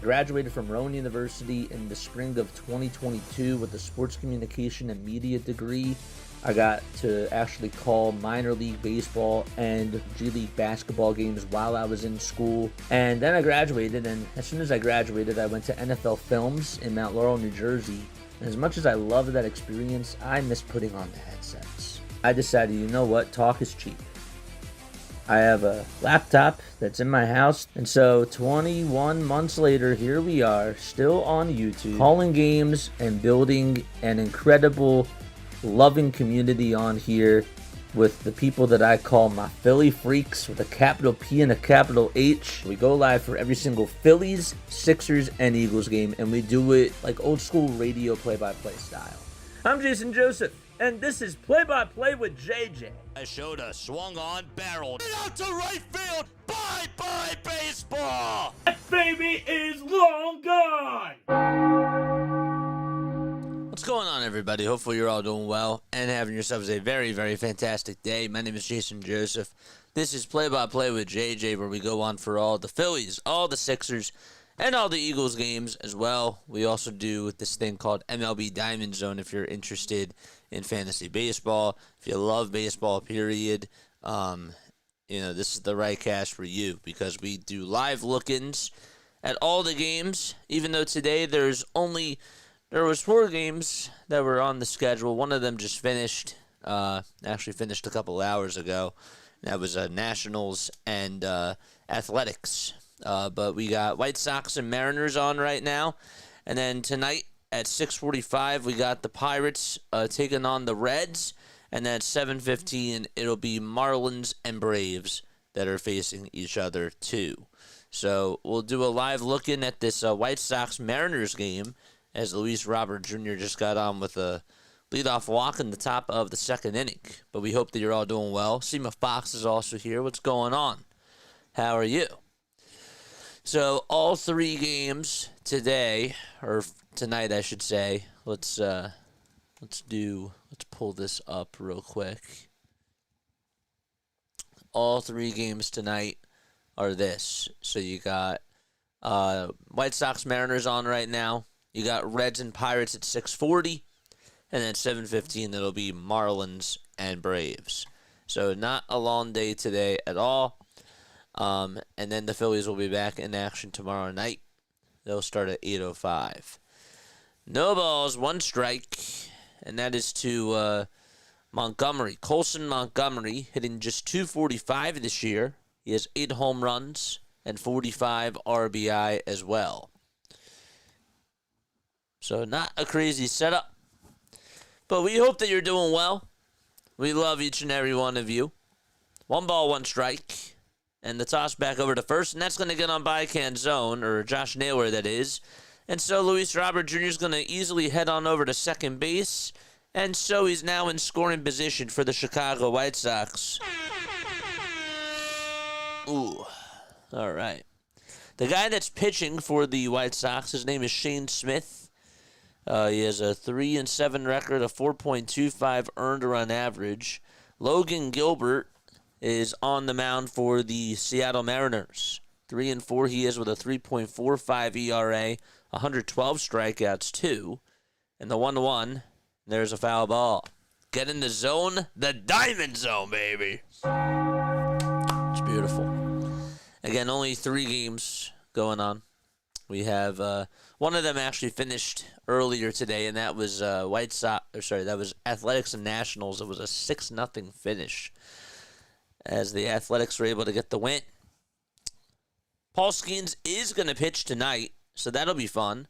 graduated from Rowan University in the spring of 2022 with a sports communication and media degree. I got to actually call minor league baseball and G League basketball games while I was in school. And then I graduated, and as soon as I graduated, I went to NFL Films in Mount Laurel, New Jersey. And as much as I loved that experience, I missed putting on the headsets. I decided, you know what, talk is cheap. I have a laptop that's in my house, and so 21 months later, here we are, still on YouTube, calling games and building an incredible, loving community on here with the people that I call my Philly freaks with a capital P and a capital H. We go live for every single Phillies, Sixers, and Eagles game, and we do it like old school radio play-by-play style. I'm Jason Joseph, and this is Play-by-Play with JJ. I showed a swung on barrel. Out to right field. Bye-bye baseball. That baby is long gone. What's going on, everybody? Hopefully you're all doing well and having yourselves a very, very fantastic day. My name is Jason Joseph. This is Play-by-Play with JJ, where we go on for all the Phillies, all the Sixers, and all the Eagles games as well. We also do this thing called MLB Diamond Zone if you're interested in fantasy baseball. If you love baseball, period, this is the right cast for you, because we do live look-ins at all the games, even though today there was 4 games that were on the schedule. One of them just finished, actually finished a couple hours ago. That was Nationals and Athletics. But we got White Sox and Mariners on right now. And then tonight at 6:45, we got the Pirates taking on the Reds. And then at 7:15, it'll be Marlins and Braves that are facing each other too. So we'll do a live look-in at this White Sox-Mariners game, as Luis Robert Jr. just got on with a leadoff walk in the top of the second inning. But we hope that you're all doing well. Seema Fox is also here. What's going on? How are you? So all 3 games today, or tonight I should say. Let's pull this up real quick. All 3 games tonight are this. So you got White Sox Mariners on right now. You got Reds and Pirates at 6:40, and then 7:15 it'll be Marlins and Braves. So not a long day today at all. And then the Phillies will be back in action tomorrow night. They'll start at 8:05. No balls, 1 strike, and that is to Montgomery. Colson Montgomery hitting just .245 this year. He has 8 home runs and 45 RBI as well. So not a crazy setup, but we hope that you're doing well. We love each and every one of you. 1 ball, 1 strike, and the toss back over to first, and that's going to get on backhand zone, or Josh Naylor, that is. And so Luis Robert Jr. is going to easily head on over to second base, and so he's now in scoring position for the Chicago White Sox. Ooh, all right. The guy that's pitching for the White Sox, his name is Shane Smith. He has a 3-7 record, a 4.25 earned run average. Logan Gilbert is on the mound for the Seattle Mariners. 3-4 he is with a 3.45 ERA, 112 strikeouts too. And the 1-1, there's a foul ball. Get in the zone, the Diamond Zone, baby. It's beautiful. Again, only 3 games going on. We have one of them actually finished earlier today, and that was that was Athletics and Nationals. It was a 6-0 finish, as the Athletics were able to get the win. Paul Skeens is going to pitch tonight, so that'll be fun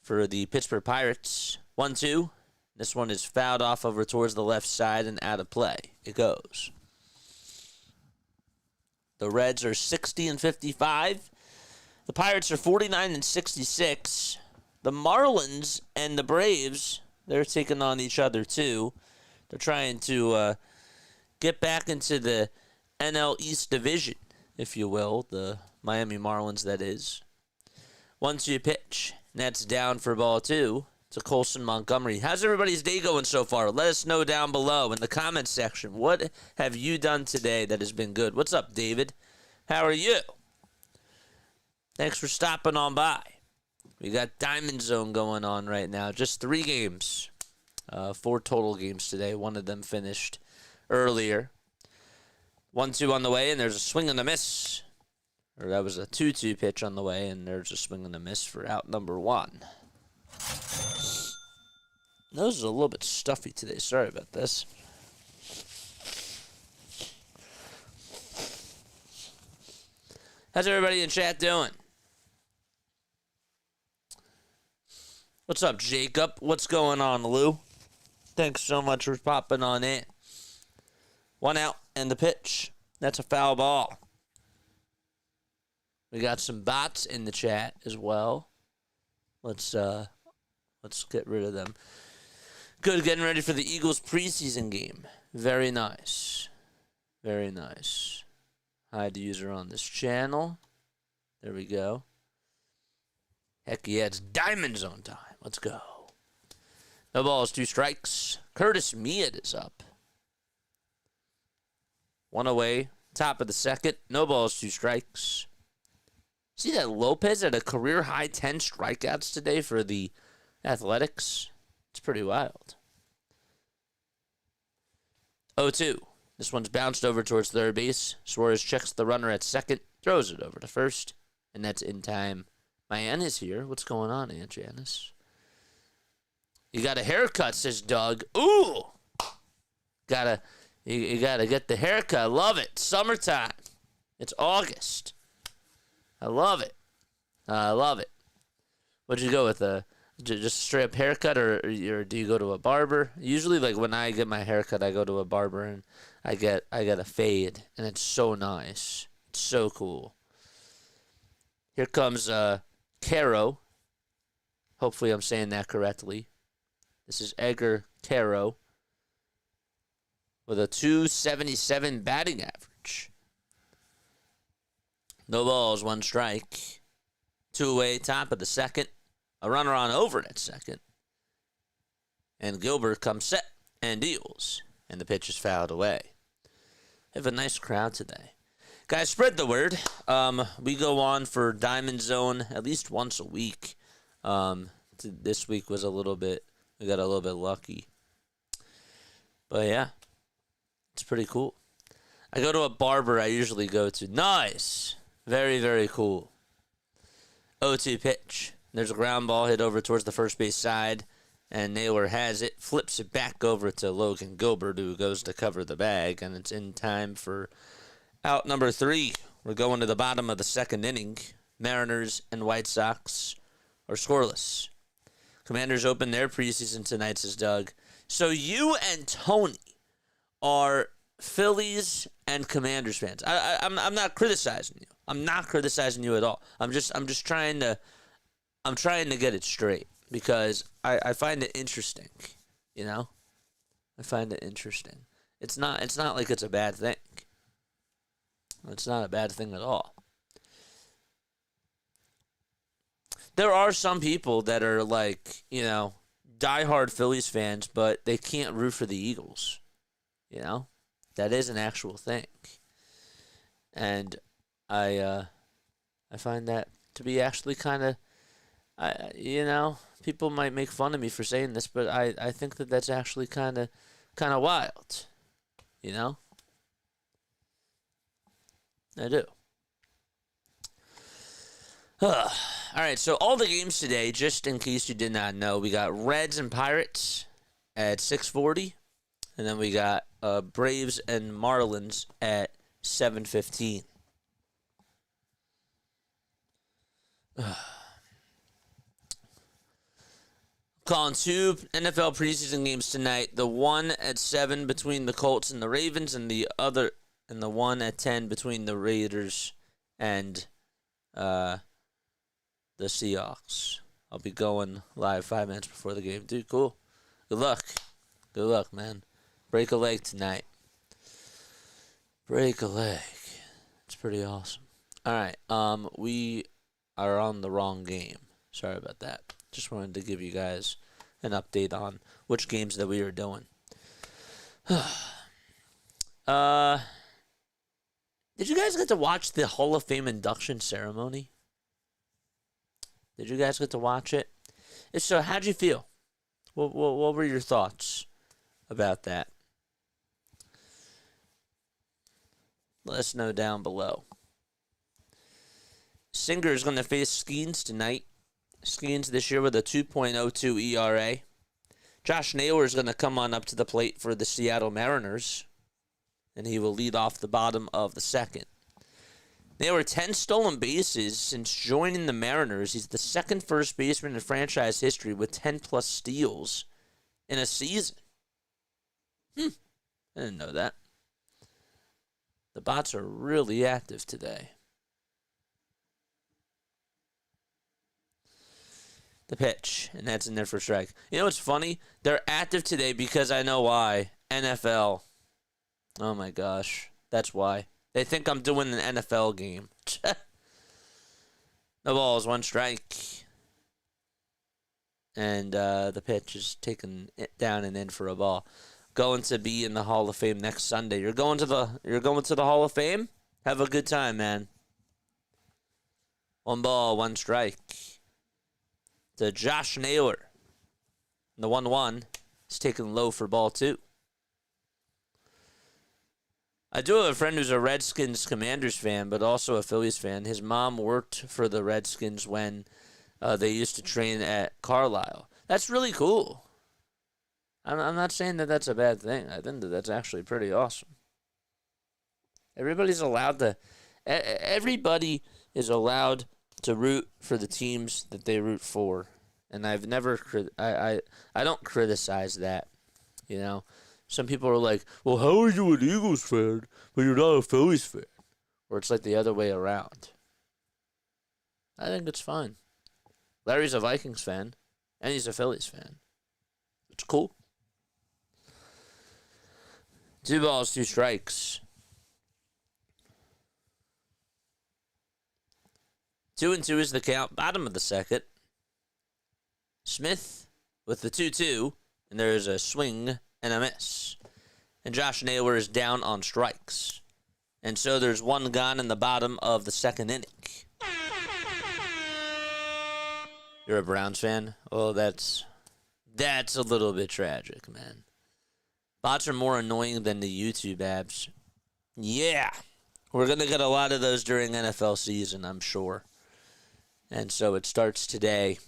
for the Pittsburgh Pirates. 1-2. This one is fouled off over towards the left side and out of play. It goes. The Reds are 60-55. The Pirates are 49-66. The Marlins and the Braves, they're taking on each other too. They're trying to get back into the NL East division, if you will. The Miami Marlins, that is. 1-2 pitch. And that's down for ball 2 to Colson Montgomery. How's everybody's day going so far? Let us know down below in the comments section. What have you done today that has been good? What's up, David? How are you? Thanks for stopping on by. We got Diamond Zone going on right now. Just 3 games. 4 total games today. One of them finished earlier. 1-2 on the way, and there's a swing and a miss. Or that was a 2-2 pitch on the way, and there's a swing and a miss for out number 1. Nose is a little bit stuffy today. Sorry about this. How's everybody in chat doing? What's up, Jacob? What's going on, Lou? Thanks so much for popping on in. 1 out and the pitch. That's a foul ball. We got some bots in the chat as well. Let's get rid of them. Good, getting ready for the Eagles preseason game. Very nice. Very nice. Hide the user on this channel. There we go. Heck yeah, it's Diamond Zone time. Let's go. No balls, 2 strikes. Curtis Mead is up. 1 away. Top of the second. No balls, 2 strikes. See that Lopez had a career high 10 strikeouts today for the Athletics? It's pretty wild. 0-2. This one's bounced over towards third base. Suarez checks the runner at second. Throws it over to first. And that's in time. My Aunt is here. What's going on, Aunt Janice? You got a haircut, says Doug. Ooh! You gotta get the haircut. Love it. Summertime. It's August. I love it. I love it. What'd you go with? Just a straight up haircut, or do you go to a barber? Usually, like when I get my haircut, I go to a barber and I get a fade, and it's so nice. It's so cool. Here comes Caro. Hopefully, I'm saying that correctly. This is Edgar Caro with a .277 batting average. No balls, 1 strike. 2 away, top of the second. A runner on over at second. And Gilbert comes set and deals. And the pitch is fouled away. We have a nice crowd today. Guys, spread the word. We go on for Diamond Zone at least once a week. This week was we got a little bit lucky. But yeah, it's pretty cool. I go to a barber I usually go to. Nice. Very, very cool. 0-2 pitch. There's a ground ball hit over towards the first base side, and Naylor has it, flips it back over to Logan Gilbert, who goes to cover the bag, and it's in time for out number 3. We're going to the bottom of the second inning. Mariners and White Sox are scoreless. Commanders open their preseason tonight, says Doug. So you and Tony are Phillies and Commanders fans. I'm not criticizing you. I'm not criticizing you at all. I'm just trying to get it straight because I find it interesting, you know? I find it interesting. It's not like it's a bad thing. It's not a bad thing at all. There are some people that are like, you know, diehard Phillies fans, but they can't root for the Eagles. You know? That is an actual thing. And I find that to be actually kind of, you know, people might make fun of me for saying this, but I think that that's actually kind of wild, you know? I do. All right, so all the games today, just in case you did not know, we got Reds and Pirates at 6:40, and then we got Braves and Marlins at 7:15. Calling 2 NFL preseason games tonight. The one at 7 between the Colts and the Ravens, and the one at 10 between the Raiders and the Seahawks. I'll be going live 5 minutes before the game. Dude, cool. Good luck. Good luck, man. Break a leg tonight. Break a leg. It's pretty awesome. All right. We are on the wrong game. Sorry about that. Just wanted to give you guys an update on which games that we are doing. Did you guys get to watch the Hall of Fame induction ceremony? Did you guys get to watch it? If so, how'd you feel? What were your thoughts about that? Let us know down below. Singer is going to face Skeens tonight. Skeens this year with a 2.02 ERA. Josh Naylor is going to come on up to the plate for the Seattle Mariners, and he will lead off the bottom of the second. There were 10 stolen bases since joining the Mariners. He's the second first baseman in franchise history with 10-plus steals in a season. I didn't know that. The bots are really active today. The pitch, and that's in there for strike. You know what's funny? They're active today because I know why. NFL. Oh my gosh. That's why. They think I'm doing an NFL game. No balls, one strike. And the pitch is taken down and in for a ball. Going to be in the Hall of Fame next Sunday. You're going to the Hall of Fame? Have a good time, man. One ball, one strike. To Josh Naylor. The 1-1 is taken low for ball 2. I do have a friend who's a Redskins Commanders fan, but also a Phillies fan. His mom worked for the Redskins when they used to train at Carlisle. That's really cool. I'm not saying that that's a bad thing. I think that that's actually pretty awesome. Everybody is allowed to root for the teams that they root for. And I've never, I don't criticize that, you know. Some people are like, well, how are you an Eagles fan, but you're not a Phillies fan? Or it's like the other way around. I think it's fine. Larry's a Vikings fan, and he's a Phillies fan. It's cool. 2 balls, 2 strikes. 2-2 is the count, bottom of the second. Smith with the 2-2, and there's a swing and a miss. And Josh Naylor is down on strikes. And so there's one gone in the bottom of the second inning. You're a Browns fan? Oh, that's a little bit tragic, man. Bots are more annoying than the YouTube apps. Yeah. We're going to get a lot of those during NFL season, I'm sure. And so it starts today.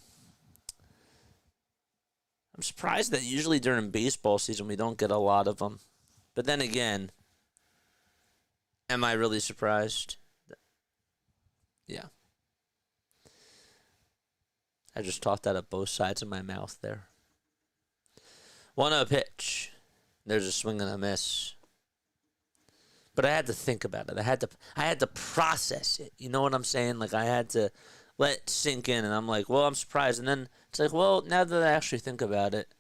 I'm surprised that usually during baseball season we don't get a lot of them. But then again, am I really surprised? Yeah. I just talked out of both sides of my mouth there. 1-0 pitch. There's a swing and a miss. But I had to think about it. I had to process it. You know what I'm saying? Like, I had to let it sink in, and I'm like, well, I'm surprised. And then it's like, well, now that I actually think about it,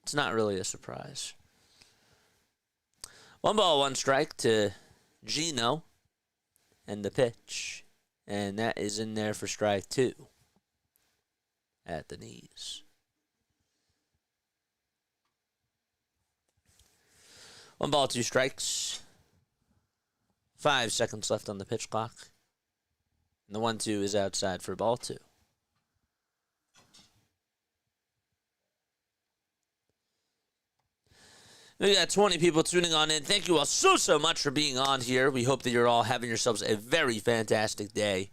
it's not really a surprise. 1 ball, 1 strike to Gino and the pitch. And that is in there for strike 2 at the knees. 1 ball, 2 strikes. 5 seconds left on the pitch clock. And the 1-2 is outside for ball 2. We got 20 people tuning on in. Thank you all so much for being on here. We hope that you're all having yourselves a very fantastic day.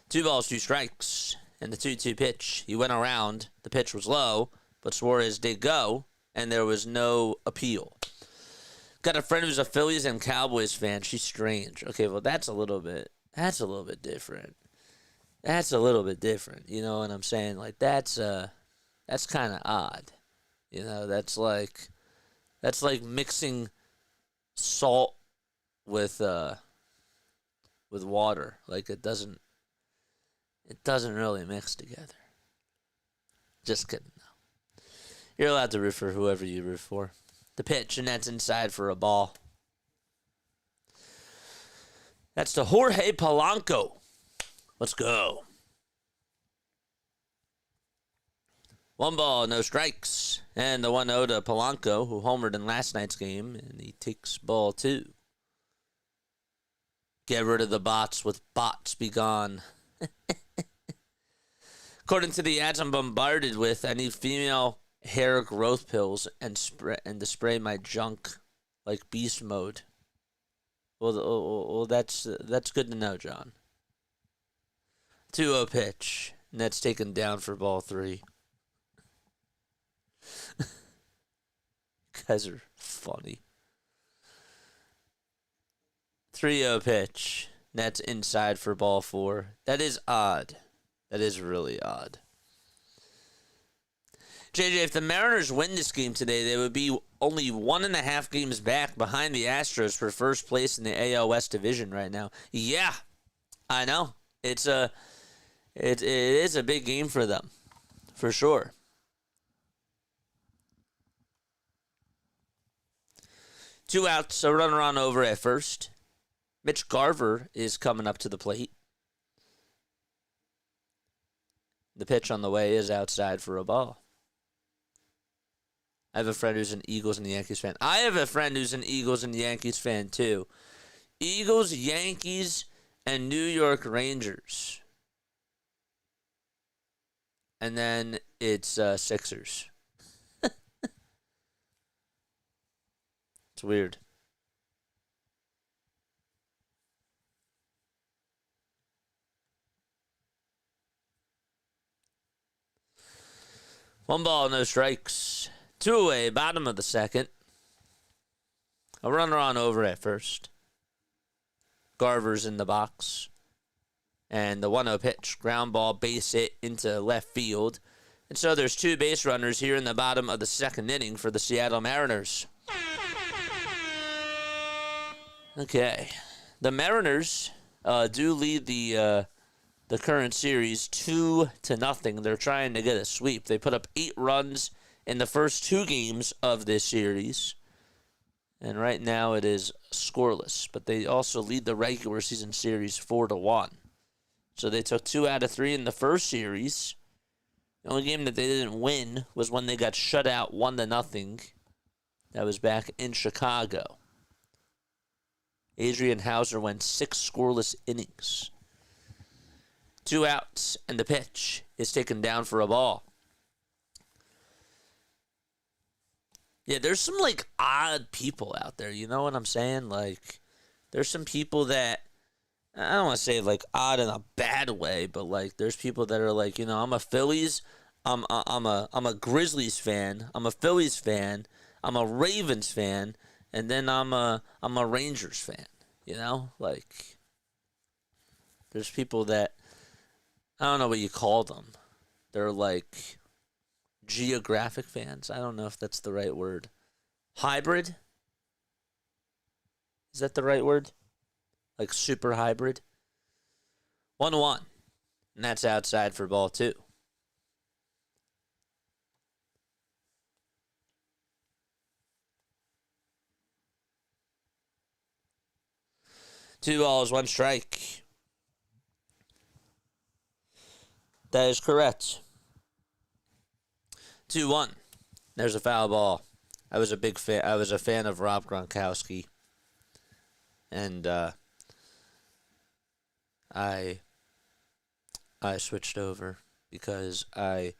2 balls, 2 strikes. And the 2-2 pitch. He went around. The pitch was low, but Suarez did go, and there was no appeal. Got a friend who's a Phillies and Cowboys fan. She's strange. Okay, well, that's a little bit different. That's a little bit different. You know what I'm saying? Like, that's kind of odd. You know, that's like mixing salt with water. Like, it doesn't really mix together. Just kidding. No. You're allowed to root for whoever you root for. The pitch, and that's inside for a ball. That's to Jorge Polanco. Let's go. 1 ball, no strikes. And the 1-0 to Polanco, who homered in last night's game, and he takes ball 2. Get rid of the bots with bots be gone. According to the ads I'm bombarded with, I need female hair growth pills and to spray my junk like beast mode. Well, that's good to know, John. 2-0 pitch, and that's taken down for ball 3. You guys are funny. 3-0 pitch, and that's inside for ball 4. That is odd. That is really odd. JJ, if the Mariners win this game today, they would be only 1.5 games back behind the Astros for first place in the AL West division right now. Yeah, I know. It is a big game for them, for sure. Two outs, a runner on over at first. Mitch Garver is coming up to the plate. The pitch on the way is outside for a ball. I have a friend who's an Eagles and Yankees fan. I have a friend who's an Eagles and Yankees fan, too. Eagles, Yankees, and New York Rangers. And then it's Sixers. It's weird. One ball, no strikes. 2 away, bottom of the second. A runner on over at first. Garver's in the box. And the 1-0 pitch, ground ball, base hit into left field. And so there's 2 base runners here in the bottom of the second inning for the Seattle Mariners. Okay. The Mariners do lead the current series 2-0. They're trying to get a sweep. They put up 8 runs in the first 2 games of this series. And right now it is scoreless. But they also lead the regular season series 4-1. So they took 2 out of 3 in the first series. The only game that they didn't win was when they got shut out 1-0. That was back in Chicago. Adrian Hauser went 6 scoreless innings. 2 outs, and the pitch is taken down for a ball. Yeah, there's some, like, odd people out there. You know what I'm saying? Like, there's some people that, I don't want to say, like, odd in a bad way, but, like, there's people that are like, you know, I'm a Phillies, I'm a Grizzlies fan, I'm a Phillies fan, I'm a Ravens fan, and then I'm a Rangers fan, you know? Like, there's people that, I don't know what you call them. They're like geographic fans. I don't know if that's the right word. Hybrid? Is that the right word? Like super hybrid? 1-1. And that's outside for ball 2. Two balls, 1 strike. That is correct. 2-1. There's a foul ball. I was a big fan. I was a fan of Rob Gronkowski, and I switched over because I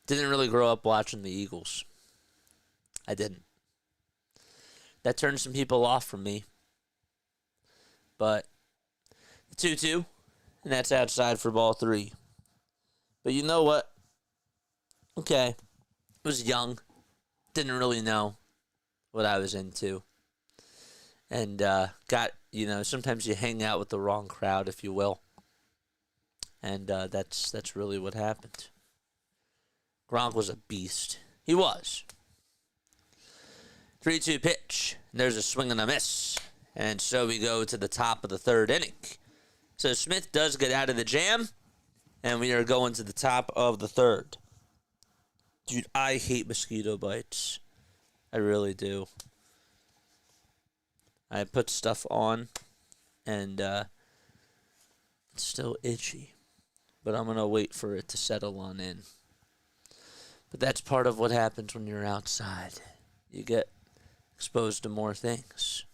didn't really grow up watching the Eagles. I didn't. That turned some people off from me. But 2-2, and that's outside for ball 3. But you know what? Okay. I was young. Didn't really know what I was into. And sometimes you hang out with the wrong crowd, if you will. And that's really what happened. Gronk was a beast. He was. 3-2 pitch. And there's a swing and a miss. And so we go to the top of the 3rd inning. So Smith does get out of the jam. And we are going to the top of the 3rd. Dude, I hate mosquito bites. I really do. I put stuff on, and it's still itchy. But I'm going to wait for it to settle on in. But that's part of what happens when you're outside. You get exposed to more things.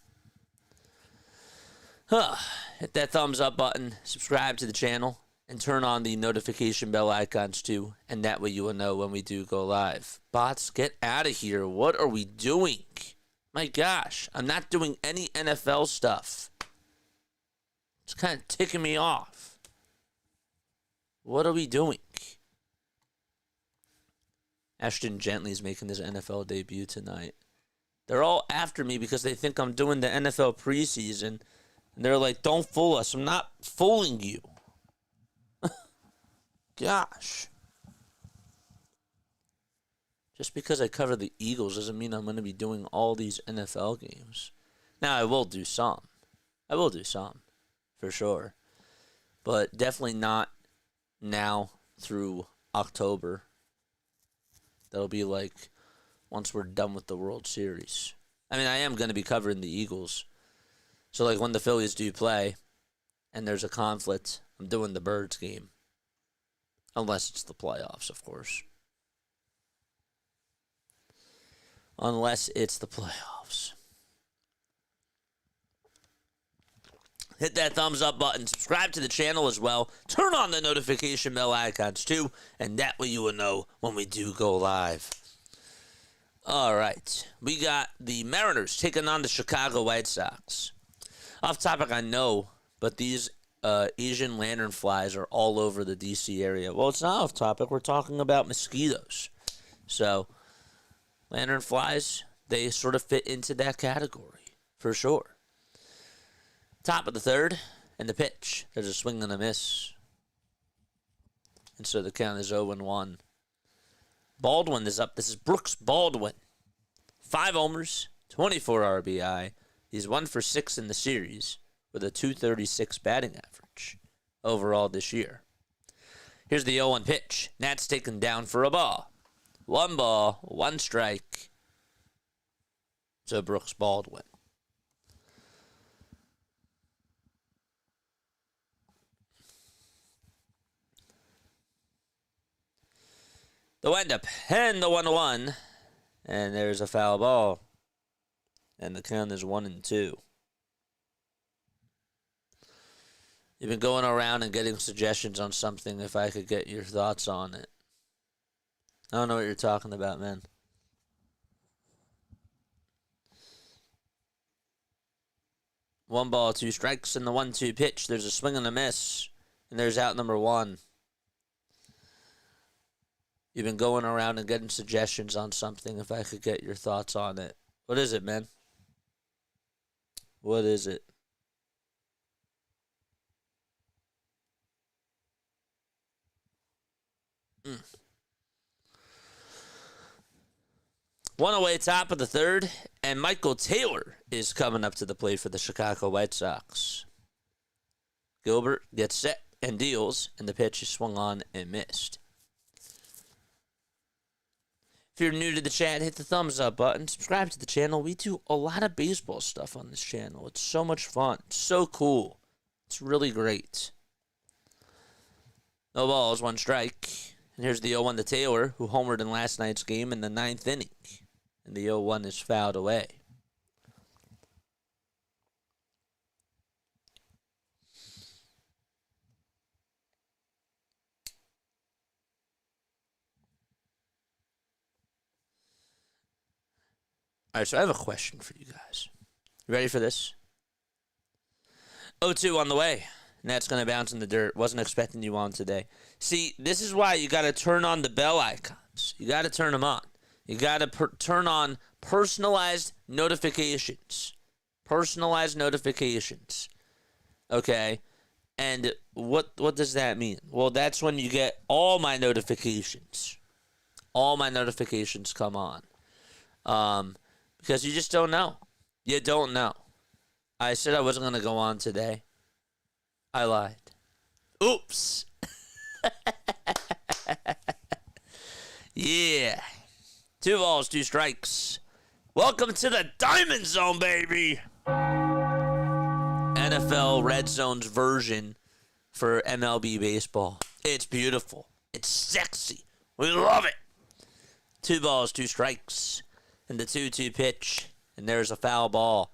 Hit that thumbs up button. Subscribe to the channel. And turn on the notification bell icons too, and that way you will know when we do go live. Bots, get out of here. What are we doing? My gosh, I'm not doing any NFL stuff. It's kind of ticking me off. What are we doing? Ashton Gently's making his NFL debut tonight. They're all after me because they think I'm doing the NFL preseason. And they're like, don't fool us. I'm not fooling you. Gosh. Just because I cover the Eagles doesn't mean I'm going to be doing all these NFL games. Now, I will do some. For sure. But definitely not now through October. That'll be like once we're done with the World Series. I mean, I am going to be covering the Eagles. So, like, when the Phillies do play and there's a conflict, I'm doing the Birds game. Unless it's the playoffs, of course. Unless it's the playoffs. Hit that thumbs up button. Subscribe to the channel as well. Turn on the notification bell icons too. And that way you will know when we do go live. All right. We got the Mariners taking on the Chicago White Sox. Off topic, I know, but these Asian lanternflies are all over the D.C. area. Well, it's not off topic. We're talking about mosquitoes. So, lanternflies, they sort of fit into that category, for sure. Top of the third, and the pitch. There's a swing and a miss. And so the count is 0-1. Baldwin is up. This is Brooks Baldwin. 5 homers, 24 RBI. He's 1 for 6 in the series with a .236 batting average overall this year. Here's the 0-1 pitch. Nats taken down for a ball. 1 ball, 1 strike to Brooks Baldwin. The windup and the 1-1. And there's a foul ball. And the count is 1-2. You've been going around and getting suggestions on something if I could get your thoughts on it. I don't know what you're talking about, man. One ball, 2 strikes, and the 1-2 pitch. There's a swing and a miss. And there's out number 1. You've been going around and getting suggestions on something if I could get your thoughts on it. What is it, man? What is it? One away, top of the third, and Michael Taylor is coming up to the plate for the Chicago White Sox. Gilbert gets set and deals, and the pitch is swung on and missed. If you're new to the chat, hit the thumbs up button. Subscribe to the channel. We do a lot of baseball stuff on this channel. It's so much fun. It's so cool. It's really great. No balls, 1 strike. And here's the 0-1 to Taylor, who homered in last night's game in the 9th inning. And the 0-1 is fouled away. All right, so I have a question for you guys. You ready for this? 0-2 on the way. And that's going to bounce in the dirt. Wasn't expecting you on today. See, this is why you got to turn on the bell icons. You got to turn them on. You got to turn on personalized notifications. Personalized notifications. Okay? And what does that mean? Well, that's when you get all my notifications. All my notifications come on. Because you just don't know. You don't know. I said I wasn't going to go on today. I lied. Oops. Yeah. 2 balls, 2 strikes. Welcome to the Diamond Zone, baby. NFL RedZone's version for MLB baseball. It's beautiful. It's sexy. We love it. 2 balls, 2 strikes. And the 2-2 pitch. And there's a foul ball.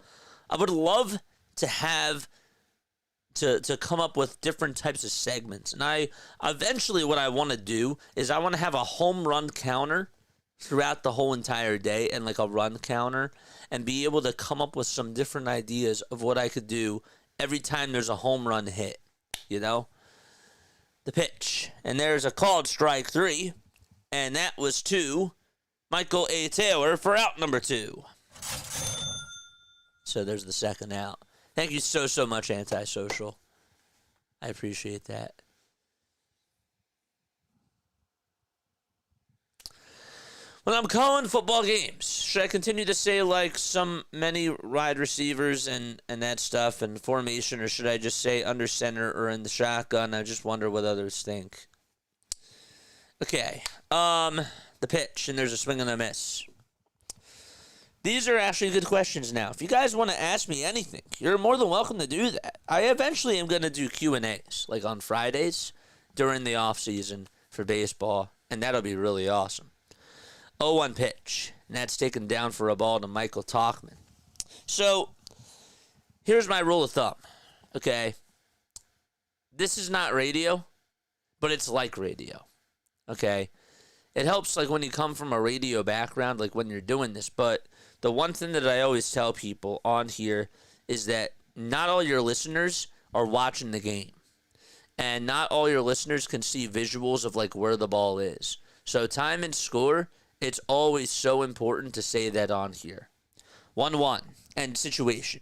I would love to have to come up with different types of segments. And I eventually what I want to do is I want to have a home run counter throughout the whole entire day and like a run counter and be able to come up with some different ideas of what I could do every time there's a home run hit, you know? The pitch. And there's a called strike 3, and that was to Michael A. Taylor for out number 2. So there's the second out. Thank you so much, Antisocial. I appreciate that. When I'm calling football games, should I continue to say like many wide receivers and that stuff and formation, or should I just say under center or in the shotgun? I just wonder what others think. Okay, the pitch, and there's a swing and a miss. These are actually good questions now. If you guys want to ask me anything, you're more than welcome to do that. I eventually am going to do Q&As, like on Fridays during the off season for baseball, and that'll be really awesome. 0-1 pitch, and that's taken down for a ball to Michael Tauchman. So, here's my rule of thumb, okay? This is not radio, but it's like radio, okay? It helps, like, when you come from a radio background, like when you're doing this, but the one thing that I always tell people on here is that not all your listeners are watching the game, and not all your listeners can see visuals of, like, where the ball is. So, time and score, it's always so important to say that on here. 1-1, and situation.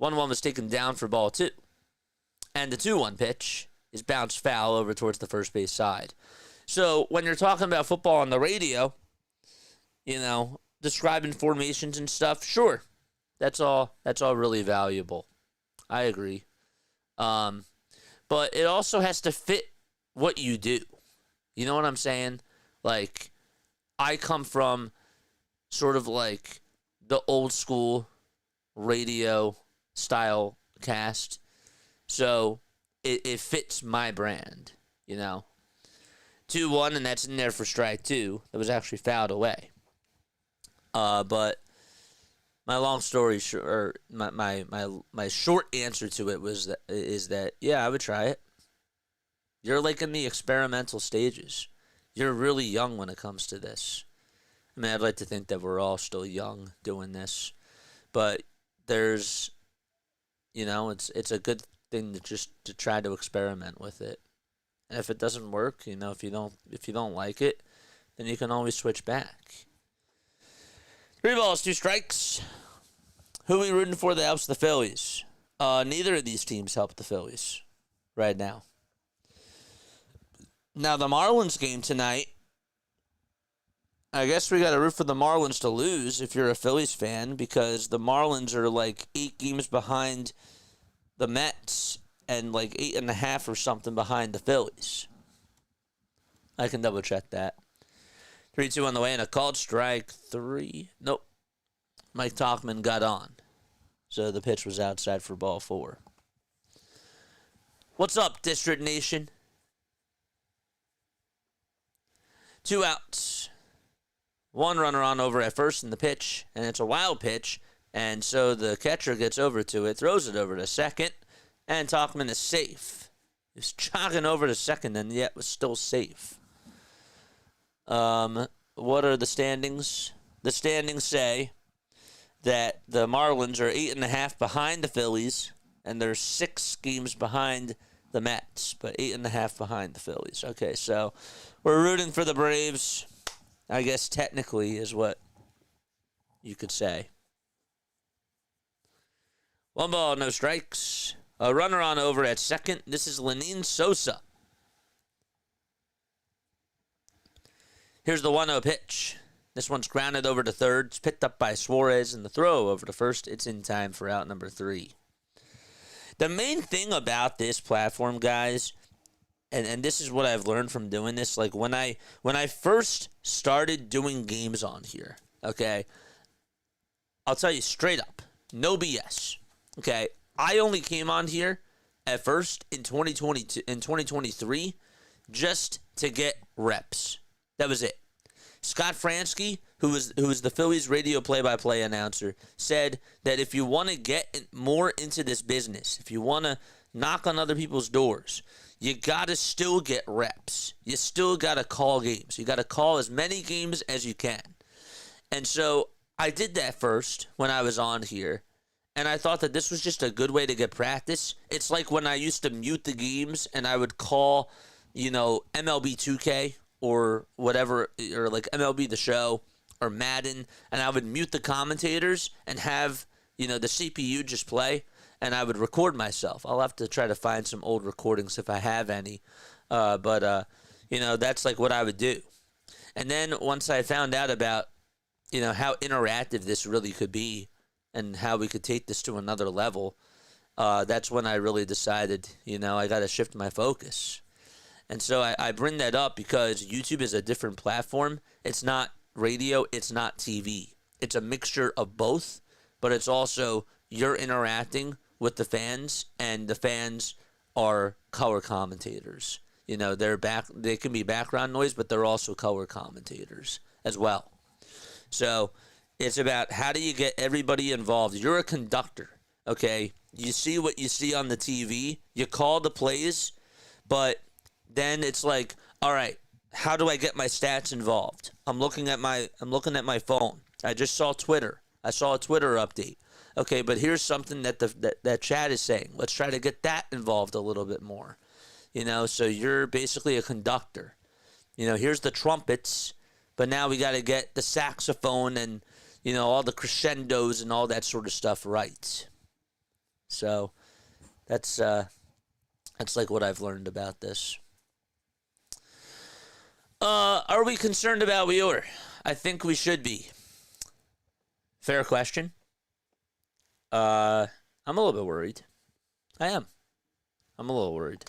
1-1 was taken down for ball 2. And the 2-1 pitch is bounced foul over towards the first base side. So when you're talking about football on the radio, you know, describing formations and stuff, sure. That's all really valuable. I agree. But it also has to fit what you do. You know what I'm saying? Like, I come from sort of like the old school radio style cast. So it fits my brand, you know. 2-1, and that's in there for strike 2. That was actually fouled away. But my long story short, or my short answer to it is that yeah, I would try it. You're like in the experimental stages. You're really young when it comes to this. I mean, I'd like to think that we're all still young doing this, but there's, you know, it's a good thing to try to experiment with it. And if it doesn't work, you know, if you don't like it, then you can always switch back. 3 balls, 2 strikes. Who are we rooting for that helps the Phillies? Neither of these teams help the Phillies right now. Now, the Marlins game tonight, I guess we got to root for the Marlins to lose if you're a Phillies fan, because the Marlins are like 8 games behind the Mets and like 8.5 or something behind the Phillies. I can double check that. 3-2 on the way, and a called strike 3. Nope. Mike Tauchman got on. So the pitch was outside for ball 4. What's up, District Nation? 2 outs. 1 runner on over at first in the pitch, and it's a wild pitch, and so the catcher gets over to it, throws it over to second, and Tauchman is safe. He's jogging over to second, and yet was still safe. What are the standings? The standings say that the Marlins are 8.5 behind the Phillies, and they're 6 games behind the Mets, but 8.5 behind the Phillies. Okay, so we're rooting for the Braves, I guess technically is what you could say. 1 ball, no strikes. A runner on over at second. This is Lenine Sosa. Here's the 1-0 pitch. This one's grounded over to third. It's picked up by Suarez, and the throw over to first. It's in time for out number 3. The main thing about this platform, guys, and this is what I've learned from doing this, like when I first started doing games on here, okay, I'll tell you straight up, no BS, okay, I only came on here at first in 2023 just to get reps. That was it. Scott Fransky, who was the Phillies radio play-by-play announcer, said that if you want to get more into this business, if you want to knock on other people's doors, you got to still get reps. You still got to call games. You got to call as many games as you can. And so I did that first when I was on here, and I thought that this was just a good way to get practice. It's like when I used to mute the games and I would call, MLB 2K or whatever, or like MLB The Show or Madden, and I would mute the commentators and have, the CPU just play, and I would record myself. I'll have to try to find some old recordings if I have any. But that's like what I would do. And then once I found out about, how interactive this really could be and how we could take this to another level, that's when I really decided, I got to shift my focus. And so I bring that up because YouTube is a different platform. It's not radio. It's not TV. It's a mixture of both, but it's also you're interacting with the fans, and the fans are color commentators. They can be background noise, but they're also color commentators as well. So it's about how do you get everybody involved. You're a conductor, okay? You see what you see on the TV. You call the plays, but then it's like, all right, how do I get my stats involved? I'm looking at my phone. I just saw Twitter. I saw a Twitter update. Okay, but here's something that that chat is saying. Let's try to get that involved a little bit more. So you're basically a conductor. Here's the trumpets, but now we got to get the saxophone and, all the crescendos and all that sort of stuff right. So that's like what I've learned about this. Are we concerned about Wheeler? I think we should be. Fair question. I'm a little bit worried. I am. I'm a little worried.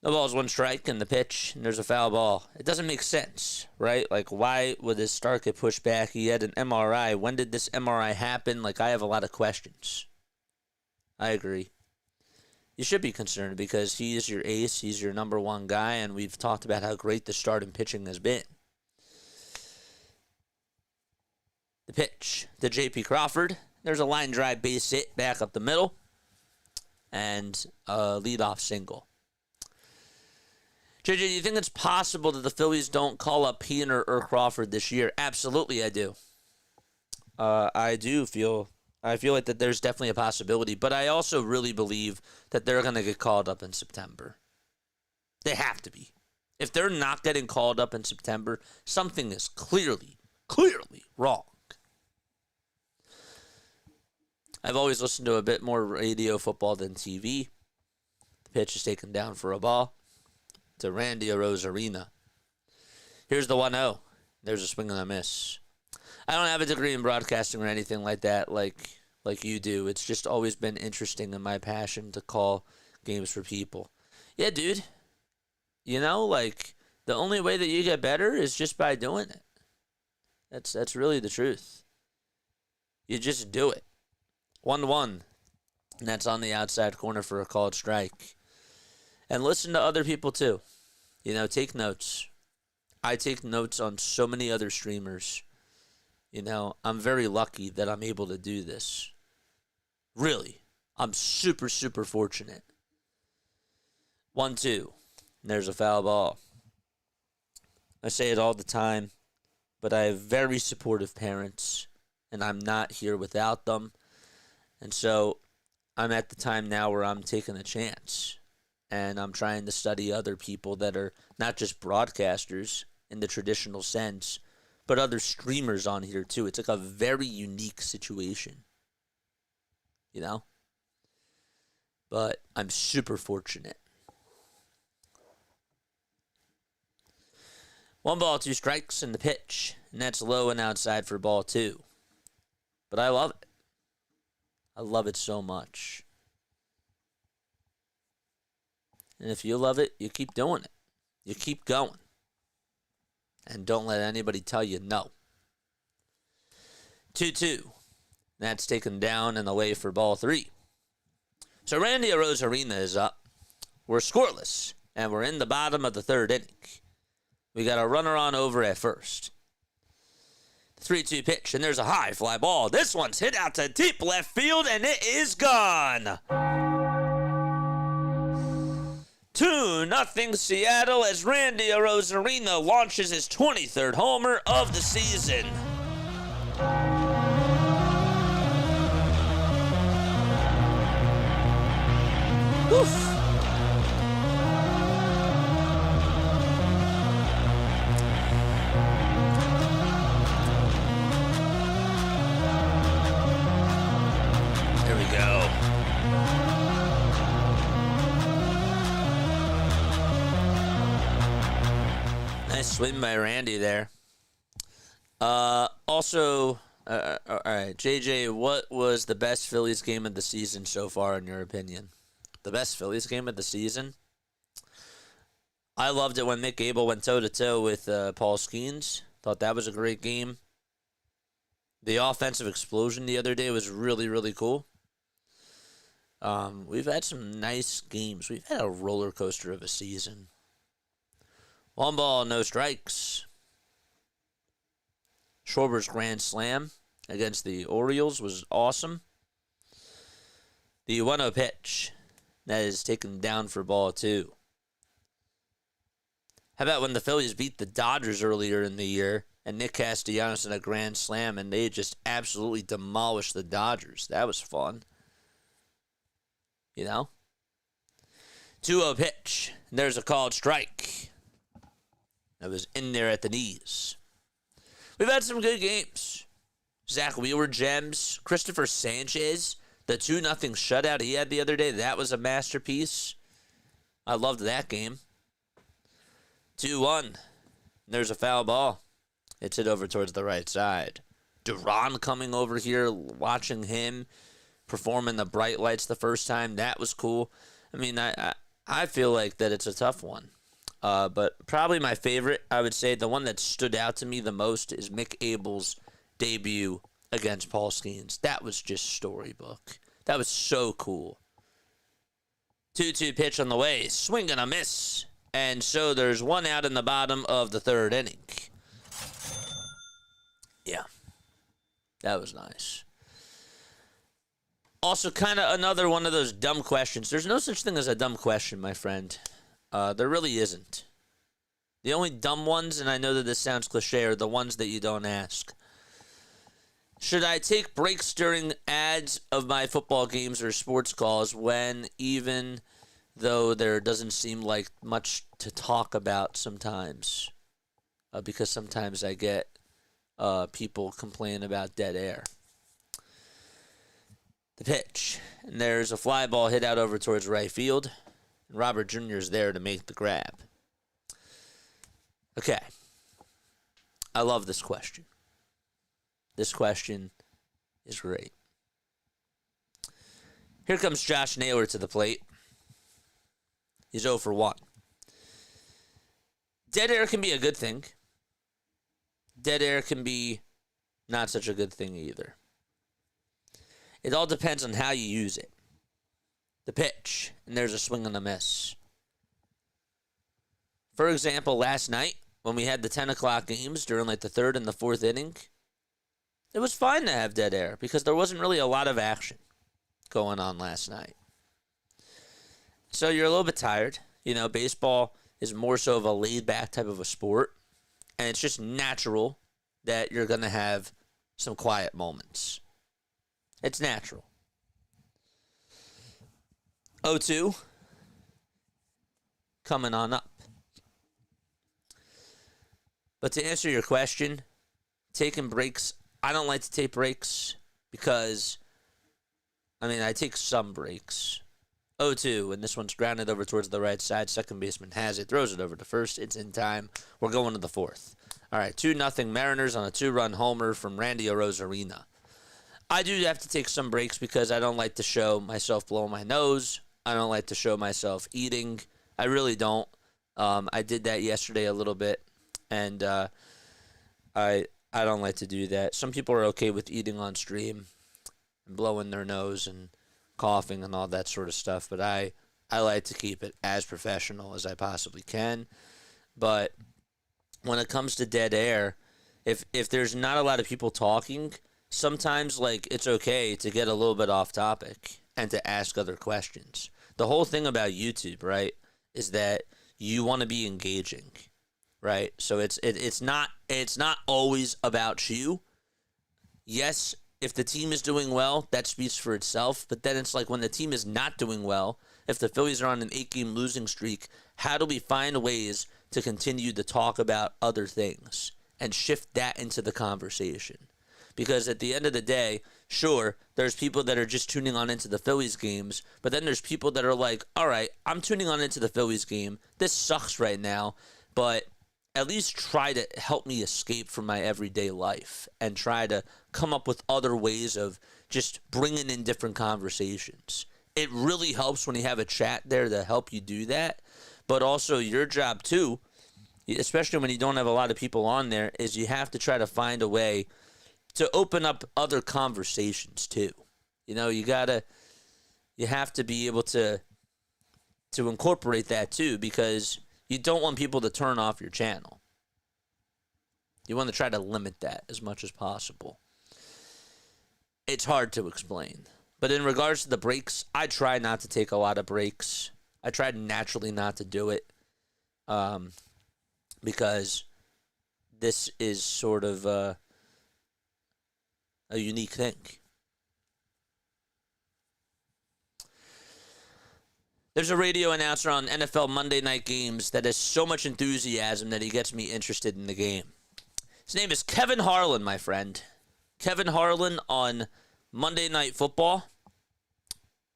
The ball's one strike in the pitch, and there's a foul ball. It doesn't make sense, right? Like, why would his start get pushed back? He had an MRI. When did this MRI happen? Like, I have a lot of questions. I agree. You should be concerned because he is your ace. He's your number one guy, and we've talked about how great the starting pitching has been. The pitch to J.P. Crawford. There's a line drive base hit back up the middle, and a leadoff single. JJ, do you think it's possible that the Phillies don't call up Peener or Crawford this year? Absolutely, I do. I feel like that there's definitely a possibility, but I also really believe that they're going to get called up in September. They have to be. If they're not getting called up in September, something is clearly wrong. I've always listened to a bit more radio football than TV. The pitch is taken down for a ball to Randy Arozarena. Here's the 1-0. There's a swing and a miss. I don't have a degree in broadcasting or anything like that like you do. It's just always been interesting and my passion to call games for people. Yeah, dude. The only way that you get better is just by doing it. That's really the truth. You just do it. 1-1. And that's on the outside corner for a called strike. And listen to other people too. Take notes. I take notes on so many other streamers. I'm very lucky that I'm able to do this. Really. I'm super, super fortunate. 1-2. And there's a foul ball. I say it all the time, but I have very supportive parents, and I'm not here without them. And so I'm at the time now where I'm taking a chance, and I'm trying to study other people that are not just broadcasters in the traditional sense, but other streamers on here too. It's like a very unique situation, But I'm super fortunate. 1 ball, 2 strikes in the pitch, and that's low and outside for ball 2. But I love it. I love it so much. And if you love it, you keep doing it. You keep going. And don't let anybody tell you no. 2-2. That's taken down and away for ball 3. So Randy Arozarena is up. We're scoreless, and we're in the bottom of the 3rd inning. We got a runner on over at first. 3-2 pitch, and there's a high fly ball. This one's hit out to deep left field, and it is gone. 2-0 Seattle as Randy Arozarena launches his 23rd homer of the season. Oof. There we go. Nice swing by Randy there. Also, all right, JJ, what was the best Phillies game of the season so far, in your opinion? The best Phillies game of the season? I loved it when Mick Abel went toe-to-toe with Paul Skeens. Thought that was a great game. The offensive explosion the other day was really, really cool. We've had some nice games. We've had a roller coaster of a season. 1 ball, no strikes. Schwarber's grand slam against the Orioles was awesome. The 1-0 pitch that is taken down for ball 2. How about when the Phillies beat the Dodgers earlier in the year and Nick Castellanos in a grand slam and they just absolutely demolished the Dodgers? That was fun. You know? 2-0 pitch. There's a called strike. That was in there at the knees. We've had some good games. Zach Wheeler gems. Christopher Sanchez, the 2-0 shutout he had the other day, that was a masterpiece. I loved that game. 2-1. There's a foul ball. It's hit over towards the right side. Duran coming over here, watching him perform in the bright lights the first time. That was cool. I mean, I feel like that it's a tough one. But probably my favorite, I would say, the one that stood out to me the most is Mick Abel's debut against Paul Skeens. That was just storybook. That was so cool. 2-2 pitch on the way. Swing and a miss. And so there's 1 out in the bottom of the 3rd inning. Yeah. That was nice. Also, kind of another one of those dumb questions. There's no such thing as a dumb question, my friend. There really isn't. The only dumb ones, and I know that this sounds cliche, are the ones that you don't ask. Should I take breaks during ads of my football games or sports calls when, even though there doesn't seem like much to talk about sometimes? Because sometimes I get people complain about dead air. The pitch. And there's a fly ball hit out over towards right field. Robert Jr. is there to make the grab. Okay. I love this question. This question is great. Here comes Josh Naylor to the plate. He's 0 for 1. Dead air can be a good thing. Dead air can be not such a good thing either. It all depends on how you use it. The pitch, and there's a swing and a miss. For example, last night, when we had the 10 o'clock games during like the 3rd and the 4th inning, it was fine to have dead air because there wasn't really a lot of action going on last night. So you're a little bit tired. You know, baseball is more so of a laid-back type of a sport, and it's just natural that you're going to have some quiet moments. It's natural. 0-2, coming on up. But to answer your question, taking breaks, I don't like to take breaks because, I take some breaks. 0-2, and this one's grounded over towards the right side. Second baseman has it, throws it over to first. It's in time. We're going to the 4th. All right, 2-0 Mariners on a 2-run homer from Randy Arozarena. I do have to take some breaks because I don't like to show myself blowing my nose. I don't like to show myself eating. I really don't. I did that yesterday a little bit, and I don't like to do that. Some people are okay with eating on stream and blowing their nose and coughing and all that sort of stuff, but I like to keep it as professional as I possibly can. But when it comes to dead air, if there's not a lot of people talking, sometimes like it's okay to get a little bit off topic and to ask other questions. The whole thing about YouTube, right, is that you want to be engaging, right? So it's not always about you. Yes, if the team is doing well, that speaks for itself. But then it's like when the team is not doing well, if the Phillies are on an 8-game losing streak, how do we find ways to continue to talk about other things and shift that into the conversation? Because at the end of the day, sure, there's people that are just tuning on into the Phillies games, but then there's people that are like, all right, I'm tuning on into the Phillies game. This sucks right now, but at least try to help me escape from my everyday life and try to come up with other ways of just bringing in different conversations. It really helps when you have a chat there to help you do that, but also your job too, especially when you don't have a lot of people on there, is you have to try to find a way to open up other conversations too. You know, you have to be able to incorporate that too, because you don't want people to turn off your channel. You want to try to limit that as much as possible. It's hard to explain. But in regards to the breaks, I try not to take a lot of breaks. I try naturally not to do it, because this is sort of a unique thing. There's a radio announcer on NFL Monday night games that has so much enthusiasm that he gets me interested in the game. His name is Kevin Harlan, my friend. Kevin Harlan on Monday Night Football.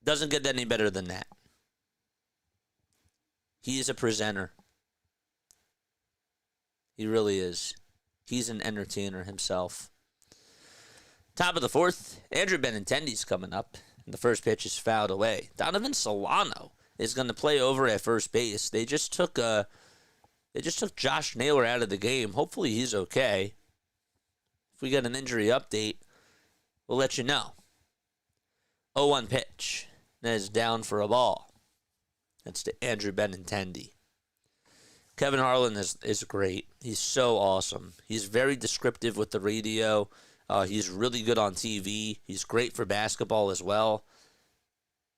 Doesn't get any better than that. He is a presenter. He really is. He's an entertainer himself. Top of the fourth, Andrew Benintendi's coming up. And the first pitch is fouled away. Donovan Solano is going to play over at first base. They just took Josh Naylor out of the game. Hopefully he's okay. If we get an injury update, we'll let you know. 0-1 pitch. That is down for a ball. That's to Andrew Benintendi. Kevin Harlan is great. He's so awesome. He's very descriptive with the radio. He's really good on TV. He's great for basketball as well.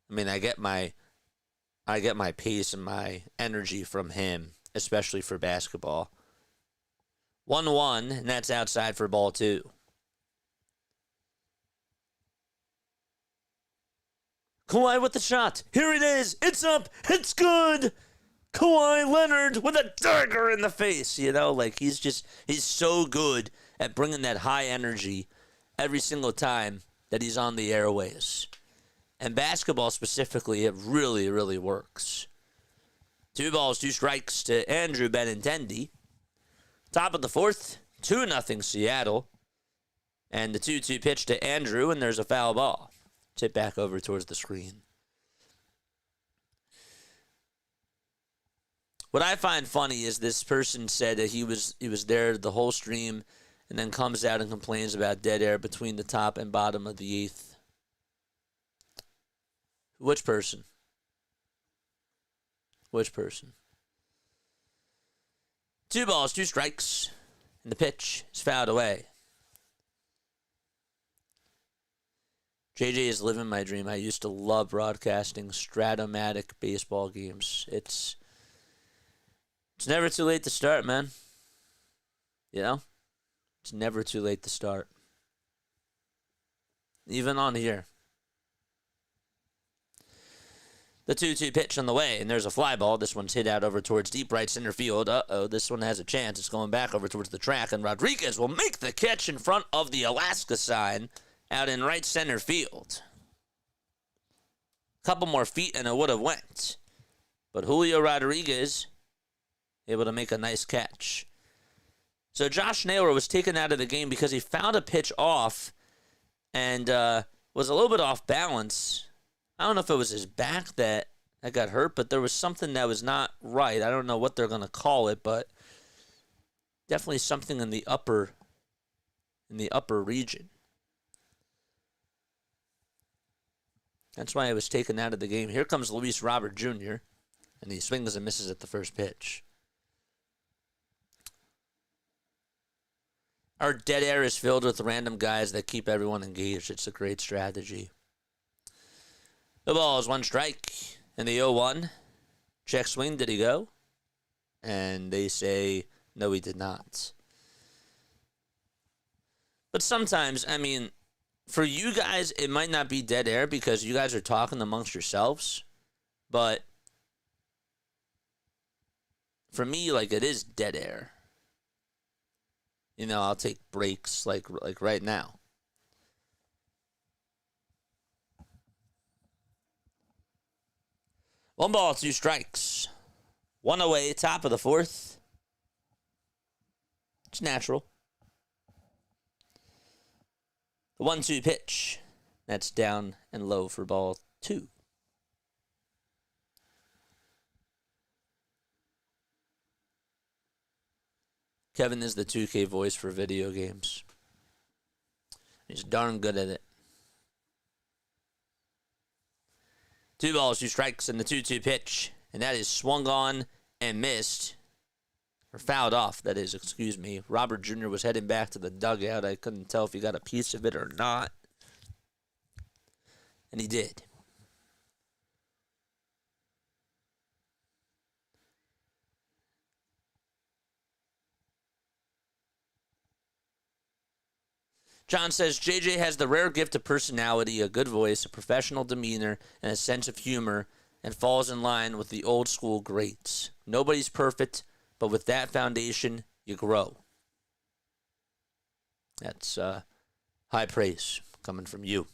I mean, I get my pace and my energy from him, especially for basketball. 1-1, and that's outside for ball 2. Kawhi with the shot. Here it is. It's up. It's good. Kawhi Leonard with a dagger in the face. You know, like he's so good at bringing that high energy every single time that he's on the airways. And basketball specifically, it really, really works. 2 balls, 2 strikes to Andrew Benintendi. Top of the fourth, 2-0 Seattle. And the 2-2 pitch to Andrew, and there's a foul ball. Tip back over towards the screen. What I find funny is this person said that he was there the whole stream and then comes out and complains about dead air between the top and bottom of the 8th. Which person? Which person? 2 balls, 2 strikes, and the pitch is fouled away. JJ is living my dream. I used to love broadcasting Stratomatic baseball games. It's never too late to start, man. You know? It's never too late to start. Even on here. The 2-2 pitch on the way, and there's a fly ball. This one's hit out over towards deep right center field. Uh-oh, this one has a chance. It's going back over towards the track, and Rodriguez will make the catch in front of the Alaska sign out in right center field. Couple more feet, and it would have went. But Julio Rodriguez able to make a nice catch. So Josh Naylor was taken out of the game because he found a pitch off and was a little bit off balance. I don't know if it was his back that got hurt, but there was something that was not right. I don't know what they're going to call it, but definitely something in the upper region. That's why he was taken out of the game. Here comes Luis Robert Jr., and he swings and misses at the first pitch. Our dead air is filled with random guys that keep everyone engaged. It's a great strategy. The ball is 1 strike in the 0-1. Check swing, did he go? And they say, no, he did not. But sometimes, I mean, for you guys, it might not be dead air because you guys are talking amongst yourselves. But for me, like, it is dead air. You know, I'll take breaks like right now. One ball, 2 strikes. 1 away, top of the 4th. It's natural. The 1-2 pitch. That's down and low for ball 2. Kevin is the 2K voice for video games. He's darn good at it. 2 balls, 2 strikes, and the 2-2 pitch. And that is swung on and missed. Or fouled off, that is, excuse me. Robert Jr. was heading back to the dugout. I couldn't tell if he got a piece of it or not. And he did. John says, JJ has the rare gift of personality, a good voice, a professional demeanor, and a sense of humor, and falls in line with the old school greats. Nobody's perfect, but with that foundation, you grow. That's high praise coming from you.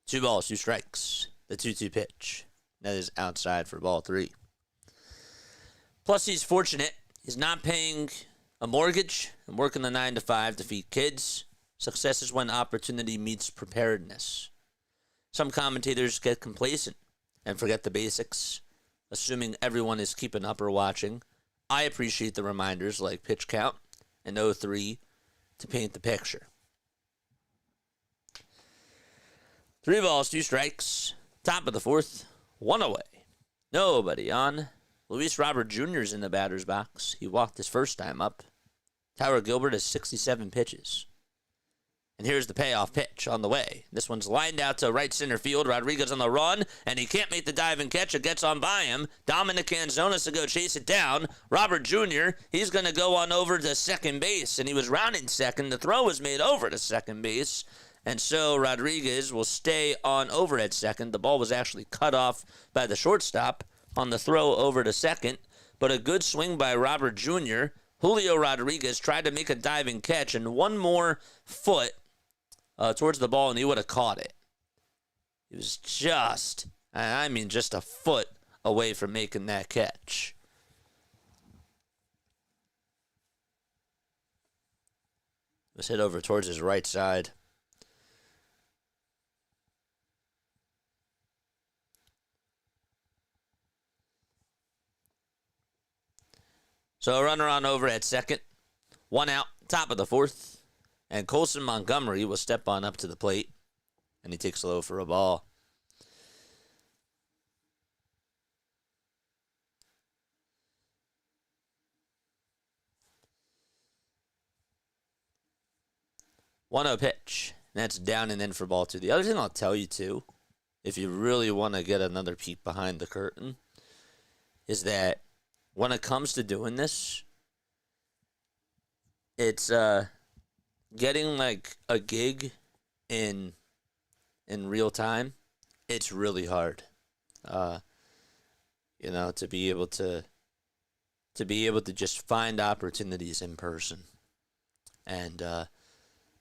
Two balls, 2 strikes. The 2-2 pitch. That is outside for ball 3. Plus, he's fortunate. He's not paying a mortgage and working the 9 to 5 to feed kids. Success is when opportunity meets preparedness. Some commentators get complacent and forget the basics, assuming everyone is keeping up or watching. I appreciate the reminders like pitch count and 0-3 to paint the picture. 3 balls, 2 strikes. Top of the 4th. 1 away. Nobody on. Luis Robert Jr. is in the batter's box. He walked his first time up. Tyler Gilbert has 67 pitches. And here's the payoff pitch on the way. This one's lined out to right center field. Rodriguez on the run, and he can't make the dive and catch. It gets on by him. Dominic Canzonas to go chase it down. Robert Jr., he's going to go on over to second base, and he was rounding second. The throw was made over to second base, and so Rodriguez will stay on over at second. The ball was actually cut off by the shortstop on the throw over to second, but a good swing by Robert Jr. Julio Rodriguez tried to make a diving catch, and one more foot towards the ball, and he would have caught it. He was just a foot away from making that catch. It was hit over towards his right side. So a runner on over at second. 1 out, top of the 4th. And Colson Montgomery will step on up to the plate. And he takes low for a ball. One 0 pitch. And that's down and in for ball 2. The other thing I'll tell you, too, if you really want to get another peek behind the curtain, is that when it comes to doing this, it's getting like a gig in real time. It's really hard, to be able to just find opportunities in person. And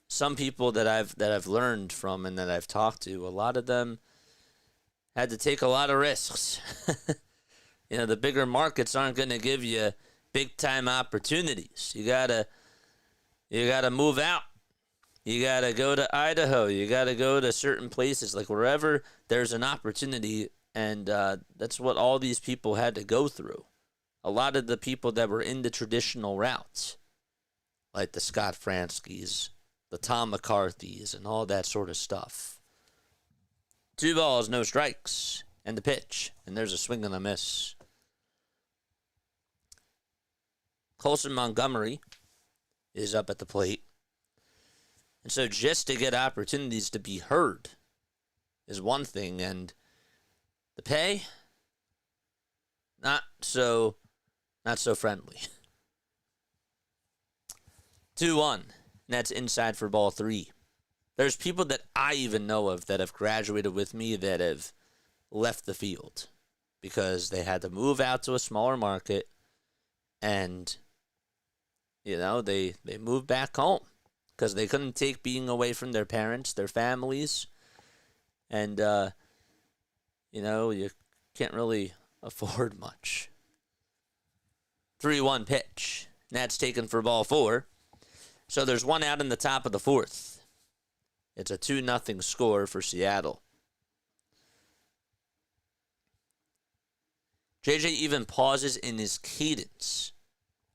some people that I've learned from and that I've talked to, a lot of them had to take a lot of risks. The bigger markets aren't going to give you big-time opportunities. You gotta move out. You got to go to Idaho. You got to go to certain places, like wherever there's an opportunity, and that's what all these people had to go through. A lot of the people that were in the traditional routes, like the Scott Franskis, the Tom McCarthys, and all that sort of stuff. 2 balls, no strikes, and the pitch, and there's a swing and a miss. Colson Montgomery is up at the plate. And so just to get opportunities to be heard is one thing, and the pay, not so friendly. 2-1, and that's inside for ball 3. There's people that I even know of that have graduated with me that have left the field because they had to move out to a smaller market, and they moved back home because they couldn't take being away from their parents, their families, and you can't really afford much. 3-1 pitch. And that's taken for ball 4. So there's one out in the top of the 4th. It's a 2-0 score for Seattle. JJ even pauses in his cadence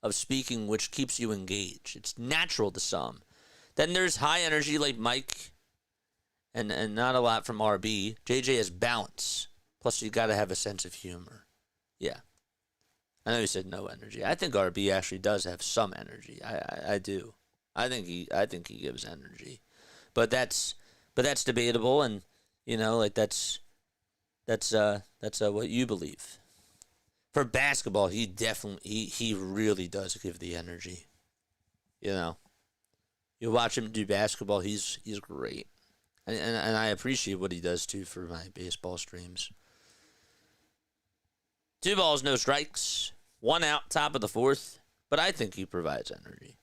of speaking, which keeps you engaged. It's natural to some. Then there's high energy like Mike, and not a lot from RB. JJ has balance. Plus, you got to have a sense of humor. Yeah. I know you said no energy. I think RB actually does have some energy. I do. I think he gives energy. But that's debatable, and that's what you believe. For basketball, he really does give the energy. You watch him do basketball, he's great. And I appreciate what he does, too, for my baseball streams. 2 balls, no strikes. 1 out, top of the 4th. But I think he provides energy.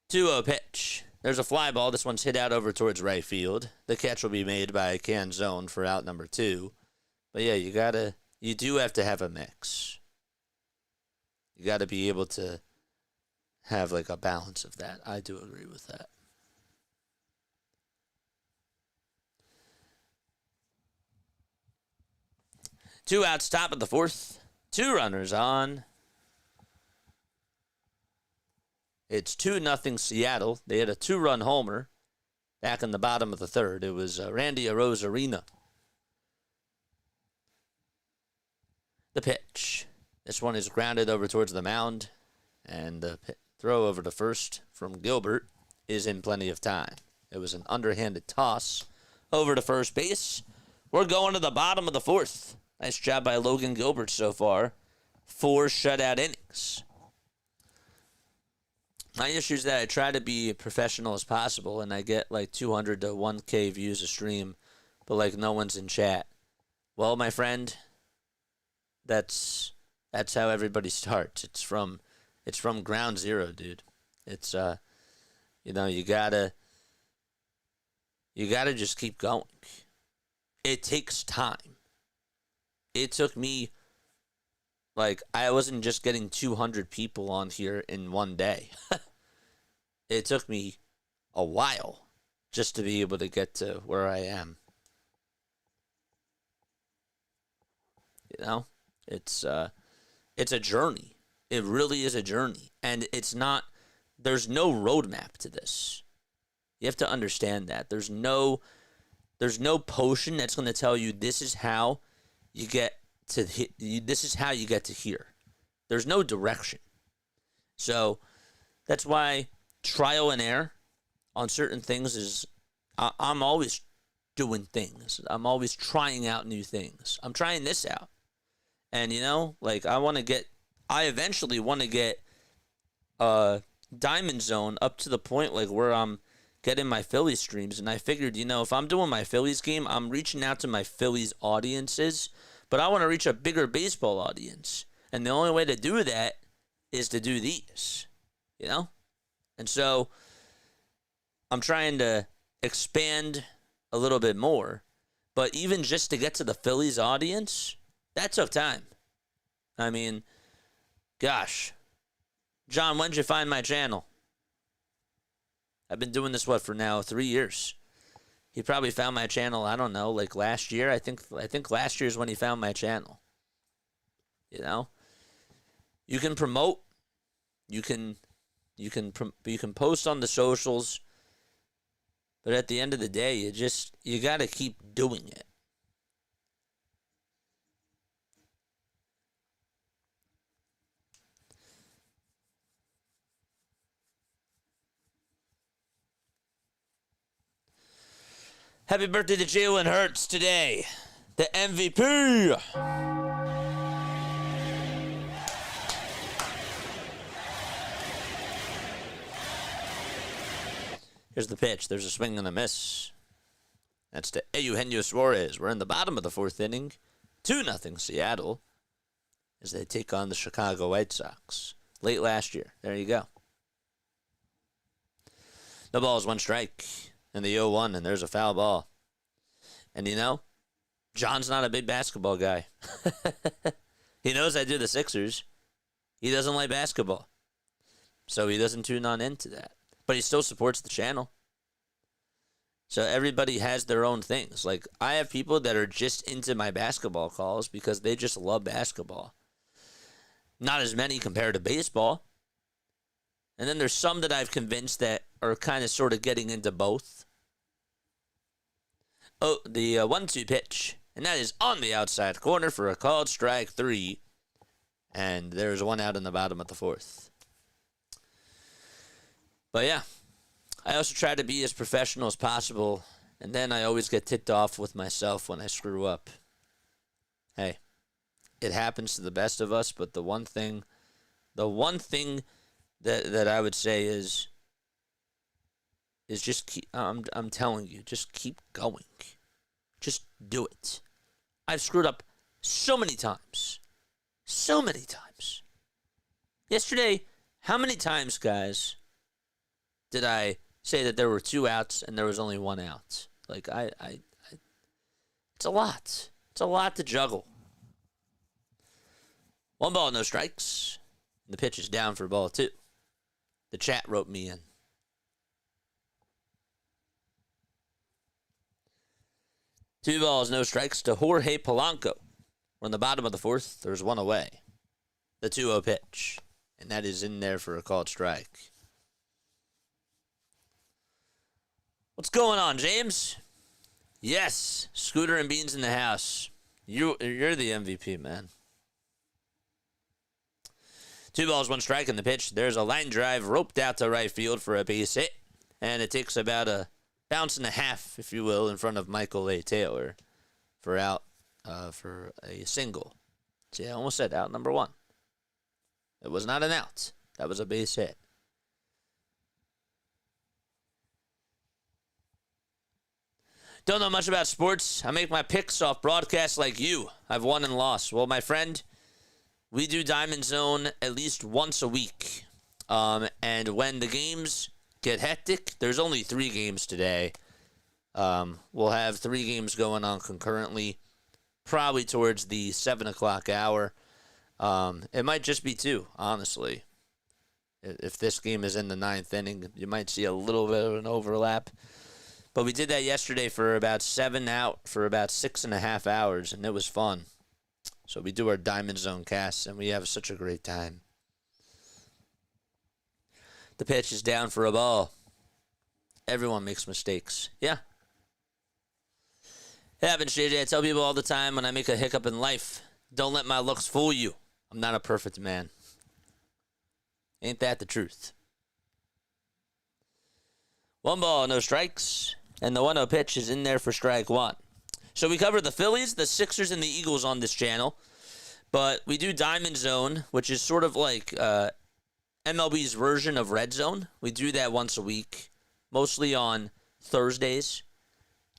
2-0 pitch. There's a fly ball. This one's hit out over towards right field. The catch will be made by Canzone for out number 2. But yeah, you do have to have a mix. You got to be able to have like a balance of that. I do agree with that. Two outs, top of the 4th. 2 runners on. It's 2-0 Seattle. They had a 2-run homer back in the bottom of the 3rd. It was Randy Arozarena. The pitch. This one is grounded over towards the mound. And the throw over to first from Gilbert is in plenty of time. It was an underhanded toss over to first base. We're going to the bottom of the 4th. Nice job by Logan Gilbert so far. 4 shutout innings. My issue is that I try to be professional as possible, and I get like 200 to 1K views a stream, but like no one's in chat. Well, my friend, that's how everybody starts. It's from ground zero, dude. It's you gotta just keep going. It takes time. It took me, like, I wasn't just getting 200 people on here in one day. It took me a while just to be able to get to where I am. It's a journey. It really is a journey. And there's no roadmap to this. You have to understand that. There's no potion that's going to tell you this is how you get to this is how you get to here. There's no direction. So that's why trial and error on certain things is, I'm always doing things. I'm always trying out new things. I'm trying this out. And I eventually want to get Diamond Zone up to the point like where I'm getting my Phillies streams. And I figured, if I'm doing my Phillies game, I'm reaching out to my Phillies audiences, but I want to reach a bigger baseball audience. And the only way to do that is to do these, And so I'm trying to expand a little bit more. But even just to get to the Phillies audience, that took time. I mean, gosh. John, when did you find my channel? I've been doing this, for now, 3 years. He probably found my channel, I don't know, like last year. I think last year is when he found my channel. You can promote. You can post on the socials. But at the end of the day, you got to keep doing it. Happy birthday to Jalen Hurts today, the MVP. Here's the pitch. There's a swing and a miss. That's to Eugenio Suarez. We're in the bottom of the fourth inning. 2-0 Seattle as they take on the Chicago White Sox. Late last year. There you go. No balls, one strike in the 0-1, and there's a foul ball. And you know, John's not a big basketball guy. He knows I do the Sixers. He doesn't like basketball. So he doesn't tune on into that. But he still supports the channel. So everybody has their own things. Like, I have people that are just into my basketball calls because they just love basketball. Not as many compared to baseball. And then there's some that I've convinced that are kind of sort of getting into both. Oh, the 1-2 pitch. And that is on the outside corner for a called strike 3. And there's one out in the bottom of the fourth. But yeah, I also try to be as professional as possible, and then I always get ticked off with myself when I screw up. Hey, it happens to the best of us, but the one thing that I would say is just keep, I'm telling you, just keep going. Just do it. I've screwed up so many times. So many times. Yesterday, how many times, guys, did I say that there were 2 outs and there was only 1 out? Like, it's a lot. It's a lot to juggle. 1 ball, no strikes. The pitch is down for ball 2. The chat wrote me in. 2 balls, no strikes to Jorge Polanco. We're in the bottom of the fourth. There's 1 away. The 2-0 pitch. And that is in there for a called strike. What's going on, James? Yes, Scooter and Beans in the house. You're the MVP, man. 2 balls, 1 strike in the pitch. There's a line drive roped out to right field for a base hit. And it takes about a bounce and a half, if you will, in front of Michael A. Taylor for a single. See, I almost said out number 1. It was not an out. That was a base hit. Don't know much about sports. I make my picks off broadcasts like you. I've won and lost. Well, my friend, we do Diamond Zone at least once a week. And when the games get hectic, there's only 3 games today. We'll have 3 games going on concurrently, probably towards the 7 o'clock hour. It might just be 2, honestly. If this game is in the 9th inning, you might see a little bit of an overlap. But we did that yesterday for about 7 out for about 6.5 hours, and it was fun. So we do our Diamond Zone casts, and we have such a great time. The pitch is down for a ball. Everyone makes mistakes. Yeah. It happens, JJ. I tell people all the time when I make a hiccup in life, don't let my looks fool you. I'm not a perfect man. Ain't that the truth? 1 ball, no strikes. And the 1-0 pitch is in there for strike 1. So we cover the Phillies, the Sixers, and the Eagles on this channel. But we do Diamond Zone, which is sort of like MLB's version of RedZone. We do that once a week, mostly on Thursdays.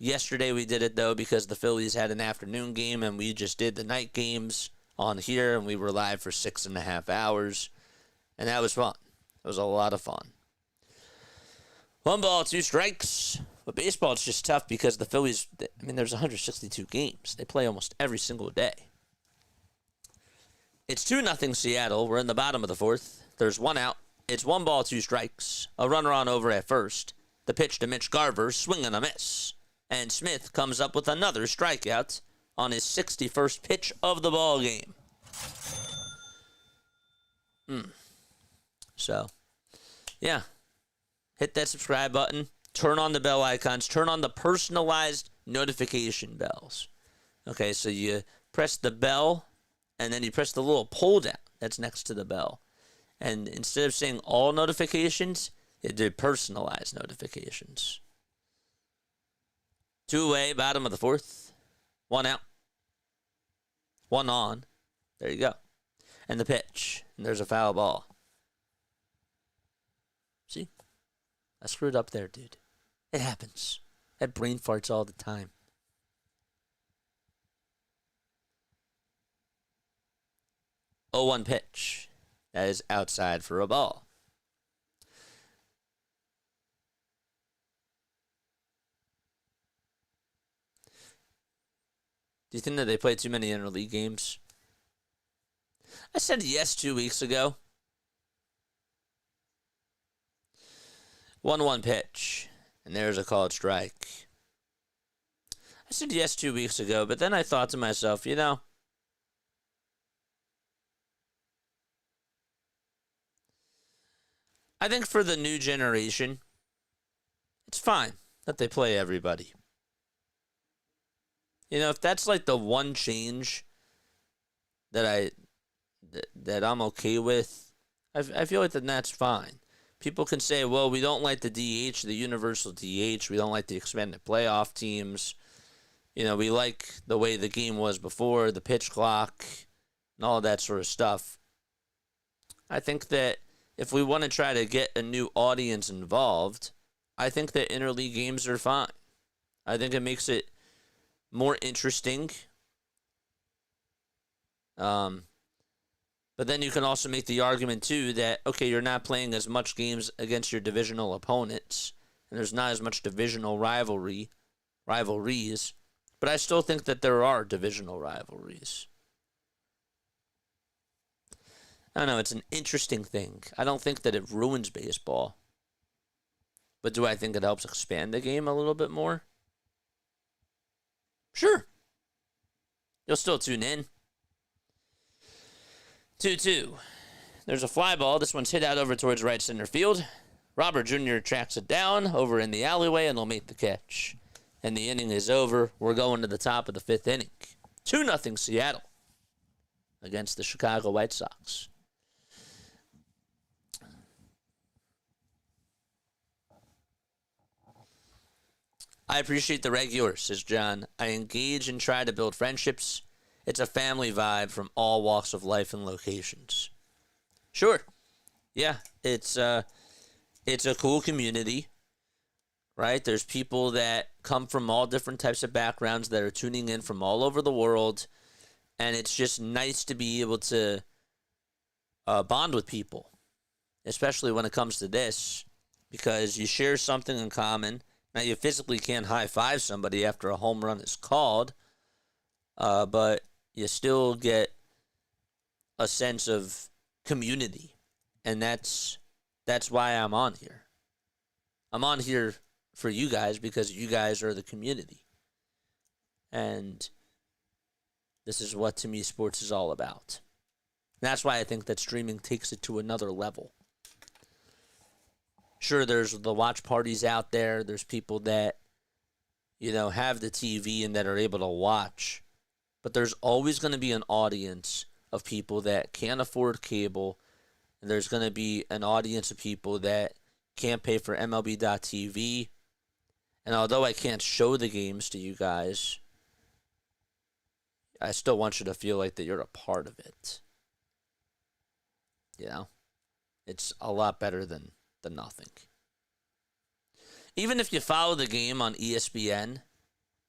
Yesterday we did it, though, because the Phillies had an afternoon game, and we just did the night games on here, and we were live for 6.5 hours. And that was fun. It was a lot of fun. 1 ball, 2 strikes. But baseball, it's just tough because the Phillies, I mean, there's 162 games. They play almost every single day. It's 2-0 Seattle. We're in the bottom of the fourth. There's 1 out. It's 1 ball, 2 strikes. A runner on over at first. The pitch to Mitch Garver, swing and a miss. And Smith comes up with another strikeout on his 61st pitch of the ball game. So, yeah. Hit that subscribe button. Turn on the bell icons. Turn on the personalized notification bells. Okay, so you press the bell, and then you press the little pull down that's next to the bell. And instead of saying all notifications, it did personalized notifications. Two away, bottom of the fourth. One out. One on. There you go. And the pitch. And there's a foul ball. See? I screwed up there, dude. It happens. I have brain farts all the time. Oh, 1 pitch. That is outside for a ball. Do you think that they play too many interleague games? I said yes 2 weeks ago. 1-1 pitch. And there's a called strike. I said yes 2 weeks ago, but then I thought to myself, you know, I think for the new generation, it's fine that they play everybody. You know, if that's like the one change that I'm okay with, I feel like then that's fine. People can say, well, we don't like the DH, the universal DH. We don't like the expanded playoff teams. You know, we like the way the game was before, the pitch clock, and all that sort of stuff. I think that if we want to try to get a new audience involved, I think that interleague games are fine. I think it makes it more interesting. But then you can also make the argument, too, that, okay, you're not playing as much games against your divisional opponents, and there's not as much divisional rivalries, but I still think that there are divisional rivalries. I don't know, it's an interesting thing. I don't think that it ruins baseball. But do I think it helps expand the game a little bit more? Sure. You'll still tune in. 2-2. There's a fly ball. This one's hit out over towards right center field. Robert Jr. tracks it down over in the alleyway and will make the catch. And the inning is over. We're going to the top of the 5th inning. 2-0 Seattle against the Chicago White Sox. I appreciate the regulars, says John. I engage and try to build friendships. It's a family vibe from all walks of life and locations. Sure. Yeah, it's a cool community, right? There's people that come from all different types of backgrounds that are tuning in from all over the world, and it's just nice to be able to bond with people, especially when it comes to this, because you share something in common. Now, you physically can't high-five somebody after a home run is called, but you still get a sense of community, and that's why I'm on here. I'm on here for you guys because you guys are the community, and this is what, to me, sports is all about. And that's why I think that streaming takes it to another level. Sure, there's the watch parties out there. There's people that, you know, have the TV and that are able to watch. But there's always going to be an audience of people that can't afford cable. And there's going to be an audience of people that can't pay for MLB.TV. And although I can't show the games to you guys, I still want you to feel like that you're a part of it. You know? It's a lot better than nothing. Even if you follow the game on ESPN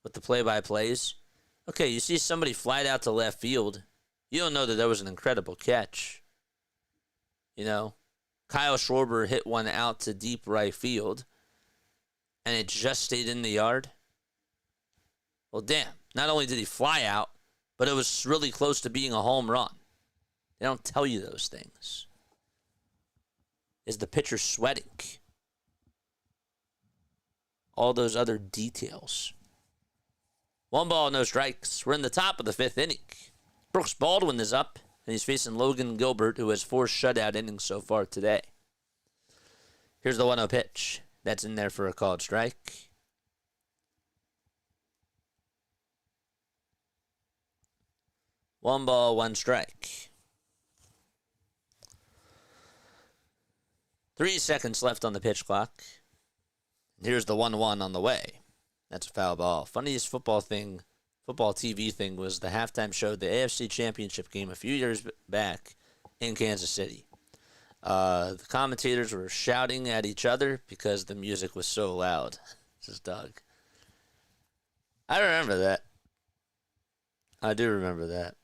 with the play-by-plays, okay, you see somebody fly out to left field, you don't know that there was an incredible catch. You know, Kyle Schwarber hit one out to deep right field, and it just stayed in the yard. Well, damn, not only did he fly out, but it was really close to being a home run. They don't tell you those things. Is the pitcher sweating? All those other details. 1 ball, no strikes. We're in the top of the 5th inning. Brooks Baldwin is up, and he's facing Logan Gilbert, who has 4 shutout innings so far today. Here's the 1-0 pitch. That's in there for a called strike. One ball, one strike. 3 seconds left on the pitch clock. Here's the 1-1 on the way. That's a foul ball. Funniest football TV thing was the halftime show, the AFC Championship game a few years back in Kansas City. The commentators were shouting at each other because the music was so loud. This is Doug. I remember that. I do remember that.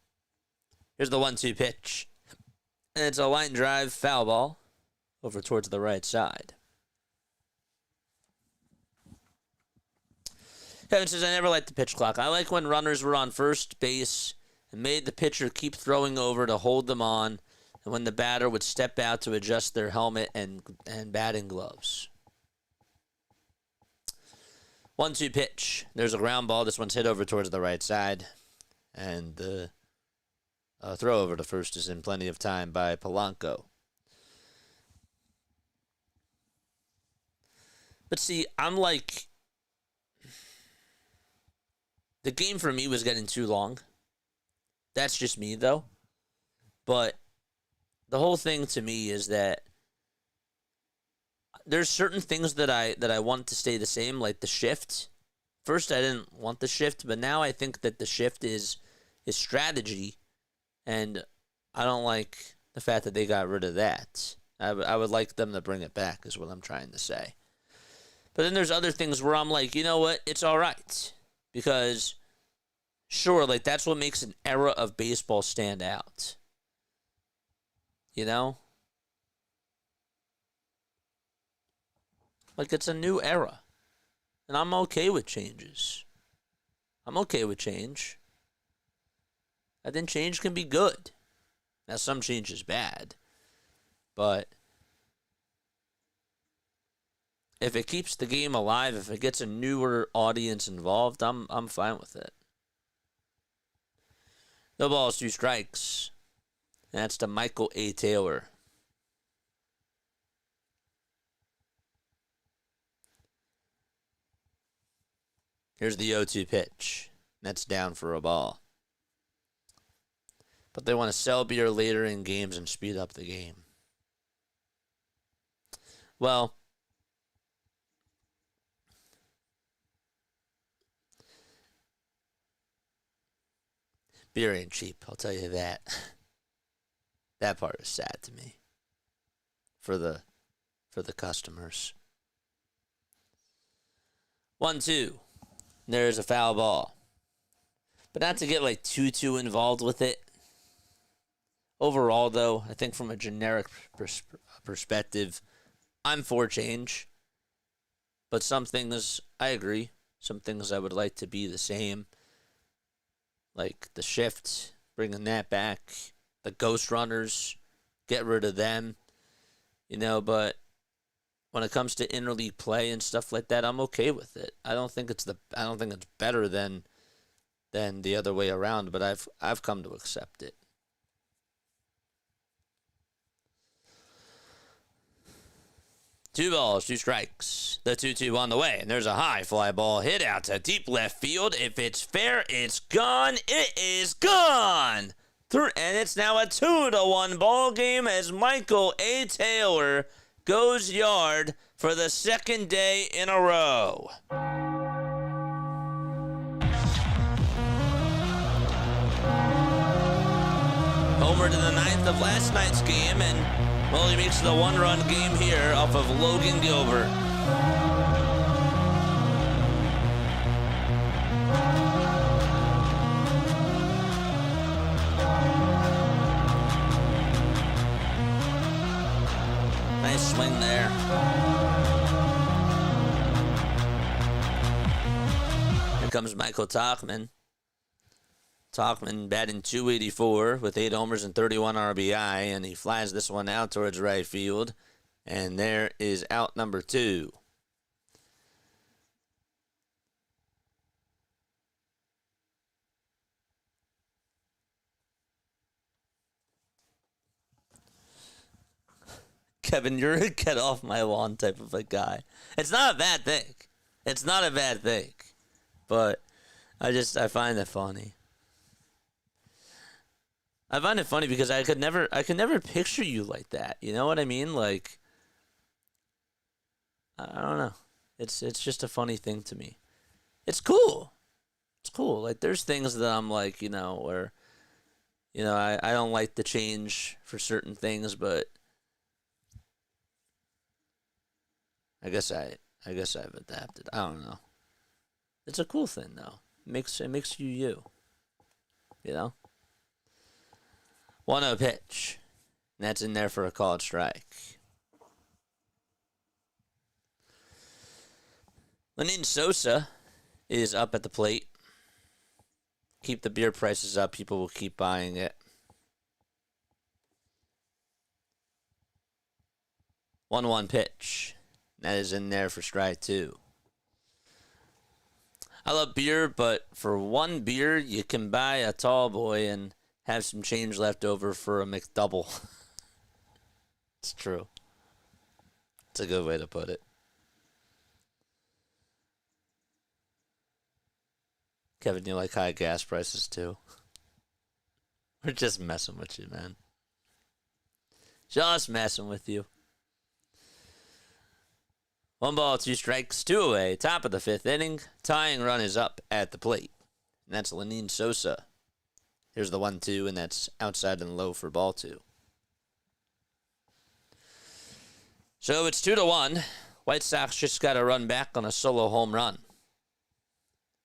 Here's the 1-2 pitch. And it's a line drive foul ball over towards the right side. Kevin says, I never liked the pitch clock. I like when runners were on first base and made the pitcher keep throwing over to hold them on, and when the batter would step out to adjust their helmet and batting gloves. 1-2 pitch. There's a ground ball. This one's hit over towards the right side. And the throw over to first is in plenty of time by Polanco. But see, I'm like, the game for me was getting too long. That's just me, though. But the whole thing to me is that there's certain things that I want to stay the same, like the shift. First, I didn't want the shift, but now I think that the shift is strategy, and I don't like the fact that they got rid of that. I would like them to bring it back, is what I'm trying to say. But then there's other things where I'm like, you know what? It's all right. Because, sure, like, that's what makes an era of baseball stand out. You know? Like, it's a new era. And I'm okay with changes. I'm okay with change. I think change can be good. Now, some change is bad. But if it keeps the game alive, if it gets a newer audience involved, I'm fine with it. No balls, 2 strikes. That's to Michael A. Taylor. Here's the 0-2 pitch. That's down for a ball. But they want to sell beer later in games and speed up the game. Well, beer ain't cheap, I'll tell you that. That part is sad to me. For the customers. 1-2. There's a foul ball. But not to get like too involved with it. Overall, though, I think from a generic perspective, I'm for change. But some things, I agree. Some things I would like to be the same. Like the shift, bringing that back. The ghost runners, get rid of them. You know, but when it comes to interleague play and stuff like that, I'm okay with it. I don't think it's better than the other way around, but I've come to accept it. Two balls, 2 strikes. The 2-2 on the way, and there's a high fly ball hit out to deep left field. If it's fair, it's gone. It is gone. And it's now a 2-1 ball game as Michael A. Taylor goes yard for the second day in a row. Homer to the 9th of last night's game, and well, he makes the 1-run game here off of Logan Gilbert. Nice swing there. Here comes Michael Tauchman. Tauchman batting .284 with 8 homers and 31 RBI, and he flies this one out towards right field. And there is out number 2. Kevin, you're a get off my lawn type of a guy. It's not a bad thing. It's not a bad thing. But I find it funny. I find it funny because I could never picture you like that. You know what I mean? Like, I don't know. It's just a funny thing to me. It's cool. It's cool. Like there's things that I'm like, where I don't like the change for certain things, but I guess I've adapted. I don't know. It's a cool thing though. It makes you you. You know? 1-0 pitch. And that's in there for a called strike. Lenyn Sosa is up at the plate. Keep the beer prices up. People will keep buying it. 1-1 pitch. That is in there for strike 2. I love beer, but for one beer, you can buy a tall boy and have some change left over for a McDouble. It's true. It's a good way to put it. Kevin, you like high gas prices too? We're just messing with you, man. Just messing with you. 1 ball, 2 strikes, 2 away. Top of the 5th inning. Tying run is up at the plate. And that's Lenyn Sosa. Here's the 1-2, and that's outside and low for ball 2. So it's 2-1. White Sox just got a run back on a solo home run.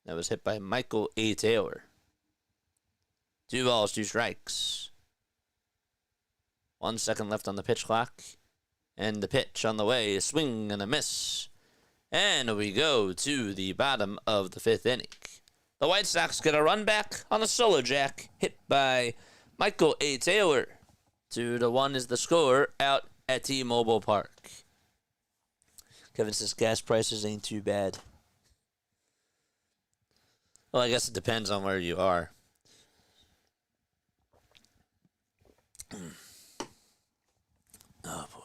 That was hit by Michael A. Taylor. 2 balls, 2 strikes. 1 second left on the pitch clock. And the pitch on the way, a swing and a miss. And we go to the bottom of the 5th inning. The White Sox get a run back on a solo jack hit by Michael A. Taylor. 2-1 is the score out at T-Mobile Park. Kevin says gas prices ain't too bad. Well, I guess it depends on where you are. Oh, boy.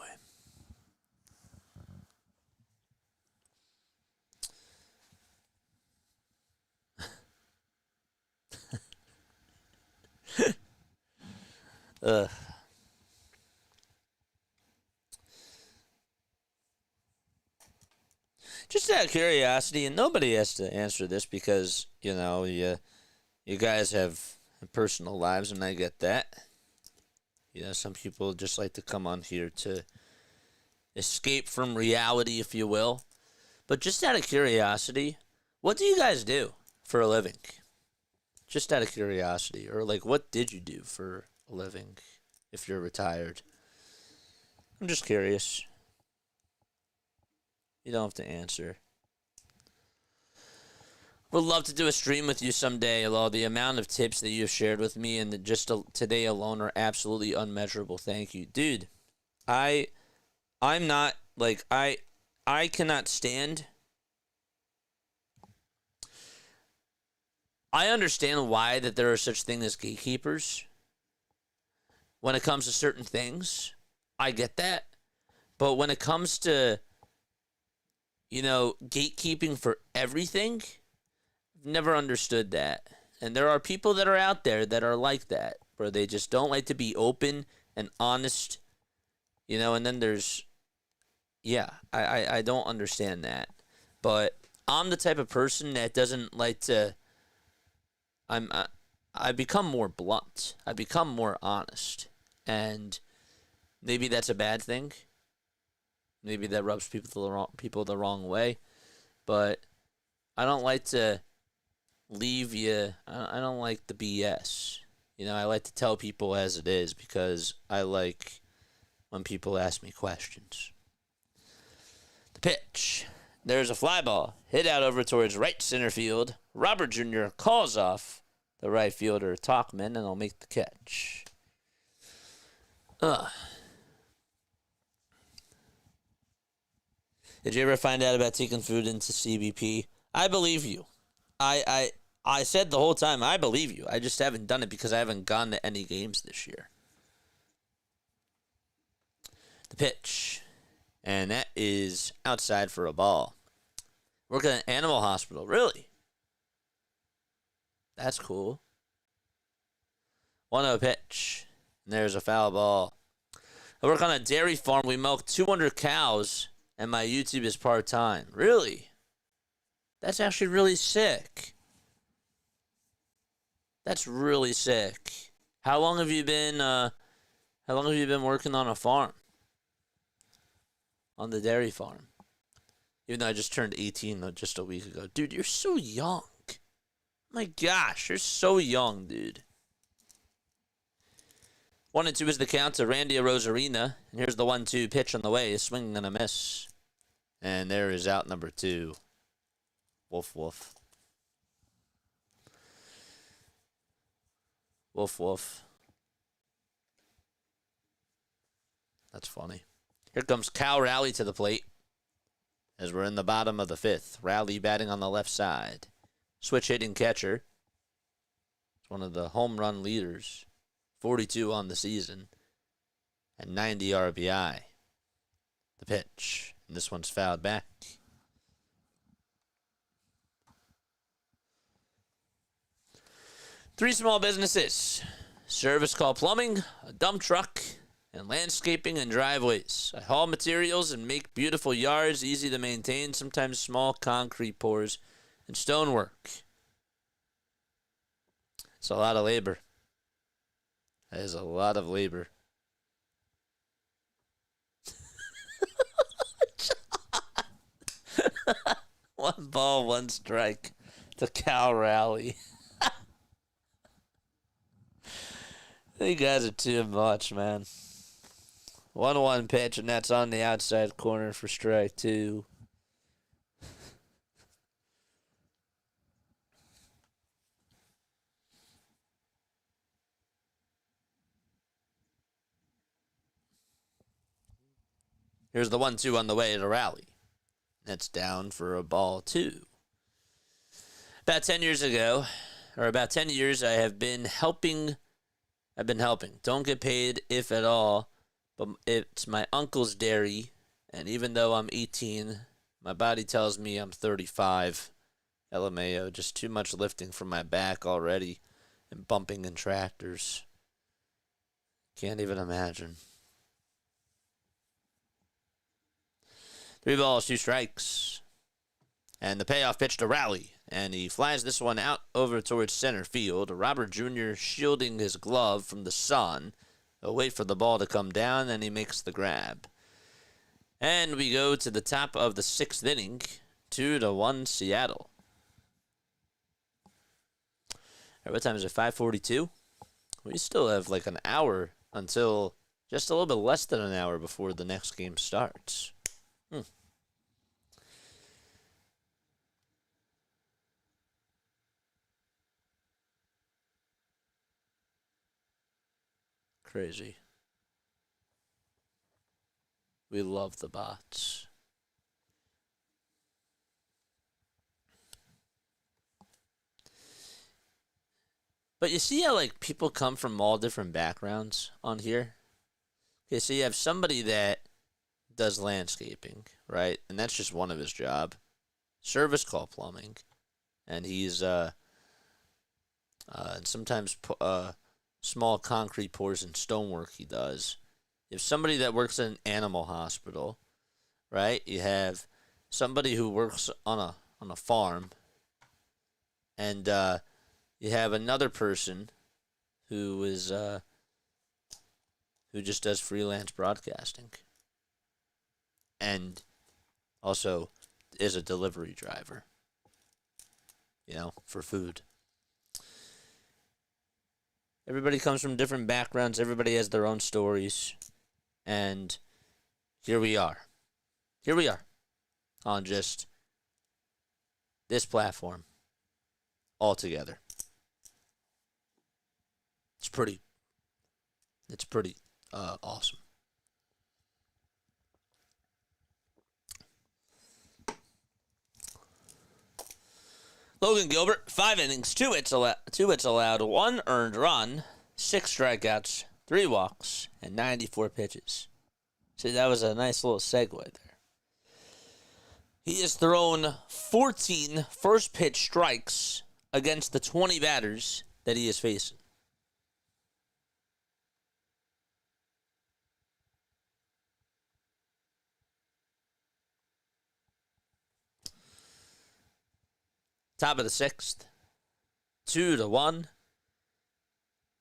Ugh. Just out of curiosity, and nobody has to answer this because, you guys have personal lives, and I get that. Some people just like to come on here to escape from reality, if you will. But just out of curiosity, what do you guys do for a living? Just out of curiosity. Or, what did you do for a living if you're retired? I'm just curious. You don't have to answer. Would love to do a stream with you someday, although the amount of tips that you've shared with me and just today alone are absolutely unmeasurable. Thank you. Dude, I'm not, I cannot stand. I understand why that there are such things as gatekeepers when it comes to certain things. I get that. But when it comes to gatekeeping for everything, I've never understood that. And there are people that are out there that are like that, where they just don't like to be open and honest, and then there's, I don't understand that. But I'm the type of person that doesn't like to, I become more blunt. I become more honest. And maybe that's a bad thing. Maybe that rubs people the wrong way, but I don't like to leave you. I don't like the BS. I like to tell people as it is because I like when people ask me questions. The pitch. There's a fly ball hit out over towards right center field. Robert Jr. calls off the right fielder Talkman, and he'll make the catch. Did you ever find out about taking food into CBP? I believe you. I said the whole time, I believe you. I just haven't done it because I haven't gone to any games this year. The pitch. And that is outside for a ball. Working at an animal hospital. Really? That's cool. 1-0 pitch. And there's a foul ball. I work on a dairy farm. We milk 200 cows. And my YouTube is part-time. Really? That's actually really sick. That's really sick. How long have you been working on a farm? On the dairy farm? Even though I just turned 18 just a week ago. Dude, you're so young. My gosh, you're so young, dude. 1-2 is the count to Randy Rosarina. And here's the 1-2 pitch on the way. Swinging and a miss. And there is out number 2. Woof, woof. Woof, woof. That's funny. Here comes Cal Raleigh to the plate. As we're in the bottom of the 5th. Raleigh batting on the left side. Switch hitting catcher. It's one of the home run leaders. 42 on the season. And 90 RBI. The pitch. And this one's fouled back. Three small businesses. Service call plumbing, a dump truck, and landscaping and driveways. I haul materials and make beautiful yards, easy to maintain, sometimes small concrete pours and stonework. It's a lot of labor. That is a lot of labor. One ball, one strike to Cal Raleigh. You guys are too much, man. 1-1 pitch, and that's on the outside corner for strike 2. Here's the 1-2 on the way to Raleigh. That's down for a ball 2. About 10 years ago, or about 10 years, I've been helping. Don't get paid, if at all, but it's my uncle's dairy, and even though I'm 18, my body tells me I'm 35. LMAO, just too much lifting from my back already, and bumping in tractors. Can't even imagine. 3 balls, 2 strikes. And the payoff pitch to Raleigh. And he flies this one out over towards center field. Robert Jr. shielding his glove from the sun. He'll wait for the ball to come down, and he makes the grab. And we go to the top of the 6th inning. 2-1 Seattle. All right, what time is it? 5:42? We still have like an hour until just a little bit less than an hour before the next game starts. Crazy. We love the bots. But you see how like people come from all different backgrounds on here? Okay, so you have somebody that does landscaping, right? And that's just one of his job. Service call plumbing. And he's sometimes small concrete pours and stonework he does. You have somebody that works in an animal hospital, right? You have somebody who works on a farm, and you have another person who is who just does freelance broadcasting, and also is a delivery driver, for food. Everybody comes from different backgrounds. Everybody has their own stories. And here we are. Here we are on just this platform all together. It's pretty awesome. Logan Gilbert, 5 innings, 2 hits allowed, 1 earned run, 6 strikeouts, 3 walks, and 94 pitches. See, that was a nice little segue there. He has thrown 14 first pitch strikes against the 20 batters that he is facing. Top of the sixth. 2-1.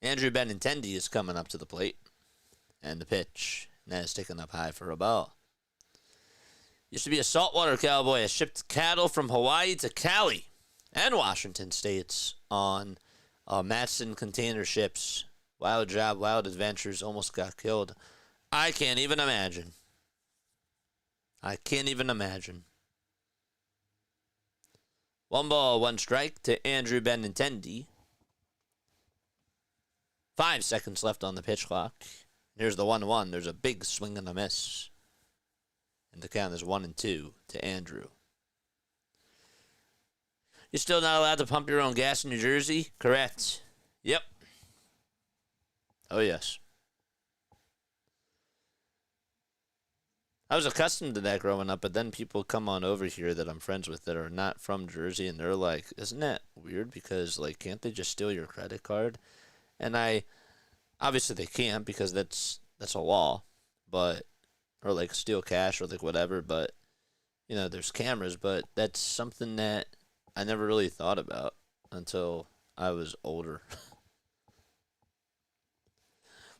Andrew Benintendi is coming up to the plate. And the pitch. And that is taken up high for a ball. Used to be a saltwater cowboy. Has shipped cattle from Hawaii to Cali and Washington states on Matson container ships. Wild job, wild adventures. Almost got killed. I can't even imagine. I can't even imagine. 1-1 strike to Andrew Benintendi. 5 seconds left on the pitch clock. Here's the 1-1. There's a big swing and a miss. And the count is 1-2 to Andrew. You're still not allowed to pump your own gas in New Jersey? Correct. Yep. Oh, yes. I was accustomed to that growing up, but then people come on over here that I'm friends with that are not from Jersey, and they're like, isn't that weird? Because, like, can't they just steal your credit card? And obviously they can't because that's a law, but, or, like, steal cash or, like, whatever, but, you know, there's cameras, but that's something that I never really thought about until I was older.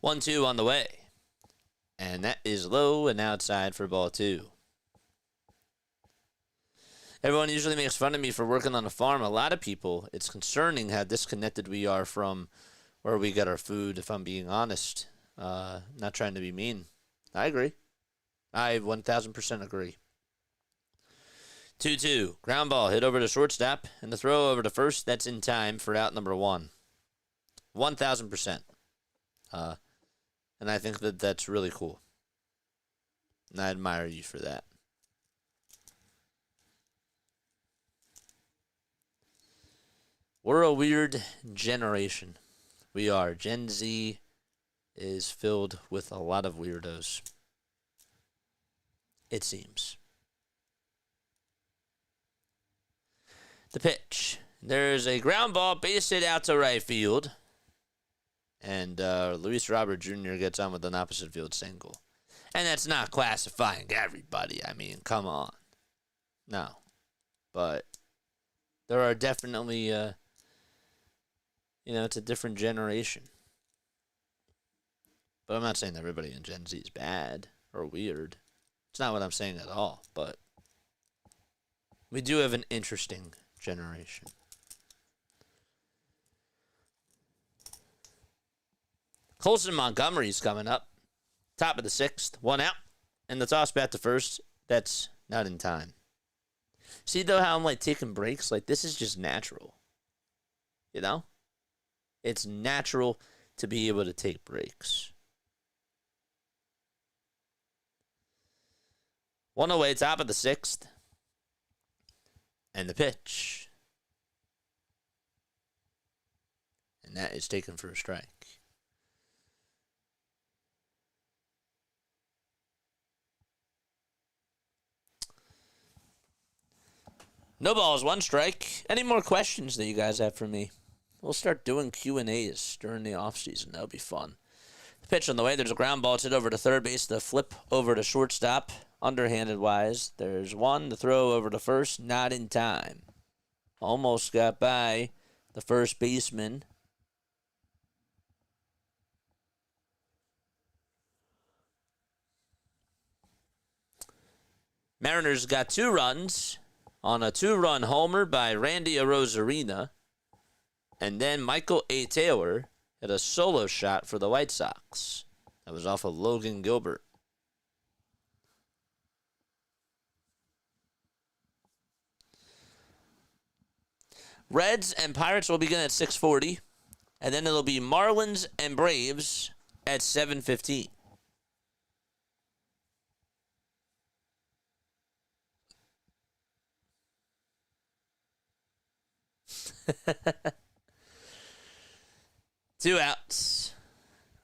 1-2 on the way. And that is low and outside for ball 2. Everyone usually makes fun of me for working on a farm. A lot of people, it's concerning how disconnected we are from where we get our food, if I'm being honest. Not trying to be mean. I agree. I 1,000% agree. 2-2. Ground ball hit over to shortstop. And the throw over to first, that's in time for out number 1. 1,000%. And I think that that's really cool. And I admire you for that. We're a weird generation. We are. Gen Z is filled with a lot of weirdos. It seems. The pitch. There's a ground ball, base hit out to right field. And Luis Robert Jr. gets on with an opposite field single. And that's not classifying everybody. I mean, come on. No. But there are definitely, it's a different generation. But I'm not saying everybody in Gen Z is bad or weird. It's not what I'm saying at all. But we do have an interesting generation. Colson Montgomery's coming up. Top of the sixth. 1 out. And the toss back to first. That's not in time. See, though, how I'm, like, taking breaks? Like, this is just natural. You know? It's natural to be able to take breaks. 1 away, top of the sixth. And the pitch. And that is taken for a strike. No balls, 1 strike. Any more questions that you guys have for me? We'll start doing Q&As during the offseason. That'll be fun. The pitch on the way. There's a ground ball. It's hit over to third base. The flip over to shortstop. Underhanded wise. There's 1. The throw over to first. Not in time. Almost got by the first baseman. Mariners got 2 runs on a 2-run homer by Randy Arozarena. And then Michael A. Taylor hit a solo shot for the White Sox. That was off of Logan Gilbert. Reds and Pirates will begin at 6:40. And then it'll be Marlins and Braves at 7:15. Two outs.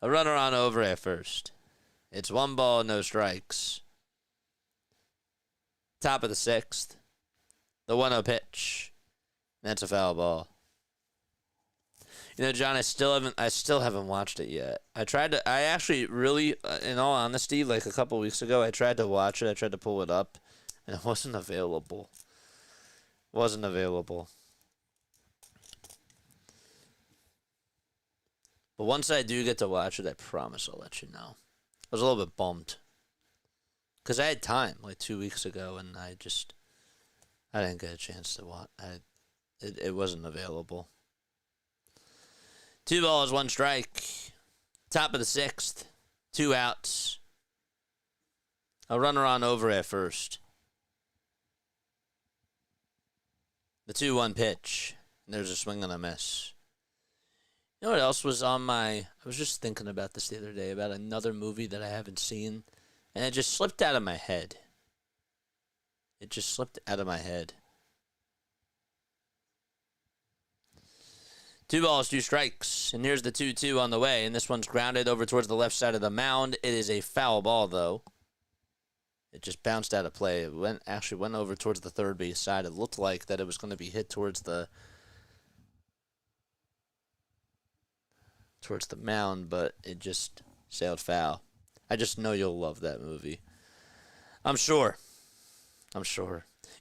A runner on over at first. It's 1 ball, no strikes. Top of the sixth. The 1-0 pitch. That's a foul ball. You know, John, I still haven't watched it yet. I actually really, in all honesty, like a couple weeks ago, I tried to watch it. I tried to pull it up, and it wasn't available. But once I do get to watch it, I promise I'll let you know. I was a little bit bummed. Because I had time, like 2 weeks ago, and I didn't get a chance to watch. It wasn't available. 2 balls, 1 strike. Top of the 6th. 2 outs. A runner on over at first. The 2-1 pitch. And there's a swing and a miss. You know what else was on my... I was just thinking about this the other day, about another movie that I haven't seen. And it just slipped out of my head. It just slipped out of my head. 2 balls, 2 strikes. And here's the 2-2 on the way. And this one's grounded over towards the left side of the mound. It is a foul ball, though. It just bounced out of play. It actually went over towards the third base side. It looked like that it was going to be hit towards the mound, but it just sailed foul. I just know you'll love that movie. I'm sure.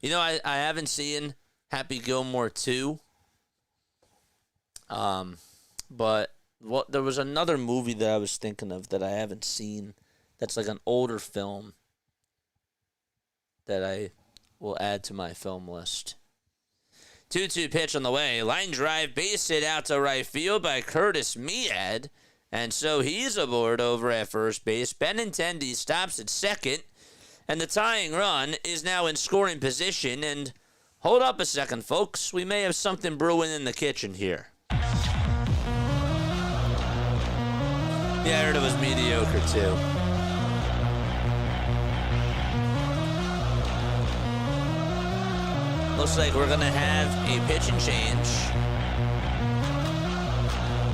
You know, I haven't seen Happy Gilmore 2. But there was another movie that I was thinking of that I haven't seen that's like an older film that I will add to my film list. 2-2 pitch on the way. Line drive, base hit out to right field by Curtis Mead. And so he's aboard over at first base. Benintendi stops at second. And the tying run is now in scoring position. And hold up a second, folks. We may have something brewing in the kitchen here. Yeah, I heard it was mediocre, too. Looks like we're going to have a pitch and change.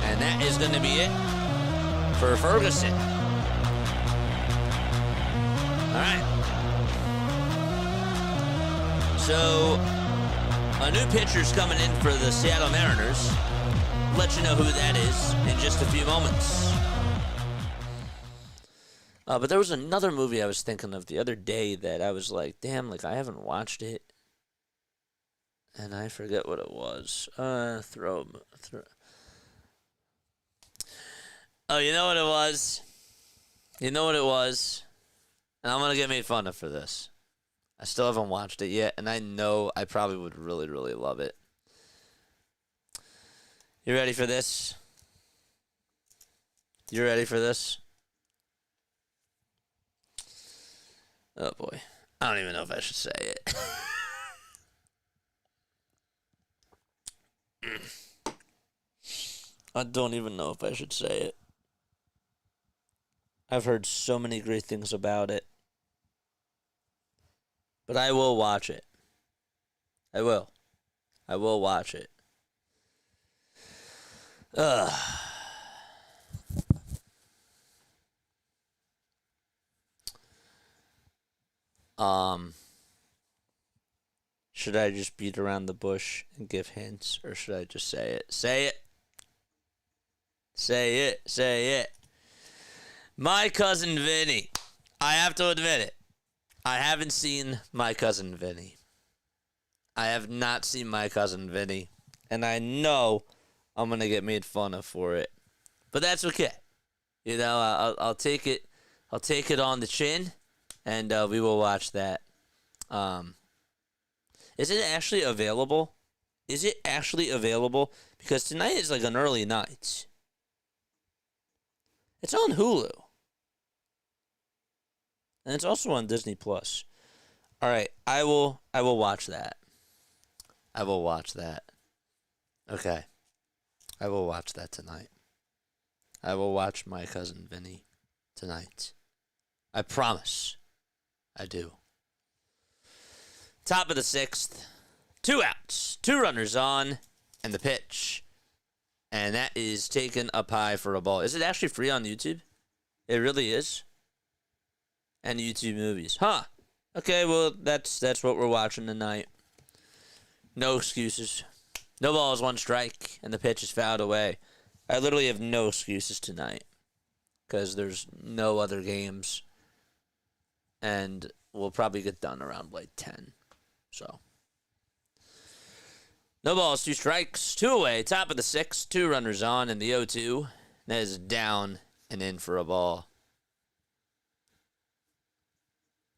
And that is going to be it for Ferguson. All right. So, a new pitcher's coming in for the Seattle Mariners. Let you know who that is in just a few moments. But there was another movie I was thinking of the other day that I was like, damn, like I haven't watched it. And I forget what it was. Throw. Oh, you know what it was? And I'm going to get made fun of for this. I still haven't watched it yet, and I know I probably would really, really love it. You ready for this? Oh, boy. I don't even know if I should say it. I don't even know if I should say it. I've heard so many great things about it. But I will watch it. I will watch it. Should I just beat around the bush and give hints, or should I just say it? Say it. My Cousin Vinny. I have to admit it. I haven't seen My Cousin Vinny. I have not seen My Cousin Vinny. And I know I'm going to get made fun of for it. But that's okay. You know, I'll take it. I'll take it on the chin, and we will watch that. Is it actually available? Because tonight is like an early night. It's on Hulu. And it's also on Disney Plus. All right, I will watch that. Okay. I will watch that tonight. I will watch My Cousin Vinny tonight. I promise. I do. Top of the 6th. 2 outs. 2 runners on. And the pitch. And that is taken up high for a ball. Is it actually free on YouTube? It really is. And YouTube movies. Huh. Okay, well, that's what we're watching tonight. No excuses. No balls, 1 strike. And the pitch is fouled away. I literally have no excuses tonight. Because there's no other games. And we'll probably get done around like 10. So. No balls, 2 strikes, 2 away. Top of the 6th, 2 runners on in the 0-2. That is down and in for a ball.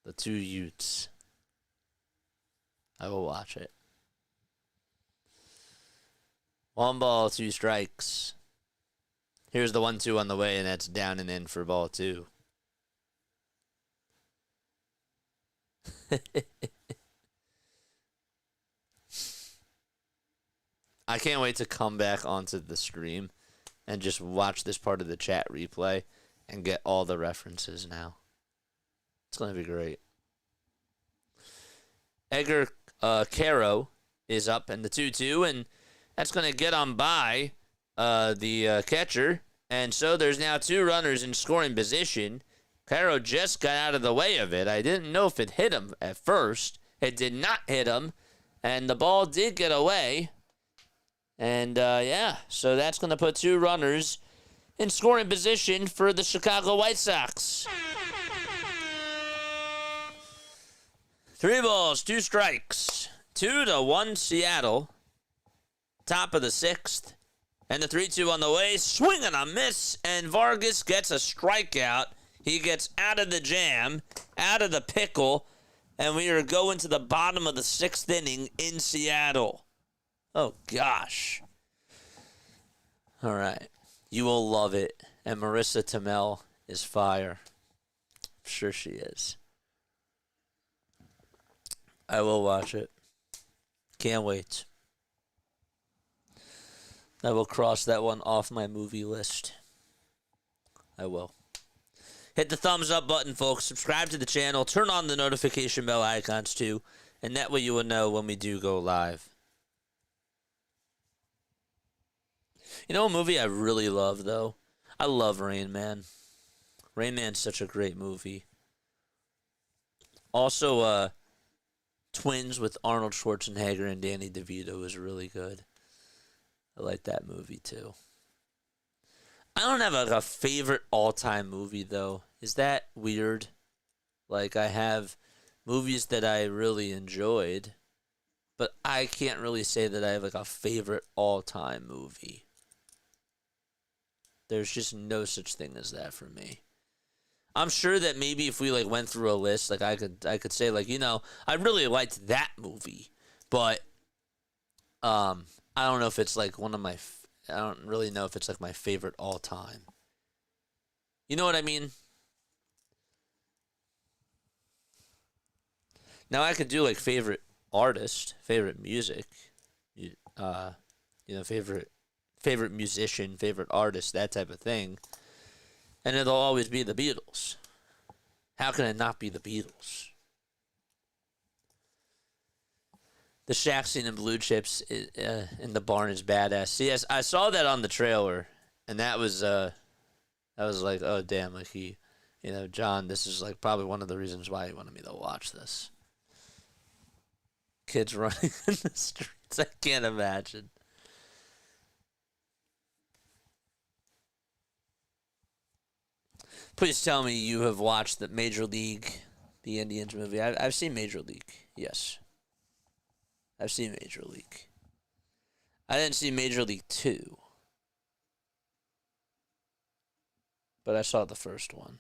The two Utes. I will watch it. 1 ball, 2 strikes. Here's the 1-2 on the way, and that's down and in for ball 2. I can't wait to come back onto the stream and just watch this part of the chat replay and get all the references now. It's going to be great. Edgar Caro is up in the 2-2, and that's going to get on by the catcher. And so there's now 2 runners in scoring position. Caro just got out of the way of it. I didn't know if it hit him at first. It did not hit him, and the ball did get away. And, yeah, so that's going to put 2 runners in scoring position for the Chicago White Sox. 3 balls, 2 strikes. 2-1 Seattle. Top of the 6th. And the 3-2 on the way. Swing and a miss. And Vargas gets a strikeout. He gets out of the jam, out of the pickle. And we are going to the bottom of the 6th inning in Seattle. Oh, gosh. All right. You will love it. And Marissa Tamel is fire. I'm sure she is. I will watch it. Can't wait. I will cross that one off my movie list. I will. Hit the thumbs up button, folks. Subscribe to the channel. Turn on the notification bell icons, too. And that way you will know when we do go live. You know a movie I really love, though? I love Rain Man. Rain Man's such a great movie. Also, Twins with Arnold Schwarzenegger and Danny DeVito is really good. I like that movie, too. I don't have a favorite all-time movie, though. Is that weird? Like, I have movies that I really enjoyed, but I can't really say that I have, like, a favorite all-time movie. There's just no such thing as that for me. I'm sure that maybe if we like went through a list, like I could say like, you know, I really liked that movie, but I don't know if it's like one of my I don't really know if it's like my favorite all time. You know what I mean? Now I could do like favorite artist, favorite music, you know, favorite musician, favorite artist, that type of thing. And it'll always be the Beatles. How can it not be the Beatles? The Shaq scene in Blue Chips in the barn is badass. See, yes, I saw that on the trailer, and that was like, oh damn, like he, you know, John, this is like probably one of the reasons why he wanted me to watch this. Kids running in the streets, I can't imagine. Please tell me you have watched the Major League, the Indians movie. I've seen Major League, yes. I've seen Major League. I didn't see Major League 2. But I saw the first one.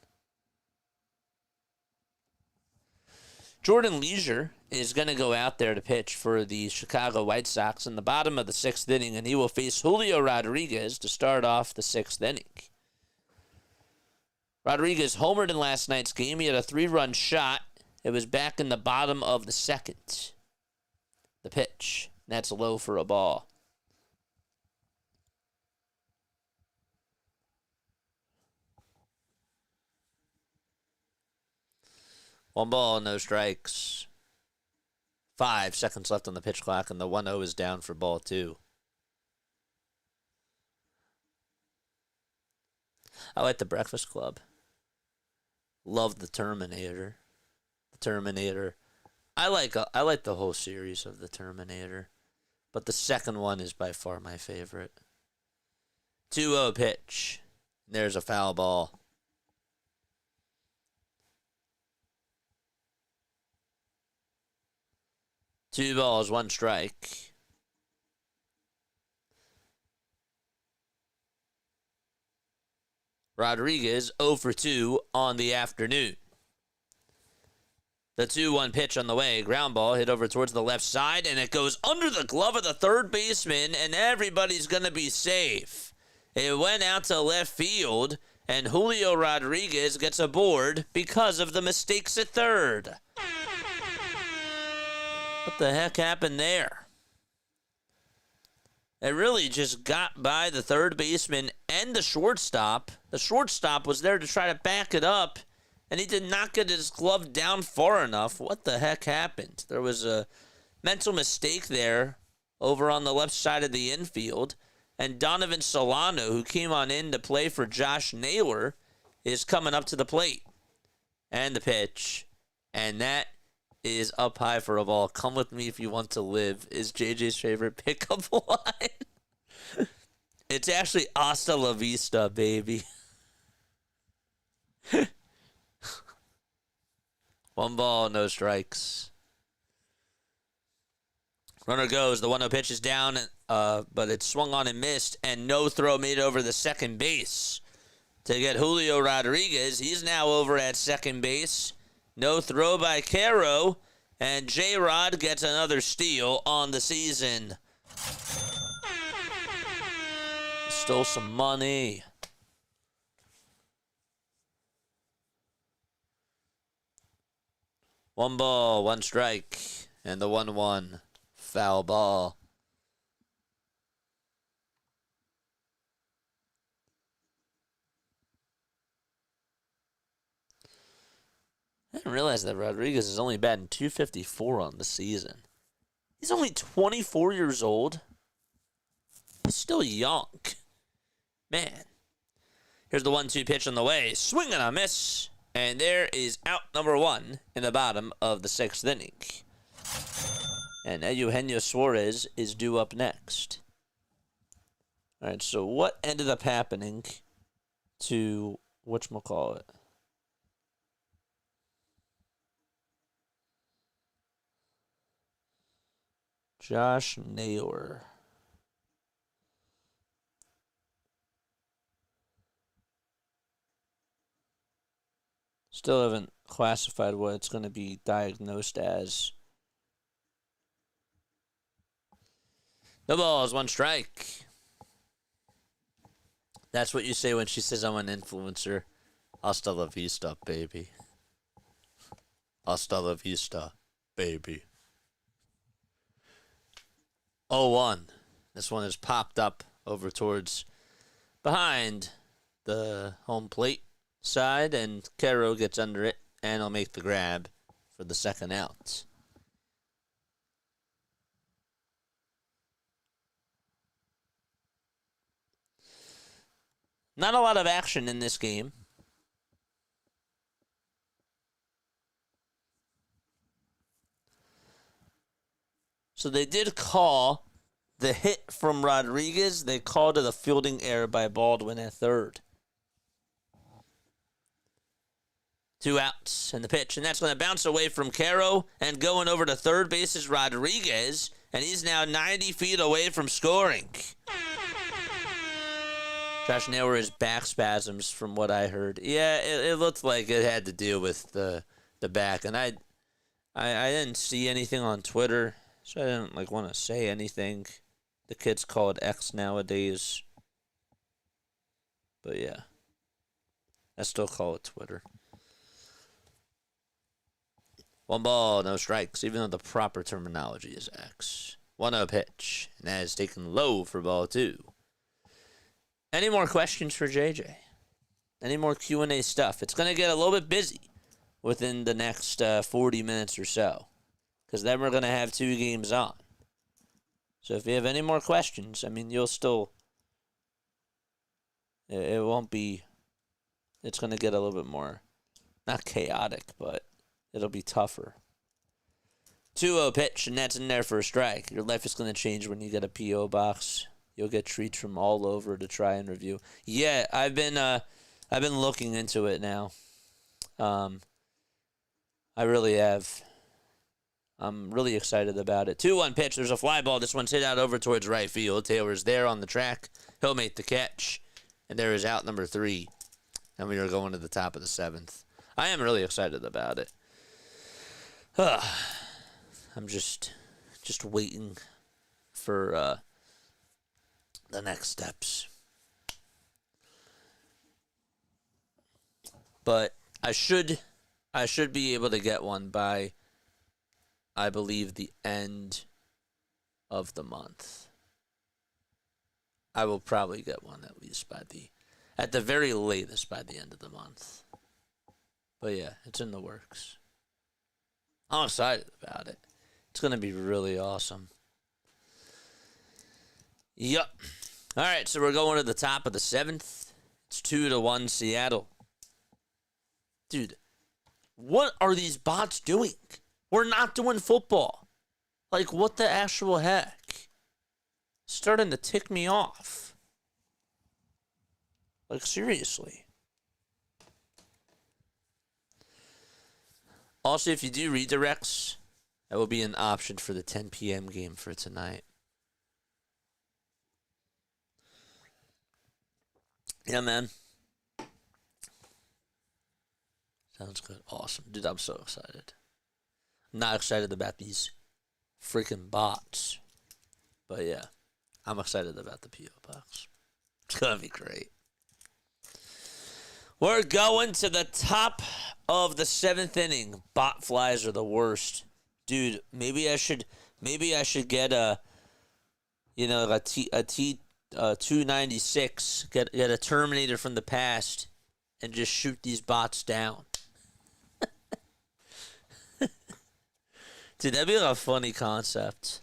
Jordan Leisure is going to go out there to pitch for the Chicago White Sox in the bottom of the 6th inning, and he will face Julio Rodriguez to start off the 6th inning. Rodriguez homered in last night's game. He had a 3-run shot. It was back in the bottom of the 2nd. The pitch. That's low for a ball. One ball, no strikes. 5 seconds left on the pitch clock, and the 1-0 is down for ball 2. I like the Breakfast Club. Love the Terminator. The Terminator. I like the whole series of the Terminator, but the second one is by far my favorite. 2-0 pitch. There's a foul ball. Two balls, one strike. Rodriguez 0 for 2 on the afternoon. The 2-1 pitch on the way. Ground ball hit over towards the left side, and it goes under the glove of the third baseman, and everybody's going to be safe. It went out to left field, and Julio Rodriguez gets aboard because of the mistakes at third. What the heck happened there? It really just got by the third baseman and the shortstop. The shortstop was there to try to back it up, and he did not get his glove down far enough. What the heck happened? There was a mental mistake there over on the left side of the infield. And Donovan Solano, who came on in to play for Josh Naylor, is coming up to the plate. And the pitch. And that is up high for a ball. Come with me if you want to live is JJ's favorite pickup line. It's actually hasta la vista, baby. 1 ball, no strikes. Runner goes. The 1-0 pitch is down, but it's swung on and missed, and no throw made over the second base to get Julio Rodriguez. He's now over at second base. No throw by Caro, and J-Rod gets another steal on the season. Stole some money. 1 ball, 1 strike, and the 1-1 foul ball. I didn't realize that Rodriguez is only batting .254 on the season. He's only 24 years old. He's still young. Man. Here's the 1-2 pitch on the way. Swing and a miss. And there is out number 1 in the bottom of the 6th inning. And Eugenio Suarez is due up next. All right, so what ended up happening to whatchamacallit? Josh Naylor. Still haven't classified what it's going to be diagnosed as. No balls, 1 strike. That's what you say when she says I'm an influencer. Hasta la vista, baby. Hasta la vista, baby. 0-1. This one is popped up over towards behind the home plate side, and Caro gets under it, and he'll make the grab for the second out. Not a lot of action in this game. So they did call the hit from Rodriguez. They called it a fielding error by Baldwin at third. 2 outs and the pitch, and that's going to bounce away from Caro, and going over to third base is Rodriguez, and he's now 90 feet away from scoring. Josh Naylor is back spasms from what I heard. Yeah, it looked like it had to deal with the back, and I didn't see anything on Twitter, so I didn't want to say anything. The kids call it X nowadays. But yeah, I still call it Twitter. 1 ball, no strikes, even though the proper terminology is X. 1-0 pitch, and that is taken low for ball 2. Any more questions for JJ? Any more Q&A stuff? It's going to get a little bit busy within the next 40 minutes or so, because then we're going to have 2 games on. So if you have any more questions, I mean, you'll still... It won't be... It's going to get a little bit more, not chaotic, but it'll be tougher. 2-0 pitch, and that's in there for a strike. Your life is going to change when you get a P.O. box. You'll get treats from all over to try and review. Yeah, I've been looking into it now. I really have. I'm really excited about it. 2-1 pitch. There's a fly ball. This one's hit out over towards right field. Taylor's there on the track. He'll make the catch. And there is out number 3 and we are going to the top of the 7th. I am really excited about it. I'm just waiting for the next steps. But I should be able to get one by, I believe, the end of the month. I will probably get one at the very latest by the end of the month. But yeah, it's in the works. I'm excited about it. It's going to be really awesome. Yep. All right, so we're going to the top of the 7th. It's 2-1 Seattle. Dude, what are these bots doing? We're not doing football. Like, what the actual heck? Starting to tick me off. Like, seriously. Also, if you do redirects, that will be an option for the 10 p.m. game for tonight. Yeah, man. Sounds good. Awesome. Dude, I'm so excited. I'm not excited about these freaking bots. But yeah, I'm excited about the P.O. Box. It's going to be great. We're going to the top of the 7th inning. Bot flies are the worst. Dude, maybe I should get a T-296, get a Terminator from the past and just shoot these bots down. Dude, that'd be like a funny concept.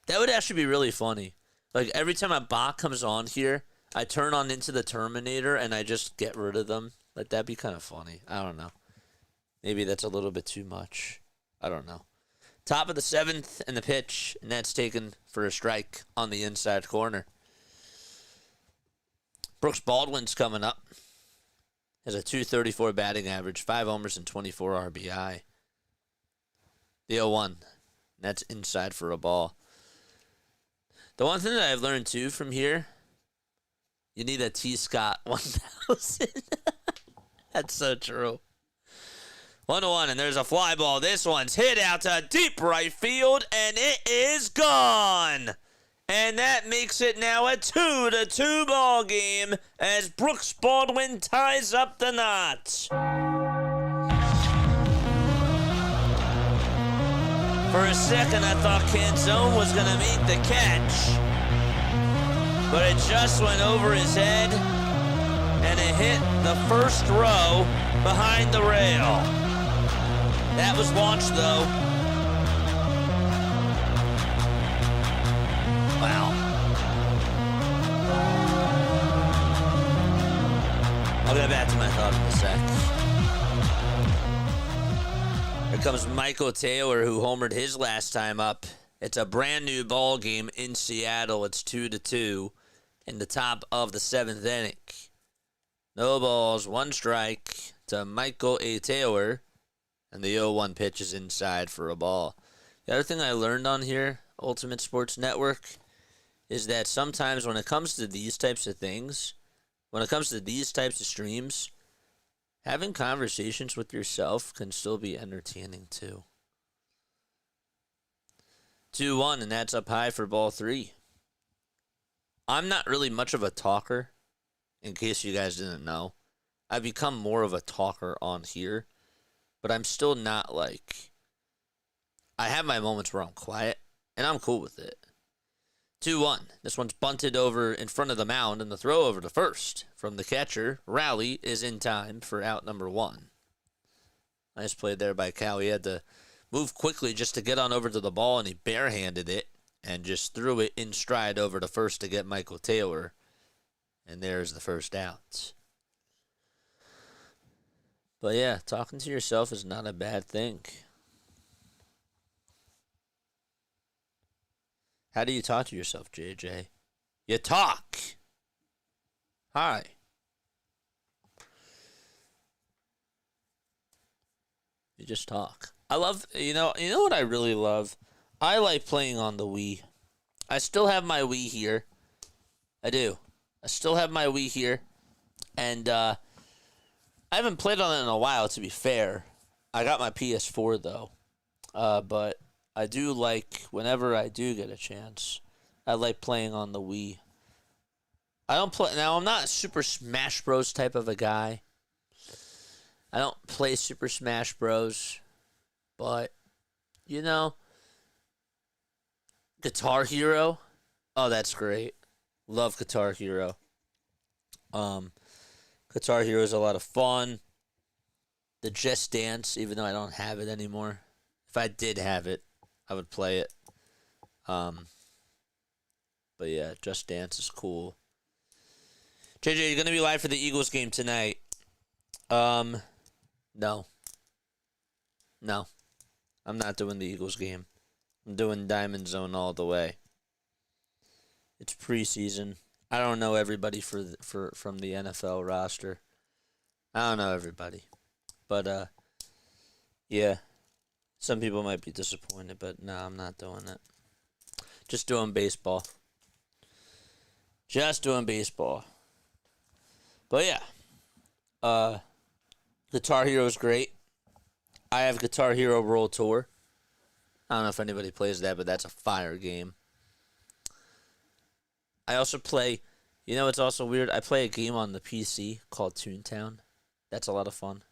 That would actually be really funny. Like, every time a bot comes on here, I turn on into the Terminator and I just get rid of them. Like, that'd be kind of funny. I don't know. Maybe that's a little bit too much. I don't know. Top of the 7th and the pitch, and that's taken for a strike on the inside corner. Brooks Baldwin's coming up. Has a .234 batting average, 5 homers and 24 RBI. The 0-1. That's inside for a ball. The one thing that I've learned, too, from here, you need a T. Scott 1000. That's so true. 1-1, and there's a fly ball. This one's hit out to deep right field, and it is gone. And that makes it now a 2-2 ball game as Brooks Baldwin ties up the knot. For a second, I thought Canzone was going to make the catch. But it just went over his head, and it hit the first row behind the rail. That was launched, though. Wow. I'll get back to my thought in a sec. Here comes Michael Taylor, who homered his last time up. It's a brand new ball game in Seattle. It's 2-2 in the top of the 7th inning. No balls, 1 strike to Michael A. Taylor. And the 0-1 pitch is inside for a ball. The other thing I learned on here, Ultimate Sports Network, is that sometimes when it comes to these types of things, when it comes to these types of streams, having conversations with yourself can still be entertaining too. 2-1, and that's up high for ball 3. I'm not really much of a talker, in case you guys didn't know. I've become more of a talker on here, but I'm still not like... I have my moments where I'm quiet, and I'm cool with it. 2-1. This one's bunted over in front of the mound, and the throw over to first from the catcher. Rowley is in time for out number 1. Nice play there by Cal. He had to move quickly just to get on over to the ball, and he barehanded it and just threw it in stride over to first to get Michael Taylor. And there's the first out. But yeah, talking to yourself is not a bad thing. How do you talk to yourself, JJ? You talk. Hi. You just talk. I love, you know what I really love? I like playing on the Wii. I still have my Wii here. I do. I still have my Wii here, and I haven't played on it in a while, to be fair. I got my PS4, though, but I do like, whenever I do get a chance, I like playing on the Wii. I don't play, now I'm not a Super Smash Bros. Type of a guy. I don't play Super Smash Bros., but, you know, Guitar Hero, oh, that's great. Love Guitar Hero. Guitar Hero is a lot of fun. The Just Dance, even though I don't have it anymore. If I did have it, I would play it. But yeah, Just Dance is cool. JJ, you're gonna be live for the Eagles game tonight. No. I'm not doing the Eagles game. I'm doing Diamond Zone all the way. It's preseason. I don't know everybody from the NFL roster. I don't know everybody. But yeah. Some people might be disappointed, but no, I'm not doing it. Just doing baseball. Just doing baseball. But yeah. Guitar Hero is great. I have Guitar Hero World Tour. I don't know if anybody plays that, but that's a fire game. I also play, you know, it's also weird. I play a game on the PC called Toontown. That's a lot of fun.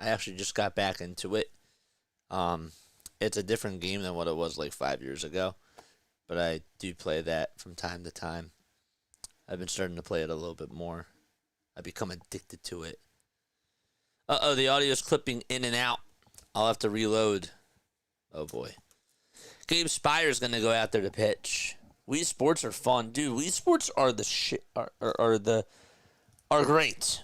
I actually just got back into it. It's a different game than what it was like 5 years ago, but I do play that from time to time. I've been starting to play it a little bit more. I become addicted to it. Uh-oh, the audio's clipping in and out. I'll have to reload. Oh, boy. Gabe Spire's going to go out there to pitch. Wii Sports are fun. Dude, Wii Sports are the shit. Are great.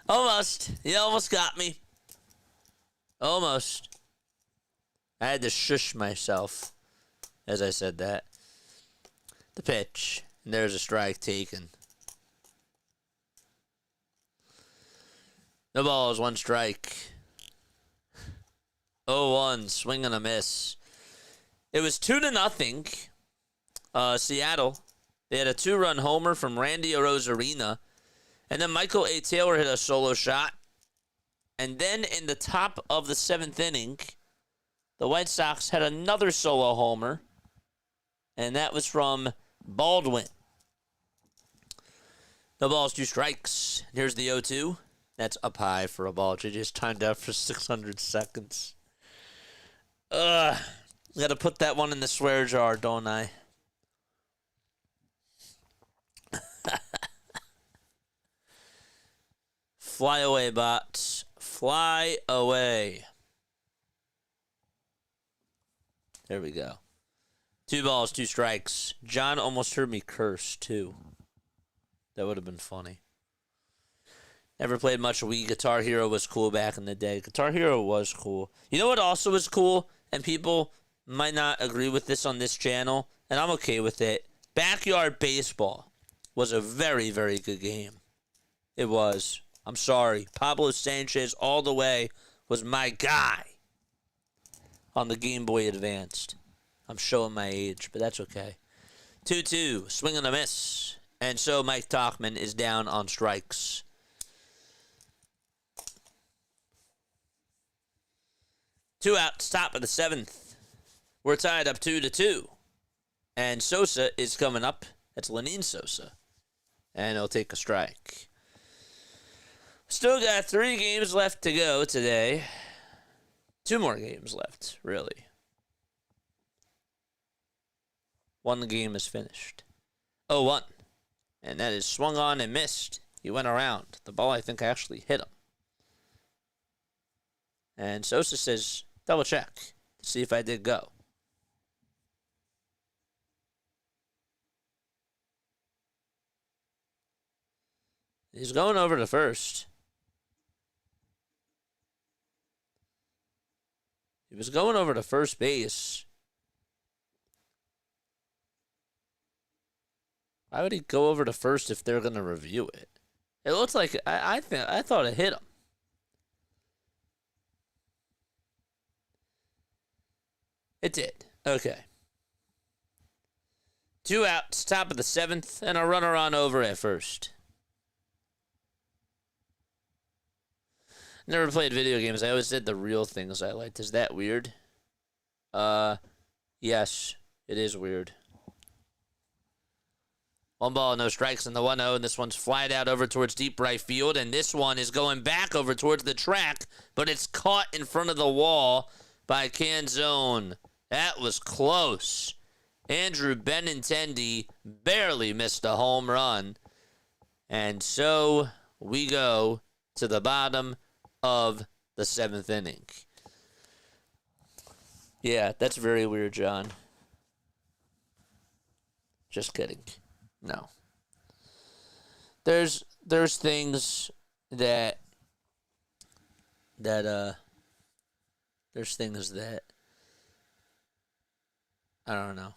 Almost. You almost got me. Almost. I had to shush myself as I said that. The pitch. And there's a strike taken. No balls, one strike. 0-1, swing and a miss. It was 2-0. Seattle. They had a 2-run homer from Randy Arozarena. And then Michael A. Taylor hit a solo shot. And then in the top of the 7th inning, the White Sox had another solo homer. And that was from Baldwin. No balls, 2 strikes. Here's the 0-2. That's up high for a ball. JJ's timed out for 600 seconds. Got to put that one in the swear jar, don't I? Fly away, bots. Fly away. There we go. 2 balls, 2 strikes. John almost heard me curse, too. That would have been funny. Never played much Wii. Guitar Hero was cool back in the day. Guitar Hero was cool. You know what also was cool? And people might not agree with this on this channel, and I'm okay with it. Backyard Baseball was a very, very good game. It was. I'm sorry. Pablo Sanchez all the way was my guy on the Game Boy Advanced. I'm showing my age, but that's okay. 2-2, swing and a miss. And so Mike Tauchman is down on strikes. 2 out, top of the 7th. We're tied up 2-2. And Sosa is coming up. That's Lenyn Sosa. And he'll take a strike. Still got 3 games left to go today. 2 more games left, really. 1 game is finished. 0-1. And that is swung on and missed. He went around. The ball, I think, actually hit him. And Sosa says, double check to see if I did go. He's going over to first. He was going over to first base. Why would he go over to first if they're going to review it? It looks like I thought it hit him. It did. Okay. 2 outs, top of the 7th, and a runner on over at first. Never played video games. I always did the real things I liked. Is that weird? Yes, it is weird. 1 ball, no strikes in the 1-0, and this one's flied out over towards deep right field, and this one is going back over towards the track, but it's caught in front of the wall by Canzone. That was close. Andrew Benintendi barely missed a home run, and so we go to the bottom of the 7th inning. Yeah, that's very weird, John. Just kidding. No. There's things that there's things that I don't know.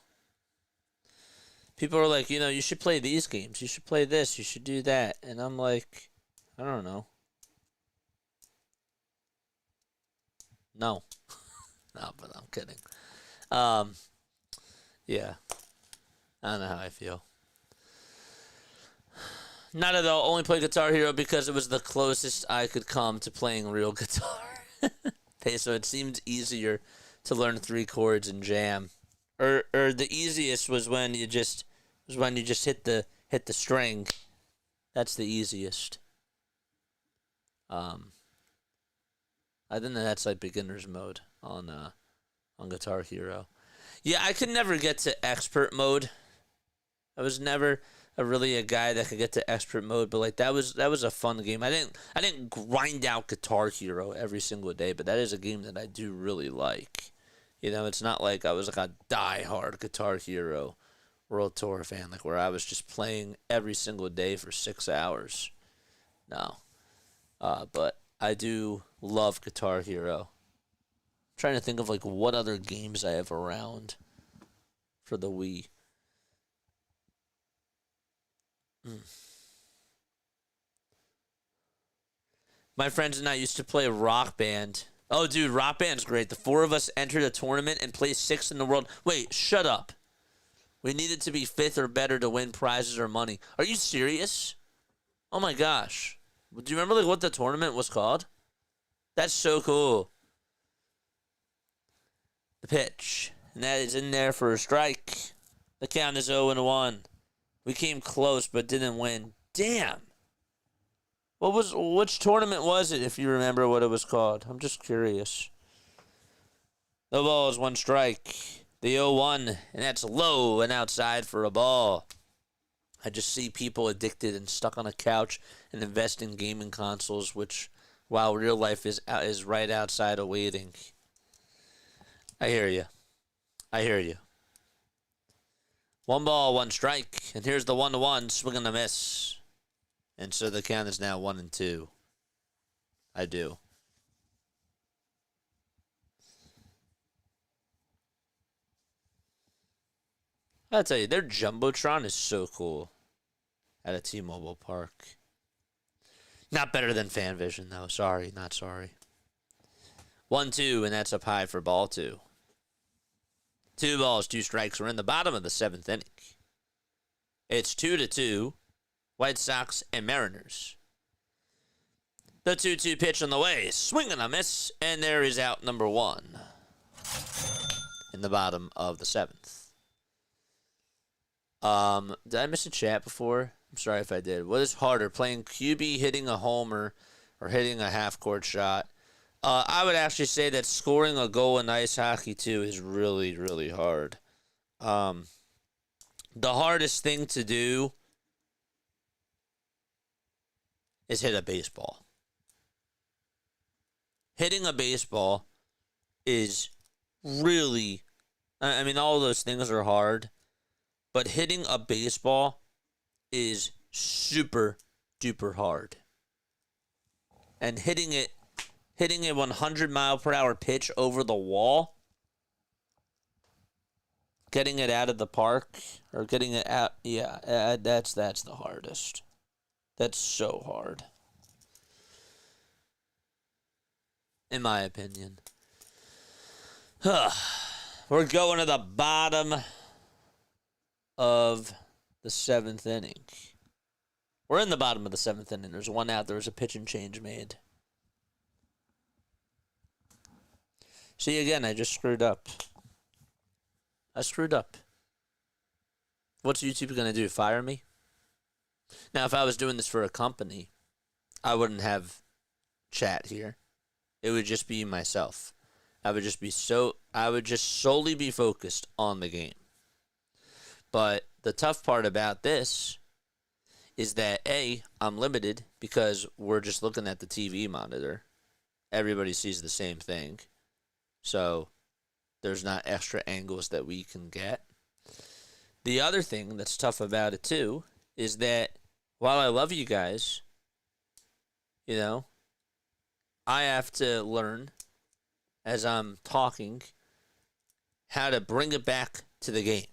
People are like, you should play these games. You should play this. You should do that. And I'm like, I don't know. No. No, but I'm kidding. Yeah. I don't know how I feel. Not at all. Only play Guitar Hero because it was the closest I could come to playing real guitar. Okay, so it seemed easier to learn 3 chords and jam. Or the easiest was when you just hit the string. That's the easiest. I think that's like beginner's mode on Guitar Hero. Yeah, I could never get to expert mode. I was never really a guy that could get to expert mode, but like that was a fun game. I didn't grind out Guitar Hero every single day, but that is a game that I do really like. It's not like I was like a die-hard Guitar Hero World Tour fan, like where I was just playing every single day for 6 hours. No. But I do love Guitar Hero. I'm trying to think of like what other games I have around for the Wii. My friends and I used to play Rock Band. Oh, dude, Rock Band's great. The 4 of us entered a tournament and placed 6th in the world. Wait, shut up. We needed to be 5th or better to win prizes or money. Are you serious? Oh my gosh. Do you remember like what the tournament was called? That's so cool. The pitch. And that is in there for a strike. The count is 0-1. We came close but didn't win. Damn. Which tournament was it, if you remember what it was called? I'm just curious. The ball is 1 strike. The 0-1, and that's low and outside for a ball. I just see people addicted and stuck on a couch and invest in gaming consoles, which, while real life is right outside awaiting. I hear you. 1 ball, 1 strike, and here's the 1-1, swing and a miss. And so the count is now 1-2. I do. I'll tell you, their Jumbotron is so cool at a T-Mobile Park. Not better than FanVision, though. Sorry, not sorry. 1-2, and that's up high for ball 2. 2 balls, 2 strikes. We're in the bottom of the 7th inning. It's 2-2, White Sox and Mariners. The 2-2 pitch on the way. Swing and a miss, and there is out number 1 in the bottom of the 7th. Did I miss a chat before? I'm sorry if I did. What is harder, playing QB, hitting a homer, or hitting a half-court shot? I would actually say that scoring a goal in ice hockey, too, is really, really hard. The hardest thing to do is hit a baseball. Hitting a baseball is really, I mean, all those things are hard, but hitting a baseball is super duper hard. And hitting a 100-mile-per-hour pitch over the wall, getting it out of the park, or getting it out, yeah, that's the hardest. That's so hard, in my opinion. We're going to the bottom of the 7th inning. We're in the bottom of the 7th inning. There's one out. There was a pitch and change made. See, again, I just screwed up. I screwed up. What's YouTube going to do? Fire me? Now, if I was doing this for a company, I wouldn't have chat here. It would just be myself. I would just solely be focused on the game. But the tough part about this is that, A, I'm limited because we're just looking at the TV monitor. Everybody sees the same thing. So there's not extra angles that we can get. The other thing that's tough about it, too, is that while I love you guys, you know, I have to learn as I'm talking how to bring it back to the game.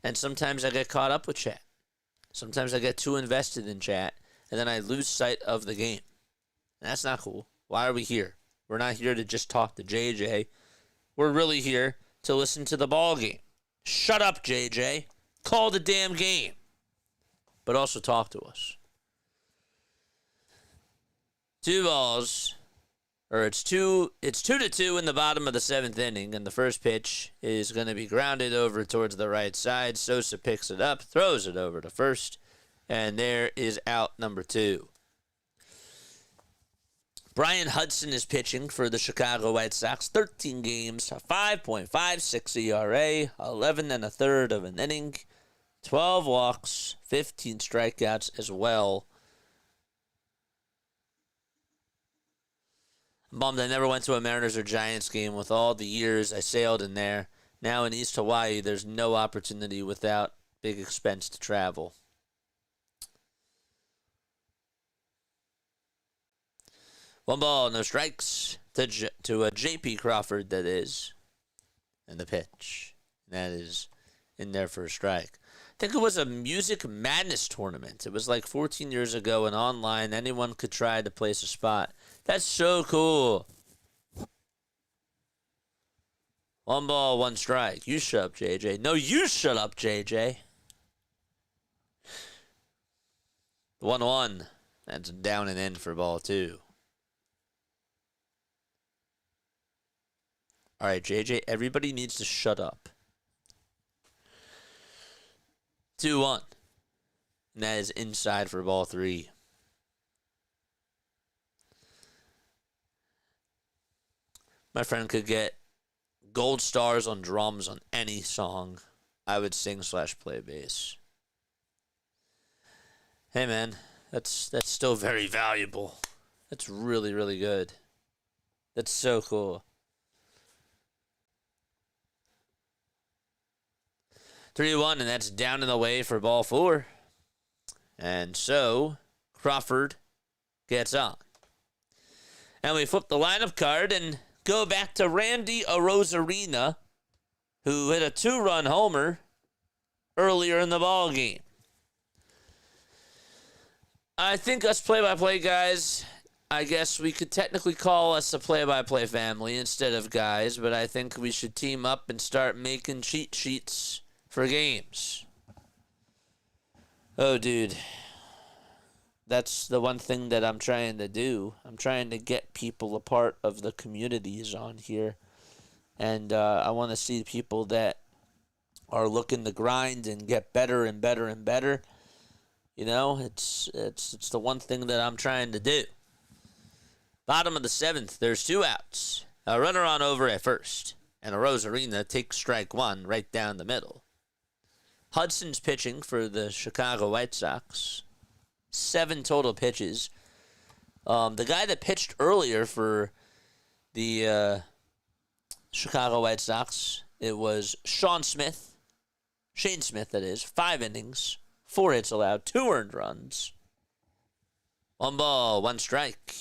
And sometimes I get caught up with chat. Sometimes I get too invested in chat, and then I lose sight of the game. And that's not cool. Why are we here? We're not here to just talk to JJ. We're really here to listen to the ball game. Shut up, JJ. Call the damn game. But also talk to us. 2 balls. Or it's 2-2 in the bottom of the 7th inning, and the first pitch is going to be grounded over towards the right side. Sosa picks it up, throws it over to first, and there is out number 2. Brian Hudson is pitching for the Chicago White Sox. 13 games, 5.56 ERA, 11 1/3 of an inning, 12 walks, 15 strikeouts as well. I'm bummed I never went to a Mariners or Giants game with all the years I sailed in there. Now in East Hawaii, there's no opportunity without big expense to travel. One ball, no strikes to a J.P. Crawford, that is. And the pitch. That is in there for a strike. I think it was a Music Madness tournament. It was like 14 years ago and online. Anyone could try to place a spot. That's so cool. 1 ball, 1 strike. You shut up, JJ. No, you shut up, JJ. 1-1. That's down and in for ball 2. All right, JJ, everybody needs to shut up. 2-1. And that is inside for ball 3. My friend could get gold stars on drums on any song I would sing/play bass. Hey, man, that's still very valuable. That's really, really good. That's so cool. 3-1, and that's down and away for ball 4. And so Crawford gets on. And we flip the lineup card and go back to Randy Arozarena, who hit a 2-run homer earlier in the ball game. I think us play-by-play guys, I guess we could technically call us a play-by-play family instead of guys, but I think we should team up and start making cheat sheets for games. Oh, dude. That's the one thing that I'm trying to do. I'm trying to get people a part of the communities on here. And I want to see people that are looking to grind and get better and better and better. You know, it's the one thing that I'm trying to do. Bottom of the 7th, there's 2 outs. A runner on over at first. And Arozarena takes strike 1 right down the middle. Hudson's pitching for the Chicago White Sox. 7 total pitches. The guy that pitched earlier for the Chicago White Sox, it was Shane Smith, that is. 5 innings, 4 hits allowed, 2 earned runs. 1 ball, 1 strike.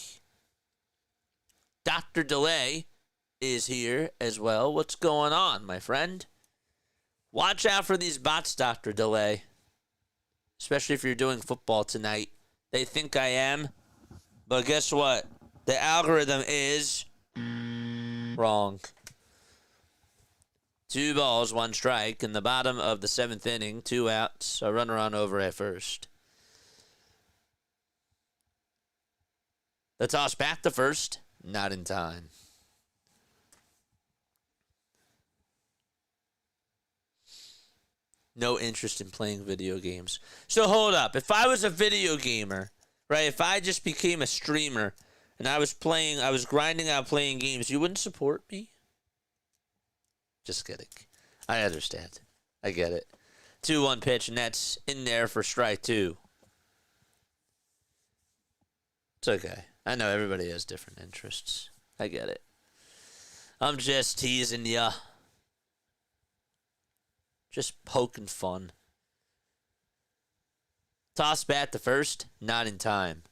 Dr. Delay is here as well. What's going on, my friend? Watch out for these bots, Dr. Delay. Especially if you're doing football tonight. They think I am. But guess what? The algorithm is wrong. 2 balls, 1 strike. In the bottom of the 7th inning, 2 outs, a runner on over at first. The toss back to first, not in time. No interest in playing video games. So hold up. If I was a video gamer, right, if I just became a streamer and I was grinding out playing games, you wouldn't support me? Just kidding. I understand. I get it. 2-1 pitch, and that's in there for strike 2. It's okay. I know everybody has different interests. I get it. I'm just teasing ya. Just poking fun. Toss bat to first, not in time.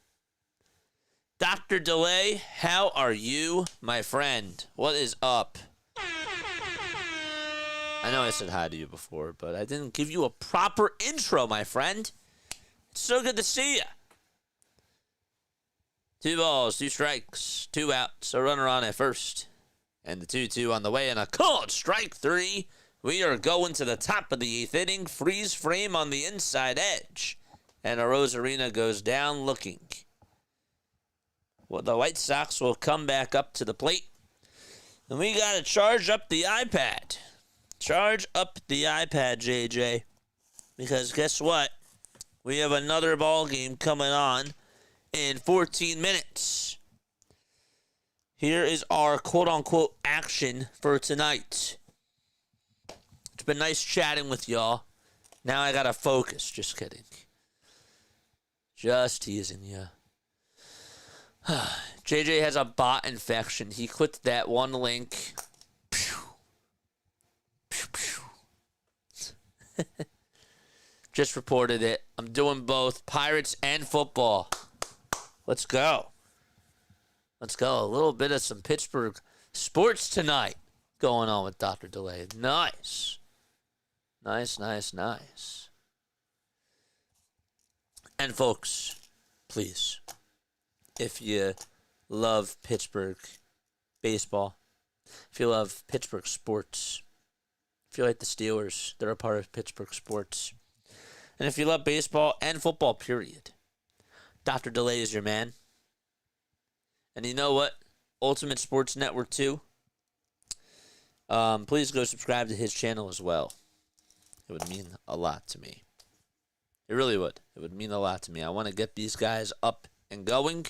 Dr. Delay, how are you, my friend? What is up? I know I said hi to you before, but I didn't give you a proper intro, my friend. It's so good to see you. 2 balls, 2 strikes, 2 outs, a runner on at first. And the 2-2 on the way, and a called strike 3. We are going to the top of the 8th inning. Freeze frame on the inside edge. And Arozarena goes down looking. Well, the White Sox will come back up to the plate. And we got to charge up the iPad. Charge up the iPad, JJ. Because guess what? We have another ball game coming on in 14 minutes. Here is our quote-unquote action for tonight. It's been nice chatting with y'all. Now I gotta focus. Just kidding. Just teasing ya. JJ has a bot infection. He clicked that one link. Pew. Pew, pew. Just reported it. I'm doing both Pirates and football. Let's go. Let's go. A little bit of some Pittsburgh sports tonight going on with Dr. Delay. Nice. Nice, nice, nice. And folks, please, if you love Pittsburgh baseball, if you love Pittsburgh sports, if you like the Steelers, they're a part of Pittsburgh sports. And if you love baseball and football, period, Dr. Delay is your man. And you know what? Ultimate Sports Network 2. Please go subscribe to his channel as well. It would mean a lot to me. It really would. It would mean a lot to me. I want to get these guys up and going.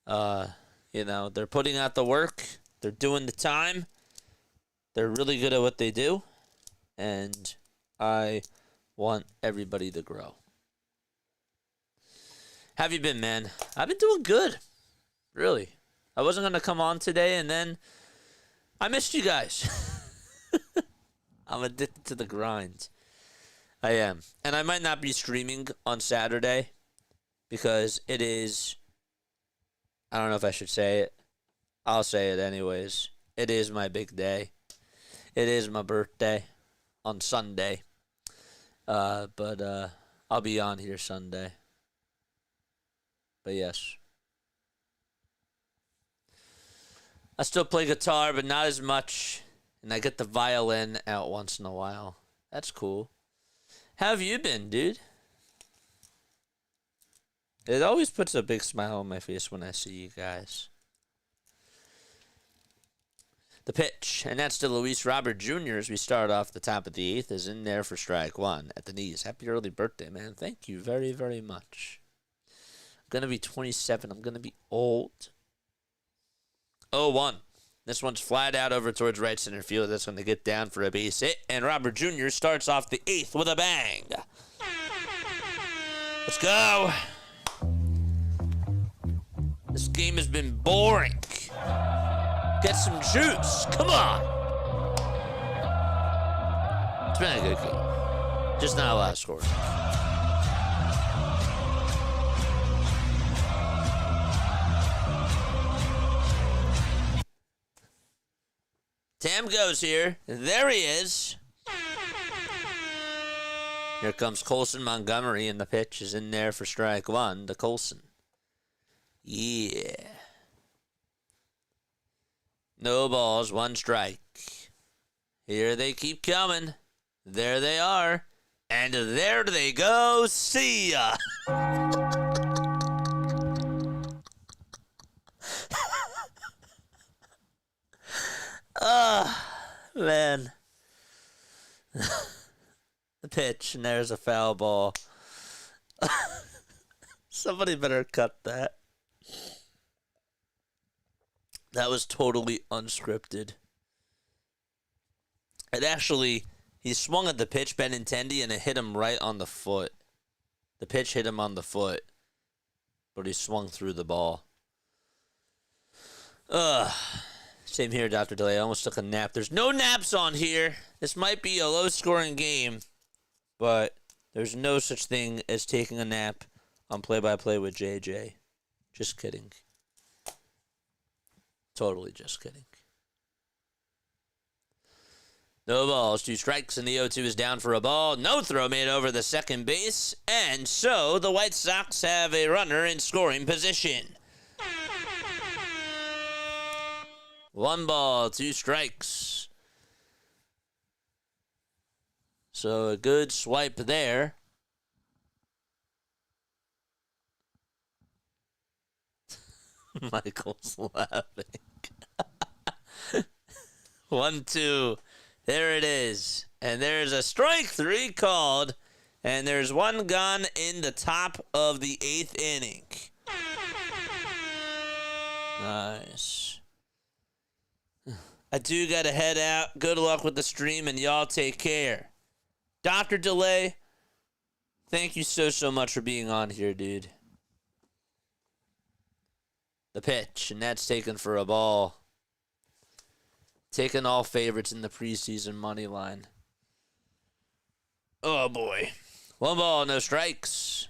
They're putting out the work. They're doing the time. They're really good at what they do. And I want everybody to grow. How have you been, man? I've been doing good. Really. I wasn't going to come on today, and then I missed you guys. I'm addicted to the grind. I am. And I might not be streaming on Saturday because it is, I don't know if I should say it. I'll say it anyways. It is my big day. It is my birthday on Sunday. But I'll be on here Sunday. But yes. I still play guitar, but not as much. And I get the violin out once in a while. That's cool. How have you been, dude? It always puts a big smile on my face when I see you guys. The pitch, and that's to Luis Robert Jr. as we start off the top of the 8th, is in there for strike 1 at the knees. Happy early birthday, man. Thank you very, very much. I'm going to be 27. I'm going to be old. 0-1. This one's flat out over towards right center field. That's going to get down for a base hit. And Robert Jr. starts off the 8th with a bang. Let's go. This game has been boring. Get some juice. Come on. It's been a good game. Just not a lot of scores. Tam goes here. There he is. Here comes Colson Montgomery, and the pitch is in there for strike 1 to Colson. Yeah. No balls, 1 strike. Here they keep coming. There they are. And there they go. See ya. Man. The pitch, and there's a foul ball. Somebody better cut that. That was totally unscripted. It actually, he swung at the pitch, Benintendi, and it hit him right on the foot. The pitch hit him on the foot, but he swung through the ball. Same here, Dr. Delay. I almost took a nap. There's no naps on here. This might be a low-scoring game, but there's no such thing as taking a nap on Play-by-Play with JJ. Just kidding. Totally just kidding. No balls, 2 strikes, and the 0-2 is down for a ball. No throw made over the second base, and so the White Sox have a runner in scoring position. 1 ball, 2 strikes. So a good swipe there. Michael's laughing. 1-2. There it is. And there's a strike 3 called. And there's 1 gone in the top of the 8th inning. Nice. I do got to head out. Good luck with the stream, and y'all take care. Dr. Delay, thank you so much for being on here, dude. The pitch, and that's taken for a ball. Taking all favorites in the preseason money line. Oh, boy. 1 ball, no strikes.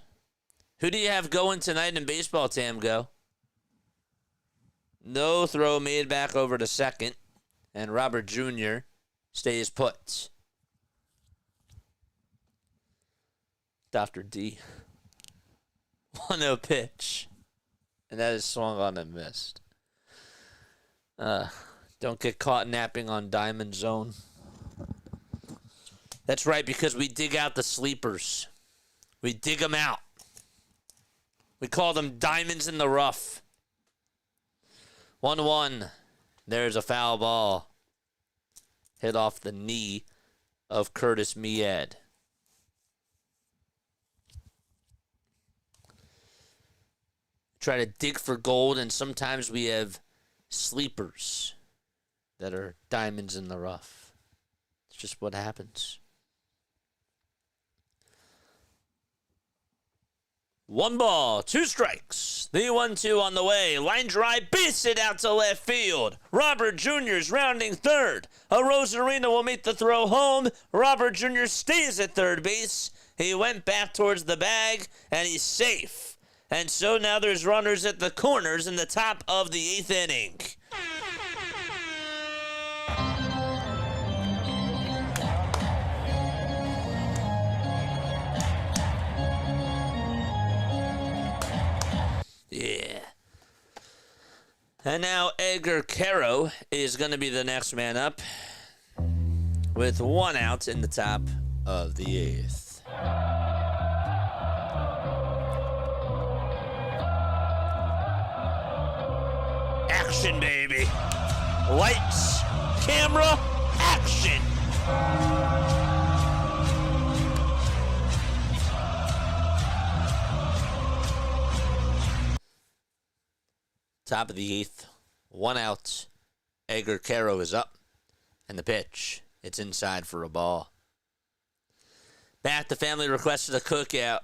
Who do you have going tonight in baseball, Tamgo? No throw made back over to second. And Robert Jr. stays put. Dr. D. 1-0 pitch. And that is swung on and missed. Don't get caught napping on Diamond Zone. That's right, because we dig out the sleepers. We dig them out. We call them diamonds in the rough. 1-1. There's a foul ball. Hit off the knee of Curtis Mead. Try to dig for gold, and sometimes we have sleepers that are diamonds in the rough. It's just what happens. 1 ball, 2 strikes. The 1-2 on the way. Line drive, base it out to left field. Robert Jr.'s rounding third. A Rosarina will make the throw home. Robert Jr. stays at third base. He went back towards the bag, and he's safe. And so now there's runners at the corners in the top of the 8th inning. Yeah. And now Edgar Caro is going to be the next man up with 1 out in the top of the 8th. Action, baby. Lights, camera, action. Top of the 8th, 1 out. Edgar Caro is up, and the pitch. It's inside for a ball. Back, the family requested a cookout.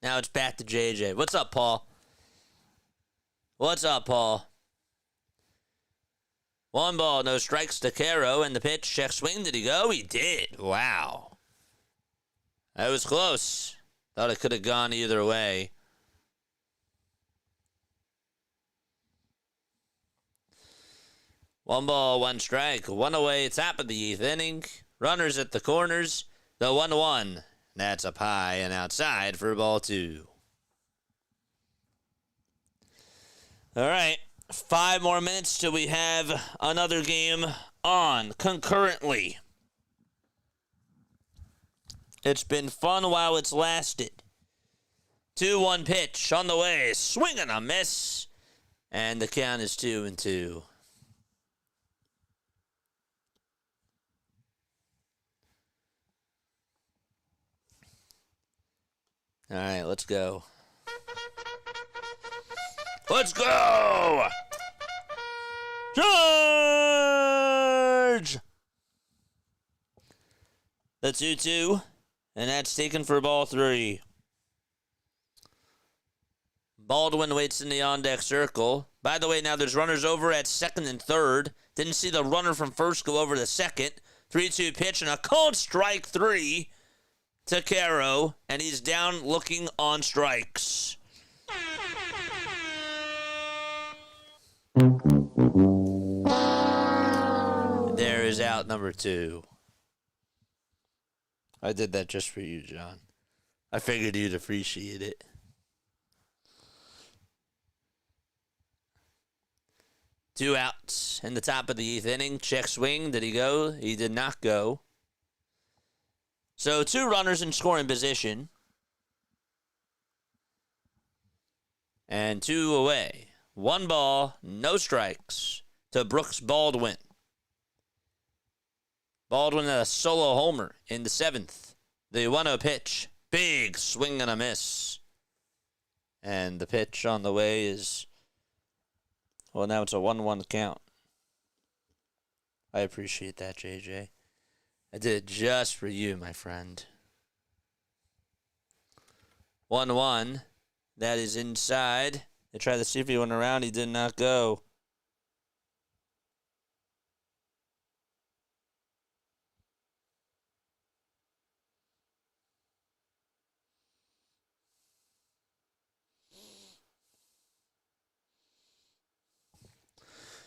Now it's back to JJ. What's up, Paul? What's up, Paul? 1 ball, no strikes to Caro, and the pitch. Check swing. Did he go? He did. Wow. That was close. Thought it could have gone either way. One ball, 1 strike. 1 away. Top of the 8th inning. Runners at the corners. The 1-1. That's up high and outside for ball 2. All right. 5 more minutes till we have another game on concurrently. It's been fun while it's lasted. 2-1 pitch on the way. Swing and a miss. And the count is 2-2. All right, let's go. Let's go! Charge! The 2-2, and that's taken for ball 3. Baldwin waits in the on-deck circle. By the way, now there's runners over at second and third. Didn't see the runner from first go over to second. 3-2 pitch and a cold strike 3 to Caro, and he's down looking on strikes. There is out number 2. I did that just for you, John. I figured you'd appreciate it. Two outs in the top of the 8th inning. Check swing. Did he go? He did not go. So 2 runners in scoring position. And 2 away. 1 ball, no strikes to Brooks Baldwin. Baldwin a solo homer in the 7th. The 1-0 pitch. Big swing and a miss. And the pitch on the way is, well, now it's a 1-1 count. I appreciate that, JJ. I did it just for you, my friend. 1-1. That is inside. They tried to see if he went around. He did not go.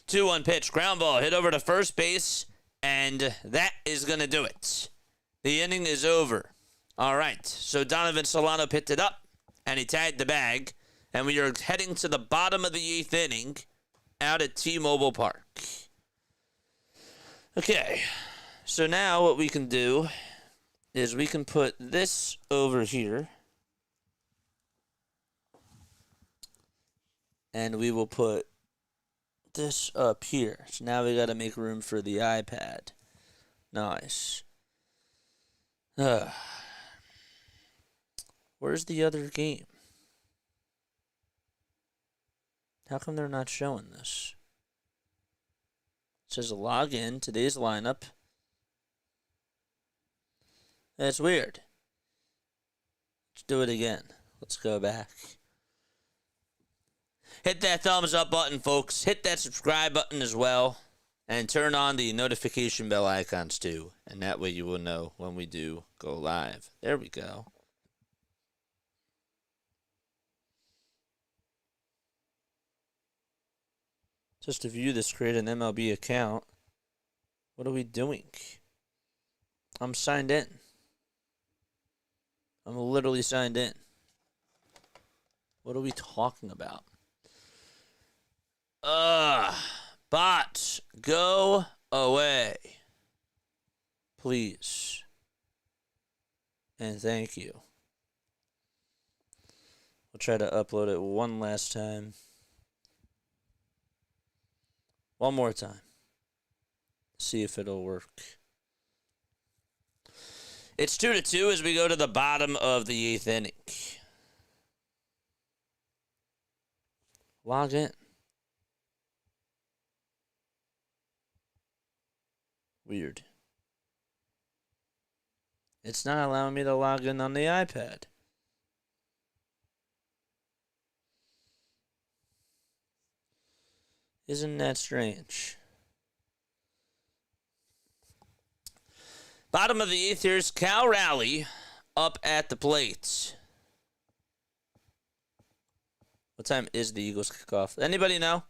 Two-one pitch, ground ball, hit over to first base, and that is going to do it. The inning is over. All right, so Donovan Solano picked it up, and he tagged the bag, and we are heading to the bottom of the 8th inning out at T-Mobile Park. Okay, so now what we can do is we can put this over here, and we will put this up here. So now we got to make room for the iPad. Nice. Where's the other game? How come they're not showing this? It says log in, today's lineup. That's weird. Let's do it again. Let's go back. Hit that thumbs up button, folks. Hit that subscribe button as well. And turn on the notification bell icons too. And that way you will know when we do go live. There we go. Just to view this, create an MLB account. What are we doing? I'm signed in. I'm literally signed in. What are we talking about? Bots, go away. Please. And thank you. We'll try to upload it one last time. One more time. See if it'll work. It's 2-2 as we go to the bottom of the 8th inning. Log in. Weird. It's not allowing me to log in on the iPad. Isn't that strange? Bottom of the 8th, here's Cal Raleigh up at the plate. What time is the Eagles kickoff? Anybody know?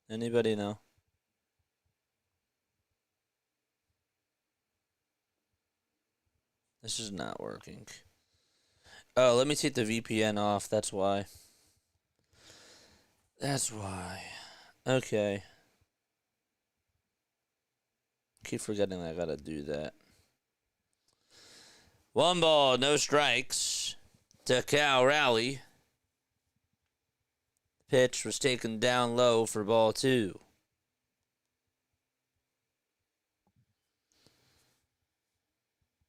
Anybody know? This is not working. Oh, let me take the VPN off. That's why. That's why. Okay. Keep forgetting I gotta do that. 1 ball, no strikes to Cal Raleigh. Pitch was taken down low for ball 2.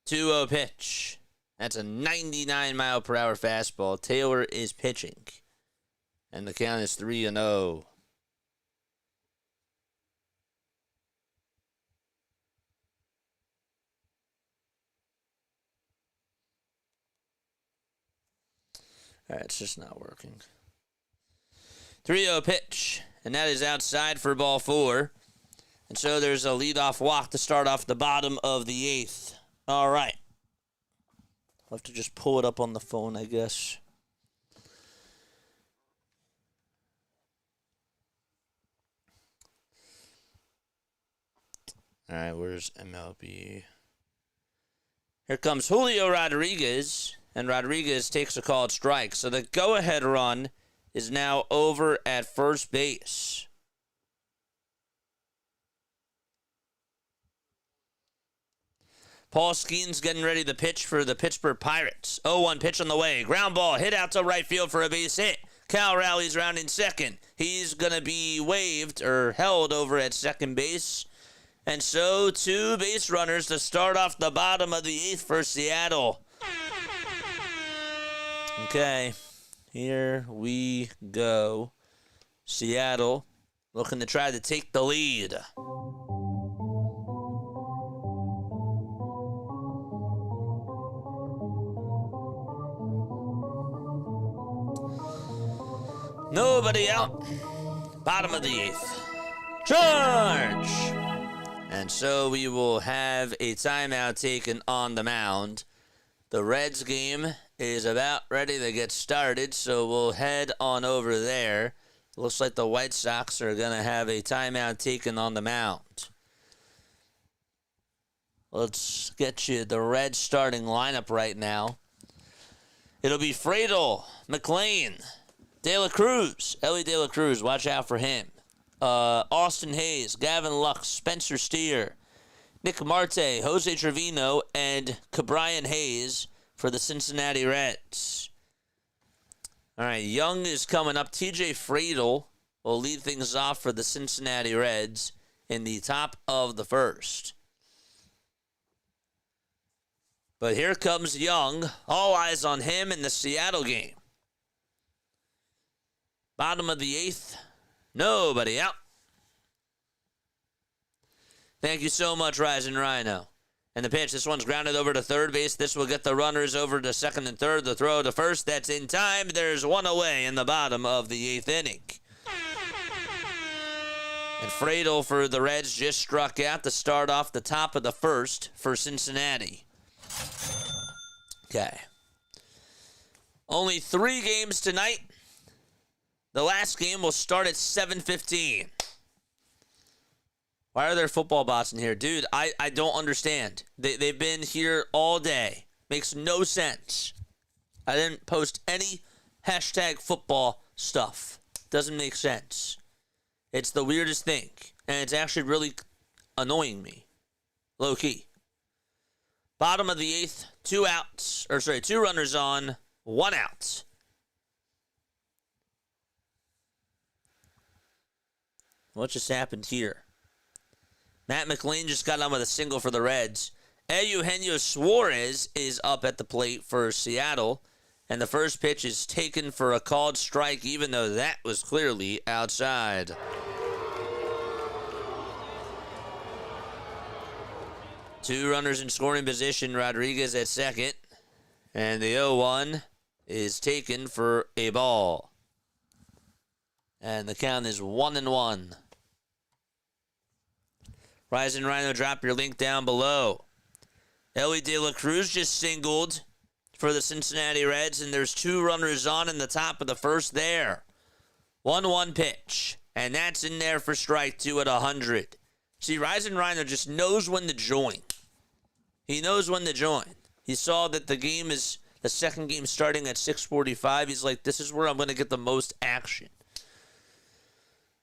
Two-0 pitch. That's a 99-mile-per-hour fastball. Taylor is pitching. And the count is 3-0. All right, it's just not working. 3-0 pitch, and that is outside for ball 4. And so there's a leadoff walk to start off the bottom of the 8th. All right. I'll have to just pull it up on the phone, I guess. All right, where's MLB? Here comes Julio Rodriguez, and Rodriguez takes a called strike. So the go-ahead run is now over at first base. Paul Skeens getting ready to pitch for the Pittsburgh Pirates. 0-1 pitch on the way. Ground ball hit out to right field for a base hit. Cal Raleigh's rounding second. He's going to be waived or held over at second base. And so 2 base runners to start off the bottom of the 8th for Seattle. Okay, here we go. Seattle looking to try to take the lead. Nobody out. Bottom of the 8th. Charge! And so we will have a timeout taken on the mound. The Reds game is about ready to get started, so we'll head on over there. Looks like the White Sox are going to have a timeout taken on the mound. Let's get you the Reds starting lineup right now. It'll be Friedel, McLean, De La Cruz, Ellie De La Cruz, watch out for him. Austin Hayes, Gavin Lux, Spencer Steer, Nick Marte, Jose Trevino, and Cabrian Hayes for the Cincinnati Reds. All right, Young is coming up. TJ Friedel will lead things off for the Cincinnati Reds in the top of the 1st. But here comes Young. All eyes on him in the Seattle game. Bottom of the 8th. Nobody out. Thank you so much, Rising Rhino. And the pitch, this one's grounded over to third base. This will get the runners over to second and third. The throw to first, that's in time. There's one away in the bottom of the 8th inning. And Friedel for the Reds just struck out to start off the top of the 1st for Cincinnati. Okay. Only 3 games tonight. The last game will start at 7:15. Why are there football bots in here? Dude, I don't understand. They've been here all day. Makes no sense. I didn't post any hashtag football stuff. Doesn't make sense. It's the weirdest thing. And it's actually really annoying me. Low key. Bottom of the 8th, 2 runners on, 1 out. What just happened here? Matt McLean just got on with a single for the Reds. Eugenio Suarez is up at the plate for Seattle. And the first pitch is taken for a called strike, even though that was clearly outside. Two runners in scoring position. Rodriguez at second. And the 0-1 is taken for a ball. And the count is 1-1. Rising Rhino, drop your link down below. Ellie De La Cruz just singled for the Cincinnati Reds, and there's 2 runners on in the top of the 1st there. 1-1 pitch, and that's in there for strike 2 at 100. See, Rising Rhino just knows when to join. He knows when to join. He saw that the second game starting at 6:45. He's like, this is where I'm going to get the most action.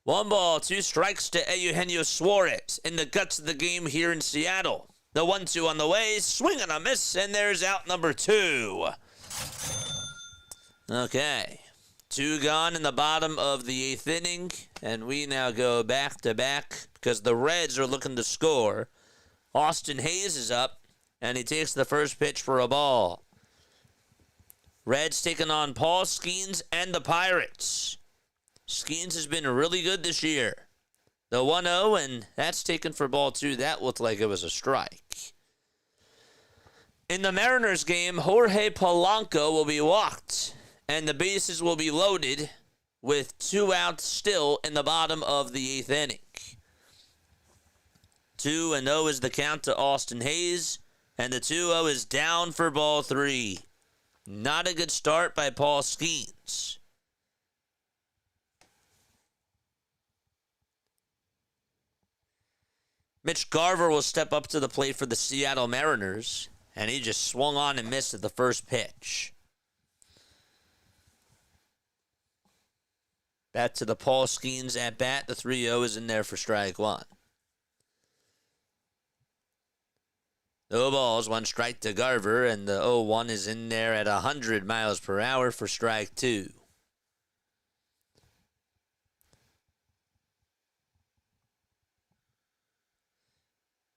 One ball, two strikes to Eugenio Suarez in the guts of the game here in Seattle. The 1-2 on the way, swing and a miss, and there's out number 2. Okay, 2 gone in the bottom of the 8th inning, and we now go back to back because the Reds are looking to score. Austin Hayes is up, and he takes the first pitch for a ball. Reds taking on Paul Skeens and the Pirates. Skeens has been really good this year. The 1-0, and that's taken for ball 2. That looked like it was a strike. In the Mariners game, Jorge Polanco will be walked, and the bases will be loaded with 2 outs still in the bottom of the 8th inning. 2-0 is the count to Austin Hayes, and the 2-0 is down for ball 3. Not a good start by Paul Skeens. Mitch Garver will step up to the plate for the Seattle Mariners, and he just swung on and missed at the first pitch. Back to the Paul Skeens at bat. The 3-0 is in there for strike 1. No balls, 1 strike to Garver, and the 0-1 is in there at 100 miles per hour for strike 2.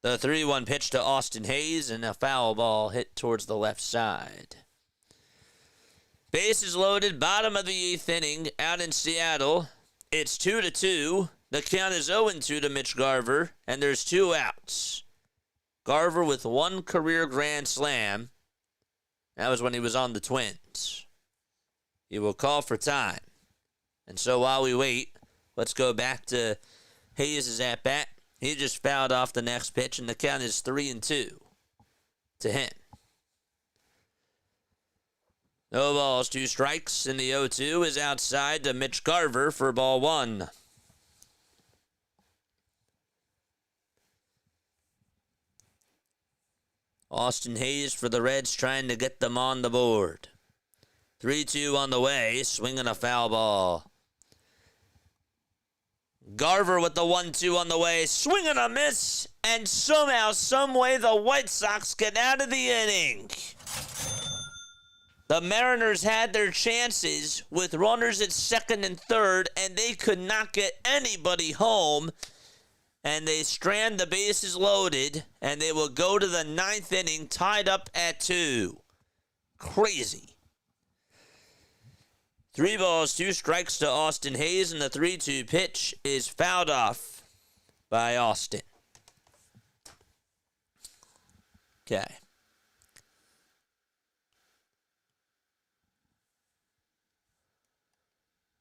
The 3-1 pitch to Austin Hayes, and a foul ball hit towards the left side. Bases loaded, bottom of the 8th inning, out in Seattle. It's 2-2. The count is 0-2 to Mitch Garver, and there's 2 outs. Garver with 1 career grand slam. That was when he was on the Twins. He will call for time. And so while we wait, let's go back to Hayes' at-bat. He just fouled off the next pitch, and the count is 3-2 to him. No balls, 2 strikes, and the 0-2 is outside to Mitch Garver for ball 1. Austin Hayes for the Reds trying to get them on the board. 3-2 on the way, swinging a foul ball. Garver with the 1-2 on the way, swinging a miss, and somehow, someway, the White Sox get out of the inning. The Mariners had their chances with runners at second and third, and they could not get anybody home, and they strand the bases loaded, and they will go to the 9th inning tied up at 2. Crazy. 3 balls, 2 strikes to Austin Hayes, and the 3-2 pitch is fouled off by Austin. Okay.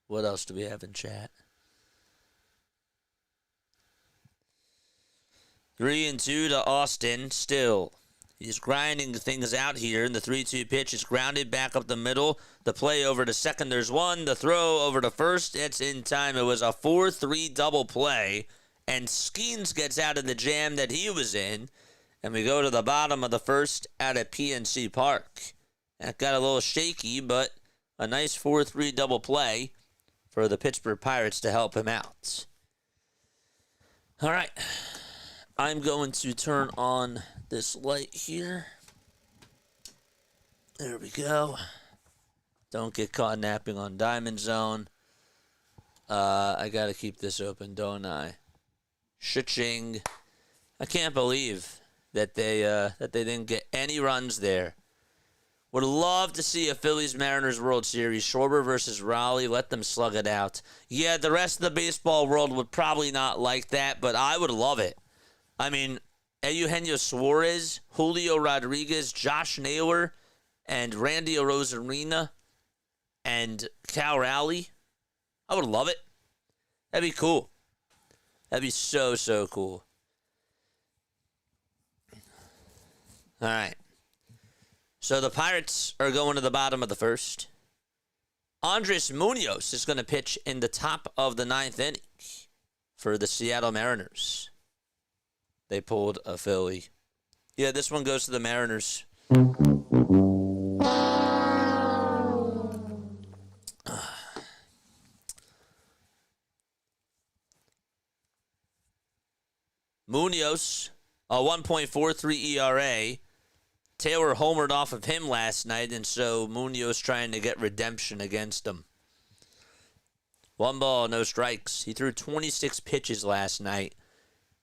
What else do we have in chat? 3-2 to Austin still. He's grinding things out here, and the 3-2 pitch is grounded back up the middle. The play over to second, there's 1. The throw over to first, it's in time. It was a 4-3 double play, and Skeens gets out of the jam that he was in, and we go to the bottom of the first out at PNC Park. That got a little shaky, but a nice 4-3 double play for the Pittsburgh Pirates to help him out. All right. I'm going to turn on this light here. There we go. Don't get caught napping on Diamond Zone. I got to keep this open, don't I? Shitching. I can't believe that they didn't get any runs there. Would love to see a Phillies-Mariners World Series. Schwarber versus Raleigh. Let them slug it out. Yeah, the rest of the baseball world would probably not like that, but I would love it. I mean, Eugenio Suarez, Julio Rodriguez, Josh Naylor, and Randy Arozarena, and Cal Raleigh. I would love it. That'd be cool. That'd be so, so cool. All right. So the Pirates are going to the bottom of the first. Andres Munoz is going to pitch in the top of the 9th inning for the Seattle Mariners. They pulled a Philly. Yeah, this one goes to the Mariners. Munoz, a 1.43 ERA. Taylor homered off of him last night, and so Munoz trying to get redemption against him. 1 ball, no strikes. He threw 26 pitches last night,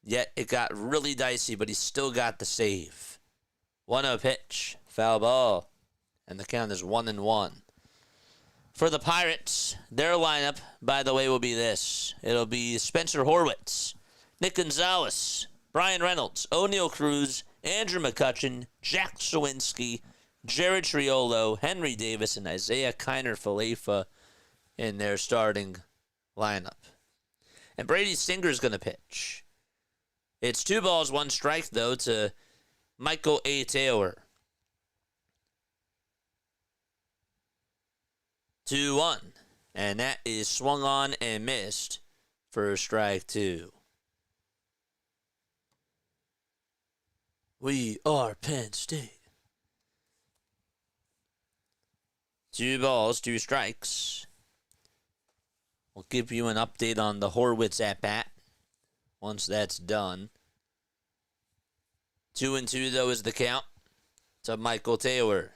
yet it got really dicey, but he still got the save. 1-0 pitch, foul ball, and the count is 1-1. For the Pirates, their lineup, by the way, will be this. It'll be Spencer Horwitz, Nick Gonzalez, Brian Reynolds, O'Neal Cruz, Andrew McCutchen, Jack Sawinski, Jared Triolo, Henry Davis, and Isaiah Kiner-Falefa in their starting lineup. And Brady Singer's going to pitch. It's 2 balls, 1 strike, though, to Michael A. Taylor. 2-1. And that is swung on and missed for strike 2. We are Penn State. 2 balls, 2 strikes. We'll give you an update on the Horwitz at-bat once that's done. 2-2, though, is the count to Michael Taylor.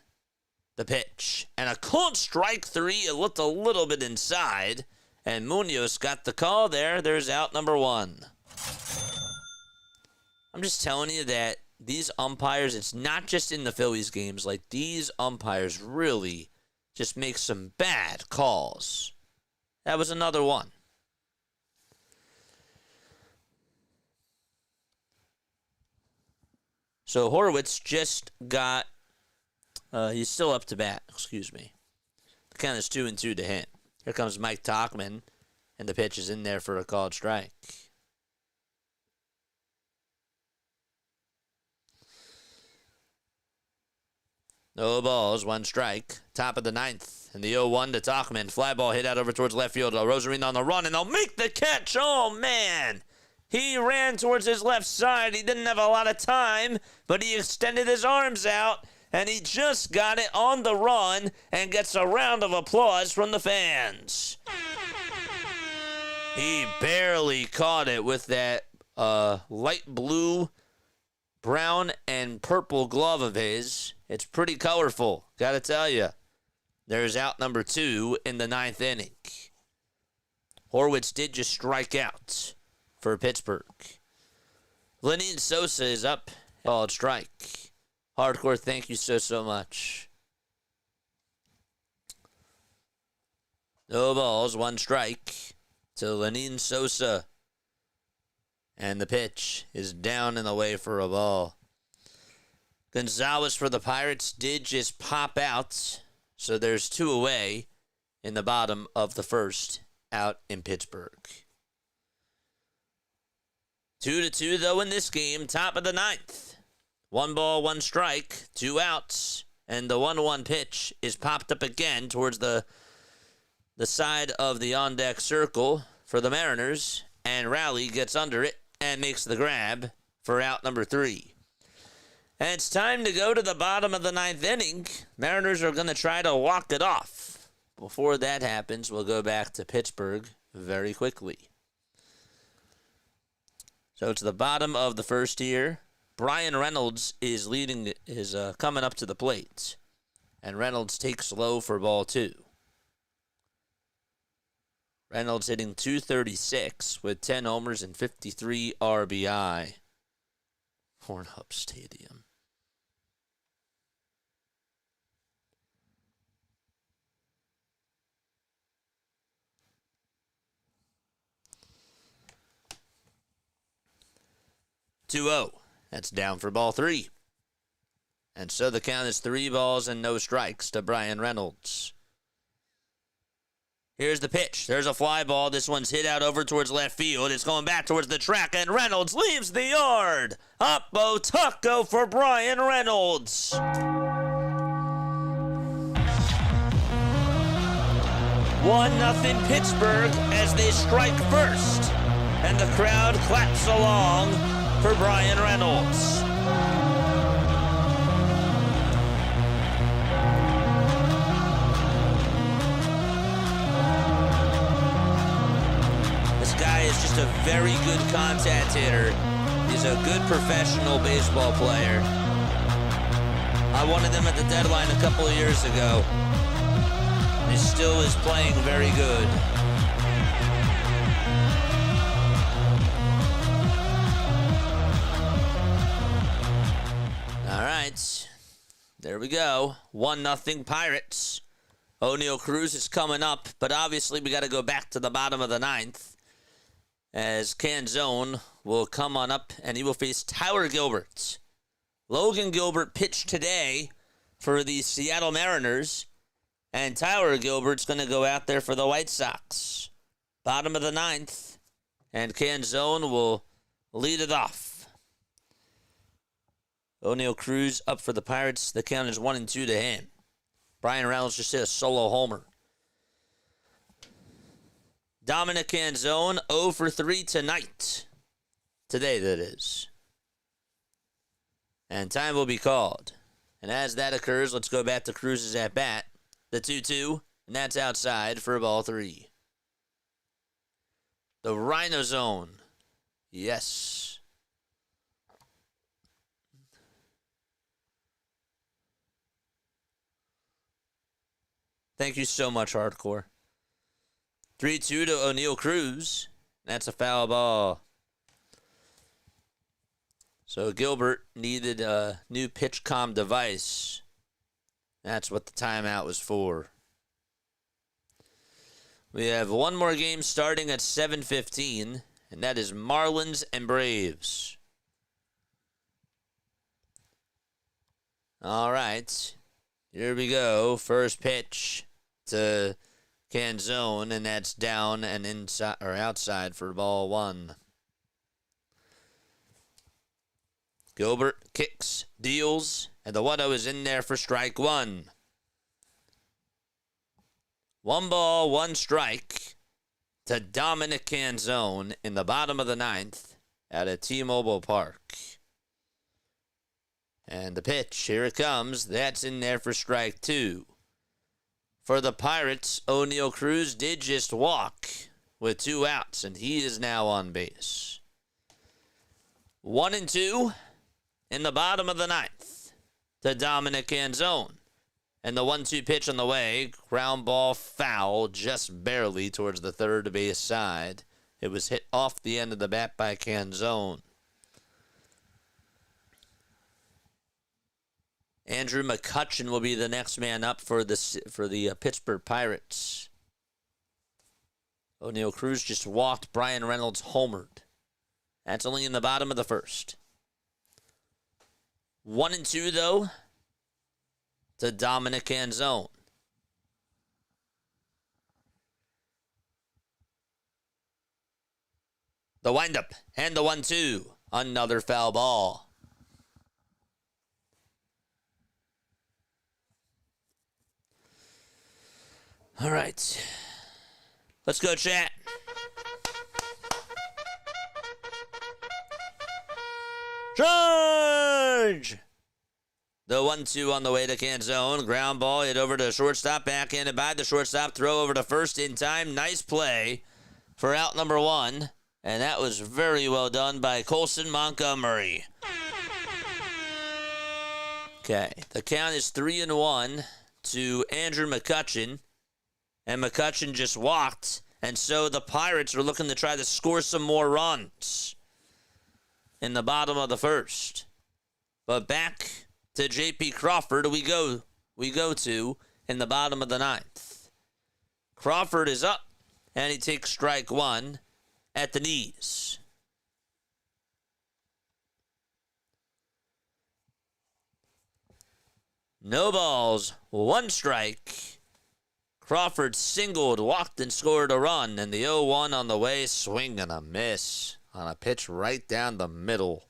The pitch. And a called strike 3. It looked a little bit inside. And Munoz got the call there. There's out number 1. I'm just telling you that these umpires, it's not just in the Phillies games. Like, these umpires really just make some bad calls. That was another one. So Horwitz just got, he's still up to bat, excuse me. The count is 2-2 to him. Here comes Mike Tauchman, and the pitch is in there for a called strike. No balls, 1 strike. Top of the 9th. And the 0-1 to Tauchman. Fly ball hit out over towards left field. Rosarino on the run, and they'll make the catch. Oh, man. He ran towards his left side. He didn't have a lot of time, but he extended his arms out, and he just got it on the run and gets a round of applause from the fans. He barely caught it with that light blue, brown, and purple glove of his. It's pretty colorful, gotta tell you. There's out number 2 in the 9th inning. Horwitz did just strike out for Pittsburgh. Lenyn Sosa is up. Called strike. Hardcore, thank you so much. No balls, 1 strike to Lenyn Sosa. And the pitch is down and away for a ball. Gonzalez for the Pirates did just pop out, so there's 2 away in the bottom of the 1st out in Pittsburgh. 2-2, though, in this game, top of the 9th. 1 ball, 1 strike, 2 outs, and the 1-1 pitch is popped up again towards the side of the on-deck circle for the Mariners, and Rowley gets under it and makes the grab for out number 3. And it's time to go to the bottom of the 9th inning. Mariners are going to try to walk it off. Before that happens, we'll go back to Pittsburgh very quickly. So it's the bottom of the 1st here. Brian Reynolds is coming up to the plate. And Reynolds takes low for ball 2. Reynolds hitting .236 with 10 homers and 53 RBI. Pornhub Stadium. .2-0. That's down for ball 3. And so the count is 3 balls and no strikes to Brian Reynolds. Here's the pitch. There's a fly ball. This one's hit out over towards left field. It's going back towards the track, and Reynolds leaves the yard. Up-o taco for Brian Reynolds. 1-0 Pittsburgh as they strike first. And the crowd claps along for Brian Reynolds. This guy is just a very good contact hitter. He's a good professional baseball player. I wanted him at the deadline a couple of years ago. He still is playing very good. All right. There we go. 1-0 Pirates. O'Neal Cruz is coming up, but obviously we got to go back to the bottom of the ninth as Canzone will come on up and he will face Tyler Gilbert. Logan Gilbert pitched today for the Seattle Mariners, and Tyler Gilbert's going to go out there for the White Sox. Bottom of the ninth, and Canzone will lead it off. O'Neal Cruz up for the Pirates. The count is 1-2 to him. Brian Reynolds just hit a solo homer. Dominic Canzone, 0 for 3 tonight. Today, that is. And time will be called. And as that occurs, let's go back to Cruz's at-bat. The 2-2, and that's outside for ball 3. The Rhino Zone. Yes. Thank you so much, Hardcore. 3-2 to O'Neal Cruz. That's a foul ball. So Gilbert needed a new pitch comm device. That's what the timeout was for. We have one more game starting at 7:15, and that is Marlins and Braves. All right. Here we go. First pitch to Canzone, and that's down and inside or outside for ball 1. Gilbert kicks, deals, and the 1-0 is in there for strike 1. 1 ball, 1 strike to Dominic Canzone in the bottom of the ninth at T-Mobile Park. And the pitch, here it comes. That's in there for strike 2. For the Pirates, O'Neal Cruz did just walk with 2 outs, and he is now on base. 1-2 in the bottom of the ninth to Dominic Canzone. And the 1-2 pitch on the way, ground ball foul just barely towards the third base side. It was hit off the end of the bat by Canzone. Andrew McCutchen will be the next man up for the Pittsburgh Pirates. O'Neal Cruz just walked. Brian Reynolds homered. That's only in the bottom of the first. 1-2 though to Dominic Canzone. The windup and the 1-2. Another foul ball. All right. Let's go, chat. Charge! The 1-2 on the way to Canzone. Ground ball hit over to shortstop. Backhanded by the shortstop. Throw over to first in time. Nice play for out number 1. And that was very well done by Colson Montgomery. Okay. The count is 3-1 to Andrew McCutchen. And McCutchen just walked. And so the Pirates are looking to try to score some more runs in the bottom of the first. But back to J.P. Crawford we go to in the bottom of the ninth. Crawford is up, and he takes strike 1 at the knees. No balls, 1 strike. Crawford singled, walked, and scored a run, and the 0-1 on the way, swing and a miss on a pitch right down the middle.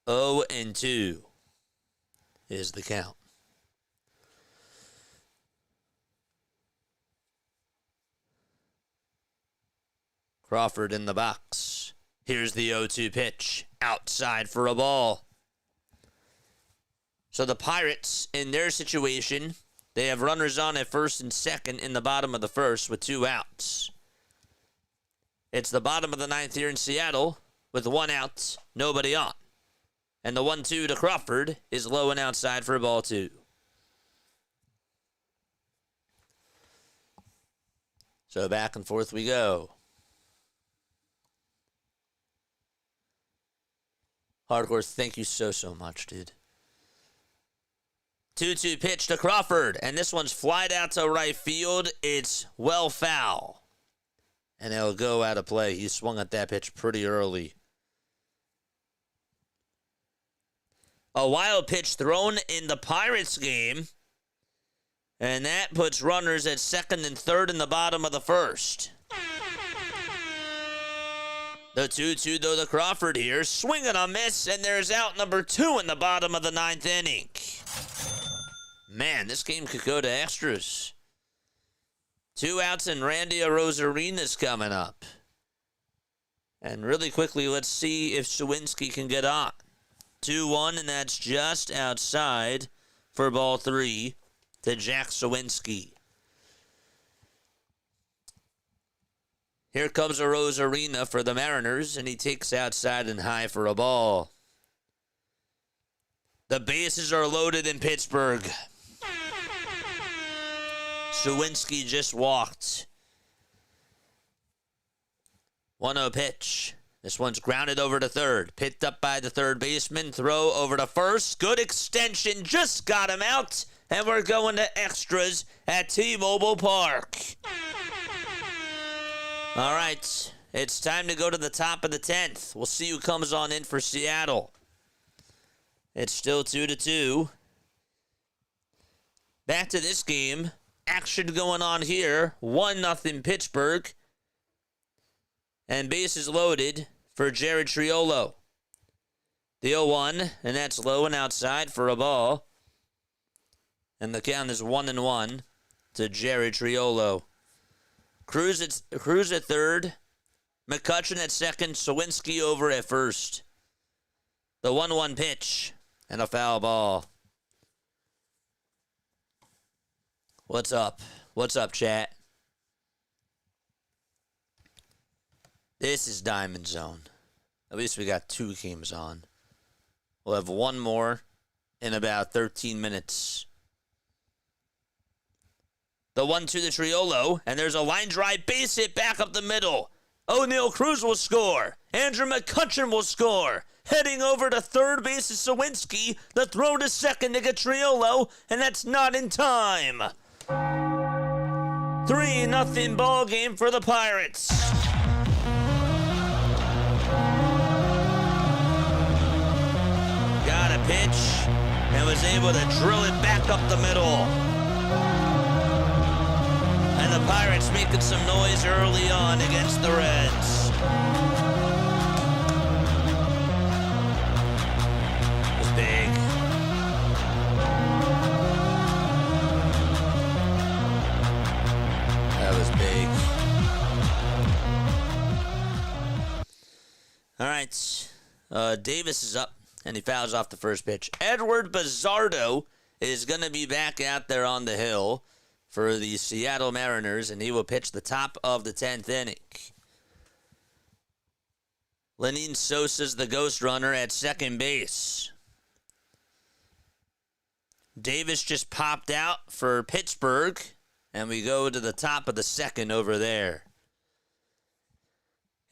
Oh and 2 is the count. Crawford in the box. Here's the 0-2 pitch. Outside for a ball. So the Pirates, in their situation, they have runners on at first and second in the bottom of the first with 2 outs. It's the bottom of the ninth here in Seattle with 1 out, nobody on. And the 1-2 to Crawford is low and outside for ball 2. So back and forth we go. Hardcore, thank you so much, dude. 2-2 pitch to Crawford, and this one's flied out to right field. It's well foul. And it'll go out of play. He swung at that pitch pretty early. A wild pitch thrown in the Pirates game. And that puts runners at second and third in the bottom of the first. The 2-2 though to Crawford here. Swing and a miss, and there's out number 2 in the bottom of the ninth inning. Man, this game could go to extras. 2 outs and Randy Arozarena's coming up. And really quickly, let's see if Sawinski can get on. 2-1, and that's just outside for ball 3 to Jack Sawinski. Here comes Arozarena for the Mariners, and he takes outside and high for a ball. The bases are loaded in Pittsburgh. Sawinski just walked. 1-0 pitch. This one's grounded over to third. Picked up by the third baseman. Throw over to first. Good extension. Just got him out. And we're going to extras at T-Mobile Park. All right. It's time to go to the top of the 10th. We'll see who comes on in for Seattle. It's still 2-2. Back to this game. Action going on here. 1-0 Pittsburgh. And bases loaded for Jared Triolo. The 0-1, and that's low and outside for a ball. And the count is 1-1 to Jared Triolo. Cruz at third. McCutchen at second. Sawinski over at first. The 1-1 pitch and a foul ball. What's up? What's up, chat? This is Diamond Zone. At least we got 2 games on. We'll have 1 more in about 13 minutes. The 1-2 to Triolo, and there's a line drive base hit back up the middle. O'Neal Cruz will score. Andrew McCutchen will score. Heading over to third base is Sawinski. The throw to second to get Triolo, and that's not in time. 3-0 ball game for the Pirates. Got a pitch and was able to drill it back up the middle. And the Pirates making some noise early on against the Reds. It was big. That was big. All right. Davis is up, and he fouls off the first pitch. Edward Bizzardo is going to be back out there on the hill for the Seattle Mariners, and he will pitch the top of the 10th inning. Lenyn Sosa's the ghost runner at second base. Davis just popped out for Pittsburgh, and we go to the top of the second over there.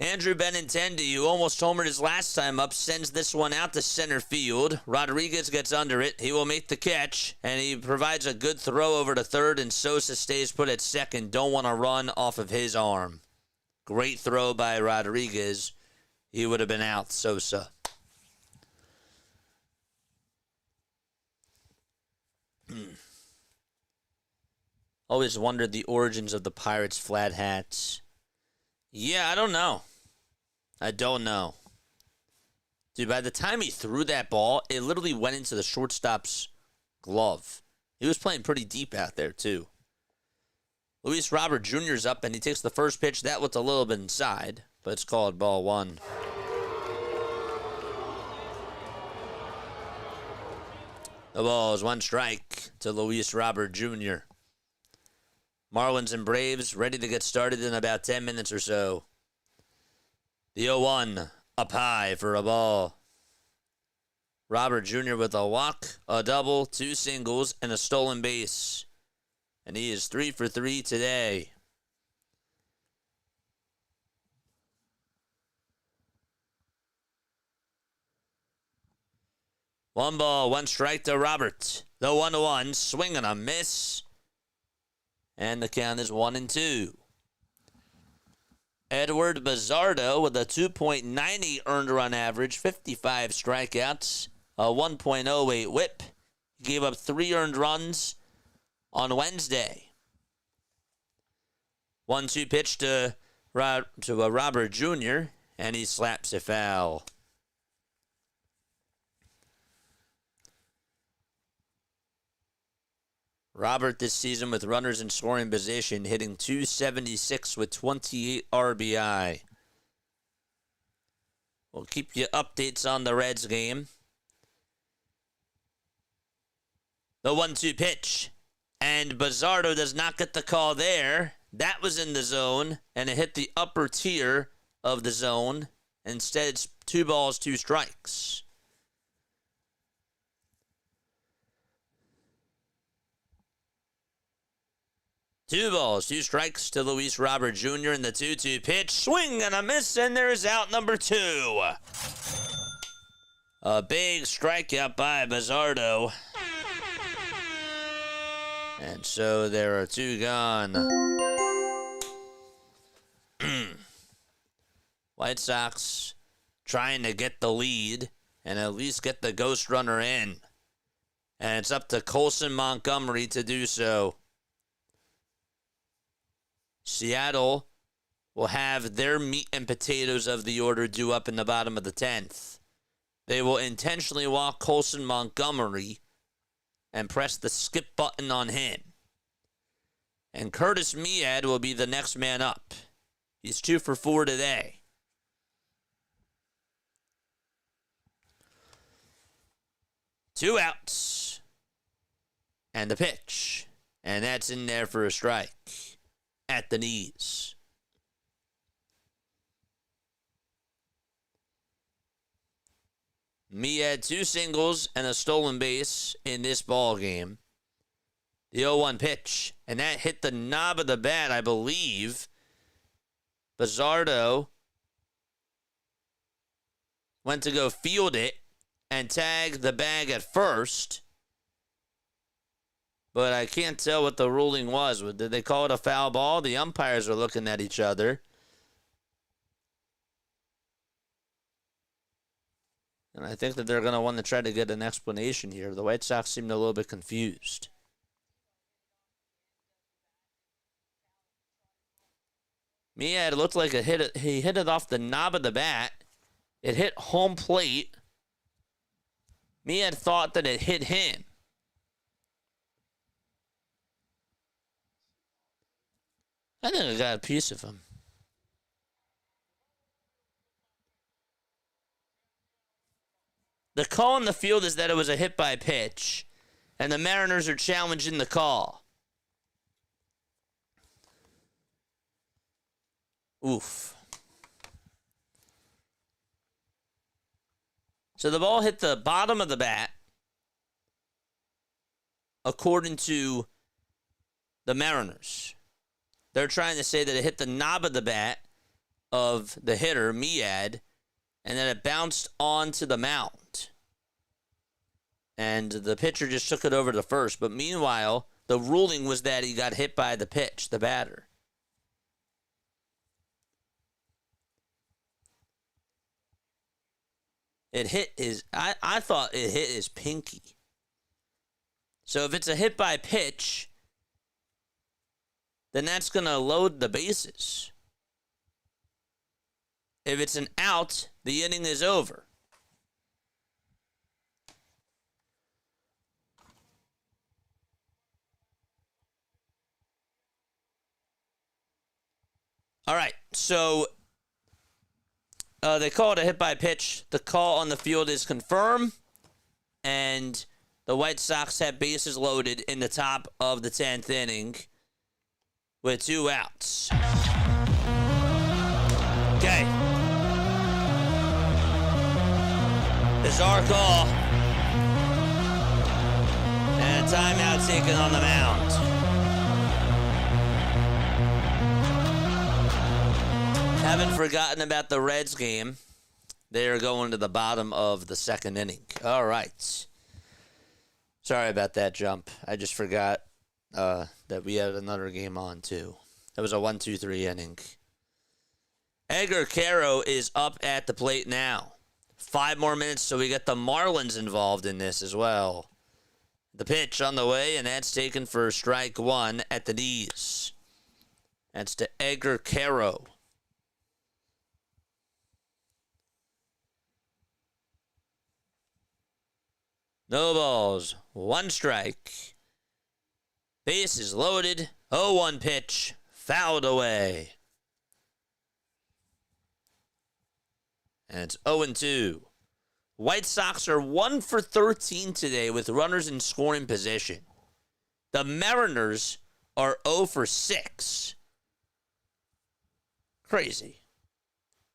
Andrew Benintendi, who almost homered his last time up, sends this one out to center field. Rodriguez gets under it. He will make the catch, and he provides a good throw over to third, and Sosa stays put at second. Don't want to run off of his arm. Great throw by Rodriguez. He would have been out, Sosa. Always wondered the origins of the Pirates' flat hats. Yeah, I don't know. Dude, by the time he threw that ball, it literally went into the shortstop's glove. He was playing pretty deep out there, too. Luis Robert Jr.'s up, and he takes the first pitch. That was a little bit inside, but it's called ball 1. The ball is 1 strike to Luis Robert Jr. Marlins and Braves ready to get started in about 10 minutes or so. The 0-1 up high for a ball. Robert Jr. with a walk, a double, 2 singles, and a stolen base. And he is 3 for 3 today. One ball, 1 strike to Robert. The 1-1, swing and a miss. And the count is 1-2. Edward Bizzardo with a 2.90 earned run average, 55 strikeouts, a 1.08 whip. He gave up 3 earned runs on Wednesday. 1-2 pitch to Robert Jr., and he slaps a foul. Robert this season with runners in scoring position, hitting .276 with 28 RBI. We'll keep you updates on the Reds game. The 1-2 pitch. And Bizzardo does not get the call there. That was in the zone, and it hit the upper tier of the zone. Instead, it's 2 balls, 2 strikes. Two balls, 2 strikes to Luis Robert Jr. in the 2-2 pitch. Swing and a miss, and there's out number 2. A big strikeout by Bizzardo. And so there are 2 gone. White Sox trying to get the lead and at least get the ghost runner in. And it's up to Colson Montgomery to do so. Seattle will have their meat and potatoes of the order due up in the bottom of the 10th. They will intentionally walk Colson Montgomery and press the skip button on him. And Curtis Mead will be the next man up. He's 2 for 4 today. Two outs. And the pitch. And that's in there for a strike. At the knees. Mead 2 singles and a stolen base in this ball game. The 0-1 pitch, and that hit the knob of the bat, I believe. Bizzardo went to go field it and tag the bag at first. But I can't tell what the ruling was. Did they call it a foul ball? The umpires are looking at each other. And I think that they're going to want to try to get an explanation here. The White Sox seemed a little bit confused. Mead looked like he hit it off the knob of the bat. It hit home plate. Mead thought that it hit him. I think I got a piece of him. The call on the field is that it was a hit by pitch, and the Mariners are challenging the call. Oof. So the ball hit the bottom of the bat, according to the Mariners. They're trying to say that it hit the knob of the bat of the hitter, Mead, and then it bounced onto the mound. And the pitcher just took it over to first. But meanwhile, the ruling was that he got hit by the pitch, the batter. It hit his, I thought it hit his pinky. So if it's a hit by pitch, then that's going to load the bases. If it's an out, the inning is over. All right, so they call it a hit by pitch. The call on the field is confirmed, and the White Sox have bases loaded in the top of the 10th inning with 2 outs. Okay. Bizarre call. And a timeout taken on the mound. Haven't forgotten about the Reds game. They are going to the bottom of the second inning. All right. Sorry about that jump. I just forgot that we had another game on, too. That was a 1-2-3 inning. Edgar Caro is up at the plate now. 5 more minutes, so we get the Marlins involved in this as well. The pitch on the way, and that's taken for strike 1 at the knees. That's to Edgar Caro. No balls, 1 strike. Base is loaded. 0-1 pitch, fouled away. And it's 0-2. White Sox are 1 for 13 today with runners in scoring position. The Mariners are 0 for 6. Crazy.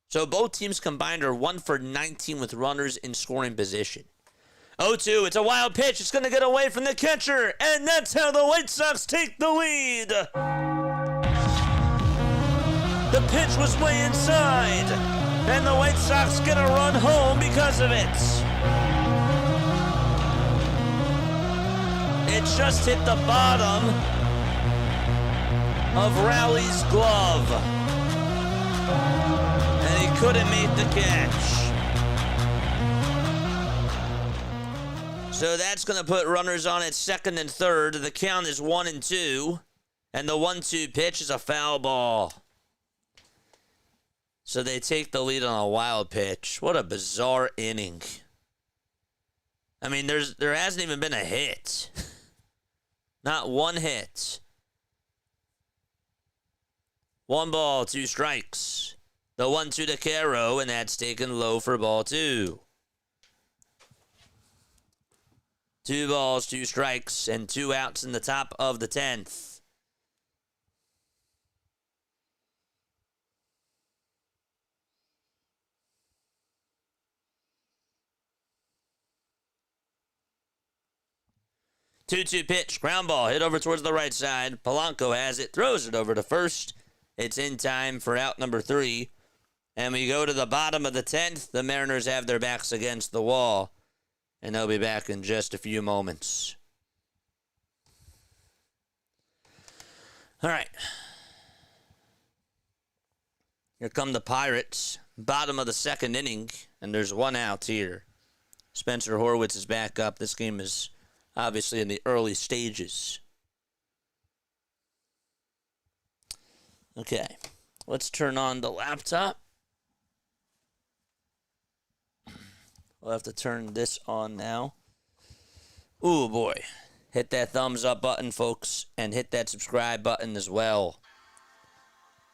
So both teams combined are 1 for 19 with runners in scoring position. 0-2, it's a wild pitch. It's going to get away from the catcher, and that's how the White Sox take the lead. The pitch was way inside, and the White Sox get a run home because of it. It just hit the bottom of Rowley's glove, and he couldn't make the catch. So that's going to put runners on at second and third. The count is 1-2. And the 1-2 pitch is a foul ball. So they take the lead on a wild pitch. What a bizarre inning. I mean, there hasn't even been a hit. Not one hit. 1 ball, 2 strikes. The 1-2 to Caro, and that's taken low for ball 2. 2 balls, 2 strikes, and 2 outs in the top of the 10th. Two-two pitch, ground ball, hit over towards the right side. Polanco has it, throws it over to first. It's in time for out number 3. And we go to the bottom of the 10th. The Mariners have their backs against the wall. And they'll be back in just a few moments. All right. Here come the Pirates. Bottom of the second inning. And there's 1 out here. Spencer Horwitz is back up. This game is obviously in the early stages. Okay. Let's turn on the laptop. We'll have to turn this on now. Ooh, boy. Hit that thumbs up button, folks, and hit that subscribe button as well.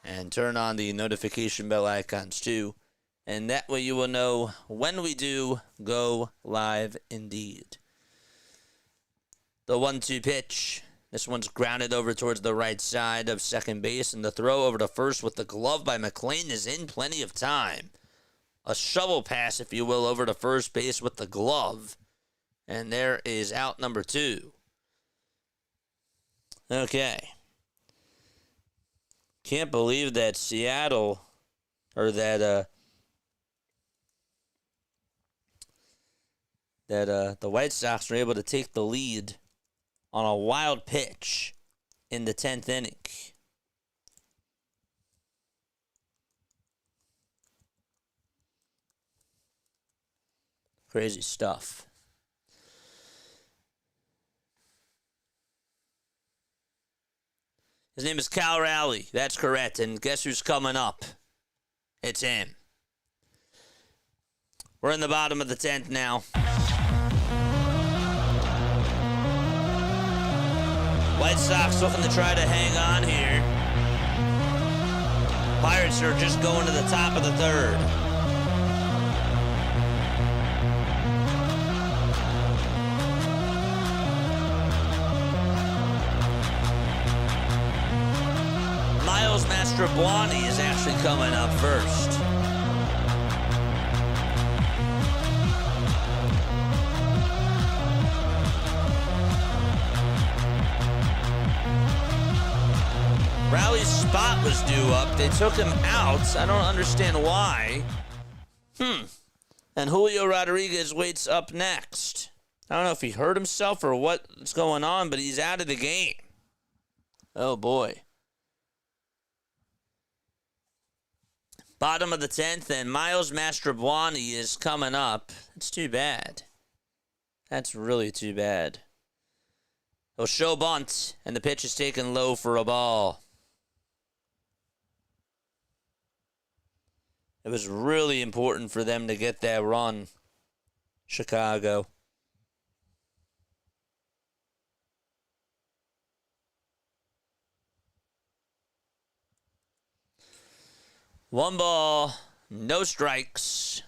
And turn on the notification bell icons, too. And that way you will know when we do go live indeed. The 1-2 pitch. This one's grounded over towards the right side of second base, and the throw over to first with the glove by McLean is in plenty of time. A shovel pass, if you will, over to first base with the glove. And there is out number 2. Okay. Can't believe that Seattle, or that the White Sox were able to take the lead on a wild pitch in the 10th inning. Crazy stuff. His name is Cal Raleigh. That's correct. And guess who's coming up? It's him. We're in the bottom of the 10th now. White Sox looking to try to hang on here. Pirates are just going to the top of the 3rd. Miles Mastrobuoni is actually coming up first. start was due up. They took him out. I don't understand why. And Julio Rodriguez waits up next. I don't know if he hurt himself or what's going on, but he's out of the game. Oh, boy. Bottom of the 10th, and Miles Mastrobuoni is coming up. It's too bad. That's really too bad. He'll show bunt, and the pitch is taken low for a ball. It was really important for them to get that run, Chicago. One ball, no strikes.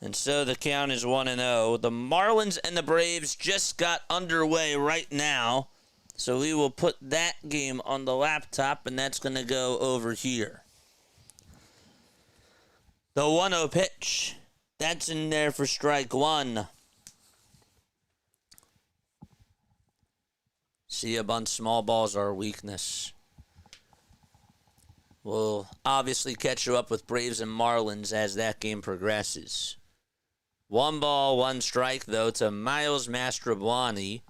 And so the count is 1-0. The Marlins and the Braves just got underway right now. So we will put that game on the laptop, and that's going to go over here. The 1-0 pitch. That's in there for strike one. See a bunch. Small balls are a weakness. We'll obviously catch you up with Braves and Marlins as that game progresses. 1 ball, 1 strike, though, to Miles Mastrobuoni.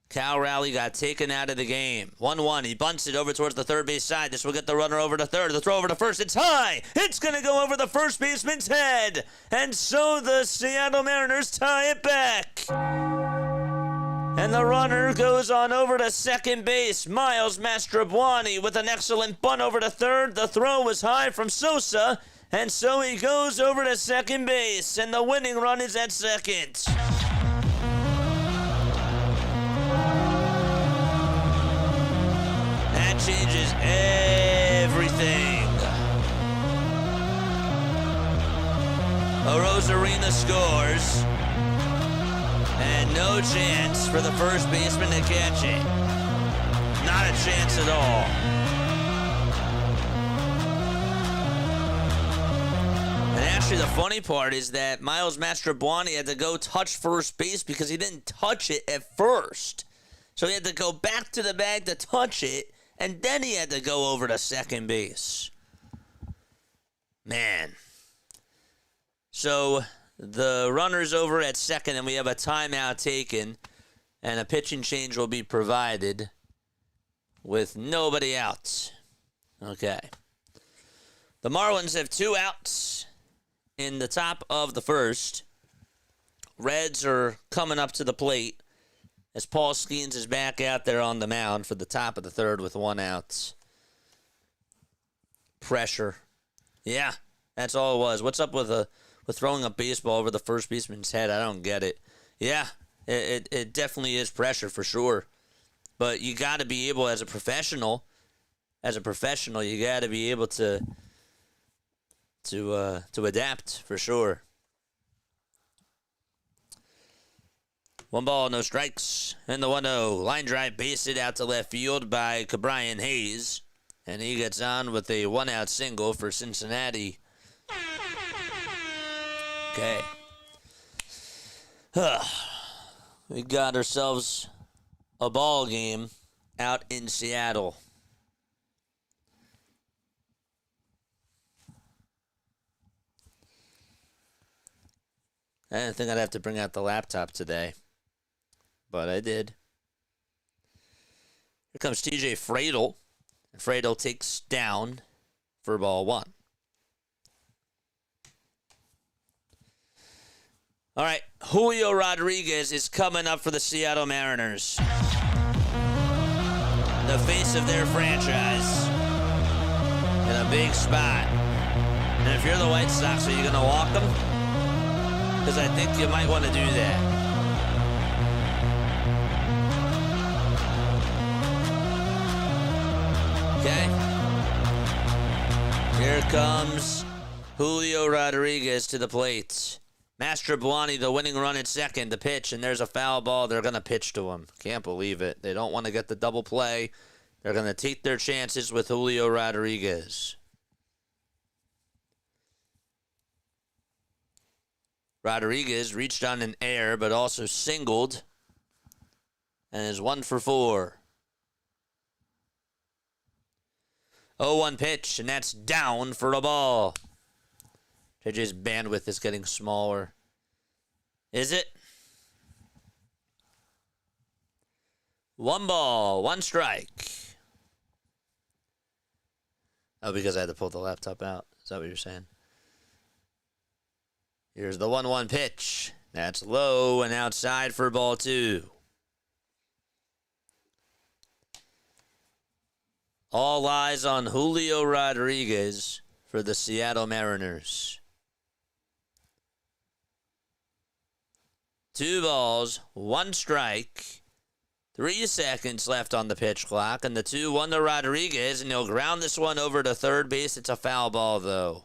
Cal Raleigh got taken out of the game. 1-1. He bunts it over towards the third base side. This will get the runner over to third. The throw over to first. It's high. It's going to go over the first baseman's head. And so the Seattle Mariners tie it back. And the runner goes on over to second base. Miles Mastrobuoni with an excellent bunt over to third. The throw was high from Sosa. And so he goes over to second base. And the winning run is at second. Changes everything. Rosarina scores. And no chance for the first baseman to catch it. Not a chance at all. And actually the funny part is that Miles Mastrobuoni had to go touch first base because he didn't touch it at first. So he had to go back to the bag to touch it. And then he had to go over to second base. Man. So the runner's over at second, and we have a timeout taken. And a pitching change will be provided with nobody out. Okay. The Marlins have 2 outs in the top of the first. Reds are coming up to the plate, as Paul Skeens is back out there on the mound for the top of the third with 1 out. Pressure. Yeah, that's all it was. What's up with throwing a baseball over the first baseman's head? I don't get it. Yeah, it definitely is pressure for sure. But you got to be able, as a professional, you got to be able to adapt for sure. 1 ball, no strikes. And the 1-0. Line drive base hit out to left field by Cabrian Hayes. And he gets on with a 1-out single for Cincinnati. Okay. We got ourselves a ball game out in Seattle. I didn't think I'd have to bring out the laptop today, but I did. Here comes TJ Fradel. Fradel takes down for ball 1. All right, Julio Rodriguez is coming up for the Seattle Mariners. The face of their franchise in a big spot. And if you're the White Sox, are you going to walk them? Because I think you might want to do that. Okay. Here comes Julio Rodriguez to the plate. Mastrobuoni, the winning run at second, the pitch, and there's a foul ball. They're going to pitch to him. Can't believe it. They don't want to get the double play. They're going to take their chances with Julio Rodriguez. Rodriguez reached on an air, but also singled, and is 1 for 4. 0-1 pitch, and that's down for a ball. JJ's bandwidth is getting smaller. Is it? 1 ball, 1 strike. Oh, because I had to pull the laptop out. Is that what you're saying? Here's the 1-1 pitch. That's low and outside for ball 2. All eyes on Julio Rodriguez for the Seattle Mariners. 2 balls, 1 strike. 3 seconds left on the pitch clock, and the 2-1 to Rodriguez, and he'll ground this one over to third base. It's a foul ball, though.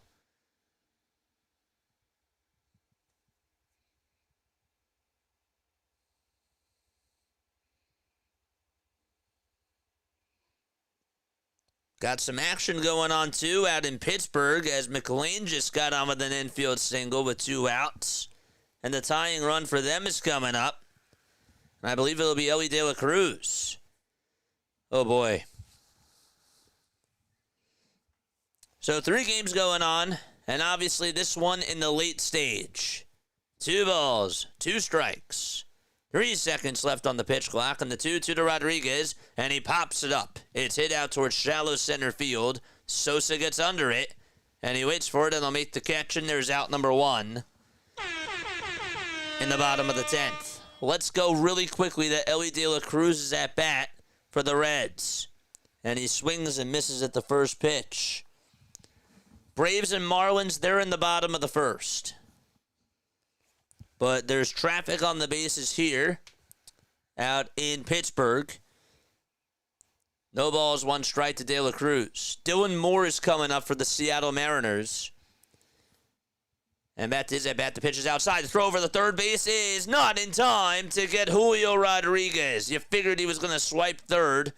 Got some action going on, too, out in Pittsburgh, as McLean just got on with an infield single with 2 outs. And the tying run for them is coming up. And I believe it'll be Elly De La Cruz. Oh, boy. So 3 games going on, and obviously this one in the late stage. 2 balls, 2 strikes. 3 seconds left on the pitch clock, and the 2-2 to Rodriguez, and he pops it up. It's hit out towards shallow center field. Sosa gets under it, and he waits for it, and he'll make the catch, and there's out number 1 in the bottom of the 10th. Let's go really quickly to Elly De La Cruz's at bat for the Reds, and he swings and misses at the first pitch. Braves and Marlins, they're in the bottom of the 1st. But there's traffic on the bases here out in Pittsburgh. No balls, 1 strike to De La Cruz. Dylan Moore is coming up for the Seattle Mariners. And bat is at bat. The pitch is outside. The throw over the third base is not in time to get Julio Rodriguez. You figured he was going to swipe third.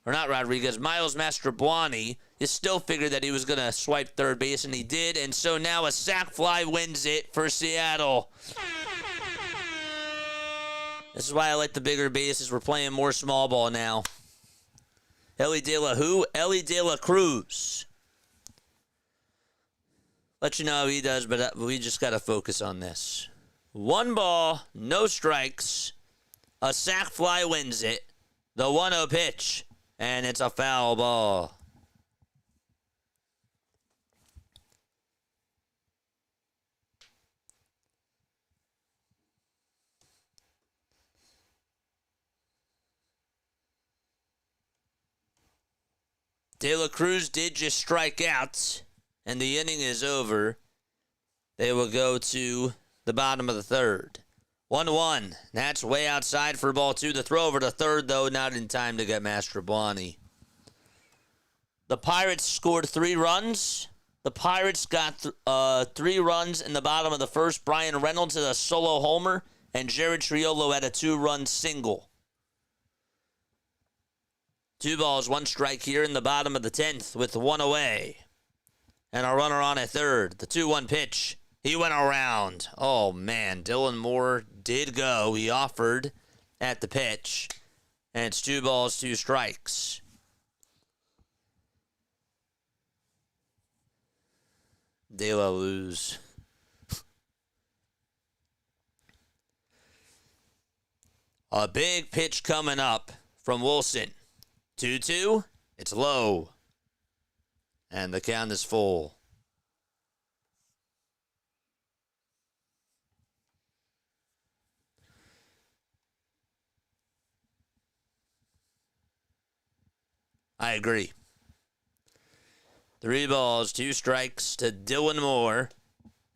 Or not Rodriguez, Miles Mastrobuoni. You still figured that he was going to swipe third base, and he did. And so now a sac fly wins it for Seattle. This is why I like the bigger bases. We're playing more small ball now. Elly De La Cruz. Let you know how he does, but we just got to focus on this. 1 ball, no strikes. A sac fly wins it. The 1-0 pitch, and it's a foul ball. De La Cruz did just strike out, and the inning is over. They will go to the bottom of the 3rd. 1-1. That's way outside for ball 2. The throw over to third, though, not in time to get Mastrobuoni. The Pirates scored 3 runs. The Pirates got 3 runs in the bottom of the 1st. Brian Reynolds had a solo homer, and Jared Triolo had a 2-run single. 2 balls, 1 strike here in the bottom of the 10th with 1 away. And a runner on at third. The 2-1 pitch. He went around. Oh, man. Dylan Moore did go. He offered at the pitch. And it's 2 balls, 2 strikes. De La Luz. A big pitch coming up from Wilson. 2-2. It's low. And the count is full. I agree. 3 balls, 2 strikes to Dylan Moore.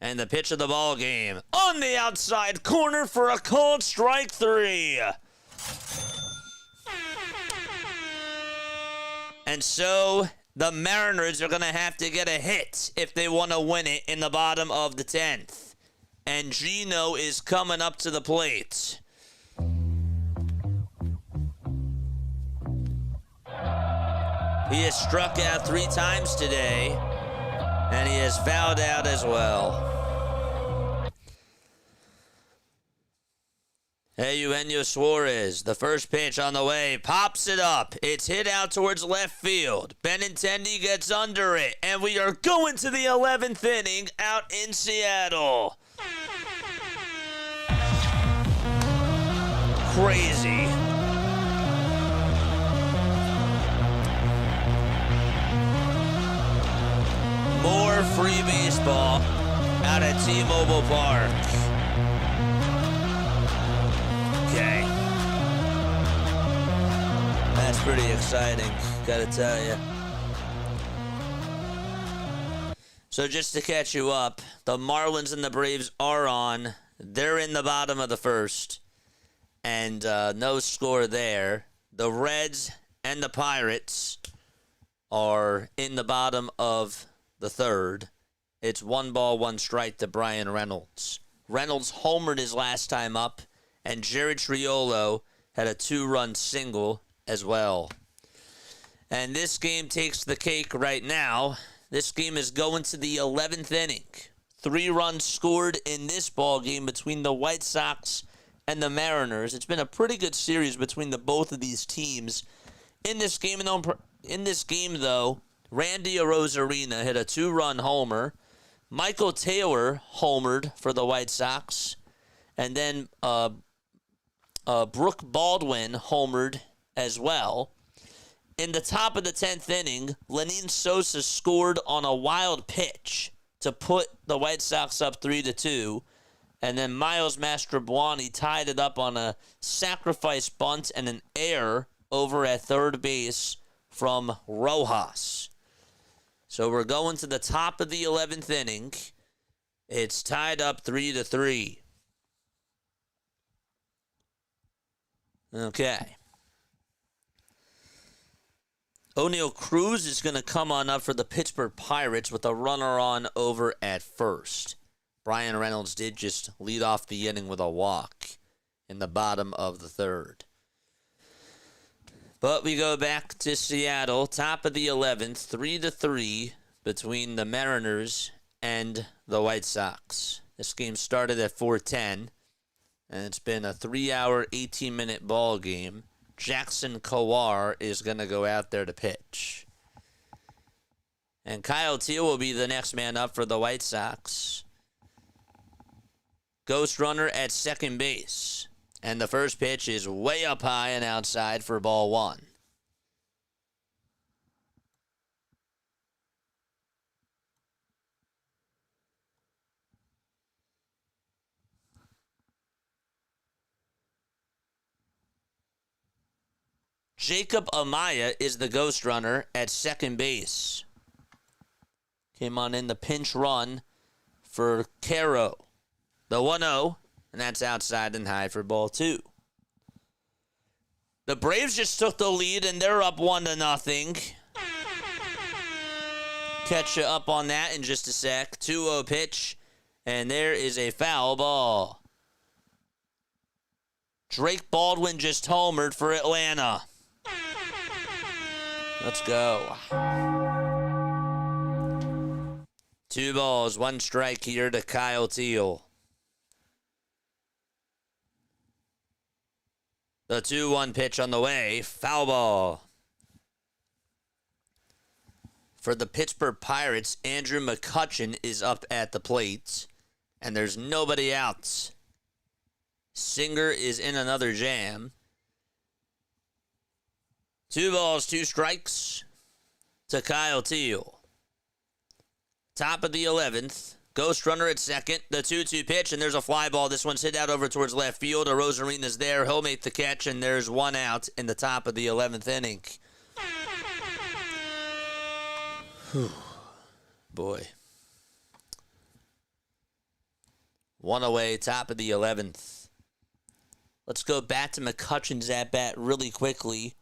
And the pitch of the ball game on the outside corner for a called strike 3. And so the Mariners are going to have to get a hit if they want to win it in the bottom of the 10th. And Gino is coming up to the plate. He has struck out 3 times today, and he has fouled out as well. Eugenio Suarez, the first pitch on the way, pops it up. It's hit out towards left field. Benintendi gets under it, and we are going to the 11th inning out in Seattle. Crazy. More free baseball out at T-Mobile Park. Okay. That's pretty exciting, gotta tell you. So just to catch you up, the Marlins and the Braves are on. They're in the bottom of the first. And no score there. The Reds and the Pirates are in the bottom of the third. It's 1-1 to Brian Reynolds. Reynolds homered his last time up, and Jared Triolo had a 2-run single as well. And this game takes the cake right now. This game is going to the 11th inning. 3 runs scored in this ball game between the White Sox and the Mariners. It's been a pretty good series between the both of these teams. In this game, though, Randy Arozarena hit a 2-run homer. Michael Taylor homered for the White Sox. And then Brooke Baldwin homered as well. In the top of the 10th inning, Lenyn Sosa scored on a wild pitch to put the White Sox up 3-2. And then Miles Mastrobuoni tied it up on a sacrifice bunt and an error over at third base from Rojas. So we're going to the top of the 11th inning. It's tied up 3-3. Okay. O'Neal Cruz is going to come on up for the Pittsburgh Pirates with a runner on over at first. Brian Reynolds did just lead off the inning with a walk in the bottom of the third. But we go back to Seattle, top of the 11th, 3-3 between the Mariners and the White Sox. This game started at 4:10, and it's been a 3-hour, 18-minute ball game. Jackson Kowar is going to go out there to pitch. And Kyle Teel will be the next man up for the White Sox. Ghost runner at second base. And the first pitch is way up high and outside for ball 1. Jacob Amaya is the ghost runner at second base. Came on in the pinch run for Caro. The 1-0, and that's outside and high for ball 2. The Braves just took the lead, and they're up 1-0. Catch you up on that in just a sec. 2-0 pitch, and there is a foul ball. Drake Baldwin just homered for Atlanta. Let's go. 2 balls, 1 strike here to Kyle Teel. The 2-1 pitch on the way. Foul ball. For the Pittsburgh Pirates, Andrew McCutchen is up at the plate. And there's nobody out. Singer is in another jam. 2 balls, 2 strikes to Kyle Teel. Top of the 11th. Ghost runner at second. The 2-2 pitch, and there's a fly ball. This one's hit out over towards left field. Arozarena's there. He'll make the catch, and there's 1 out in the top of the 11th inning. Whew. Boy. 1 away, top of the 11th. Let's go back to McCutchen's at-bat really quickly.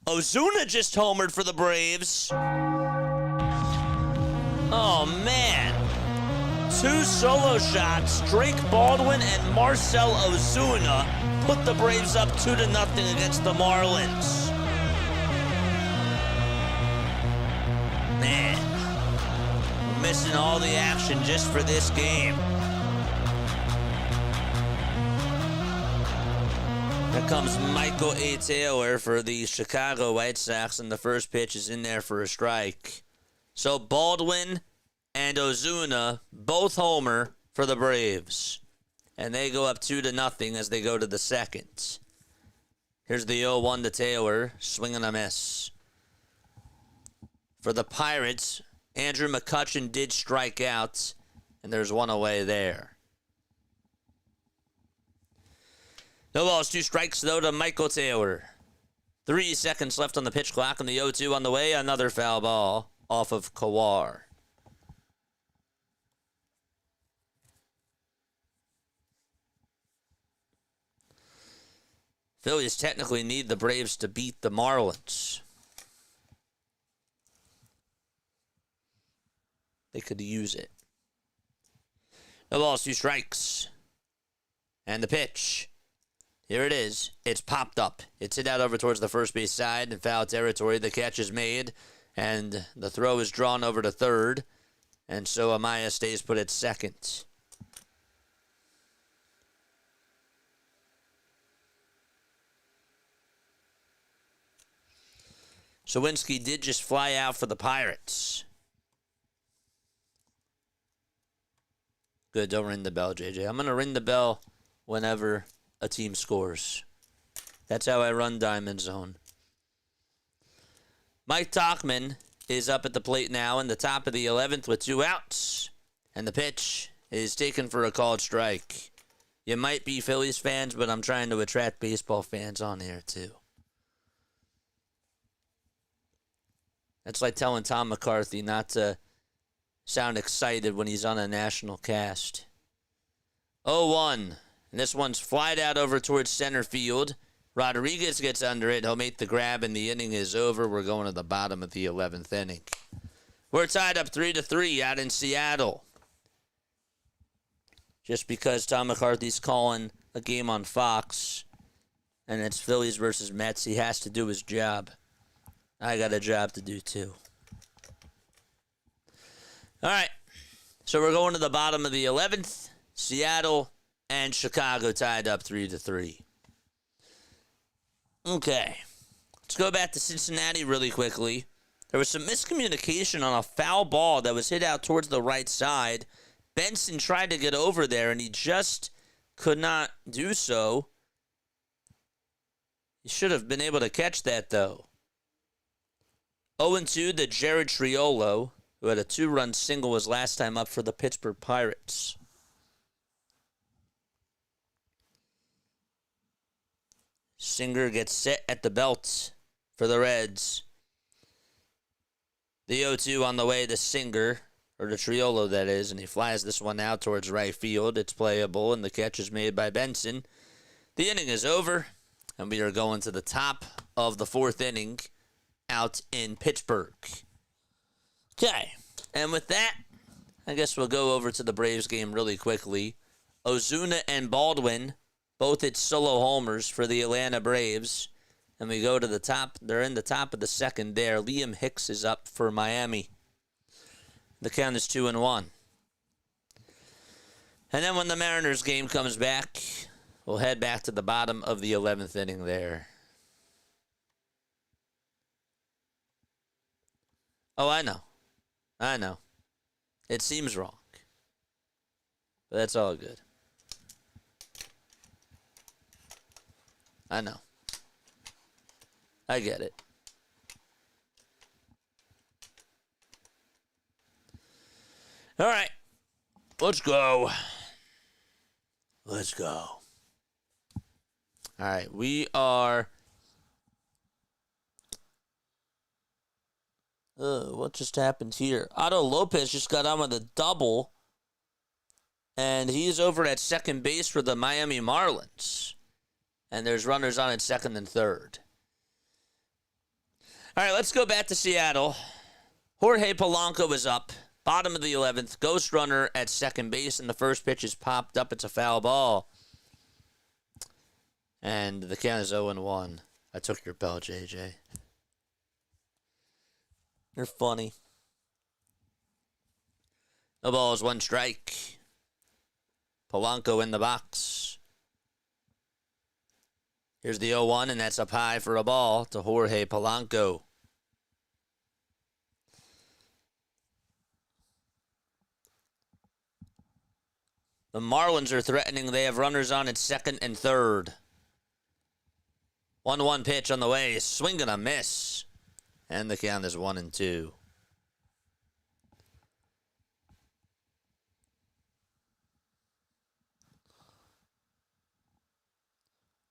Ozuna just homered for the Braves. Oh, man. 2 solo shots. Drake Baldwin and Marcell Ozuna put the Braves up 2-0 against the Marlins. Man, we're missing all the action just for this game. Here comes Michael A. Taylor for the Chicago White Sox, and the first pitch is in there for a strike. So Baldwin and Ozuna both homer for the Braves. And they go up 2-0 as they go to the second. Here's the 0-1 to Taylor, swing and a miss. For the Pirates, Andrew McCutchen did strike out, and there's one away there. No balls, 2 strikes, though, to Michael Taylor. 3 seconds left on the pitch clock, and the 0-2 on the way. Another foul ball off of Kawar. Phillies technically need the Braves to beat the Marlins. They could use it. No balls, 2 strikes. And the pitch. Here it is. It's popped up. It's hit out over towards the first base side in foul territory. The catch is made, and the throw is drawn over to third. And so Amaya stays put at second. Sawinski did just fly out for the Pirates. Good, don't ring the bell, JJ. I'm going to ring the bell whenever a team scores. That's how I run Diamond Zone. Mike Tauchman is up at the plate now in the top of the 11th with 2 outs. And the pitch is taken for a called strike. You might be Phillies fans, but I'm trying to attract baseball fans on here too. That's like telling Tom McCarthy not to sound excited when he's on a national cast. 0-1. And this one's flied out over towards center field. Rodriguez gets under it. He'll make the grab, and the inning is over. We're going to the bottom of the 11th inning. We're tied up 3-3 out in Seattle. Just because Tom McCarthy's calling a game on Fox, and it's Phillies versus Mets, he has to do his job. I got a job to do, too. All right. So we're going to the bottom of the 11th. Seattle and Chicago tied up 3-3. Okay. Let's go back to Cincinnati really quickly. There was some miscommunication on a foul ball that was hit out towards the right side. Benson tried to get over there, and he just could not do so. He should have been able to catch that, though. 0-2 to Jared Triolo, who had a 2-run single his last time up for the Pittsburgh Pirates. Singer gets set at the belt for the Reds. The 0-2 on the way to Singer, or to Triolo, that is, and he flies this one out towards right field. It's playable, and the catch is made by Benson. The inning is over, and we are going to the top of the 4th inning out in Pittsburgh. Okay, and with that, I guess we'll go over to the Braves game really quickly. Ozuna and Baldwin both hit solo homers for the Atlanta Braves. And we go to the top. They're in the top of the 2nd there. Liam Hicks is up for Miami. The count is 2-1. And then when the Mariners game comes back, we'll head back to the bottom of the 11th inning there. Oh, I know. I know. It seems wrong. But that's all good. I know. I get it. All right. Let's go. Let's go. All right. We are... what just happened here? Otto Lopez just got on with a double. And he's over at second base for the Miami Marlins. And there's runners on at second and third. All right, let's go back to Seattle. Jorge Polanco is up. Bottom of the 11th. Ghost runner at second base. And the first pitch is popped up. It's a foul ball. And the count is 0-1. I took your bell, JJ. You're funny. No balls, 1 strike. Polanco in the box. Here's the 0-1, and that's up high for a ball to Jorge Polanco. The Marlins are threatening. They have runners on at second and third. 1-1 pitch on the way. Swing and a miss. And the count is 1-2.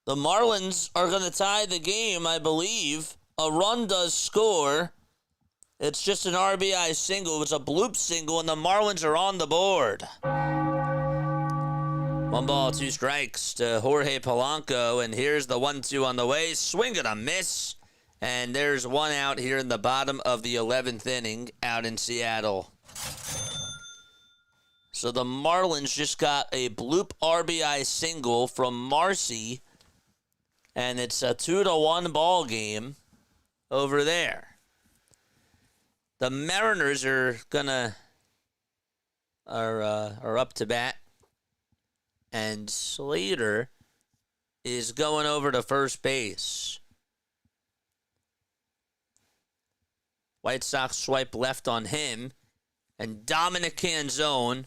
The Marlins are going to tie the game, I believe. A run does score. It's just an RBI single. It's a bloop single, and the Marlins are on the board. 1 ball, 2 strikes to Jorge Polanco, and here's the 1-2 on the way. Swing and a miss, and there's 1 out here in the bottom of the 11th inning out in Seattle. So the Marlins just got a bloop RBI single from Marcy, and it's a 2-1 ball game over there. The Mariners are up to bat. And Slater is going over to first base. White Sox swipe left on him. And Dominic Canzone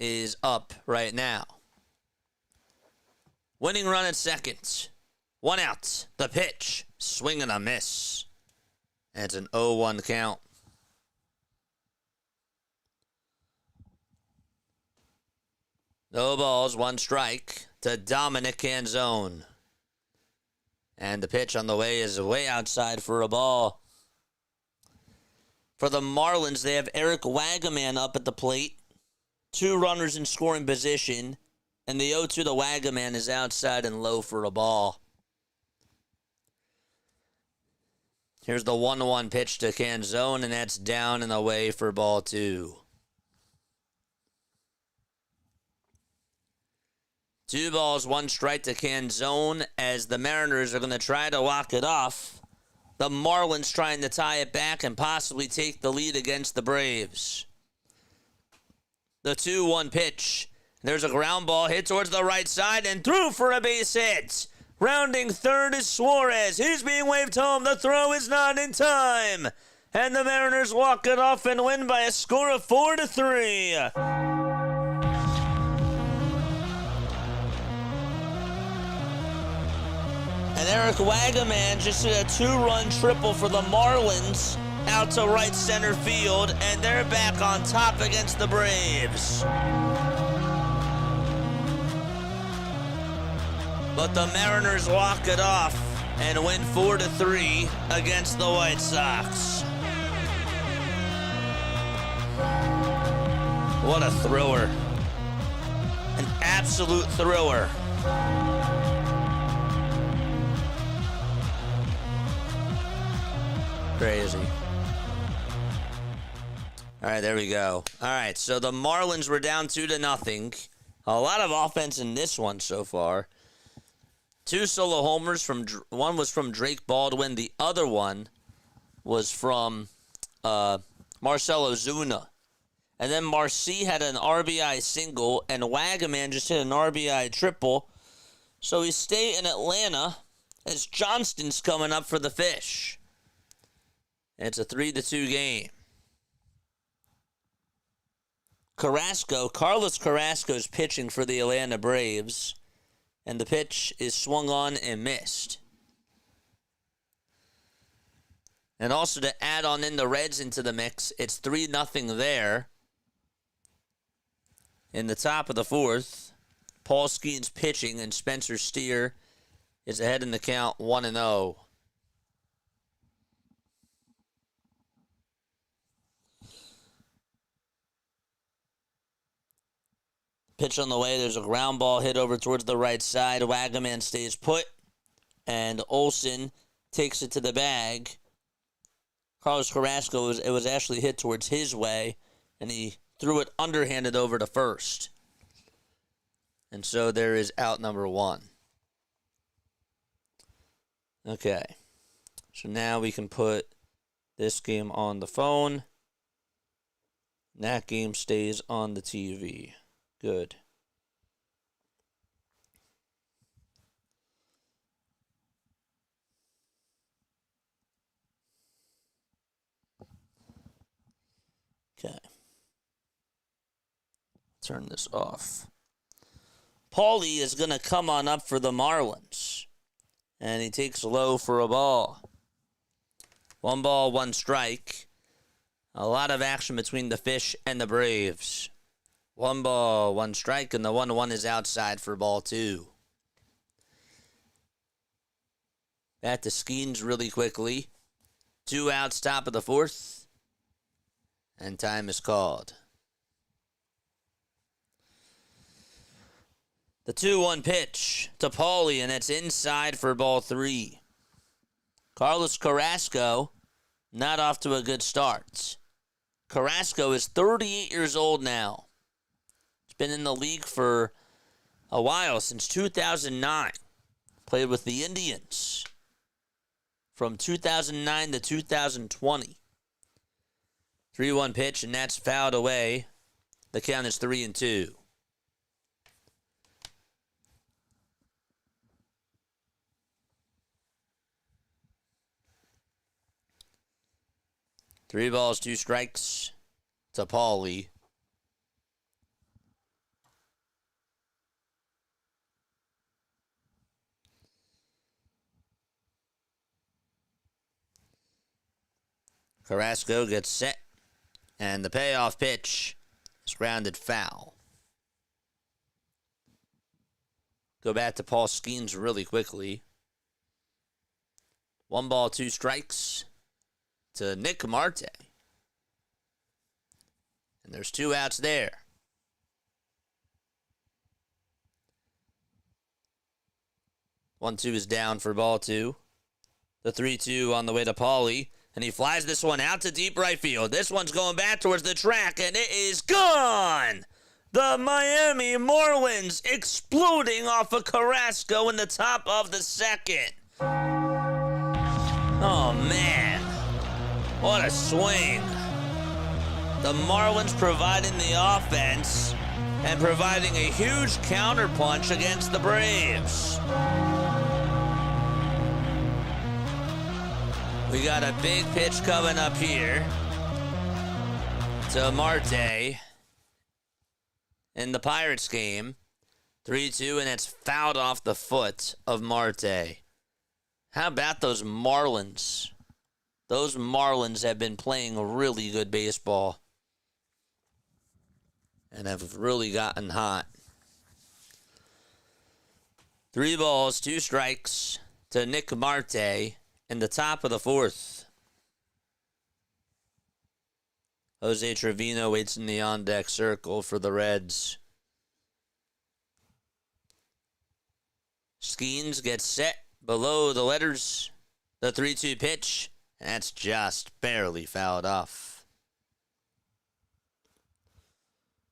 is up right now. Winning run at second. 1 out. The pitch. Swing and a miss. And it's an 0-1 count. No balls, 1 strike to Dominic Canzone. And the pitch on the way is way outside for a ball. For the Marlins, they have Eric Wagaman up at the plate. 2 runners in scoring position. And the 0-2 to Wagaman is outside and low for a ball. Here's the 1-1 pitch to Canzone, and that's down and away for ball 2. 2 balls, 1 strike to Canzone as the Mariners are going to try to walk it off. The Marlins trying to tie it back and possibly take the lead against the Braves. The 2-1 pitch. There's a ground ball hit towards the right side and through for a base hit. Rounding third is Suarez. He's being waved home. The throw is not in time. And the Mariners walk it off and win by a score of 4-3. And Eric Wagaman just hit a 2-run triple for the Marlins out to right center field, and they're back on top against the Braves. But the Mariners walk it off and win 4-3 against the White Sox. What a thriller. An absolute thriller. Crazy. All right, there we go. All right, so the Marlins were down 2-0. A lot of offense in this one so far. 2 solo homers. One was from Drake Baldwin. The other one was from Marcell Ozuna. And then Marcy had an RBI single, and Wagaman just hit an RBI triple. So we stay in Atlanta as Johnston's coming up for the Fish. And it's a 3-2 game. Carlos Carrasco's pitching for the Atlanta Braves. And the pitch is swung on and missed. And also to add on in the Reds into the mix, it's 3-0 there. In the top of the 4th, Paul Skeens pitching and Spencer Steer is ahead in the count 1-0. Pitch on the way. There's a ground ball hit over towards the right side. Wagaman stays put. And Olsen takes it to the bag. Carlos Carrasco, it was actually hit towards his way. And he threw it underhanded over to first. And so there is out number 1. Okay. So now we can put this game on the phone. And that game stays on the TV. Good. Turn this off. Paulie is going to come on up for the Marlins. And he takes low for a ball. 1 ball, 1 strike. A lot of action between the Fish and the Braves. 1 ball, 1 strike, and the 1-1 is outside for ball 2. Back to Skeens really quickly. 2 outs, top of the 4th. And time is called. The 2-1 pitch to Paulie, and it's inside for ball 3. Carlos Carrasco, not off to a good start. Carrasco is 38 years old now. He's been in the league for a while, since 2009. Played with the Indians from 2009 to 2020. 3-1 pitch, and that's fouled away. The count is 3-2. Three balls, 2 strikes to Paulie. Carrasco gets set, and the payoff pitch is grounded foul. Go back to Paul Skeens really quickly. 1 ball, 2 strikes to Nick Marte. And there's 2 outs there. 1-2 is down for ball 2. The 3-2 on the way to Paulie. And he flies this one out to deep right field. This one's going back towards the track, and it is gone! The Miami Marlins exploding off of Carrasco in the top of the 2nd. Oh, man. What a swing. The Marlins providing the offense and providing a huge counterpunch against the Braves. We got a big pitch coming up here to Marte in the Pirates game. 3-2, and it's fouled off the foot of Marte. How about those Marlins? Those Marlins have been playing really good baseball and have really gotten hot. 3 balls, 2 strikes to Nick Marte in the top of the 4th. Jose Trevino waits in the on-deck circle for the Reds. Skeens gets set below the letters. The 3-2 pitch, and that's just barely fouled off.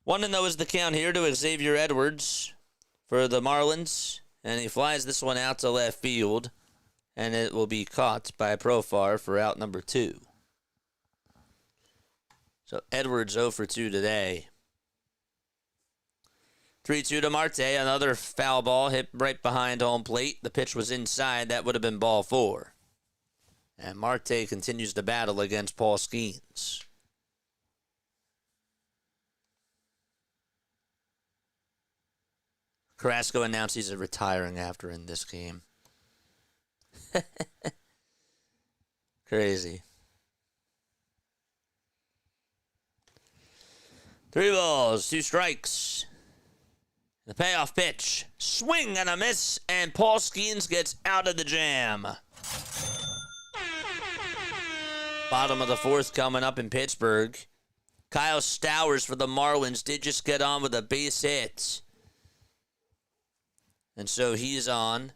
1-0 is the count here to Xavier Edwards for the Marlins, and he flies this one out to left field. And it will be caught by Profar for out number 2. So Edwards 0 for 2 today. 3-2 to Marte. Another foul ball hit right behind home plate. The pitch was inside. That would have been ball 4. And Marte continues to battle against Paul Skeens. Carrasco announced he's retiring after in this game. Crazy. 3 balls, 2 strikes. The payoff pitch. Swing and a miss, and Paul Skeens gets out of the jam. Bottom of the 4th coming up in Pittsburgh. Kyle Stowers for the Marlins did just get on with a base hit. And so he's on.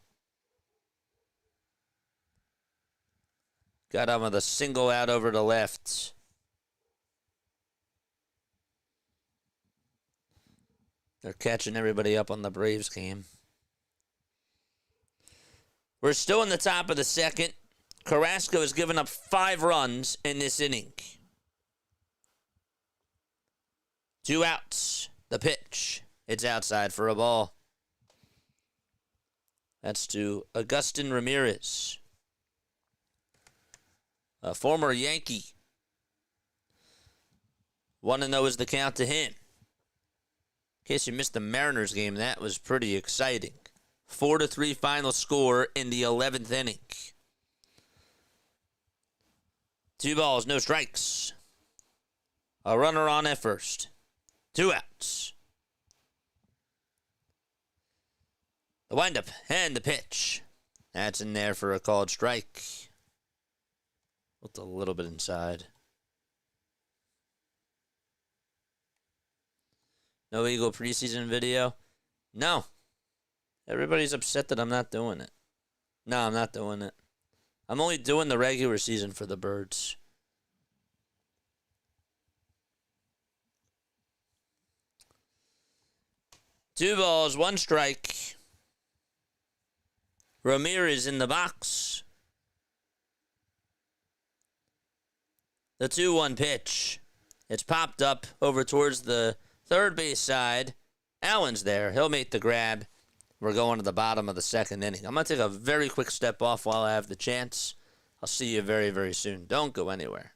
Got on with a single out over to left. They're catching everybody up on the Braves game. We're still in the top of the 2nd. Carrasco has given up 5 runs in this inning. 2 outs. The pitch. It's outside for a ball. That's to Agustin Ramirez, a former Yankee. 1-0 is the count to him. case you missed the Mariners game, that was pretty exciting. 4-3 final score in the 11th inning. 2 balls, no strikes. A runner on at first. 2 outs. The windup and the pitch. That's in there for a called strike. Looked a little bit inside. No Eagle preseason video? No. Everybody's upset that I'm not doing it. No, I'm not doing it. I'm only doing the regular season for the birds. Two balls, one strike. Ramirez in the box. The 2-1 pitch. It's popped up over towards the third base side. Allen's there. He'll make the grab. We're going to the bottom of the second inning. I'm going to take a very quick step off while I have the chance. I'll see you very, very soon. Don't go anywhere.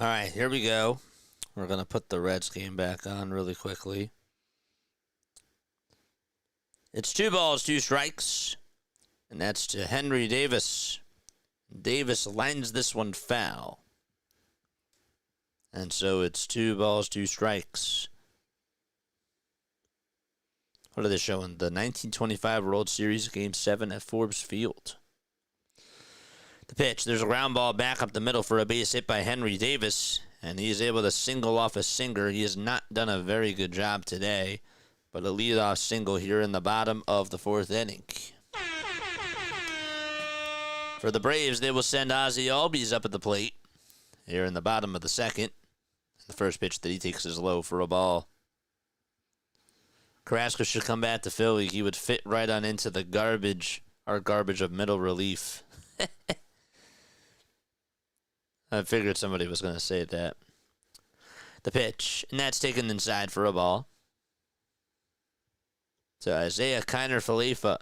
All right, here we go. We're going to put the Reds game back on really quickly. It's 2 balls, 2 strikes, and that's to Henry Davis. Davis lines this one foul. And so it's 2 balls, 2 strikes. What are they showing? The 1925 World Series Game 7 at Forbes Field. The pitch, there's a ground ball back up the middle for a base hit by Henry Davis, and he's able to single off a sinker. He has not done a very good job today, but a leadoff single here in the bottom of the 4th inning. For the Braves, they will send Ozzie Albies up at the plate here in the bottom of the 2nd. The first pitch that he takes is low for a ball. Carrasco should come back to Philly. He would fit right on into the garbage of middle relief. I figured somebody was going to say that. The pitch, and that's taken inside for a ball. So Isaiah Kiner Falefa.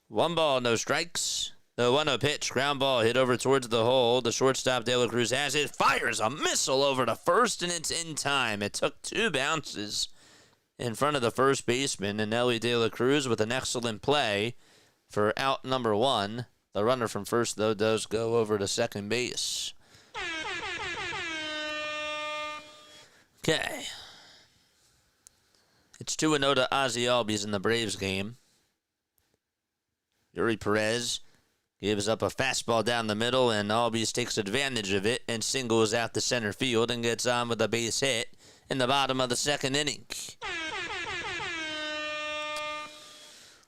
1 ball, no strikes. The 1-0 pitch, ground ball hit over towards the hole. The shortstop, De La Cruz, has it. Fires a missile over to first, and it's in time. It took 2 bounces in front of the first baseman, and Ellie De La Cruz with an excellent play for out number 1. The runner from first, though, does go over to second base. Okay. It's 2-0 to Ozzie Albies in the Braves game. Yuri Perez gives up a fastball down the middle, and Albies takes advantage of it and singles out to center field and gets on with a base hit in the bottom of the 2nd inning.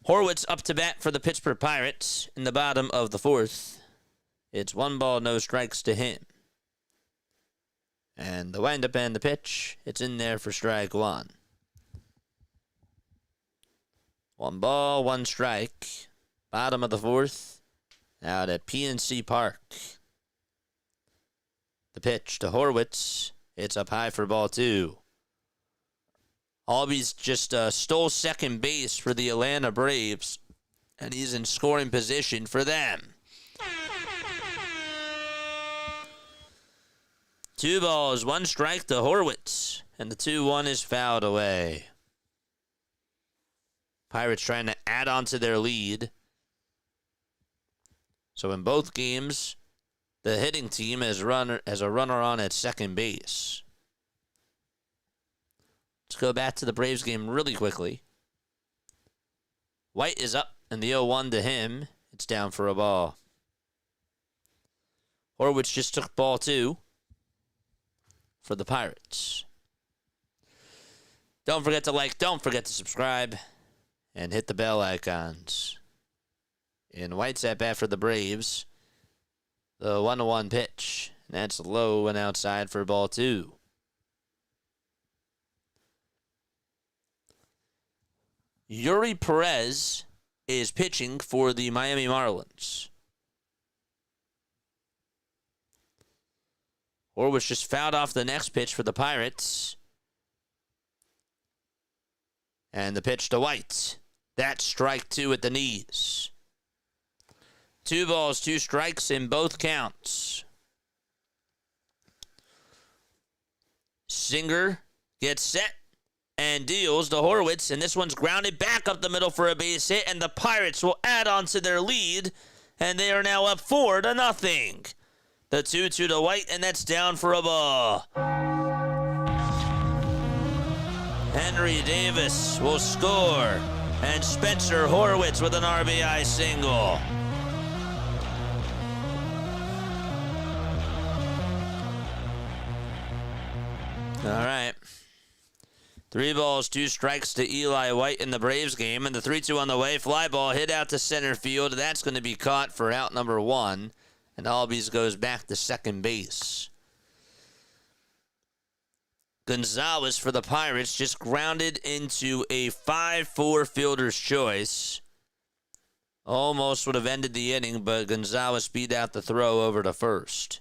Horwitz up to bat for the Pittsburgh Pirates in the bottom of the 4th. It's 1 ball, no strikes to him. And the windup and the pitch, it's in there for strike 1. 1 ball, 1 strike. Bottom of the 4th, out at PNC Park. The pitch to Horwitz, it's up high for ball 2. Albies just stole second base for the Atlanta Braves, and he's in scoring position for them. 2 balls, 1 strike to Horwitz. And the 2-1 is fouled away. Pirates trying to add on to their lead. So in both games, the hitting team has a runner on at second base. Let's go back to the Braves game really quickly. White is up, and the 0-1 to him. It's down for a ball. Horwitz just took ball 2 for the Pirates. Don't forget to like, don't forget to subscribe, and hit the bell icons. And White's at bat for the Braves. The 1-1 pitch. And that's low and outside for ball 2. Yuri Perez is pitching for the Miami Marlins. Horwitz just fouled off the next pitch for the Pirates. And the pitch to White. That's strike 2 at the knees. 2 balls, 2 strikes in both counts. Singer gets set and deals to Horwitz, and this one's grounded back up the middle for a base hit, and the Pirates will add on to their lead, and they are now up 4-0. The 2-2 to White, and that's down for a ball. Henry Davis will score, and Spencer Horwitz with an RBI single. All right. 3 balls, 2 strikes to Eli White in the Braves game, and the 3-2 on the way. Fly ball hit out to center field. That's going to be caught for out number 1, and Albies goes back to second base. Gonzalez for the Pirates just grounded into a 5-4 fielder's choice. Almost would have ended the inning, but Gonzalez beat out the throw over to first.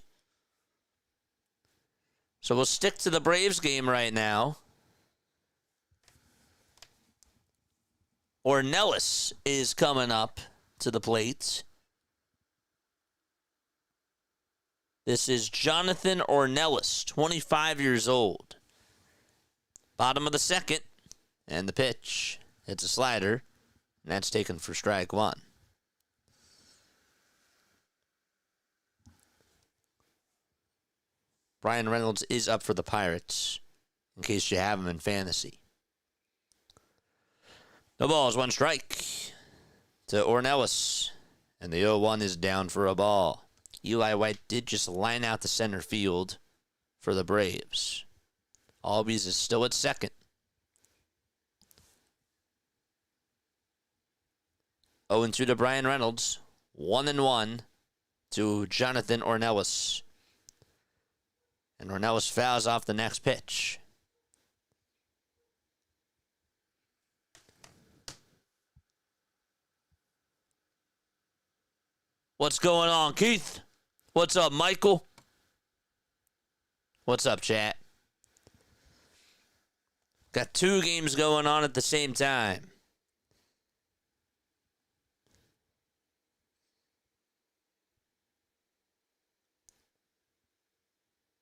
So we'll stick to the Braves game right now. Ornelas is coming up to the plate. This is Jonathan Ornelas, 25 years old. Bottom of the second, and the pitch. It's a slider, and that's taken for strike 1. Brian Reynolds is up for the Pirates, in case you have him in fantasy. No balls, 1 strike to Ornelas, and the 0-1 is down for a ball. Eli White did just line out to center field for the Braves. Albies is still at second. 0-2 to Brian Reynolds. 1-1 to Jonathan Ornelas. And Ornelas fouls off the next pitch. What's going on, Keith? What's up, Michael? What's up, chat? Got 2 games going on at the same time.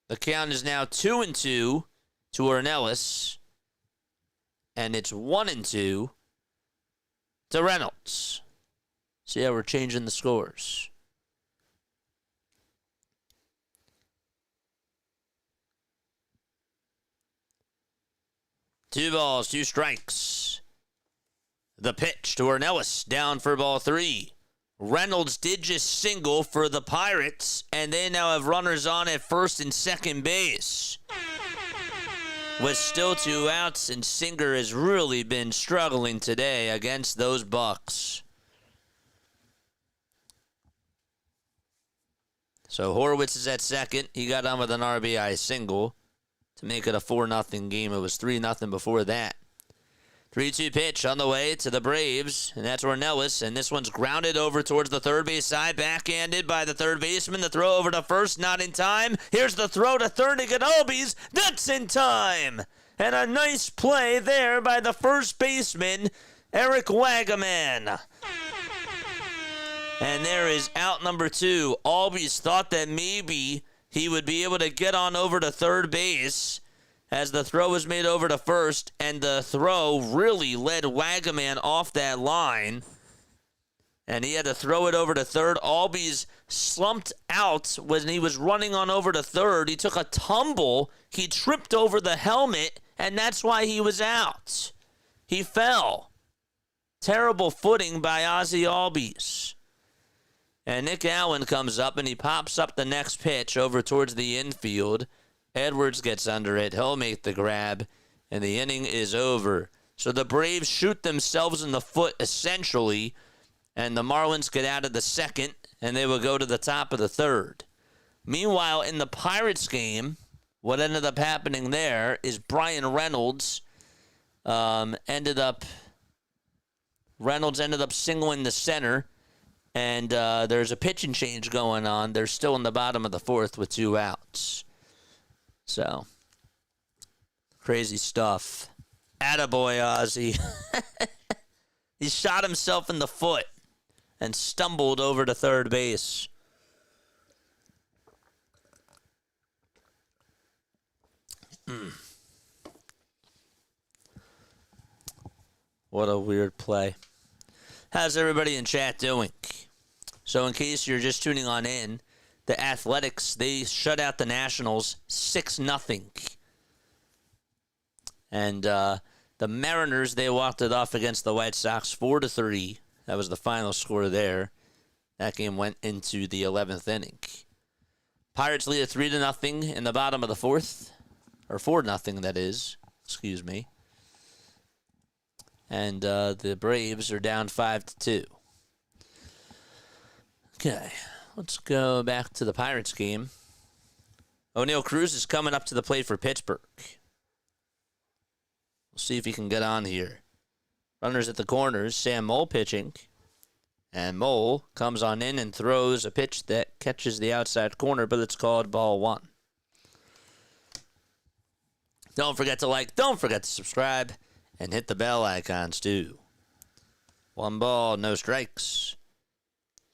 The count is now 2-2 to Ornelas, and it's 1-2 to Reynolds. See how we're changing the scores. Two balls, 2 strikes. The pitch to Ornelas, down for ball 3. Reynolds did just single for the Pirates, and they now have runners on at first and second base. With still 2 outs, and Singer has really been struggling today against those Bucks. So Horwitz is at second. He got on with an RBI single to make it a 4-0 game. It was 3-0 before that. 3-2 pitch on the way to the Braves, and that's Ornelas, and this one's grounded over towards the third base side, backhanded by the third baseman. The throw over to first, not in time. Here's the throw to third to get Albies. That's in time. And a nice play there by the first baseman, Eric Wagaman. And there is out number 2. Albies thought that maybe he would be able to get on over to third base as the throw was made over to first, and the throw really led Wagaman off that line, and he had to throw it over to third. Albies slumped out when he was running on over to third. He took a tumble. He tripped over the helmet, and that's why he was out. He fell. Terrible footing by Ozzie Albies. And Nick Allen comes up, and he pops up the next pitch over towards the infield. Edwards gets under it. He'll make the grab, and the inning is over. So the Braves shoot themselves in the foot, essentially, and the Marlins get out of the second, and they will go to the top of the third. Meanwhile, in the Pirates game, what ended up happening there is Brian Reynolds ended up singling the center, and there's a pitching change going on. They're still in the bottom of the fourth with 2 outs. So, crazy stuff. Attaboy, Ozzy. He shot himself in the foot and stumbled over to third base. What a weird play. How's everybody in chat doing? So in case you're just tuning on in, the Athletics, they shut out the Nationals 6-0. And the Mariners, they walked it off against the White Sox 4-3. That was the final score there. That game went into the 11th inning. Pirates lead at 3-0 in the bottom of the fourth. Or 4-0, that is. Excuse me. And the Braves are down 5-2. Okay. Let's go back to the Pirates game. O'Neal Cruz is coming up to the plate for Pittsburgh. We'll see if he can get on here. Runners at the corners. Sam Moll pitching. And Moll comes on in and throws a pitch that catches the outside corner, but it's called ball 1. Don't forget to like, don't forget to subscribe, and hit the bell icons too. 1 ball, no strikes.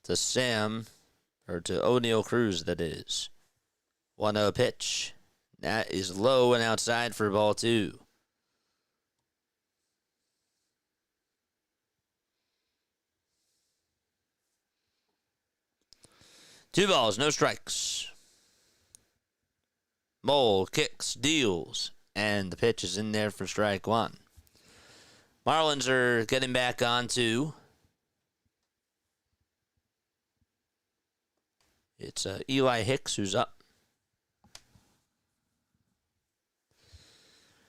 To O'Neal Cruz, that is. 1-0 pitch. That is low and outside for ball 2. Two balls, no strikes. Moll kicks, deals, and the pitch is in there for strike 1. Marlins are getting back onto. It's Eli Hicks who's up.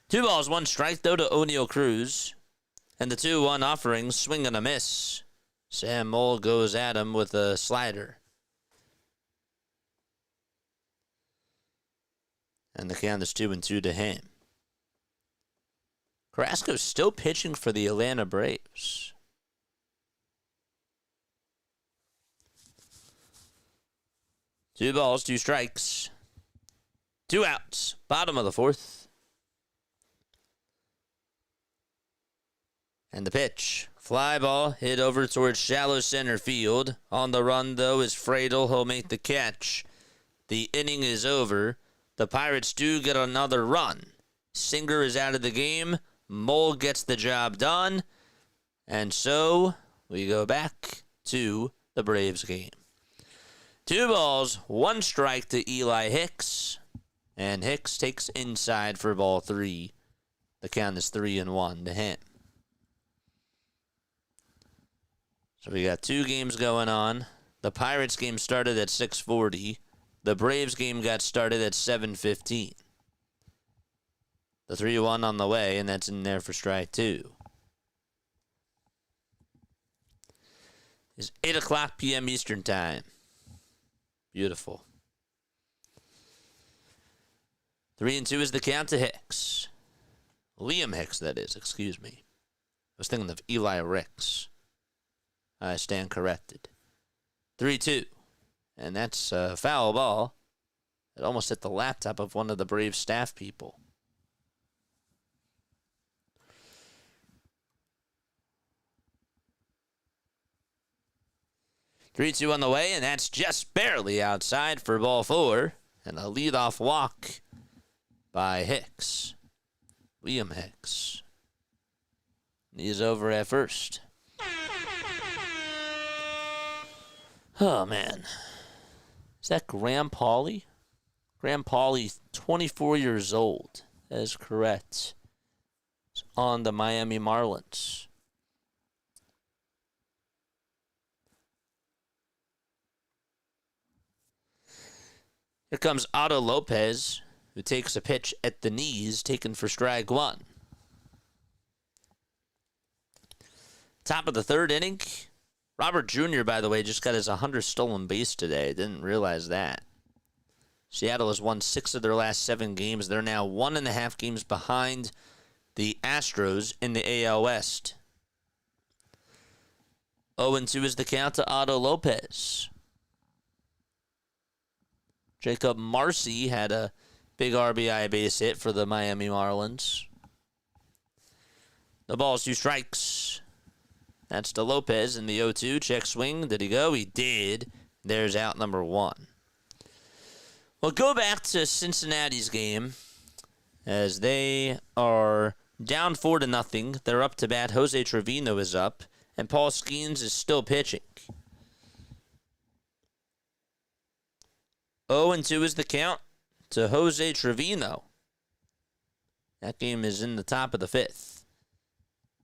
2 balls, 1 strike, though, to O'Neal Cruz. And the 2-1 offerings, swing and a miss. Sam Moll goes at him with a slider. And the count is 2-2 to him. Carrasco's still pitching for the Atlanta Braves. Two balls, 2 strikes. 2 outs. Bottom of the fourth. And the pitch. Fly ball hit over towards shallow center field. On the run, though, is Fradel. He'll make the catch. The inning is over. The Pirates do get another run. Singer is out of the game. Moll gets the job done. And so we go back to the Braves game. 2 balls, 1 strike to Eli Hicks. And Hicks takes inside for ball 3. The count is 3-1 to him. So we got 2 games going on. The Pirates game started at 6:40. The Braves game got started at 7:15. The 3-1 on the way, and that's in there for strike 2. It's 8 o'clock p.m. Eastern Time. Beautiful. 3-2 is the count to Hicks. Liam Hicks, that is, excuse me. I was thinking of Eli Ricks. I stand corrected. 3-2. And that's a foul ball. It almost hit the laptop of one of the Braves staff people. Three-two on the way, and that's just barely outside for ball 4. And a leadoff walk by Hicks. Liam Hicks. He's over at first. Oh, man. Is that Graham Pauley? Graham Pauley, 24 years old. That is correct. It's on the Miami Marlins. Here comes Otto Lopez, who takes a pitch at the knees, taken for strike one. Top of the third inning. Robert Jr., by the way, just got his 100th stolen base today. Didn't realize that. Seattle has won 6 of their last 7 games. They're now 1.5 games behind the Astros in the AL West. 0-2 is the count to Otto Lopez. Jacob Marcy had a big RBI base hit for the Miami Marlins. The ball's 2 strikes. That's to Lopez in the 0-2. Check swing. Did he go? He did. There's out number 1. We'll go back to Cincinnati's game as they are down 4-0. They're up to bat. Jose Trevino is up, and Paul Skeens is still pitching. 0-2 is the count to Jose Trevino. That game is in the top of the 5th.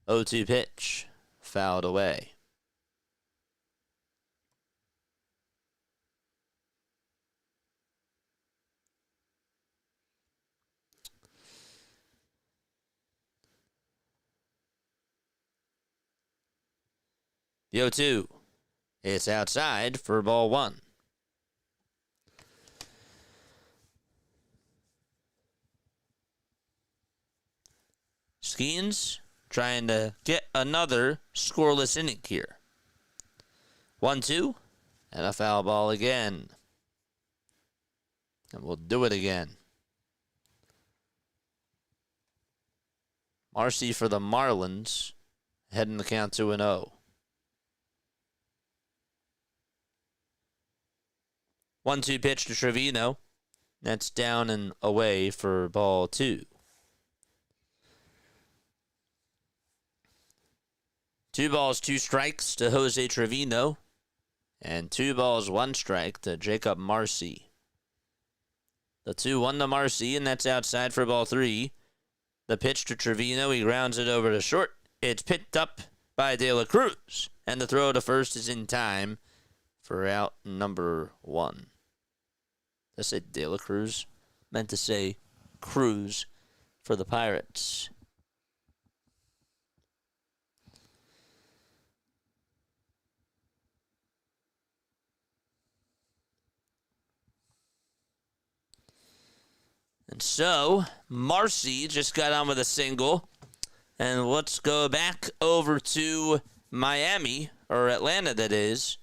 0-2 pitch. Fouled away. The 0-2. It's outside for ball 1. Skeens trying to get another scoreless inning here. 1-2, and a foul ball again. And we'll do it again. Marcy for the Marlins, heading the count 2-0. 1-2 pitch to Trevino. That's down and away for ball 2. 2 balls, 2 strikes to Jose Trevino. And 2 balls, 1 strike to Jacob Marcy. The 2-1 to Marcy, and that's outside for ball 3. The pitch to Trevino, he grounds it over to short. It's picked up by De La Cruz. And the throw to first is in time for out number 1. I said De La Cruz. Meant to say Cruz for the Pirates. And so, Marcy just got on with a single. And let's go back over to Miami, or Atlanta that is,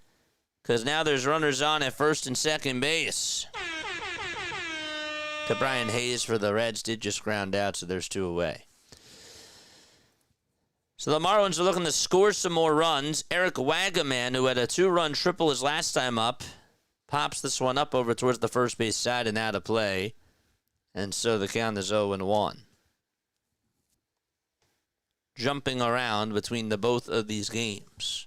because now there's runners on at first and second base. Brian Hayes for the Reds did just ground out, so there's 2 away. So the Marlins are looking to score some more runs. Eric Wagaman, who had a 2-run triple his last time up, pops this one up over towards the first base side and out of play. And so the count is 0-1. Jumping around between the both of these games.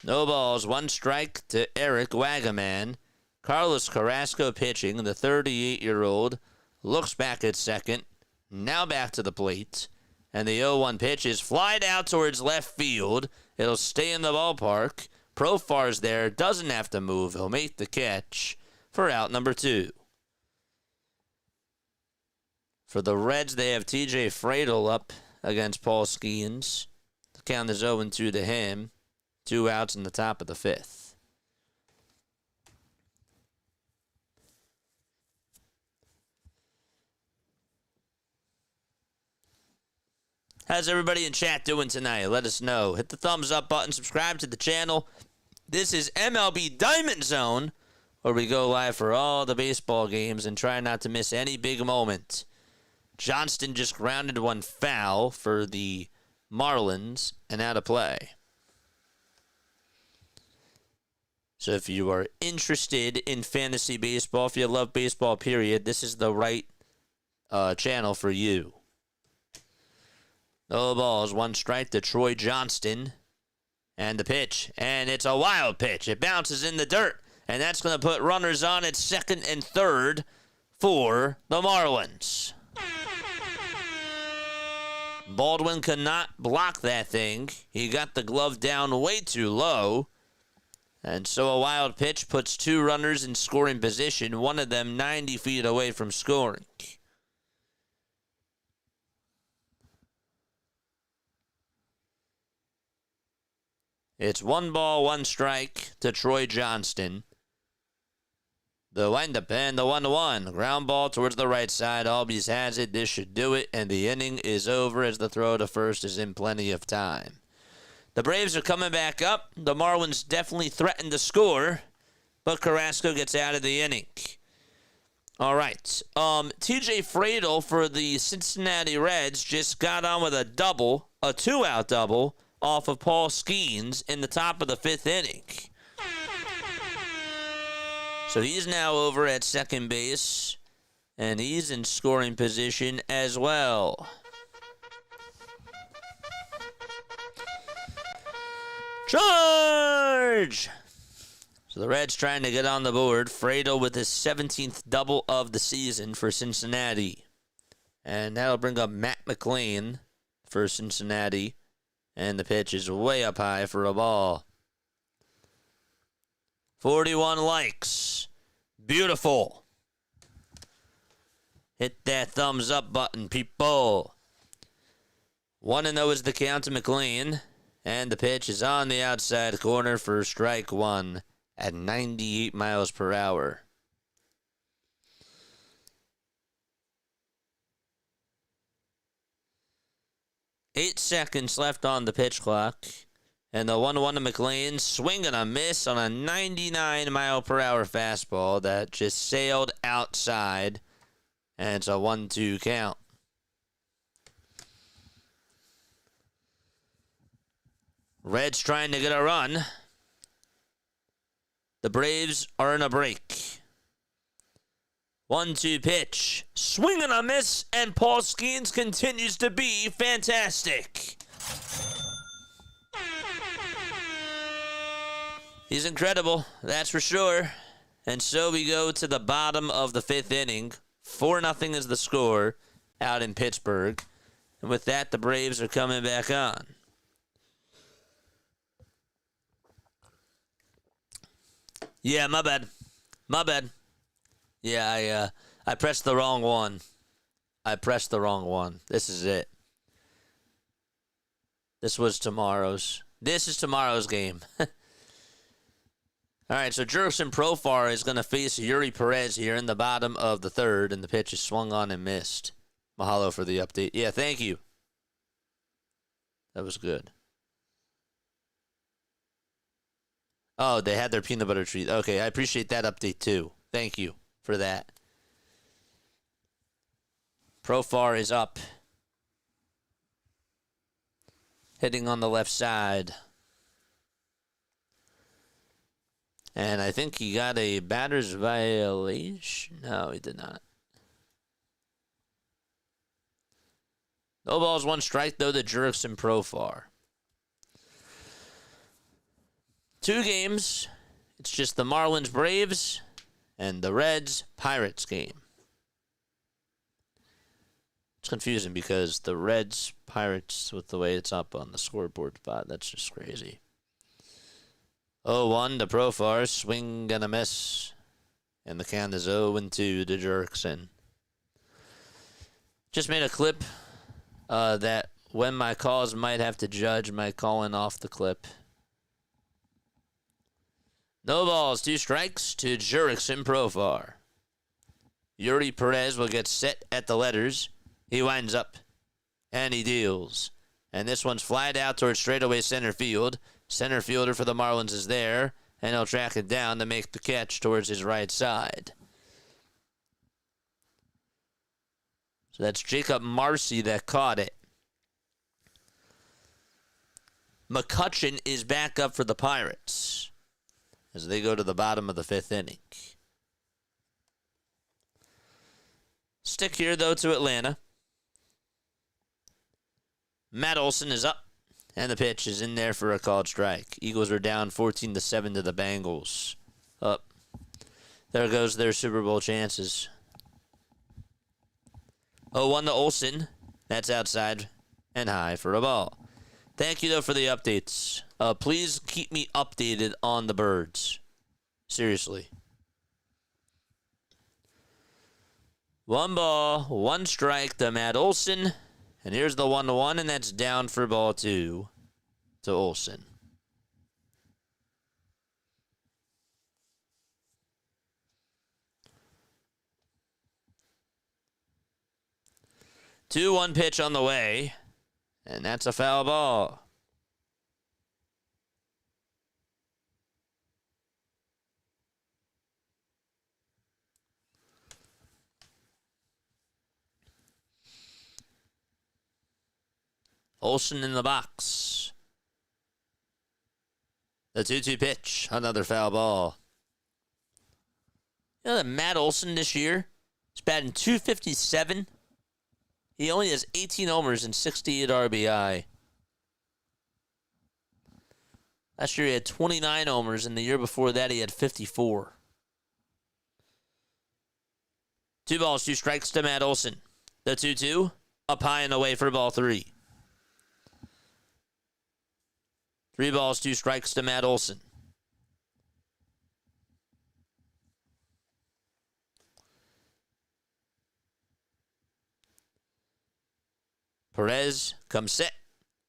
No balls, 1 strike to Eric Wagaman. Carlos Carrasco pitching. The 38-year-old looks back at second. Now back to the plate. And the 0-1 pitch is flied out towards left field. It'll stay in the ballpark. Profar's there. Doesn't have to move. He'll make the catch for out number 2. For the Reds, they have TJ Fradel up against Paul Skeens. The count is 0-2 to him. 2 outs in the top of the 5th. How's everybody in chat doing tonight? Let us know. Hit the thumbs up button. Subscribe to the channel. This is MLB Diamond Zone, where we go live for all the baseball games and try not to miss any big moment. Johnston just grounded 1 foul for the Marlins and out of play. So if you are interested in fantasy baseball, if you love baseball, period, this is the right channel for you. No balls, 1 strike to Troy Johnston. And the pitch. And it's a wild pitch. It bounces in the dirt. And that's going to put runners on at second and third for the Marlins. Baldwin could not block that thing. He got the glove down way too low. And so a wild pitch puts 2 runners in scoring position, one of them 90 feet away from scoring. It's 1 ball, 1 strike to Troy Johnston. The windup and the 1-1. Ground ball towards the right side. Albies has it. This should do it. And the inning is over as the throw to first is in plenty of time. The Braves are coming back up. The Marlins definitely threatened to score, but Carrasco gets out of the inning. All right. TJ Friedl for the Cincinnati Reds just got on with a double, a 2-out double, off of Paul Skeens in the top of the 5th inning. So he's now over at second base, and he's in scoring position as well. Charge! So the Reds trying to get on the board. Friedl with his 17th double of the season for Cincinnati. And that'll bring up Matt McLean for Cincinnati. And the pitch is way up high for a ball. 41 likes. Beautiful. Hit that thumbs up button, people. 1-0 is the count to McLean. And the pitch is on the outside corner for strike 1 at 98 miles per hour. Eight seconds left on the pitch clock. And the 1-1 to McLean, swing and a miss on a 99-mile-per-hour fastball that just sailed outside. And it's a 1-2 count. Reds trying to get a run. The Braves are in a break. 1-2 pitch. Swing and a miss, and Paul Skeens continues to be fantastic. He's incredible, that's for sure. And so we go to the bottom of the 5th inning. 4-0 is the score out in Pittsburgh. And with that, the Braves are coming back on. Yeah, my bad. My bad. Yeah, I pressed the wrong one. This is it. This is tomorrow's game. All right, so Jurickson Profar is going to face Yuri Perez here in the bottom of the 3rd, and the pitch is swung on and missed. Mahalo for the update. Yeah, thank you. That was good. Oh, they had their peanut butter treat. Okay, I appreciate that update too. Thank you for that. Profar is up. Hitting on the left side. And I think he got a batter's violation. No, he did not. No balls, 1 strike, though, to Jurickson Profar. 2 games. It's just the Marlins Braves and the Reds Pirates game. It's confusing because the Reds Pirates, with the way it's up on the scoreboard spot, that's just crazy. 0-1 to Profar, swing and a miss. And the count is 0-2 to Jurickson. Just made a clip that when my calls might have to judge my calling off the clip. No balls, 2 strikes to Jurickson Profar. Yuri Perez will get set at the letters. He winds up, and he deals. And this one's flied out towards straightaway center field. Center fielder for the Marlins is there, and he'll track it down to make the catch towards his right side. So that's Jacob Marcy that caught it. McCutchen is back up for the Pirates. as they go to the bottom of the 5th inning. Stick here, though, to Atlanta. Matt Olson is up, and the pitch is in there for a called strike. Eagles are down 14-7 to the Bengals. Up. There goes their Super Bowl chances. 0-1 to Olson. That's outside and high for a ball. Thank you, though, for the updates. Please keep me updated on the birds. Seriously. 1 ball, 1 strike to Matt Olson. And here's the 1-1, and that's down for ball 2 to Olson. Two 1 pitch on the way, and that's a foul ball. Olson in the box. The 2-2 pitch, another foul ball. You know that Matt Olson this year is batting .257. He only has 18 homers and 68 RBI. Last year he had 29 homers, and the year before that he had 54. 2 balls, 2 strikes to Matt Olson. The 2-2, up high and away for ball 3. 3 balls, 2 strikes to Matt Olson. Perez comes set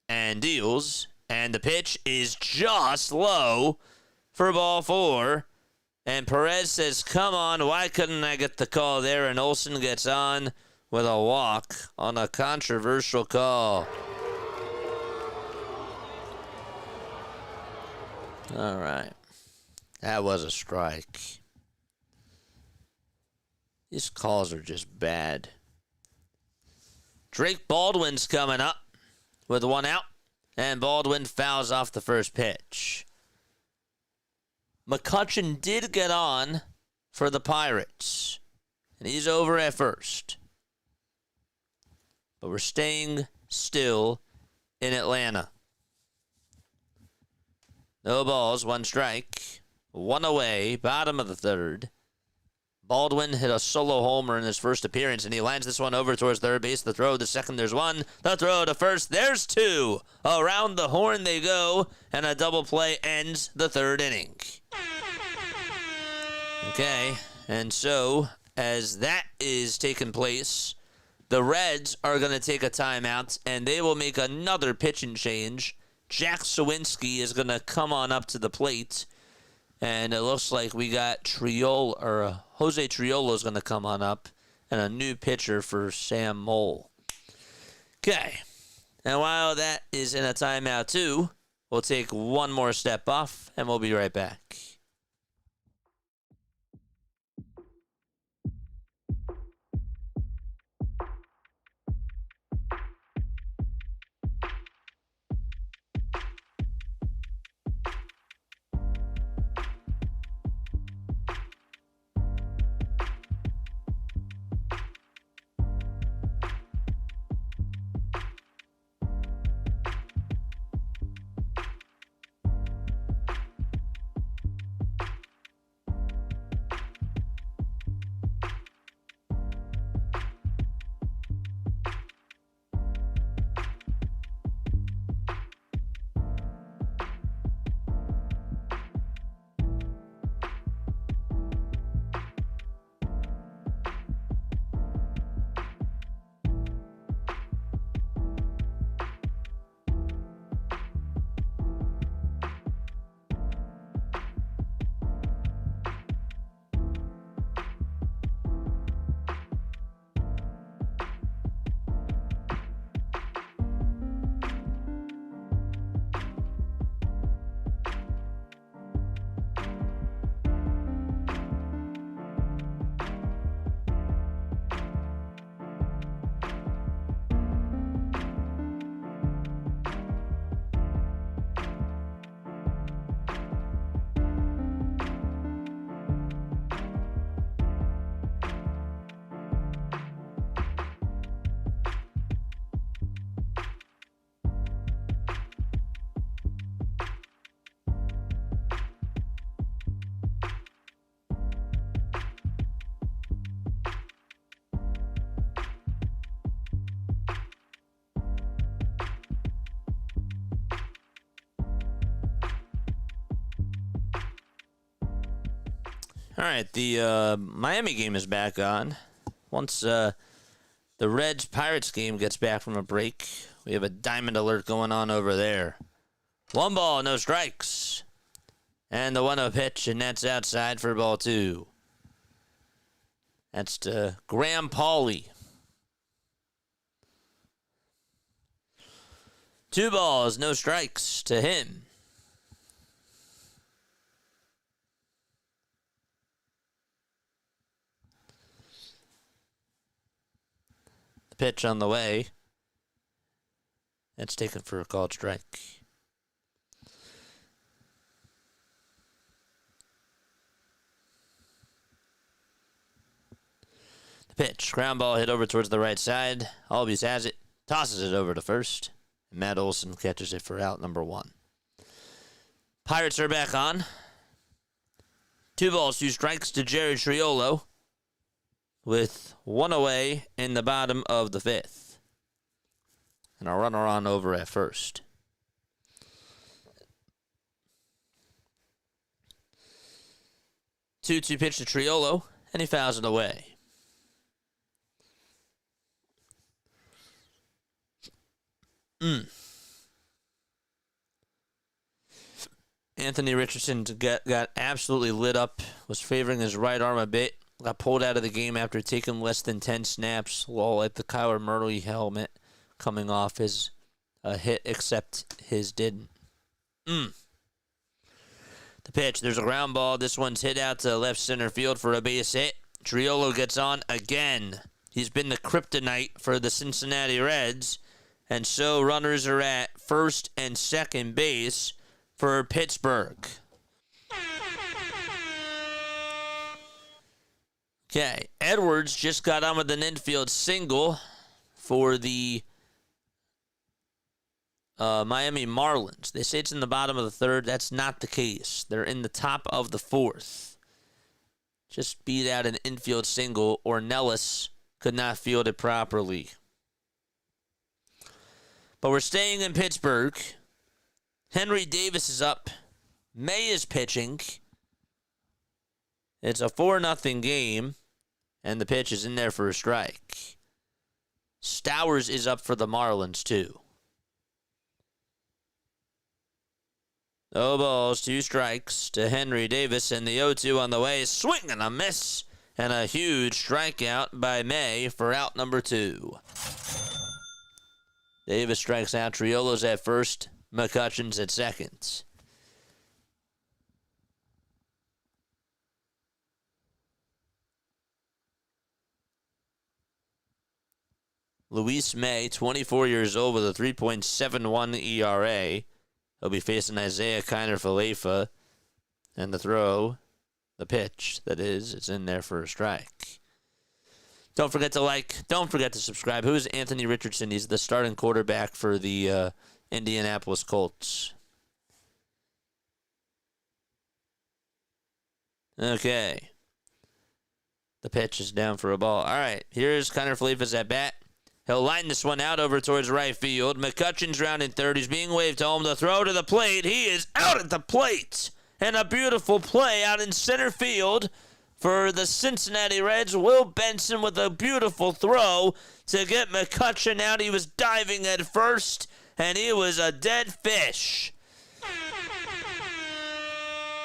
and deals, and the pitch is just low for ball 4. And Perez says, come on, why couldn't I get the call there? And Olson gets on with a walk on a controversial call. All right. That was a strike. These calls are just bad. Drake Baldwin's coming up with 1 out, and Baldwin fouls off the first pitch. McCutchen did get on for the Pirates, and he's over at first. But we're staying still in Atlanta. No balls, 1 strike, 1 away, bottom of the 3rd. Baldwin hit a solo homer in his first appearance, and he lines this one over towards third base. The throw to second, there's 1. The throw to first, there's 2. Around the horn they go, and a double play ends the 3rd inning. Okay, and so as that is taking place, the Reds are going to take a timeout, and they will make another pitching change. Jack Sawinski is going to come on up to the plate. And it looks like we got Jose Triolo is going to come on up, and a new pitcher for Sam Mole. Okay. And while that is in a timeout too, we'll take one more step off, and we'll be right back. All right, the Miami game is back on. Once the Reds-Pirates game gets back from a break, we have a diamond alert going on over there. 1 ball, no strikes. And the 1-0 pitch, and that's outside for ball 2. That's to Graham Pauley. 2 balls, no strikes to him. The pitch on the way. That's taken for a called strike. The pitch, ground ball hit over towards the right side. Albies has it, tosses it over to first. Matt Olson catches it for out number 1. Pirates are back on. 2 balls, 2 strikes to Jared Triolo with 1 away in the bottom of the 5th. And a runner on over at first. Two pitch to Triolo, and he fouls it away. Anthony Richardson got absolutely lit up, was favoring his right arm a bit, got pulled out of the game after taking less than 10 snaps, while at the Kyler Murray helmet coming off his hit, except his didn't. The pitch, there's a ground ball. This one's hit out to left center field for a base hit. Triolo gets on again. He's been the kryptonite for the Cincinnati Reds. And so runners are at first and second base for Pittsburgh. Okay, Edwards just got on with an infield single for the Miami Marlins. They say it's in the bottom of the 3rd. That's not the case. They're in the top of the 4th. Just beat out an infield single. Ornelas could not field it properly. But we're staying in Pittsburgh. Henry Davis is up. May is pitching. It's a 4-0 game. And the pitch is in there for a strike. Stowers is up for the Marlins, too. No balls, 2 strikes to Henry Davis. And the 0-2 on the way. Swing and a miss. And a huge strikeout by May for out number 2. Davis strikes out. Triolo's at first. McCutcheon's at second. Luis May, 24 years old with a 3.71 ERA. He'll be facing Isaiah Kiner-Falefa. And the throw, the pitch, that is, it's in there for a strike. Don't forget to like. Don't forget to subscribe. Who is Anthony Richardson? He's the starting quarterback for the Indianapolis Colts. Okay. The pitch is down for a ball. All right. Here's Kiner-Falefa's at bat. He'll line this one out over towards right field. McCutcheon's rounding 3rd. He's being waved home. The throw to the plate. He is out at the plate. And a beautiful play out in center field. For the Cincinnati Reds, Will Benson with a beautiful throw to get McCutcheon out. He was diving at first, and he was a dead fish.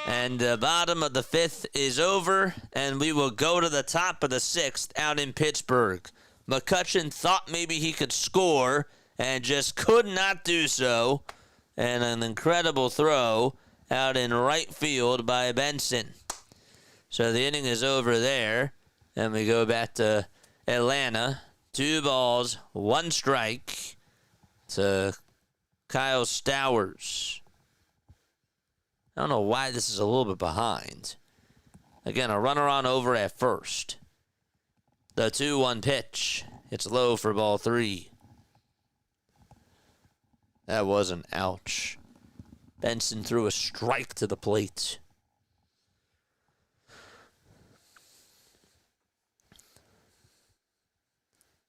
And the bottom of the 5th is over, and we will go to the top of the 6th out in Pittsburgh. McCutcheon thought maybe he could score and just could not do so. And an incredible throw out in right field by Benson. So the inning is over there, and we go back to Atlanta. 2 balls, 1 strike to Kyle Stowers. I don't know why this is a little bit behind. Again, a runner on over at first. The 2-1 pitch. It's low for ball 3. That was an ouch. Benson threw a strike to the plate.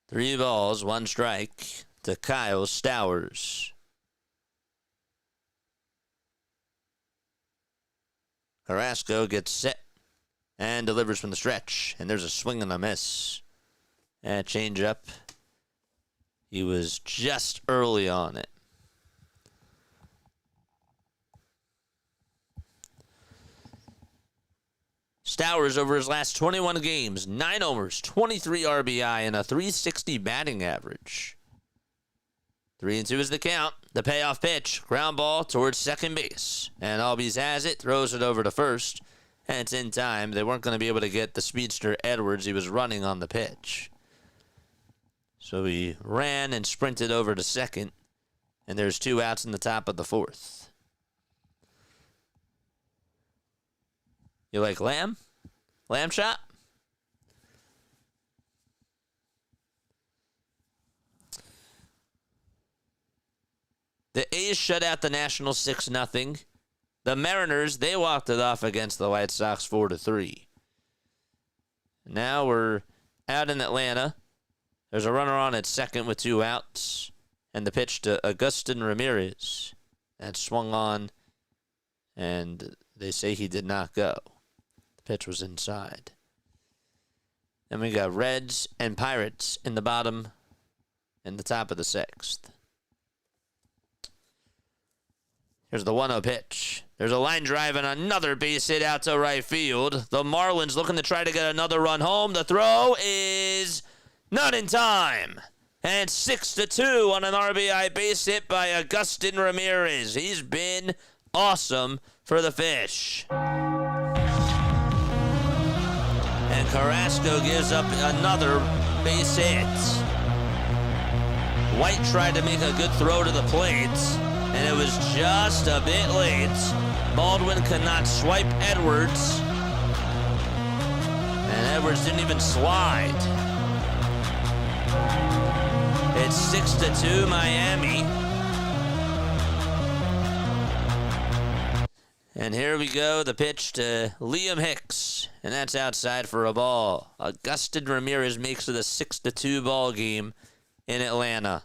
Three balls, 1 strike to Kyle Stowers. Carrasco gets set And delivers from the stretch. And there's a swing and a miss. And change up. He was just early on it. Stowers over his last 21 games, 9 homers, 23 RBI, and a .360 batting average. 3-2 is the count. The payoff pitch, ground ball towards second base. And Albies has it, throws it over to first, and it's in time. They weren't going to be able to get the speedster Edwards. He was running on the pitch. So he ran and sprinted over to second, and there's 2 outs in the top of the 4th. You like lamb? Lamb chop? The A's shut out the Nationals 6-0. The Mariners, they walked it off against the White Sox 4-3. Now we're out in Atlanta. There's a runner on at second with 2 outs. And the pitch to Agustin Ramirez. That swung on, and they say he did not go. The pitch was inside. Then we got Reds and Pirates in the bottom and the top of the 6th. Here's the 1-0 pitch. There's a line drive and another base hit out to right field. The Marlins looking to try to get another run home. The throw is not in time. And 6-2 on an RBI base hit by Agustin Ramirez. He's been awesome for the Fish. And Carrasco gives up another base hit. White tried to make a good throw to the plate, and it was just a bit late. Baldwin could not swipe Edwards, and Edwards didn't even slide. It's 6-2 Miami. And here we go, the pitch to Liam Hicks, and that's outside for a ball. Agustin Ramirez makes it a 6-2 ball game in Atlanta.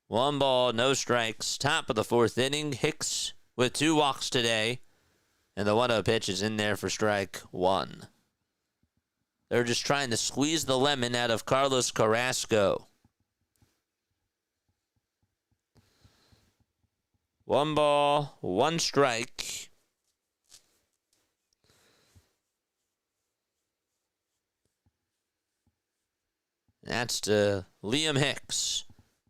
1 ball, no strikes. Top of the 4th inning. Hicks with 2 walks today. And the 1-0 pitch is in there for strike 1. They're just trying to squeeze the lemon out of Carlos Carrasco. 1 ball, 1 strike. That's to Liam Hicks.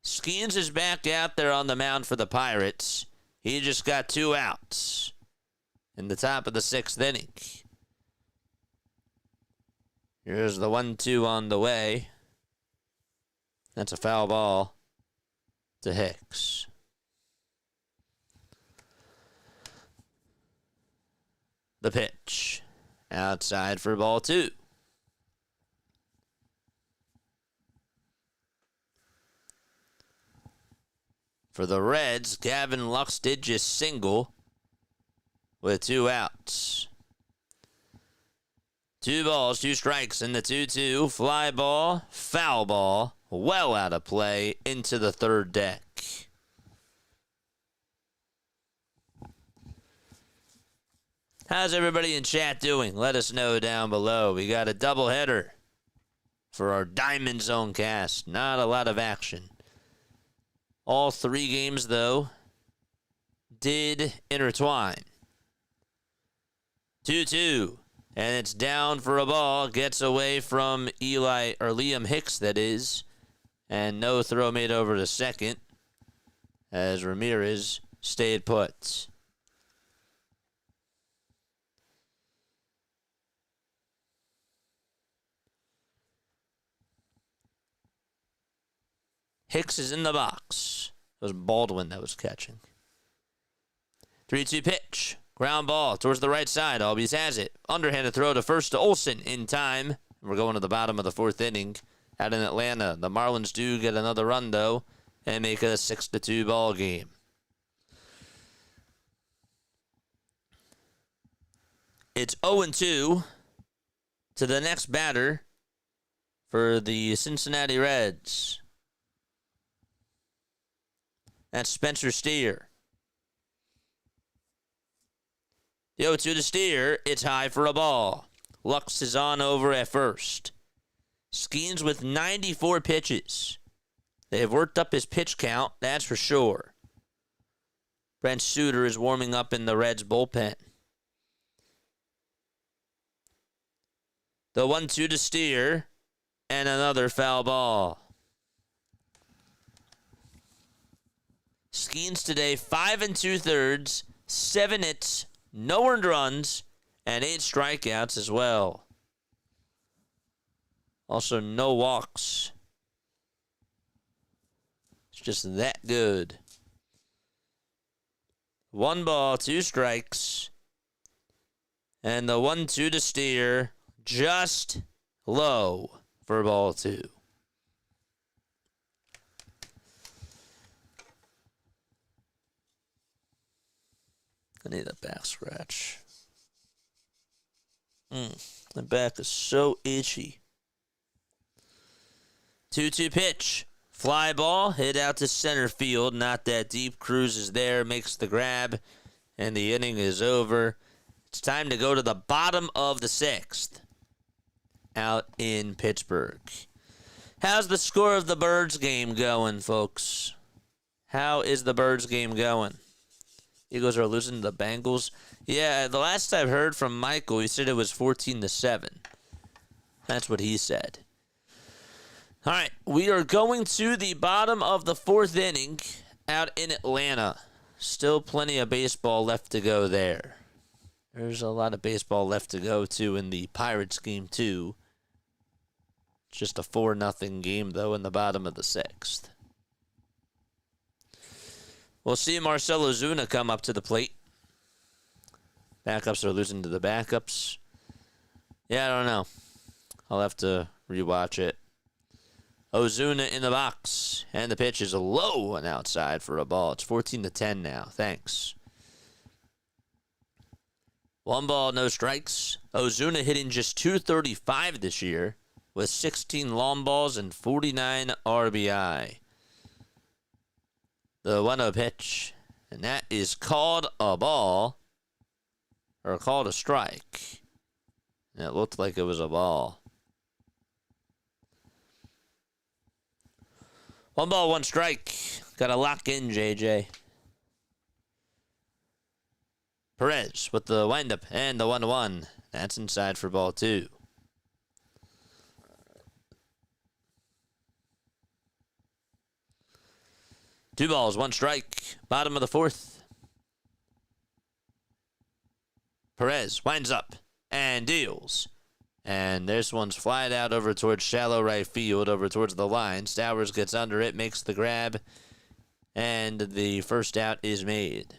Skeens is back out there on the mound for the Pirates. He just got 2 outs in the top of the 6th inning. Here's the 1-2 on the way. That's a foul ball to Hicks. The pitch. Outside for ball 2. For the Reds, Gavin Lux did just single with 2 outs. 2 balls, 2 strikes in the 2-2. Fly ball, foul ball, well out of play into the 3rd deck. How's everybody in chat doing? Let us know down below. We got a doubleheader for our Diamond Zone cast. Not a lot of action. All 3 games, though, did intertwine. 2-2. And it's down for a ball. Gets away from Liam Hicks, that is. And no throw made over to second as Ramirez stayed put. Hicks is in the box. It was Baldwin that was catching. 3-2 pitch. Ground ball towards the right side. Albies has it. Underhanded throw to first to Olsen in time. We're going to the bottom of the 4th inning out in Atlanta. The Marlins do get another run, though, and make it a 6-2 ball game. It's 0-2 to the next batter for the Cincinnati Reds. That's Spencer Steer. The 0-2 to Steer. It's high for a ball. Lux is on over at first. Skeens with 94 pitches. They have worked up his pitch count, that's for sure. Brent Suter is warming up in the Reds bullpen. The 1-2 to Steer. And another foul ball. Skeens today, 5 2/3, 7 hits, no earned runs, and 8 strikeouts as well. Also, no walks. It's just that good. 1 ball, 2 strikes. And the 1-2 to Steer, just low for ball 2. I need a back scratch. The back is so itchy. 2-2 pitch. Fly ball, hit out to center field. Not that deep. Cruz is there, makes the grab, and the inning is over. It's time to go to the bottom of the 6th out in Pittsburgh. How's the score of the Birds game going, folks? How is the Birds game going? Eagles are losing to the Bengals. Yeah, the last I've heard from Michael, he said it was 14-7. That's what he said. All right, we are going to the bottom of the 4th inning out in Atlanta. Still plenty of baseball left to go there. There's a lot of baseball left to go, too, in the Pirates game, too. Just a 4-0 game, though, in the bottom of the 6th. We'll see Marcell Ozuna come up to the plate. Backups are losing to the backups. Yeah, I don't know. I'll have to rewatch it. Ozuna in the box. And the pitch is low and outside for a ball. It's 14-10 now. Thanks. 1 ball, no strikes. Ozuna hitting just .235 this year with 16 long balls and 49 RBI. The 1-0 pitch. And that is called a ball. Or called a strike. And it looked like it was a ball. 1 ball, 1 strike. Got to lock in, JJ. Perez with the windup and the 1-1. That's inside for ball 2. Two balls, 1 strike. Bottom of the 4th. Perez winds up and deals. And this one's flied out over towards shallow right field, over towards the line. Stowers gets under it, makes the grab, and the first out is made.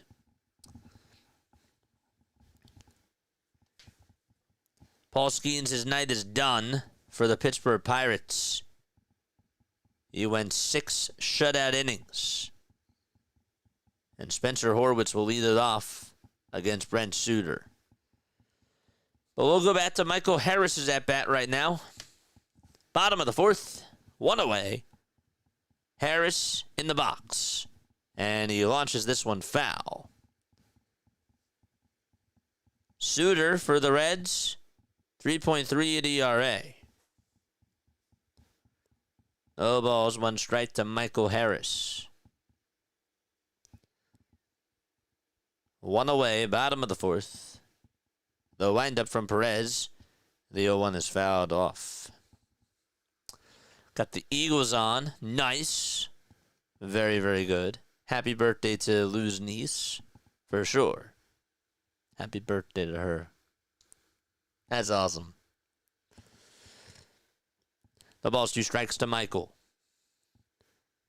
Paul Skeens, his night is done for the Pittsburgh Pirates. He went 6 shutout innings. And Spencer Horwitz will lead it off against Brent Suter. But we'll go back to Michael Harris's at-bat right now. Bottom of the 4th, 1 away. Harris in the box. And he launches this one foul. Suter for the Reds, 3.38 ERA. No balls, 1 strike to Michael Harris. 1 away, bottom of the 4th. The windup from Perez. The 0-1 is fouled off. Got the Eagles on. Nice. Very, very good. Happy birthday to Lou's niece. For sure. Happy birthday to her. That's awesome. The ball's 2 strikes to Michael.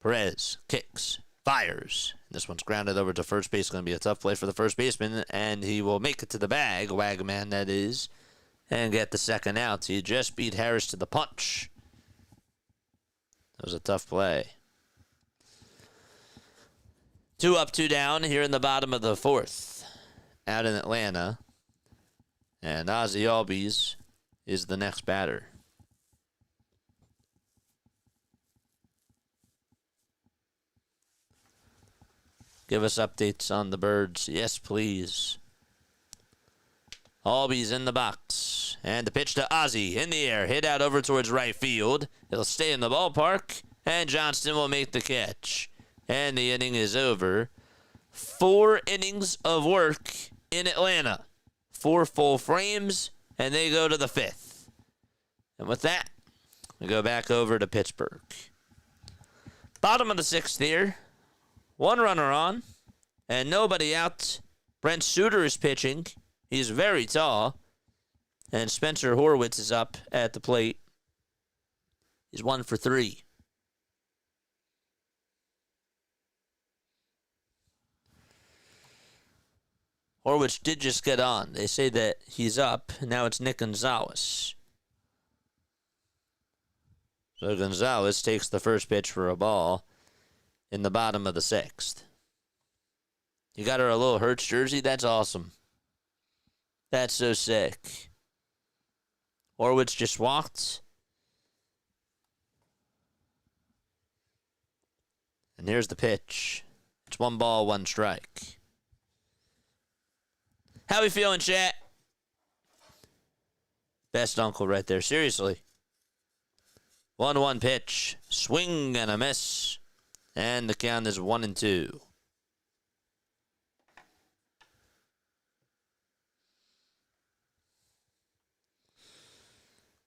Perez kicks. Fires. This one's grounded over to first base. Going to be a tough play for the first baseman. And he will make it to the bag. Wagman, that is. And get the second out. He just beat Harris to the punch. That was a tough play. 2 up, 2 down here in the bottom of the 4th. Out in Atlanta. And Ozzie Albies is the next batter. Give us updates on the Birds. Yes, please. Albies in the box. And the pitch to Ozzie in the air. Hit out over towards right field. It'll stay in the ballpark. And Johnston will make the catch. And the inning is over. 4 innings of work in Atlanta. 4 full frames. And they go to the 5th. And with that, we go back over to Pittsburgh. Bottom of the 6th here. 1 runner on. And nobody out. Brent Suter is pitching. He's very tall. And Spencer Horwitz is up at the plate. He's 1 for 3. Horwitz did just get on. They say that he's up. Now it's Nick Gonzalez. So Gonzalez takes the first pitch for a ball in the bottom of the 6th. You got her a little Hurts jersey? That's awesome. That's so sick. Horwitz just walked. And here's the pitch. It's 1 ball, 1 strike. How we feeling, chat? Best uncle right there. Seriously. 1-1 pitch. Swing and a miss. And the count is 1-2.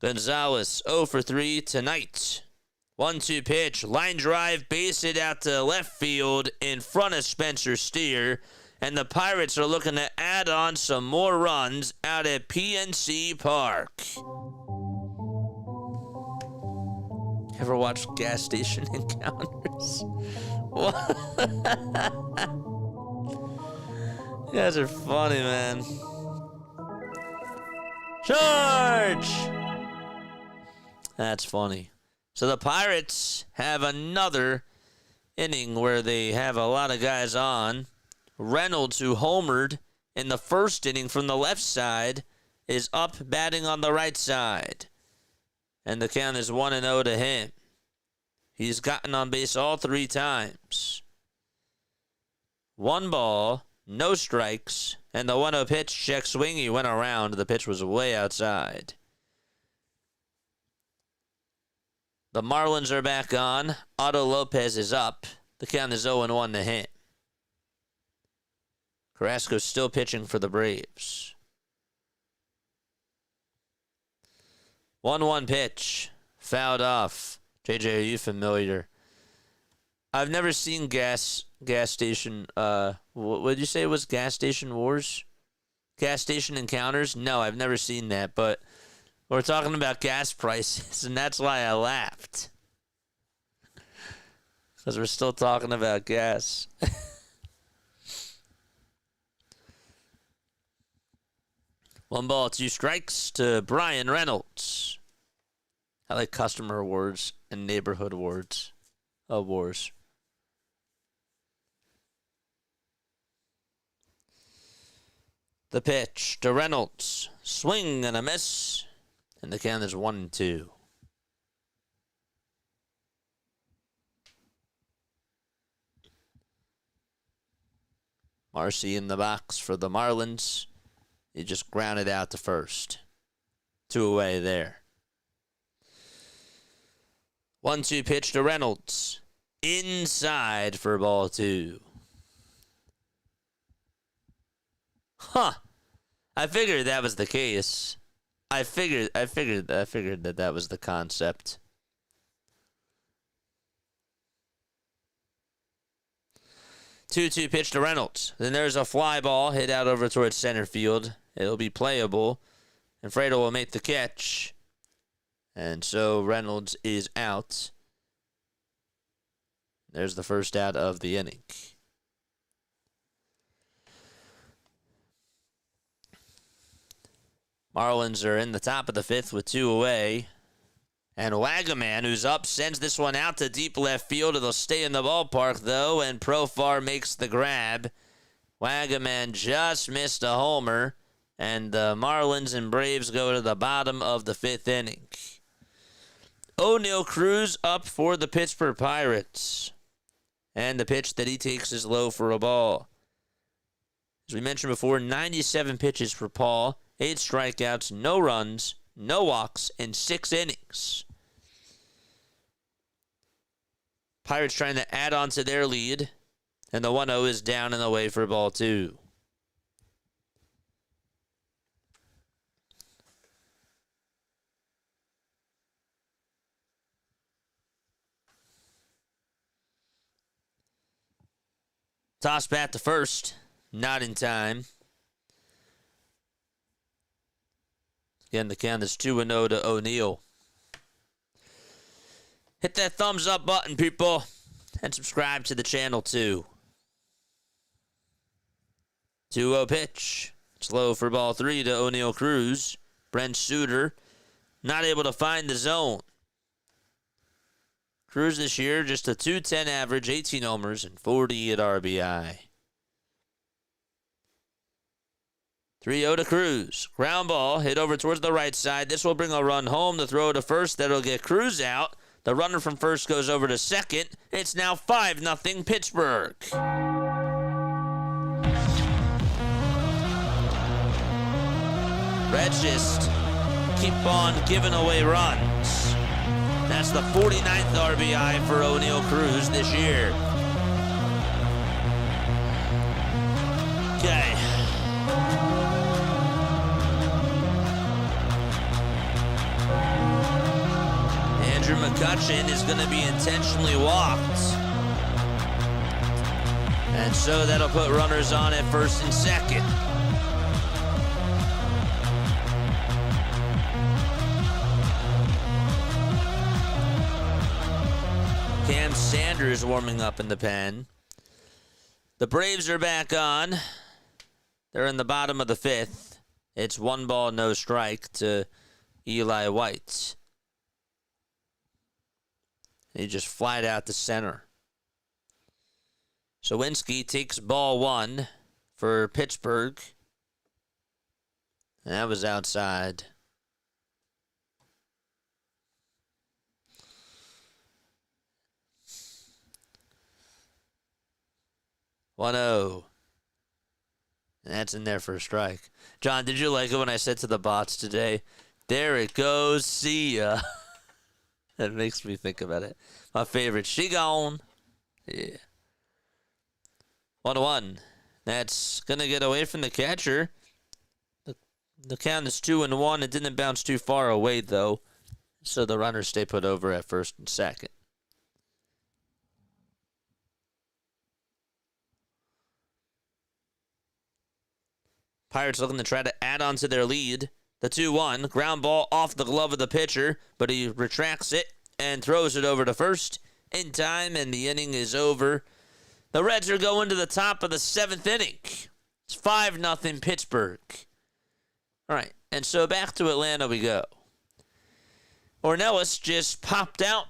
Gonzalez 0 for 3 tonight. 1-2 pitch. Line drive. Base hit out to left field in front of Spencer Steer. And the Pirates are looking to add on some more runs out at PNC Park. Ever watch Gas Station Encounters? What? You guys are funny, man. Charge! That's funny. So the Pirates have another inning where they have a lot of guys on. Reynolds, who homered in the first inning from the left side, is up batting on the right side. And the count is 1-0 to him. He's gotten on base all 3 times. 1 ball, no strikes, and the 1-0 pitch, check swing, he went around. The pitch was way outside. The Marlins are back on. Otto Lopez is up. The count is 0-1 to him. Carrasco's still pitching for the Braves. 1-1 pitch. Fouled off. JJ, are you familiar? I've never seen gas station. What did you say it was? Gas station wars? Gas station encounters? No, I've never seen that. But we're talking about gas prices, and that's why I laughed. Because we're still talking about gas. 1 ball, 2 strikes to Brian Reynolds. I like customer awards and neighborhood awards. Wars. The pitch to Reynolds. Swing and a miss. And the count is 1-2. Marcy in the box for the Marlins. He just grounded out to first. 2 away there. 1-2 pitch to Reynolds. Inside for ball 2. Huh. I figured that was the case. I figured that was the concept. 2-2 pitch to Reynolds. Then there's a fly ball hit out over towards center field. It'll be playable. And Fredo will make the catch. And so Reynolds is out. There's the first out of the inning. Marlins are in the top of the 5th with 2 away. And Wagaman, who's up, sends this one out to deep left field. It'll stay in the ballpark, though, and Profar makes the grab. Wagaman just missed a homer, and the Marlins and Braves go to the bottom of the 5th inning. O'Neal Cruz up for the Pittsburgh Pirates. And the pitch that he takes is low for a ball. As we mentioned before, 97 pitches for Paul. 8 strikeouts, no runs, no walks in 6 innings. Pirates trying to add on to their lead, and the 1-0 is down and away for ball 2. Toss bat to first. Not in time. Again, the count is 2-0 to O'Neill. Hit that thumbs up button, people. And subscribe to the channel, too. 2-0 pitch. Slow for ball 3 to O'Neill Cruz. Brent Suter not able to find the zone. Cruz this year, just a .210 average, 18 homers, and 48 RBI. 3-0 to Cruz. Ground ball, hit over towards the right side. This will bring a run home. The throw to first, that'll get Cruz out. The runner from first goes over to second. It's now 5-0 Pittsburgh. Reds just keep on giving away runs. That's the 49th RBI for O'Neill Cruz this year. Okay. Andrew McCutchen is going to be intentionally walked. And so that'll put runners on at first and second. Cam Sanders warming up in the pen. The Braves are back on. They're in the bottom of the 5th. It's 1 ball, no strike to Eli White. He just flied out to center. Sawinski takes ball 1 for Pittsburgh. That was outside. One-oh. And that's in there for a strike. John, did you like it when I said to the bots today, there it goes, see ya? That makes me think about it. My favorite, she gone. Yeah. 1-1. That's going to get away from the catcher. The count is 2-1. It didn't bounce too far away, though. So the runners stay put over at first and second. Pirates looking to try to add on to their lead. The 2-1. Ground ball off the glove of the pitcher, but he retracts it and throws it over to first in time, and the inning is over. The Reds are going to the top of the 7th inning. It's 5-0 Pittsburgh. All right, and so back to Atlanta we go. Ornelas just popped out,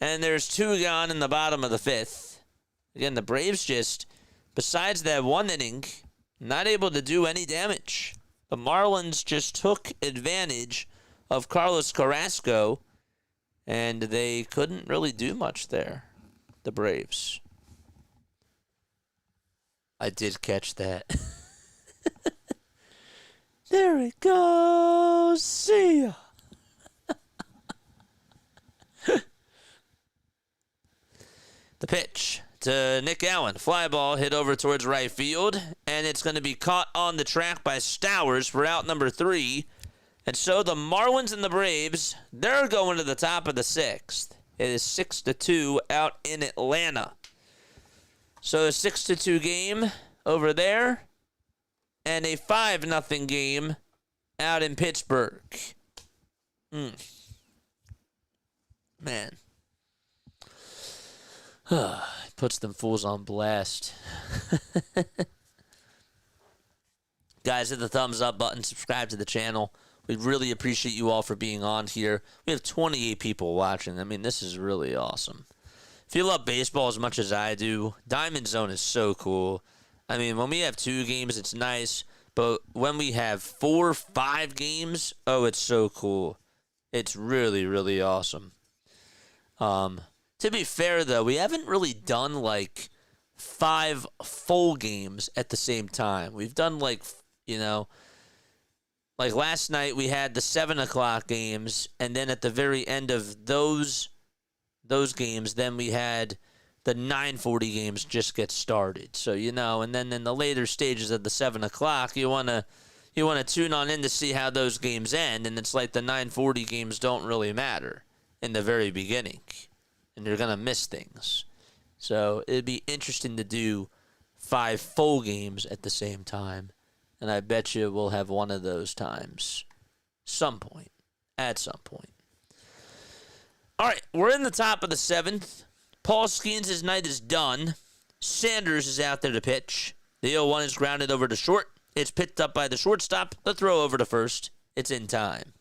and there's 2 gone in the bottom of the 5th. Again, the Braves just, besides that 1 inning, not able to do any damage. The Marlins just took advantage of Carlos Carrasco, and they couldn't really do much there, the Braves. I did catch that. There it goes. See ya. The pitch to Nick Allen. Fly ball hit over towards right field, and it's going to be caught on the track by Stowers for out number 3. And so the Marlins and the Braves, they're going to the top of the 6th. It is 6-2 out in Atlanta. So a 6-2 game over there, and a 5-0 game out in Pittsburgh. Man. Puts them fools on blast. Guys, hit the thumbs up button. Subscribe to the channel. We really appreciate you all for being on here. We have 28 people watching. I mean, this is really awesome. If you love baseball as much as I do, Diamond Zone is so cool. I mean, when we have 2 games, it's nice. But when we have 4, 5 games, oh, it's so cool. It's really, really awesome. To be fair, though, we haven't really done, like, 5 full games at the same time. We've done, like, Like last night, we had the 7 o'clock games, and then at the very end of those games, then we had the 9:40 games just get started. So, and then in the later stages of the 7 o'clock, you want to tune on in to see how those games end, and it's like the 9:40 games don't really matter in the very beginning, and you're going to miss things. So it'd be interesting to do 5 full games at the same time. And I bet you we'll have one of those times at some point. All right, we're in the top of the 7th. Paul Skeens' night is done. Sanders is out there to pitch. The 0-1 is grounded over to short. It's picked up by the shortstop. The throw over to first. It's in time.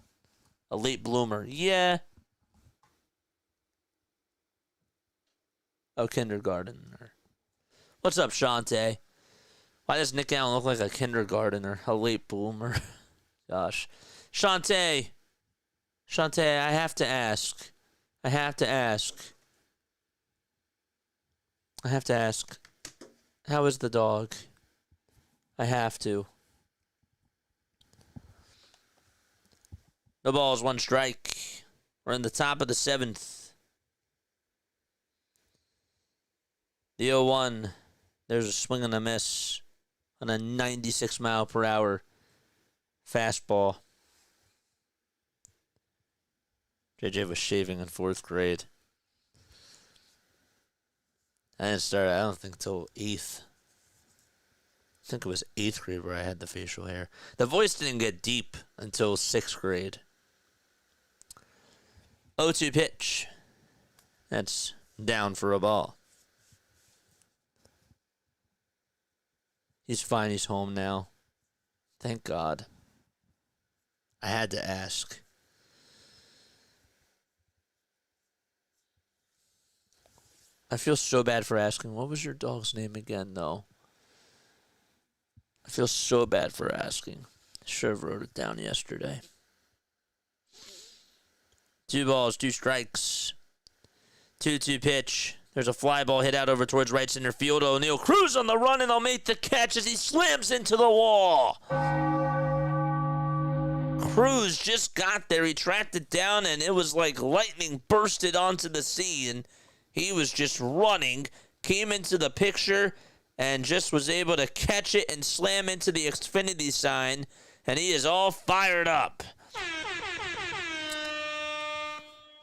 A late bloomer. Yeah. Oh, kindergartner. What's up, Shante? Why does Nick Allen look like a kindergartner, a late bloomer? Gosh. Shante, I have to ask. How is the dog? I have to. No balls, 1 strike. We're in the top of the 7th. The 0-1. There's a swing and a miss on a 96-mile-per-hour fastball. JJ was shaving in 4th grade. I didn't start, I don't think, until 8th. I think it was 8th grade where I had the facial hair. The voice didn't get deep until 6th grade. 0-2 pitch. That's down for a ball. He's fine. He's home now. Thank God. I had to ask. I feel so bad for asking. What was your dog's name again, though? I feel so bad for asking. I should have wrote it down yesterday. 2 balls, 2 strikes. 2-2 pitch. There's a fly ball hit out over towards right center field. O'Neal Cruz on the run, and they'll make the catch as he slams into the wall. Cruz just got there. He tracked it down, and it was like lightning bursted onto the scene. He was just running, came into the picture, and just was able to catch it and slam into the Xfinity sign, and he is all fired up.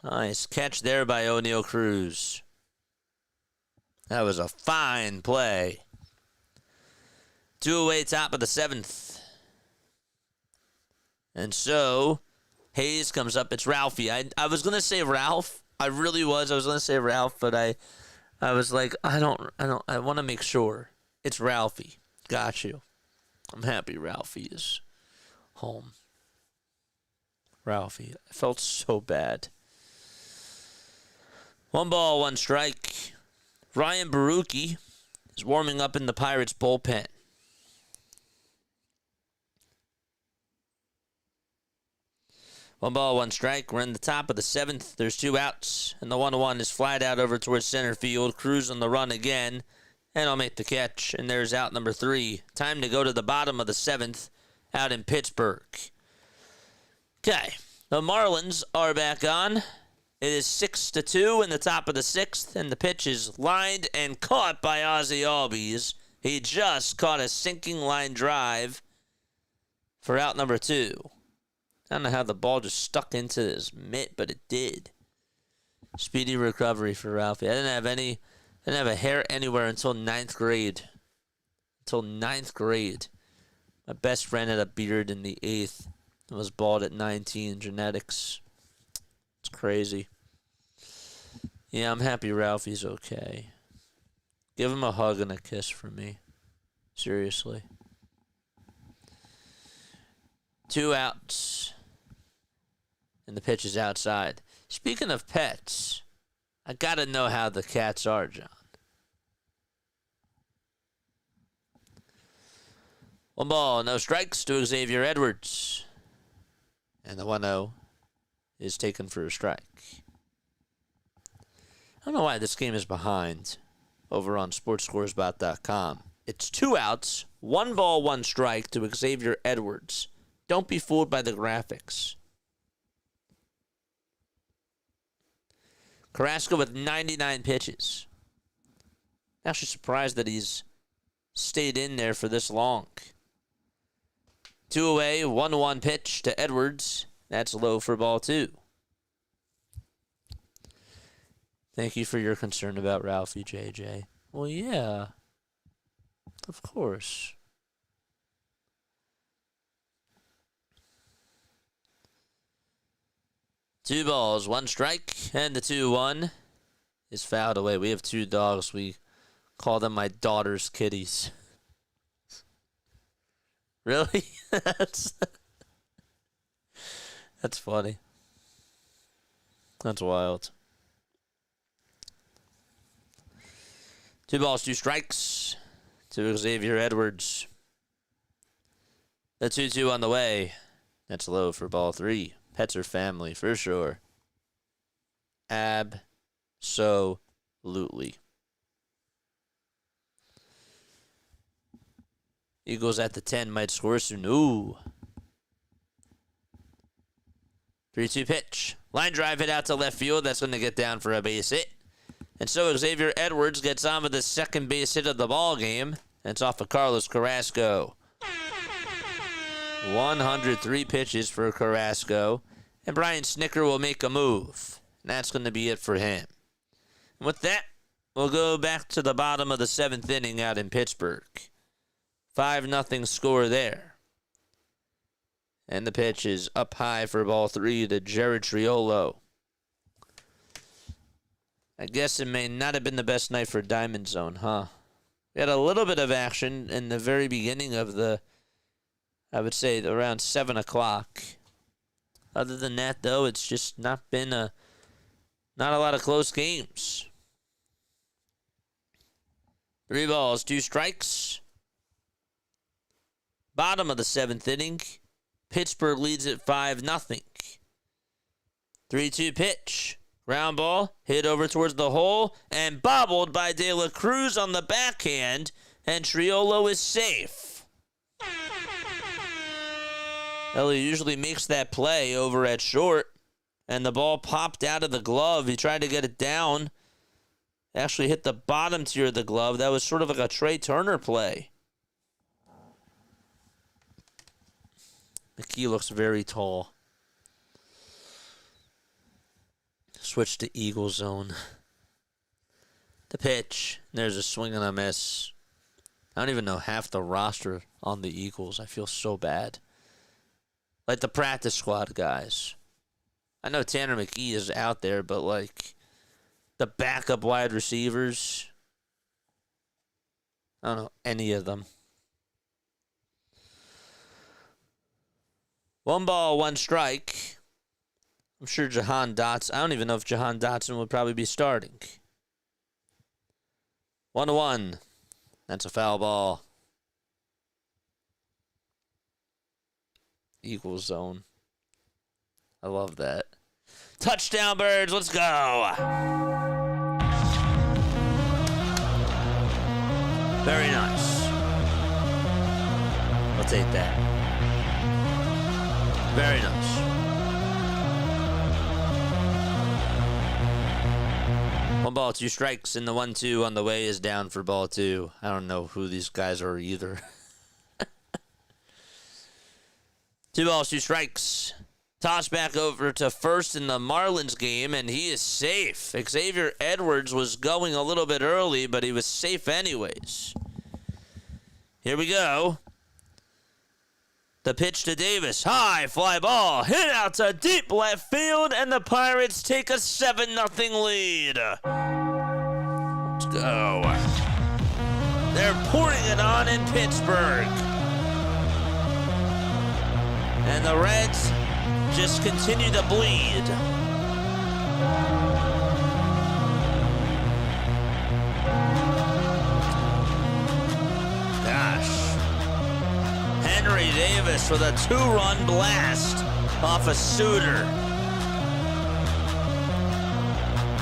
Nice catch there by O'Neal Cruz. That was a fine play. 2 away, top of the 7th. And so, Hayes comes up. It's Ralphie. I was going to say Ralph. I really was. I was going to say Ralph, but I was like, I want to make sure. It's Ralphie. Got you. I'm happy Ralphie is home. Ralphie. I felt so bad. 1 ball, 1 strike. Ryan Baruki is warming up in the Pirates bullpen. One ball, 1 strike. We're in the top of the 7th. There's 2 outs, and the 1-1 is flied out over towards center field. Cruz on the run again, and I'll make the catch. And there's out number 3. Time to go to the bottom of the 7th out in Pittsburgh. Okay, the Marlins are back on. It is 6-2 in the top of the 6th, and the pitch is lined and caught by Ozzie Albies. He just caught a sinking line drive for out number 2. I don't know how the ball just stuck into his mitt, but it did. Speedy recovery for Ralphie. I didn't have a hair anywhere until 9th grade. My best friend had a beard in the 8th and was bald at 19. Genetics. It's crazy. Yeah, I'm happy Ralphie's okay. Give him a hug and a kiss for me. Seriously. 2 outs. And the pitch is outside. Speaking of pets, I gotta know how the cats are, John. 1 ball, no strikes to Xavier Edwards. And the 1-0 is taken for a strike. I don't know why this game is behind over on sportscoresbot.com. It's 2 outs, 1 ball, 1 strike to Xavier Edwards. Don't be fooled by the graphics. Carrasco with 99 pitches. Actually surprised that he's stayed in there for this long. 2 away, 1-1 pitch to Edwards. That's low for ball 2. Thank you for your concern about Ralphie, JJ. Well, yeah. Of course. Two balls, 1 strike, and the 2-1 is fouled away. We have 2 dogs. We call them my daughter's kitties. Really? That's funny. That's wild. 2 balls, 2 strikes to Xavier Edwards. The 2-2 on the way. That's low for ball 3. Pets are family for sure. Absolutely. Eagles at the 10 might score soon. Ooh. 3-2 pitch. Line drive hit out to left field. That's going to get down for a base hit. And so Xavier Edwards gets on with the second base hit of the ball game. And it's off of Carlos Carrasco. 103 pitches for Carrasco. And Brian Snicker will make a move. And that's going to be it for him. And with that, we'll go back to the bottom of the 7th inning out in Pittsburgh. 5-0 score there. And the pitch is up high for ball 3 to Jared Triolo. I guess it may not have been the best night for Diamond Zone, huh? We had a little bit of action in the very beginning of I would say around 7 o'clock. Other than that, though, it's just not been not a lot of close games. 3 balls, 2 strikes. Bottom of the 7th inning. Pittsburgh leads at 5-0. 3-2 pitch. Ground ball, hit over towards the hole, and bobbled by De La Cruz on the backhand, and Triolo is safe. Ellie usually makes that play over at short, and the ball popped out of the glove. He tried to get it down. Actually hit the bottom tier of the glove. That was sort of like a Trey Turner play. McKee looks very tall. Switch to Eagle zone. The pitch. There's a swing and a miss. I don't even know half the roster on the Eagles. I feel so bad. Like the practice squad guys. I know Tanner McKee is out there, but like the backup wide receivers, I don't know any of them. 1 ball, 1 strike. I'm sure Jahan Dotson. I don't even know if Jahan Dotson would probably be starting. 1-1. That's a foul ball. Eagle zone. I love that. Touchdown, Birds. Let's go. Very nice. I'll take that. Very nice. One ball, 2 strikes, and the 1-2 on the way is down for ball 2. I don't know who these guys are either. 2 balls, 2 strikes. Toss back over to first in the Marlins game, and he is safe. Xavier Edwards was going a little bit early, but he was safe anyways. Here we go. The pitch to Davis. High fly ball. Hit out to deep left field, and the Pirates take a 7-0 lead. Let's go. They're pouring it on in Pittsburgh. And the Reds just continue to bleed. Henry Davis with a 2-run blast off a Suter.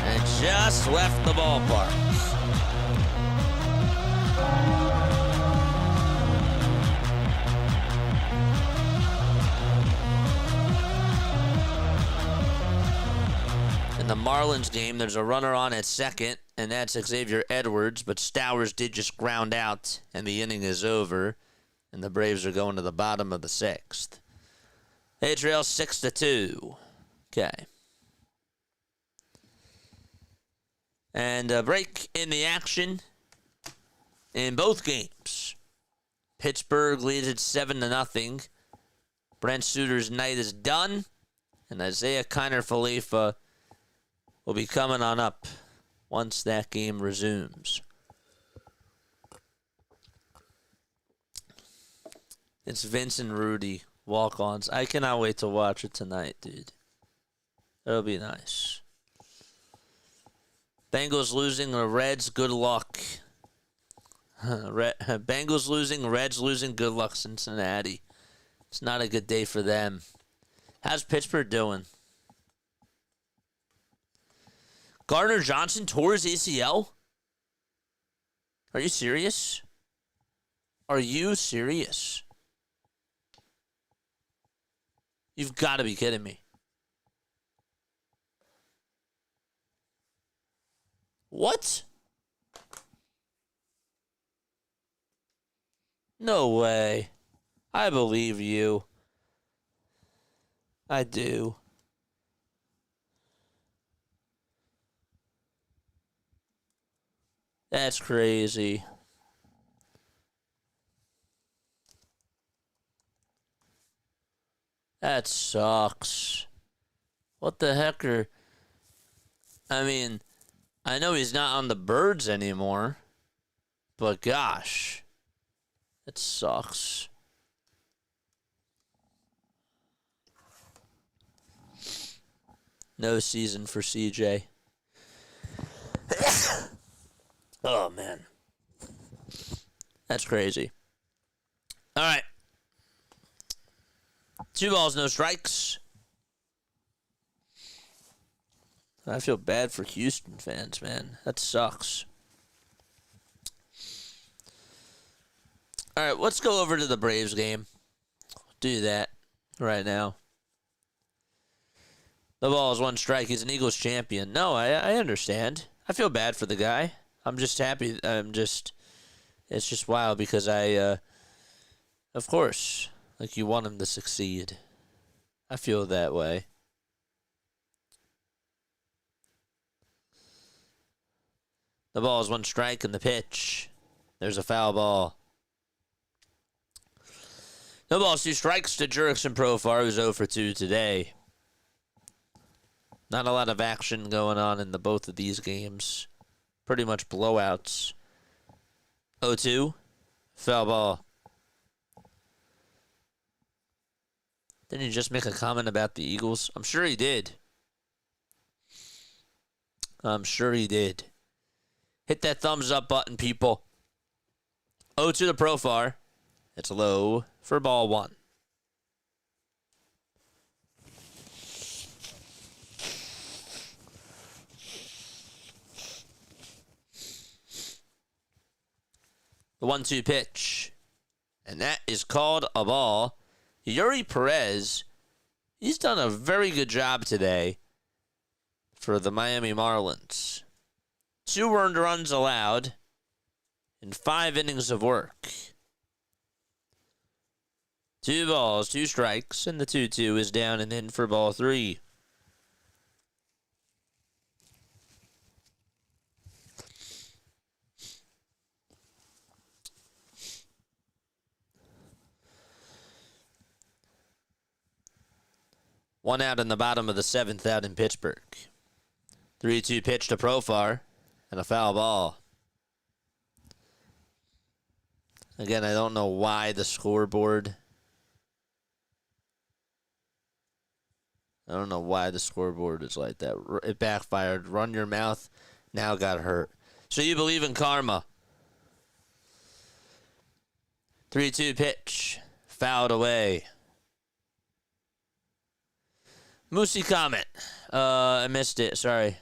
And just left the ballpark. the Marlins game, there's a runner on at second, and that's Xavier Edwards, but Stowers did just ground out, and the inning is over, and the Braves are going to the bottom of the sixth. They trail 6-2. Okay. And a break in the action in both games. Pittsburgh leads at 7-0. Brent Suter's night is done, and Isaiah Kiner-Falefa will be coming on up once that game resumes. It's Vince and Rudy walk-ons. I cannot wait to watch it tonight, dude. It'll be nice. Bengals losing, the Reds, good luck. Bengals losing, Reds losing, good luck, Cincinnati. It's not a good day for them. How's Pittsburgh doing? Gardner Johnson tore his ACL? Are you serious? Are you serious? You've got to be kidding me. What? No way. I believe you. I do. That's crazy. That sucks. What the heck are... I mean, I know he's not on the Birds anymore, but gosh, it sucks. No season for CJ. Oh, man. That's crazy. All right. 2 balls, no strikes. I feel bad for Houston fans, man. That sucks. All right, let's go over to the Braves game. Do that right now. The ball is 1 strike. He's an Eagles champion. No, I understand. I feel bad for the guy. I'm just happy. It's just wild because of course, like you want him to succeed. I feel that way. The ball is 1 strike and the pitch. There's a foul ball. No balls, 2 strikes to Jurickson Profar, who's 0 for 2 today. Not a lot of action going on in both of these games. Pretty much blowouts. 0-2. Foul ball. Didn't he just make a comment about the Eagles? I'm sure he did. I'm sure he did. Hit that thumbs up button, people. 0-2 to Profar. It's low for ball 1. The 1-2 pitch. And that is called a ball. Yuri Perez, he's done a very good job today for the Miami Marlins. 2 earned runs allowed in 5 innings of work. 2 balls, 2 strikes, and the 2-2 is down and in for ball 3. One out in the bottom of the 7th out in Pittsburgh. 3-2 pitch to Profar and a foul ball. Again, I don't know why the scoreboard. I don't know why the scoreboard is like that. It backfired. Run your mouth. Now got hurt. So you believe in karma. 3-2 pitch. Fouled away. Moosey comment. I missed it. Sorry.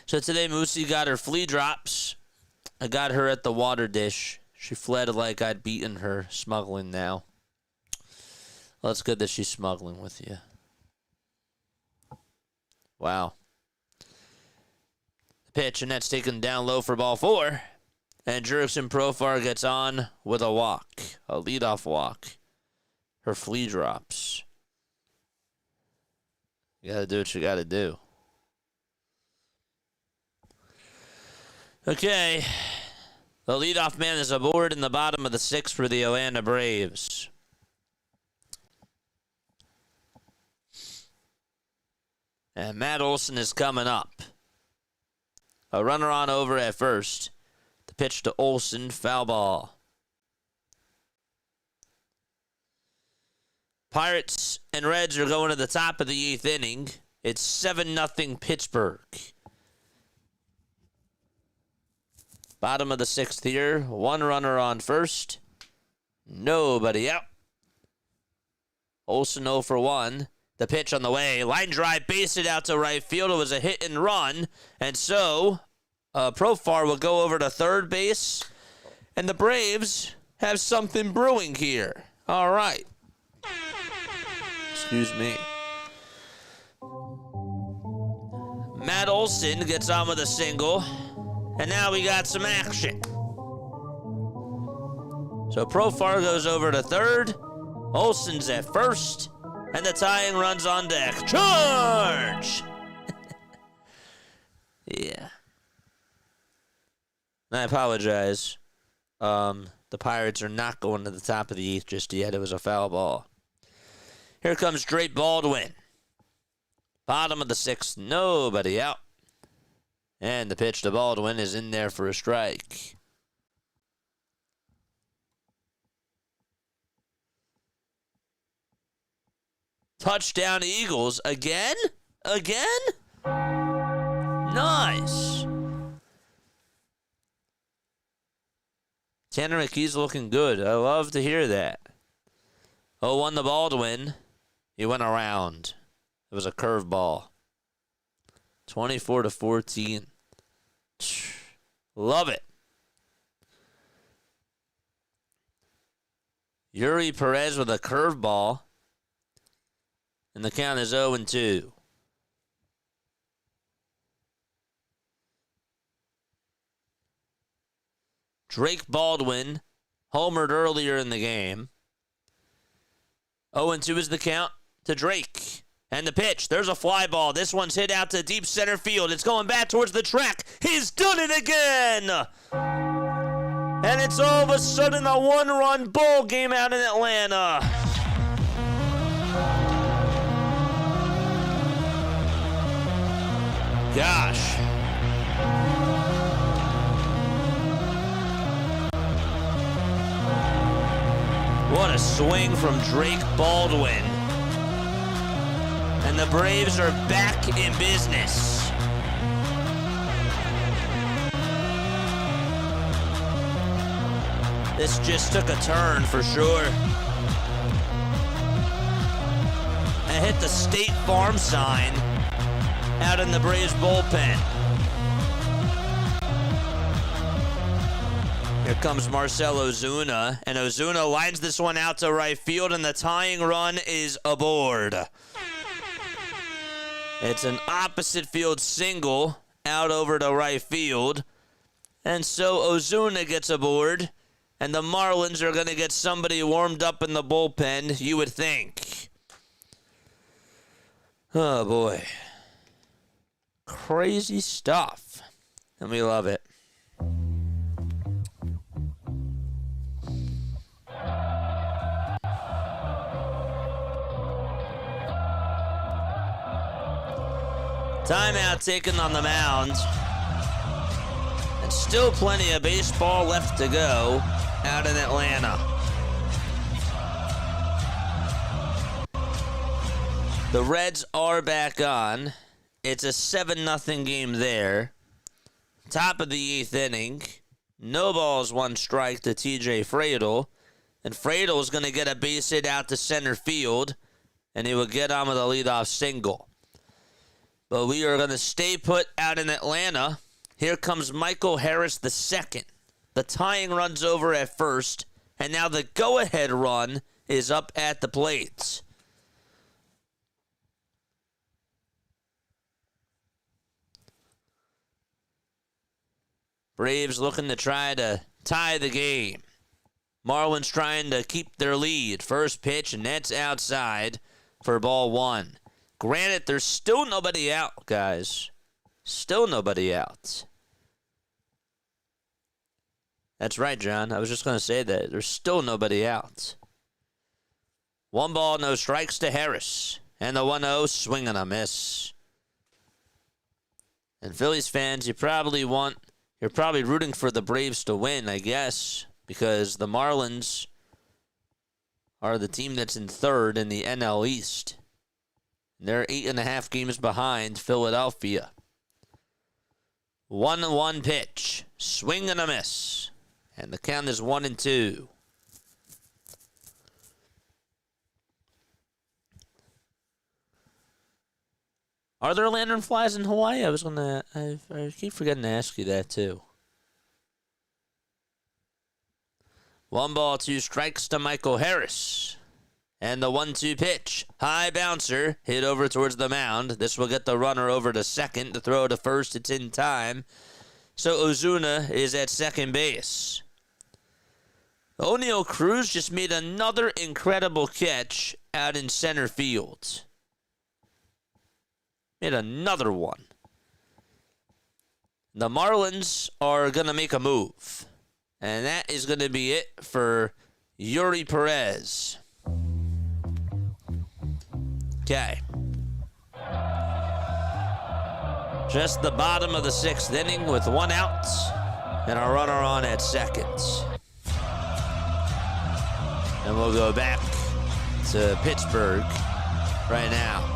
So today Moosey got her flea drops. I got her at the water dish. She fled like I'd beaten her, smuggling now. Well, it's good that she's smuggling with you. Wow. The pitch, and that's taken down low for ball 4. And Jurickson Profar gets on with a walk, a leadoff walk. Her flea drops. You got to do what you got to do. Okay. The leadoff man is aboard in the bottom of the 6th for the Atlanta Braves. And Matt Olson is coming up. A runner on over at first. The pitch to Olson, foul ball. Pirates and Reds are going to the top of the 8th inning. It's 7-0 Pittsburgh. Bottom of the 6th here. One runner on first. Nobody out. Olson 0 for 1. The pitch on the way. Line drive, base it out to right field. It was a hit and run. And so, Profar will go over to third base. And the Braves have something brewing here. All right. Excuse me. Matt Olson gets on with a single. And now we got some action. So Profar goes over to third. Olson's at first. And the tying run's on deck. Charge! Yeah. And I apologize. The Pirates are not going to the top of the 8th just yet. It was a foul ball. Here comes Drake Baldwin. Bottom of the 6th. Nobody out. And the pitch to Baldwin is in there for a strike. Touchdown Eagles again? Again? Nice. Tanner McKee's looking good. I love to hear that. 0-1 the Baldwin. He went around. It was a curveball. 24-14. Love it. Yuri Perez with a curveball. And the count is 0-2. Drake Baldwin homered earlier in the game. 0-2 is the count to Drake. And the pitch. There's a fly ball. This one's hit out to deep center field. It's going back towards the track. He's done it again. And it's all of a sudden a one-run ball game out in Atlanta. Gosh. What a swing from Drake Baldwin. And the Braves are back in business. This just took a turn for sure. And hit the State Farm sign out in the Braves bullpen. Here comes Marcell Ozuna, and Ozuna lines this one out to right field, and the tying run is aboard. It's an opposite field single out over to right field, and so Ozuna gets aboard, and the Marlins are going to get somebody warmed up in the bullpen, you would think. Oh, boy. Crazy stuff. And we love it. Timeout taken on the mound. And still plenty of baseball left to go out in Atlanta. The Reds are back on. It's a 7-0 game there. Top of the 8th inning. No balls, 1 strike to TJ Fradel. And Fradel is going to get a base hit out to center field. And he will get on with a leadoff single. But we are going to stay put out in Atlanta. Here comes Michael Harris II. The tying run's over at first. And now the go-ahead run is up at the plate. Braves looking to try to tie the game. Marlins trying to keep their lead. First pitch, and that's outside for ball one. Granted, there's still nobody out, guys. Still nobody out. That's right, John. I was just going to say that. There's still nobody out. 1 ball, no strikes to Harris. And the 1-0, swing and a miss. And Phillies fans, you're probably rooting for the Braves to win, I guess, because the Marlins are the team that's in third in the NL East. They're 8.5 games behind Philadelphia. 1-1 pitch. Swing and a miss. And the count is 1-2. Are there lantern flies in Hawaii? I keep forgetting to ask you that too. 1 ball, 2 strikes to Michael Harris. And the 1-2 pitch. High bouncer. Hit over towards the mound. This will get the runner over to second. The throw to first. It's in time. So Ozuna is at second base. O'Neal Cruz just made another incredible catch out in center field. Made another one. The Marlins are going to make a move. And that is going to be it for Yuri Perez. Okay. Just the bottom of the 6th inning with 1 out and a runner on at second. And we'll go back to Pittsburgh right now.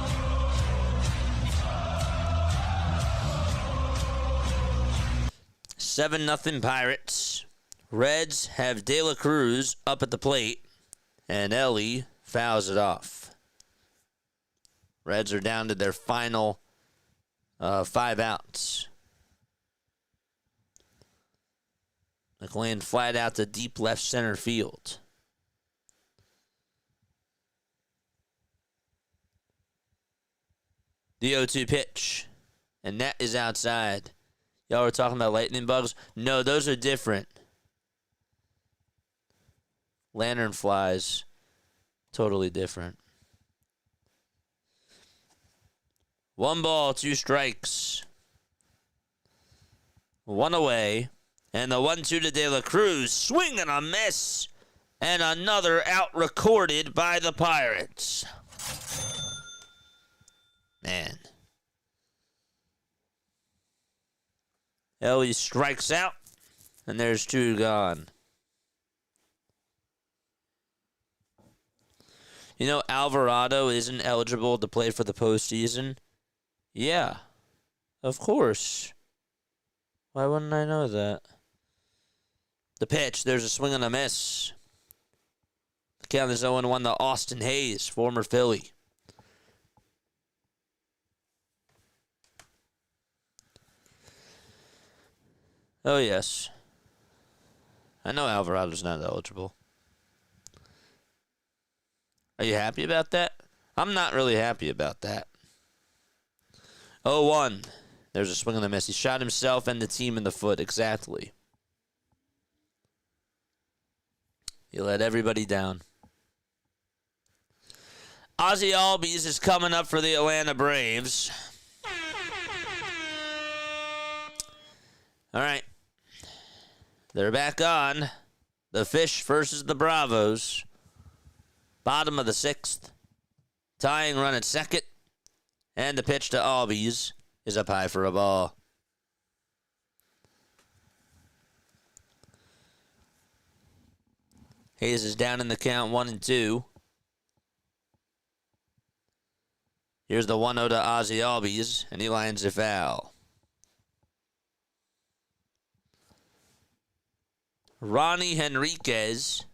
Seven 0 Pirates. Reds have De La Cruz up at the plate, and Ellie fouls it off. Reds are down to their final 5 outs. McLean flat out to deep left center field. The 0-2 pitch, and that is outside. Y'all were talking about lightning bugs? No, those are different. Lantern flies, totally different. 1 ball, 2 strikes. 1 away. And the 1-2 to De La Cruz. Swing and a miss. And another out recorded by the Pirates. Man. Ellie strikes out. And there's 2 gone. You know, Alvarado isn't eligible to play for the postseason. Yeah, of course. Why wouldn't I know that? The pitch, there's a swing and a miss. The count is 0-1 to Austin Hayes, former Philly. Oh, yes. I know Alvarado's not eligible. Are you happy about that? I'm not really happy about that. 0-1. There's a swing and a miss. He shot himself and the team in the foot. Exactly. He let everybody down. Ozzie Albies is coming up for the Atlanta Braves. All right. They're back on. The Fish versus the Bravos. Bottom of the 6th. Tying run at second. And the pitch to Albies is up high for a ball. Hayes is down in the count 1-2. Here's the 1-0 to Ozzie Albies, and he lines a foul. Ronnie Henriquez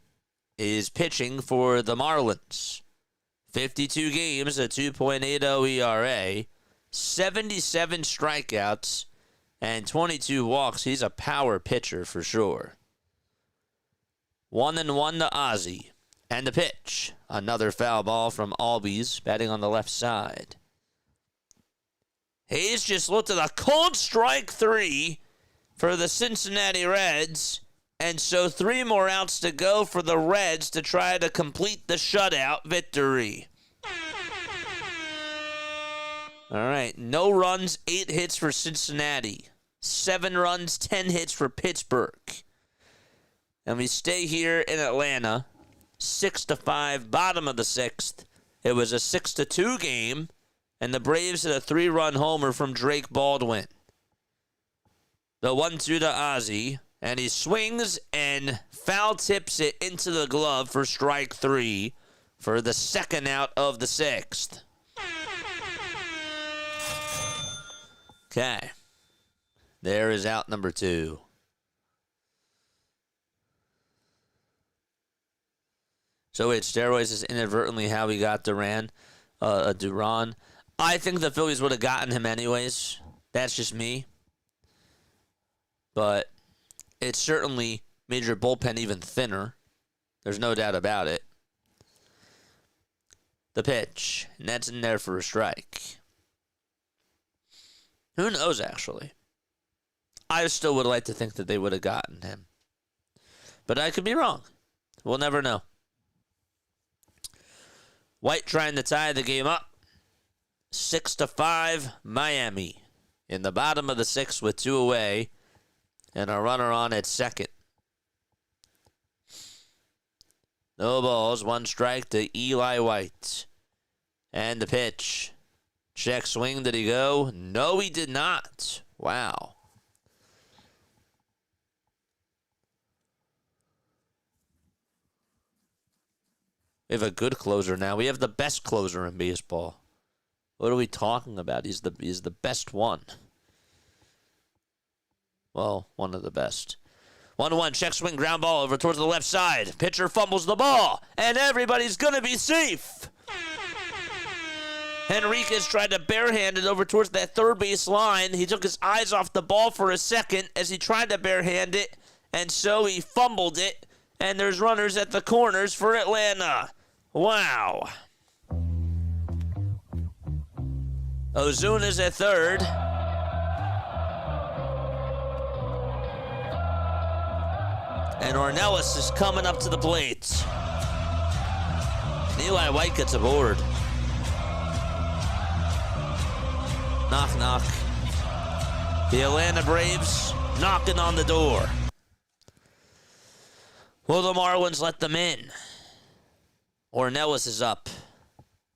is pitching for the Marlins. 52 games, a 2.80 ERA, 77 strikeouts, and 22 walks. He's a power pitcher for sure. 1-1 to Ozzie. And the pitch. Another foul ball from Albies, batting on the left side. Hayes just looked at a cold strike 3 for the Cincinnati Reds. And so 3 more outs to go for the Reds to try to complete the shutout victory. All right, no runs, 8 hits for Cincinnati. 7 runs, 10 hits for Pittsburgh. And we stay here in Atlanta. 6-5, bottom of the 6th. It was a 6-2 game, and the Braves hit a 3-run homer from Drake Baldwin. The 1-2 to Ozzie, and he swings and foul tips it into the glove for strike 3 for the second out of the 6th. Okay. There is out number 2. So wait, steroids is inadvertently how we got Duran. I think the Phillies would have gotten him anyways. That's just me. But it certainly made your bullpen even thinner. There's no doubt about it. The pitch. And that's in there for a strike. Who knows, actually? I still would like to think that they would have gotten him. But I could be wrong. We'll never know. White trying to tie the game up. 6-5, Miami. In the bottom of the 6th with 2 away. And a runner on at second. No balls, 1 strike to Eli White. And the pitch. Check swing, did he go? No, he did not. Wow. We have a good closer now. We have the best closer in baseball. What are we talking about? He's the best one. Well, one of the best. 1-1, check swing, ground ball over towards the left side. Pitcher fumbles the ball, and everybody's going to be safe. Henriquez tried to barehand it over towards that third base line. He took his eyes off the ball for a second as he tried to barehand it, and so he fumbled it, and there's runners at the corners for Atlanta. Wow. Ozuna's at third. And Ornelas is coming up to the plate. Eli White gets aboard. Knock, knock. The Atlanta Braves knocking on the door. Will the Marlins let them in? Ornelas is up.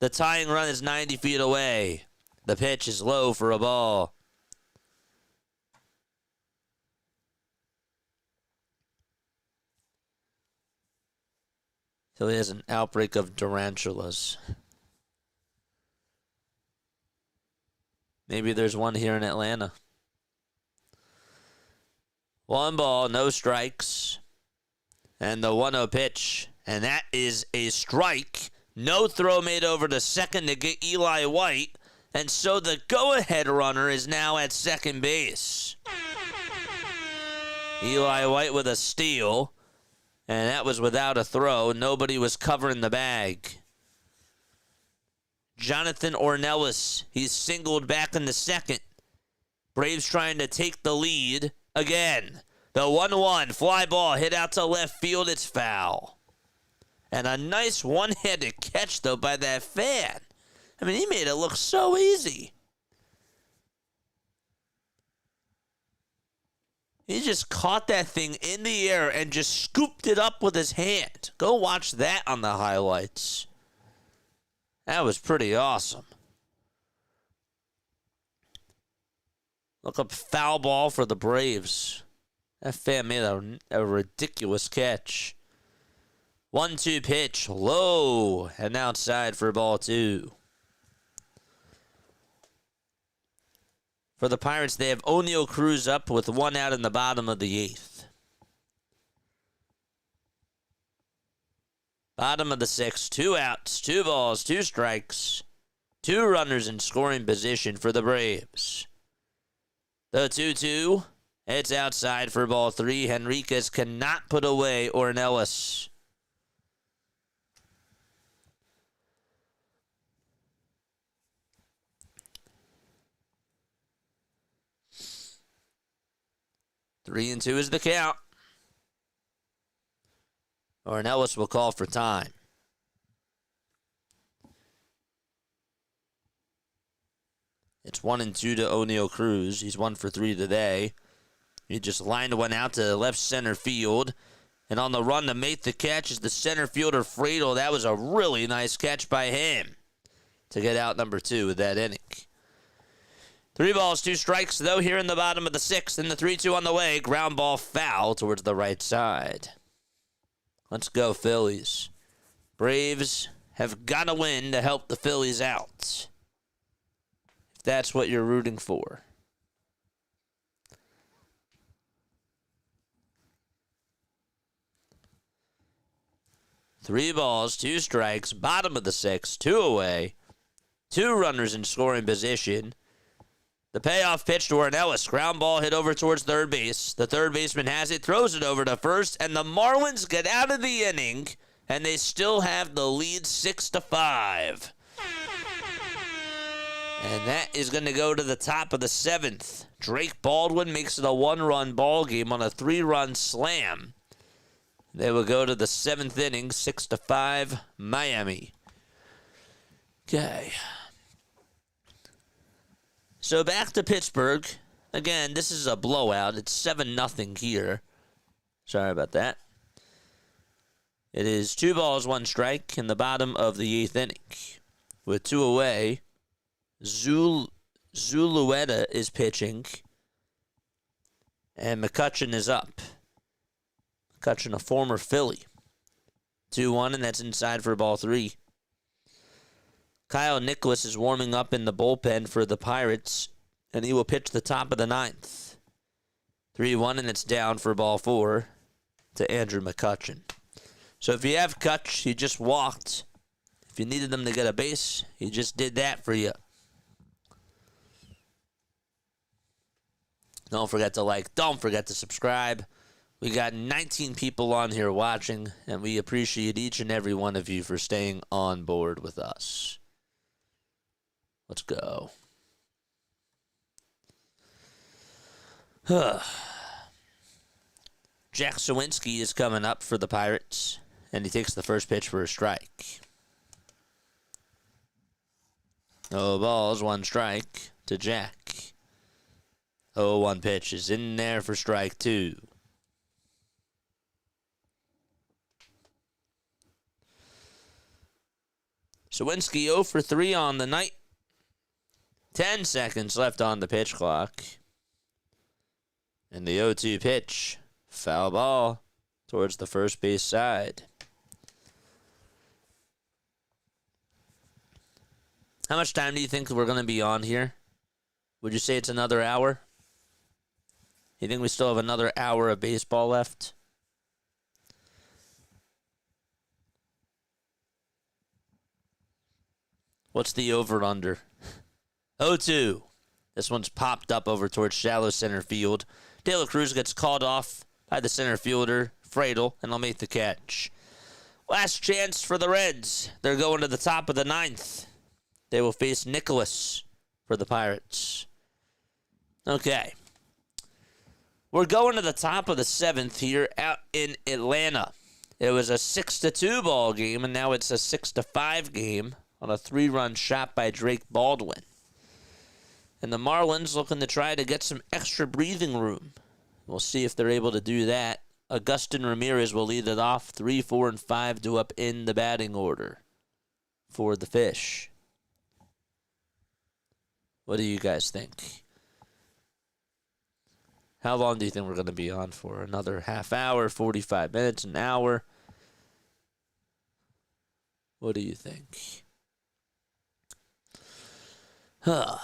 The tying run is 90 feet away. The pitch is low for a ball. So he has an outbreak of tarantulas. Maybe there's one here in Atlanta. 1 ball, no strikes. And the 1-0 pitch. And that is a strike. No throw made over to second to get Eli White. And so the go-ahead runner is now at second base. Eli White with a steal. And that was without a throw. Nobody was covering the bag. Jonathan Ornelas, he's singled back in the second. Braves trying to take the lead again. The 1-1 fly ball hit out to left field. It's foul. And a nice one-handed catch, though, by that fan. I mean, he made it look so easy. He just caught that thing in the air and just scooped it up with his hand. Go watch that on the highlights. That was pretty awesome. Look up foul ball for the Braves. That fan made a ridiculous catch. 1-2 pitch, low, and outside for ball 2. For the Pirates, they have O'Neal Cruz up with 1 out in the bottom of the 8th. Bottom of the 6th, 2 outs, 2 balls, 2 strikes, 2 runners in scoring position for the Braves. The 2-2, it's outside for ball 3. Henriquez cannot put away Ornelas. 3-2 is the count. Ornelas will call for time. It's 1-2 to O'Neal Cruz. He's 1 for 3 today. He just lined one out to left center field. And on the run to make the catch is the center fielder, Friedel. That was a really nice catch by him to get out number 2 with that inning. 3 balls, 2 strikes, though, here in the bottom of the 6th. And the 3-2 on the way. Ground ball foul towards the right side. Let's go, Phillies. Braves have got to win to help the Phillies out, if that's what you're rooting for. Three balls, 2 strikes, bottom of the 6th, 2 away, 2 runners in scoring position. The payoff pitch to Ornelas. Ground ball hit over towards third base. The third baseman has it, throws it over to first, and the Marlins get out of the inning, and they still have the lead 6-5. And that is going to go to the top of the 7th. Drake Baldwin makes it a 1-run ball game on a 3-run slam. They will go to the 7th inning, 6-5, Miami. Okay. So back to Pittsburgh. Again, this is a blowout. It's 7-0 here. Sorry about that. It is 2 balls, 1 strike in the bottom of the 8th inning. With 2 away, Zulueta is pitching, and McCutchen is up. McCutchen, a former Philly. 2-1, and that's inside for ball 3. Kyle Nicholas is warming up in the bullpen for the Pirates, and he will pitch the top of the 9th. 3-1, and it's down for ball 4 to Andrew McCutchen. So if you have Kutch, he just walked. If you needed him to get a base, he just did that for you. Don't forget to like. Don't forget to subscribe. We got 19 people on here watching, and we appreciate each and every one of you for staying on board with us. Let's go. Jack Sawinski is coming up for the Pirates, and he takes the first pitch for a strike. No balls, 1 strike to Jack. 0-1 pitch is in there for strike 2. Sawinski 0 for 3 on the night. 10 seconds left on the pitch clock. And the 0-2 pitch, foul ball towards the first base side. How much time do you think we're going to be on here? Would you say it's another hour? You think we still have another hour of baseball left? What's the over-under? 0-2. This one's popped up over towards shallow center field. De La Cruz gets called off by the center fielder, Friedel, and he'll make the catch. Last chance for the Reds. They're going to the top of the 9th. They will face Nicholas for the Pirates. Okay. We're going to the top of the 7th here out in Atlanta. It was a 6-2 ball game, and now it's a 6-5 game on a 3-run shot by Drake Baldwin. And the Marlins looking to try to get some extra breathing room. We'll see if they're able to do that. Agustin Ramirez will lead it off. 3, 4, and 5 to up in the batting order for the Fish. What do you guys think? How long do you think we're going to be on for? Another half hour, 45 minutes, an hour? What do you think? I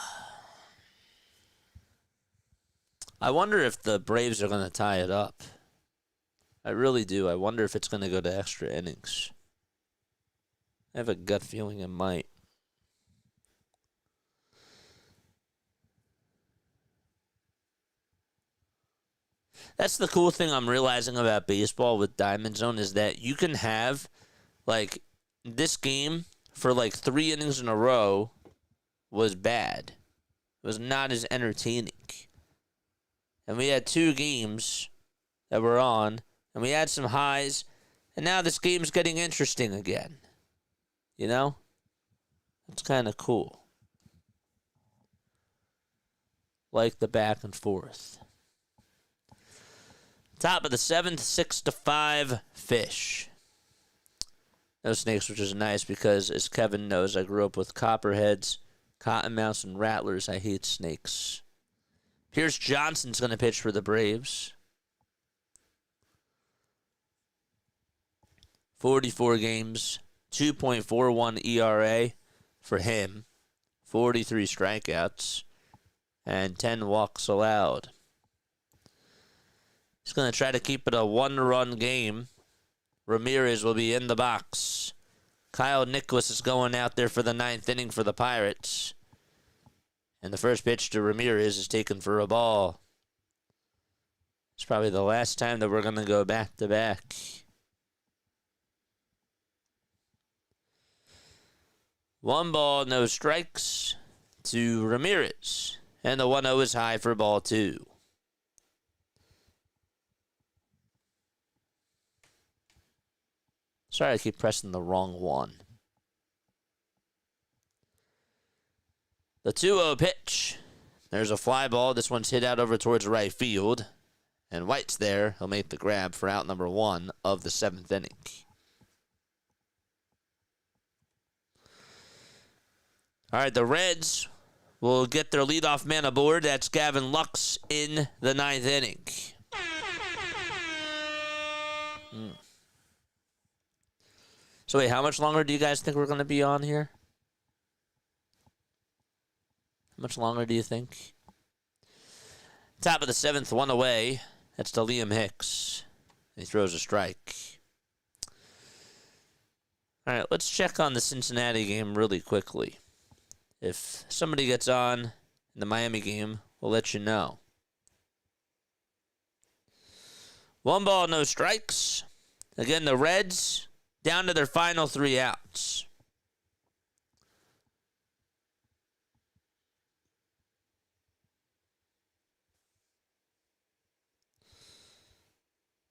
wonder if the Braves are going to tie it up. I really do. I wonder if it's going to go to extra innings. I have a gut feeling it might. That's the cool thing I'm realizing about baseball with Diamond Zone is that you can have, like, this game for, like, 3 innings in a row was bad. It was not as entertaining. and we had 2 games that were on, and we had some highs, and now this game's getting interesting again. You know? It's kind of cool. Like the back and forth. Top of the 7th, 6-5 Fish. No snakes, which is nice because, as Kevin knows, I grew up with copperheads, cottonmouths, and rattlers. I hate snakes. Pierce Johnson's going to pitch for the Braves. 44 games, 2.41 ERA for him, 43 strikeouts, and 10 walks allowed. He's going to try to keep it a 1-run game. Ramirez will be in the box. Kyle Nicholas is going out there for the 9th inning for the Pirates. And the first pitch to Ramirez is taken for a ball. It's probably the last time that we're going to go back-to-back. One ball, no strikes to Ramirez. And the 1-0 is high for ball 2. Sorry, I keep pressing the wrong one. The 2-0 pitch. There's a fly ball. This one's hit out over towards right field. And White's there. He'll make the grab for out number 1 of the 7th inning. All right, the Reds will get their leadoff man aboard. That's Gavin Lux in the 9th inning. So wait, how much longer do you guys think we're going to be on here? How much longer do you think? Top of the 7th, 1 away. That's to Liam Hicks. He throws a strike. All right, let's check on the Cincinnati game really quickly. If somebody gets on in the Miami game, we'll let you know. 1 ball, no strikes. Again, the Reds down to their final 3 outs.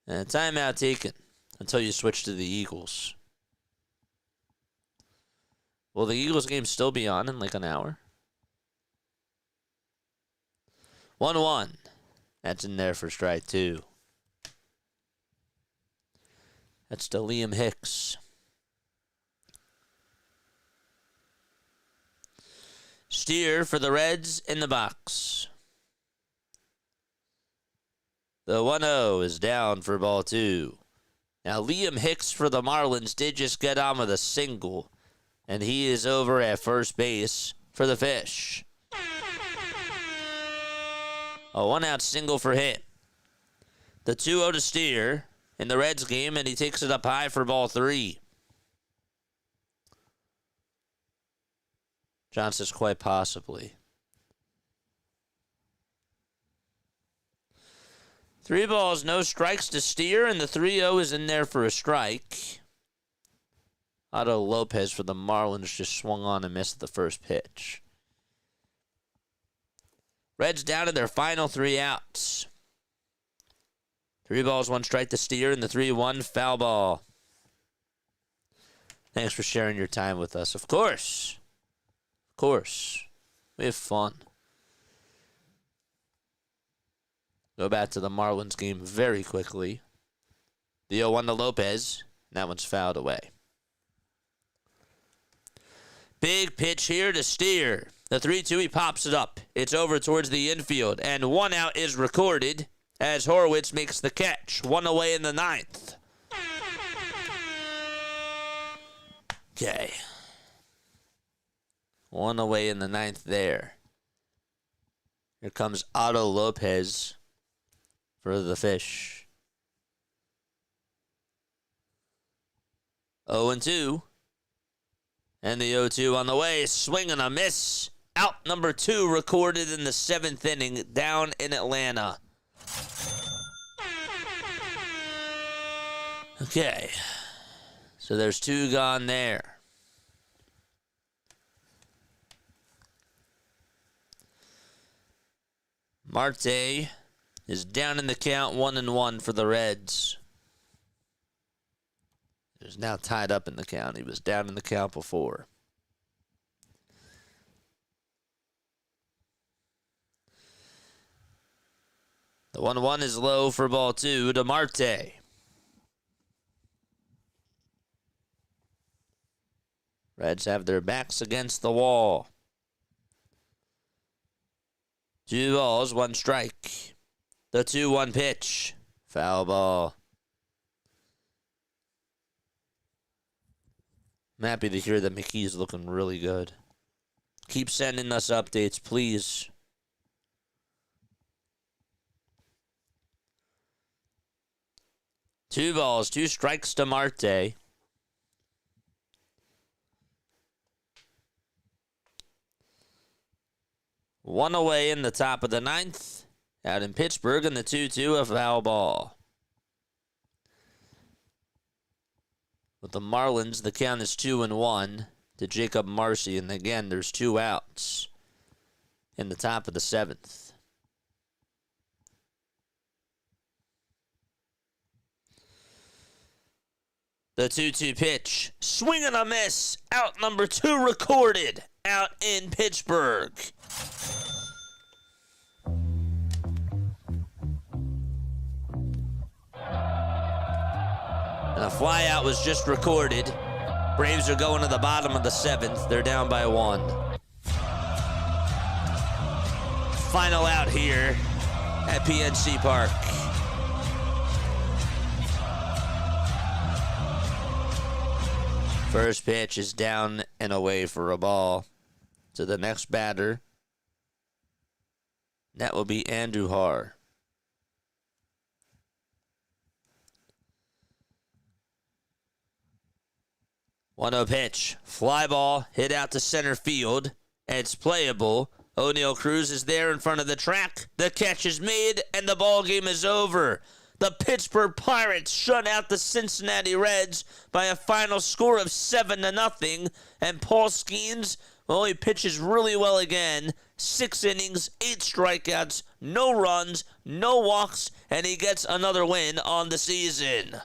And a timeout taken until you switch to the Eagles. Will the Eagles game still be on in like an hour? 1-1. That's in there for strike 2. That's to Liam Hicks. Steer for the Reds in the box. The 1-0 is down for ball 2. Now Liam Hicks for the Marlins did just get on with a single, and he is over at first base for the Fish. A 1-out single for him. The 2-0 to Steer in the Reds game, and he takes it up high for ball 3. John says quite possibly. 3 balls, no strikes to Steer, and the 3-0 is in there for a strike. Otto Lopez for the Marlins just swung on and missed the first pitch. Reds down to their final 3 outs. 3 balls, 1 strike to Steer, and the 3-1 foul ball. Thanks for sharing your time with us. Of course. Of course. We have fun. Go back to the Marlins game very quickly. The 0-1 to Lopez. And that one's fouled away. Big pitch here to Steer. The 3-2, he pops it up. It's over towards the infield. And 1 out is recorded as Horwitz makes the catch. 1 away in the 9th. Okay. 1 away in the 9th there. Here comes Otto Lopez for the Fish. 0-2. And the 0-2 on the way. Swing and a miss. Out number 2 recorded in the 7th inning down in Atlanta. Okay. So there's 2 gone there. Marte is down in the count, 1-1 for the Reds. He's now tied up in the count. He was down in the count before. The 1-1 is low for ball 2 to Marte. Reds have their backs against the wall. 2 balls, 1 strike. The 2-1 pitch. Foul ball. I'm happy to hear that McKee's looking really good. Keep sending us updates, please. Two balls, 2 strikes to Marte. One away in the top of the 9th. Out in Pittsburgh in the 2-2, a foul ball. With the Marlins, the count is 2-1 to Jacob Marcy. And again, there's 2 outs in the top of the 7th. The 2-2 pitch. Swing and a miss. Out number 2 recorded. Out in Pittsburgh. And a flyout was just recorded. Braves are going to the bottom of the 7th. They're down by 1. Final out here at PNC Park. First pitch is down and away for a ball to the next batter. That will be Andrew Har. 1-0 pitch. Fly ball hit out to center field. It's playable. O'Neal Cruz is there in front of the track. The catch is made, and the ball game is over. The Pittsburgh Pirates shut out the Cincinnati Reds by a final score of 7-0. And Paul Skeens, well, he pitches really well again. 6 innings, 8 strikeouts, no runs, no walks, and he gets another win on the season.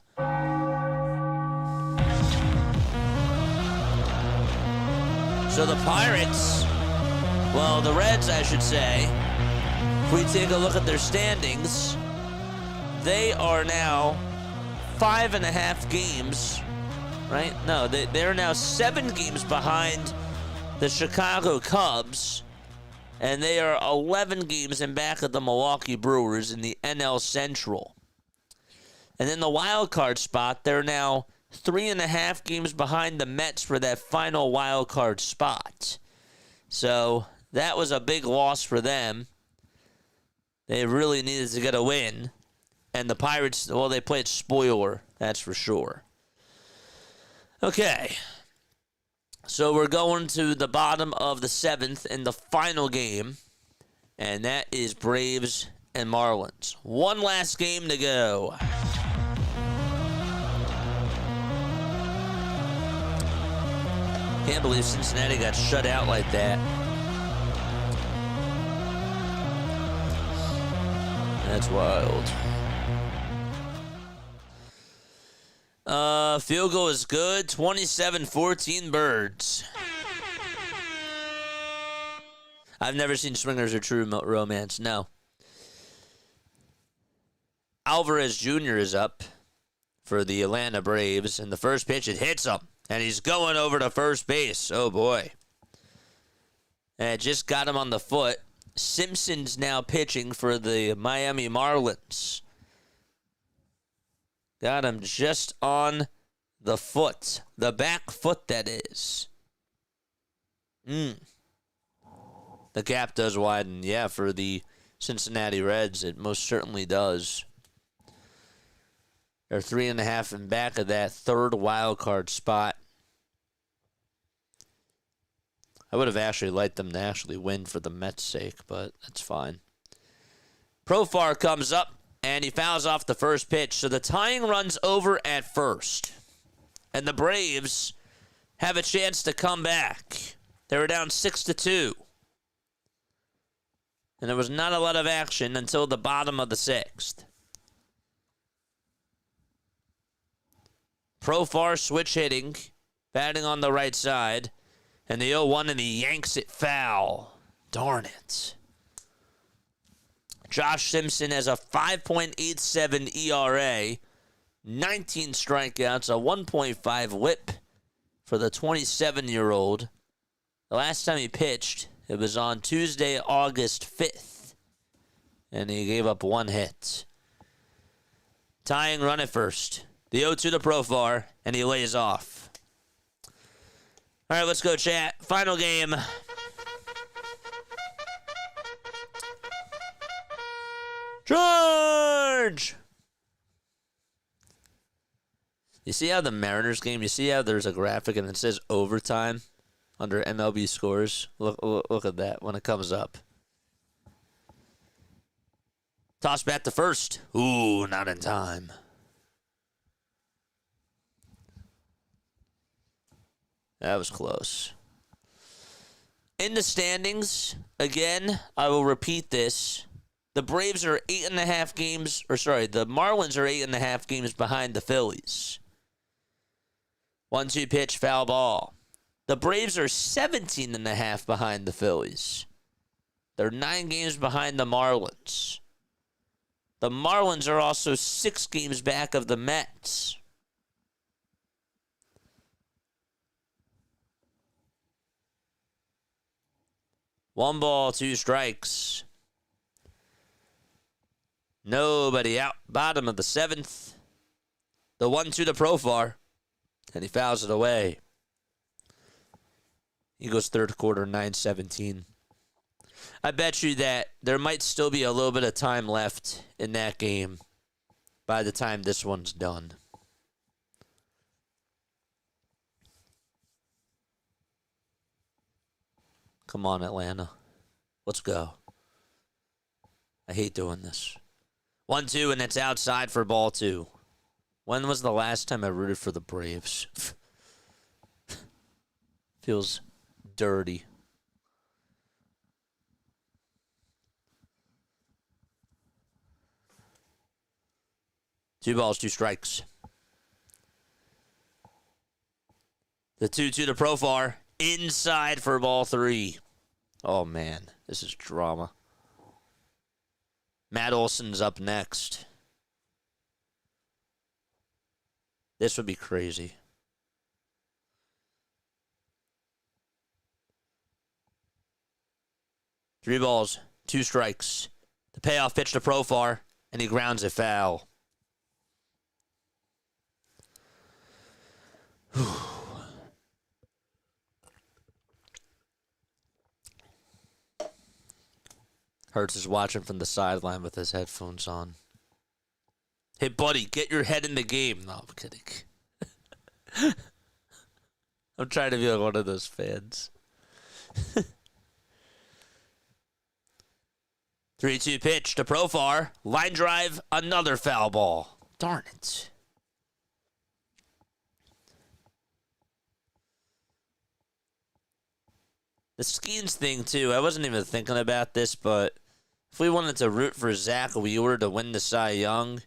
So the Pirates, well, the Reds, I should say, if we take a look at their standings, they are now 5.5 games, right? No, they're now 7 games behind the Chicago Cubs, and they are 11 games in back of the Milwaukee Brewers in the NL Central. And in the wild card spot, they're now 3.5 games behind the Mets for that final wild card spot. So that was a big loss for them. They really needed to get a win. And the Pirates, well, they played spoiler, that's for sure. Okay. So we're going to the bottom of the 7th in the final game. And that is Braves and Marlins. One last game to go. Can't believe Cincinnati got shut out like that. That's wild. Field goal is good. 27-14 Birds. I've never seen Swingers or True Romance. No. Alvarez Jr. is up for the Atlanta Braves. And the first pitch, it hits him. And he's going over to first base. Oh, boy. And it just got him on the foot. Simpson's now pitching for the Miami Marlins. Got him just on the foot. The back foot, that is. The gap does widen. Yeah, for the Cincinnati Reds, it most certainly does. They're 3.5 in back of that third wild card spot. I would have actually liked them to actually win for the Mets' sake, but that's fine. Profar comes up, and he fouls off the first pitch. So the tying run's over at first. And the Braves have a chance to come back. They were down 6-2. And there was not a lot of action until the bottom of the 6th. Profar switch hitting, batting on the right side, and the 0-1, and he yanks it foul. Darn it. Josh Simpson has a 5.87 ERA, 19 strikeouts, a 1.5 whip for the 27-year-old. The last time he pitched, it was on Tuesday, August 5th, and he gave up 1 hit. Tying run at first. The 0-2 to Profar, and he lays off. All right, let's go, chat. Final game. Charge! You see how the Mariners game, you see how there's a graphic and it says overtime under MLB scores? Look at that when it comes up. Toss bat to first. Ooh, not in time. That was close. In the standings, again, I will repeat this. The Braves are 8.5 games, the Marlins are 8.5 games behind the Phillies. 1-2 pitch, foul ball. The Braves are 17.5 behind the Phillies. They're 9 games behind the Marlins. The Marlins are also 6 games back of the Mets. One ball, 2 strikes. Nobody out. Bottom of the 7th. The 1-2 to Profar. And he fouls it away. He goes third quarter, 9-17. I bet you that there might still be a little bit of time left in that game by the time this one's done. Come on, Atlanta. Let's go. I hate doing this. 1-2, and it's outside for ball 2. When was the last time I rooted for the Braves? Feels dirty. Two balls, 2 strikes. The 2-2 to Profar. Inside for ball 3. Oh, man. This is drama. Matt Olson's up next. This would be crazy. Three balls, 2 strikes. The payoff pitch to Profar, and he grounds it foul. Hurts is watching from the sideline with his headphones on. Hey, buddy, get your head in the game. No, I'm kidding. I'm trying to be like one of those fans. 3-2 pitch to Profar. Line drive, another foul ball. Darn it. The Skeens thing, too. I wasn't even thinking about this, but if we wanted to root for Zach Wheeler to win the Cy Young,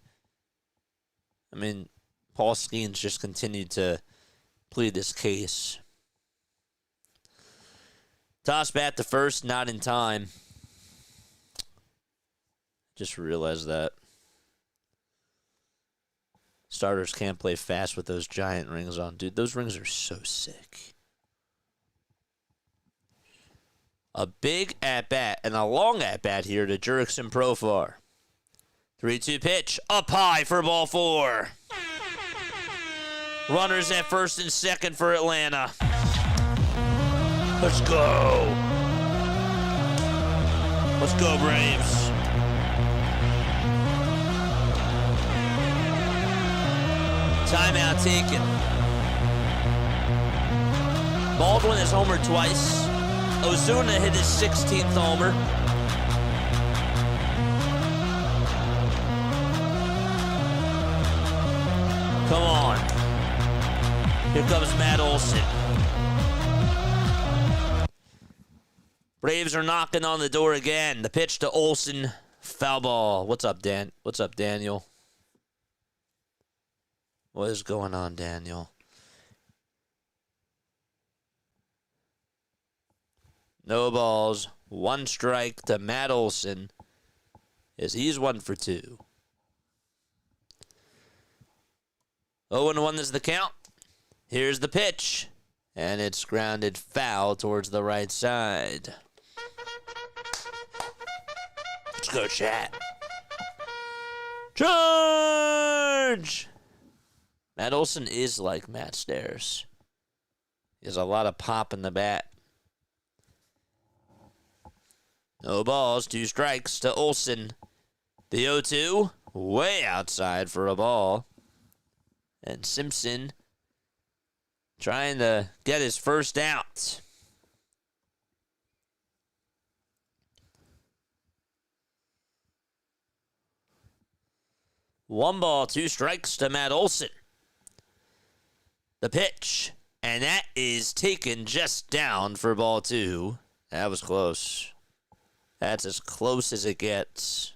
I mean, Paul Skeens just continued to plead this case. Toss bat to first, not in time. Just realized that. Starters can't play fast with those giant rings on. Dude, those rings are so sick. A big at-bat and a long at-bat here to Jurickson Profar. 3-2 pitch. Up high for ball 4. Runners at first and second for Atlanta. Let's go. Let's go, Braves. Timeout taken. Baldwin has homered twice. Ozuna hit his 16th homer. Come on. Here comes Matt Olson. Braves are knocking on the door again. The pitch to Olsen. Foul ball. What's up, Dan? What's up, Daniel? What is going on, Daniel? No balls. 1 strike to Matt Olsen as he's 1 for 2. 0-1 is the count. Here's the pitch. And it's grounded foul towards the right side. Let's go, chat. Charge! Matt Olsen is like Matt Stairs. He has a lot of pop in the bat. No balls, 2 strikes to Olsen. The 0-2, way outside for a ball. And Simpson trying to get his first out. One ball, 2 strikes to Matt Olsen. The pitch, and that is taken just down for ball 2. That was close. That's as close as it gets.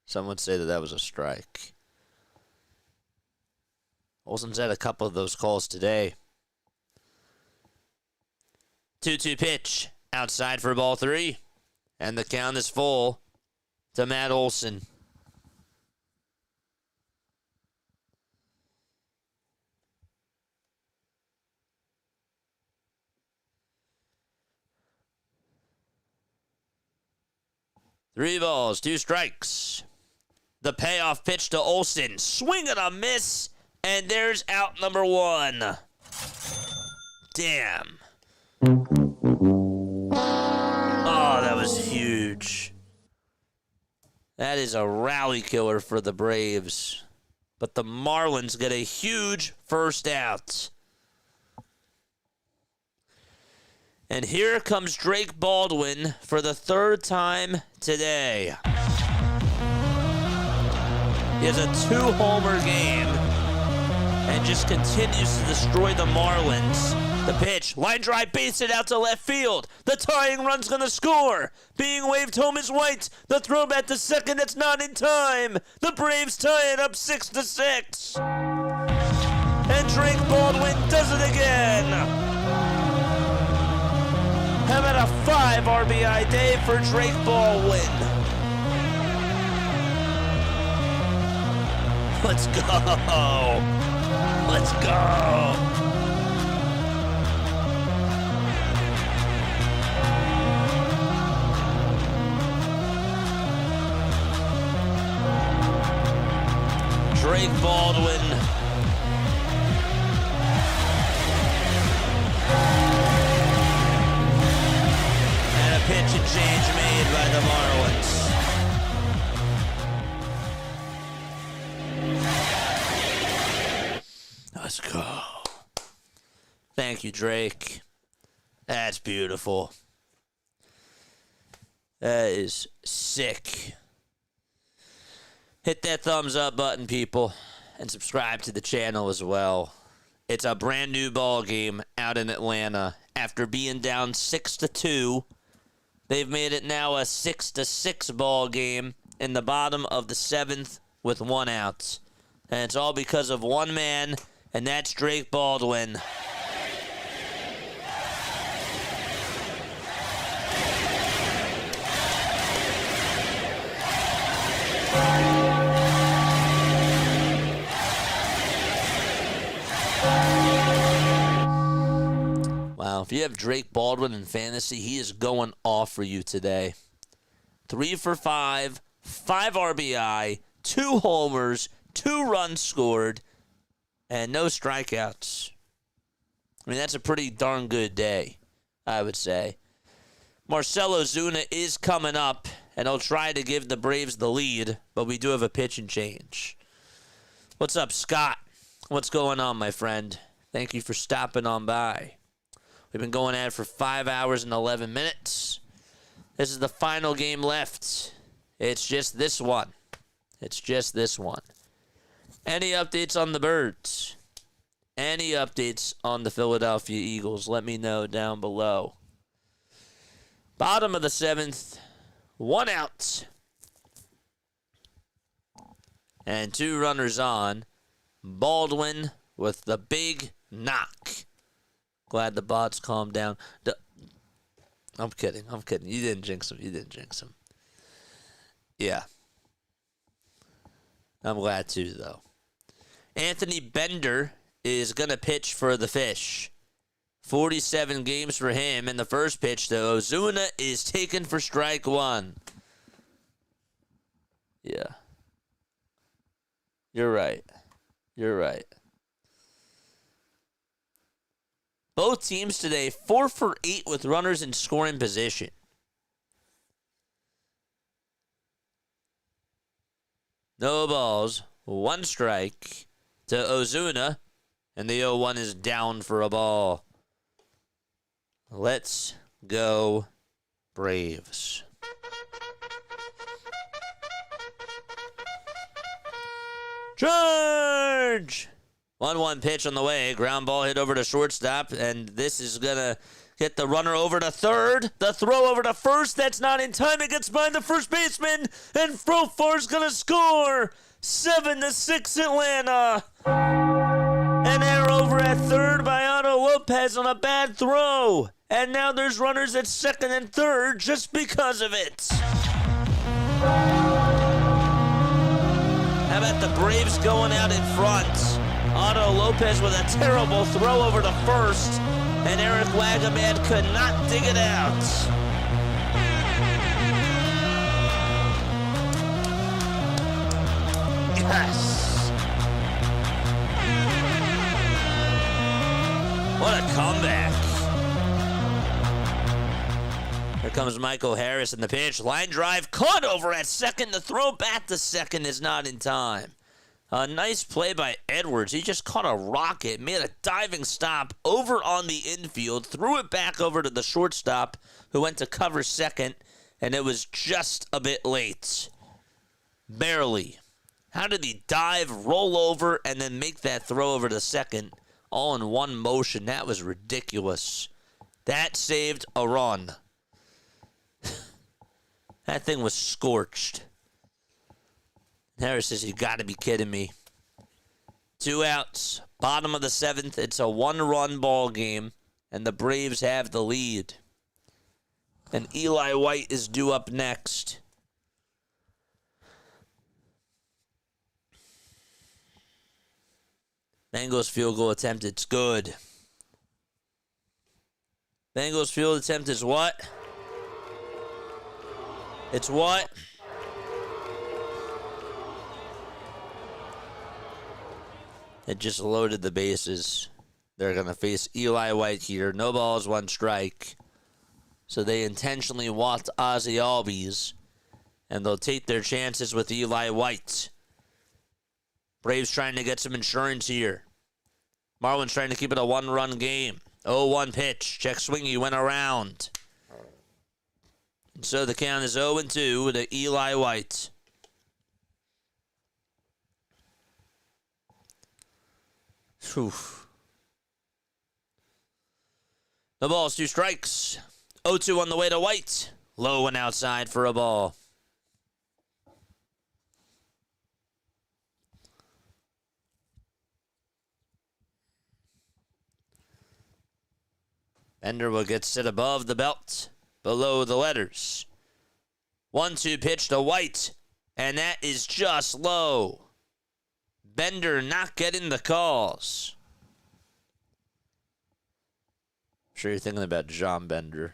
Some would say that was a strike. Olsen's had a couple of those calls today. 2-2 pitch. Outside for ball 3. And the count is full to Matt Olsen. Three balls, 2 strikes. The payoff pitch to Olsen. Swing and a miss. And there's out number 1. Damn. Oh, that was huge. That is a rally killer for the Braves. But the Marlins get a huge first out. And here comes Drake Baldwin for the 3rd time today. He has a 2-homer game and just continues to destroy the Marlins. The pitch, line drive, base it out to left field. The tying run's gonna score. Being waved home is White. The throw back to second, it's not in time. The Braves tie it up 6-6. And Drake Baldwin does it again. How about a 5 RBI day for Drake Baldwin? Let's go. Let's go. Drake Baldwin. And a pitch and change made by the Marlins. Let's go. Thank you, Drake. That's beautiful. That is sick. Hit that thumbs up button, people, and subscribe to the channel as well. It's a brand new ball game out in Atlanta. After being down 6-2, they've made it now a 6-6 ball game in the bottom of the 7th with 1 out. And it's all because of one man, and that's Drake Baldwin. Wow, if you have Drake Baldwin in fantasy, he is going off for you today. 3 for 5, 5 RBI, 2 homers, 2 runs scored, and no strikeouts. I mean, that's a pretty darn good day, I would say. Marcell Ozuna is coming up, and he'll try to give the Braves the lead, but we do have a pitch and change. What's up, Scott? What's going on, my friend? Thank you for stopping on by. We've been going at it for 5 hours and 11 minutes. This is the final game left. It's just this one. It's just this one. Any updates on the Birds? Any updates on the Philadelphia Eagles? Let me know down below. Bottom of the 7th, 1 out. And 2 runners on. Baldwin with the big knock. Glad the bots calmed down. I'm kidding. You didn't jinx him. Yeah. I'm glad too, though. Anthony Bender is going to pitch for the Fish. 47 games for him. In the first pitch, though, Ozuna is taken for strike 1. Yeah. You're right. Both teams today 4 for 8 with runners in scoring position. No balls, 1 strike to Ozuna, and the 0-1 is down for a ball. Let's go Braves. Charge! 1-1 pitch on the way. Ground ball hit over to shortstop, and this is going to get the runner over to third. The throw over to first. That's not in time. It gets by the first baseman, and Profar's going to score. 7-6 Atlanta. An error over at third by Otto Lopez on a bad throw. And now there's runners at second and third just because of it. How about the Braves going out in front? Otto Lopez with a terrible throw over to first, and Eric Wagaman could not dig it out. Yes! What a comeback. Here comes Michael Harris in the pitch. Line drive caught over at second. The throw back to second is not in time. A nice play by Edwards. He just caught a rocket, made a diving stop over on the infield, threw it back over to the shortstop, who went to cover second, and it was just a bit late. Barely. How did he dive, roll over, and then make that throw over to second all in one motion? That was ridiculous. That saved a run. That thing was scorched. Harris says, you got to be kidding me. 2 outs, bottom of the 7th. It's a 1-run ball game, and the Braves have the lead. And Eli White is due up next. Bengals field goal attempt, it's good. Bengals field attempt is what? It's what? It just loaded the bases. They're going to face Eli White here. No balls, 1 strike. So they intentionally walked Ozzie Albies, and they'll take their chances with Eli White. Braves trying to get some insurance here. Marlins trying to keep it a 1-run game. 0-1 pitch. Check swingy, went around. And so the count is 0-2 to Eli White. Whew. No balls, 2 strikes. 0-2 on the way to White. Low and outside for a ball. Bender will get set above the belt, below the letters. 1-2 pitch to White, and that is just low. Bender not getting the calls. I'm sure you're thinking about John Bender.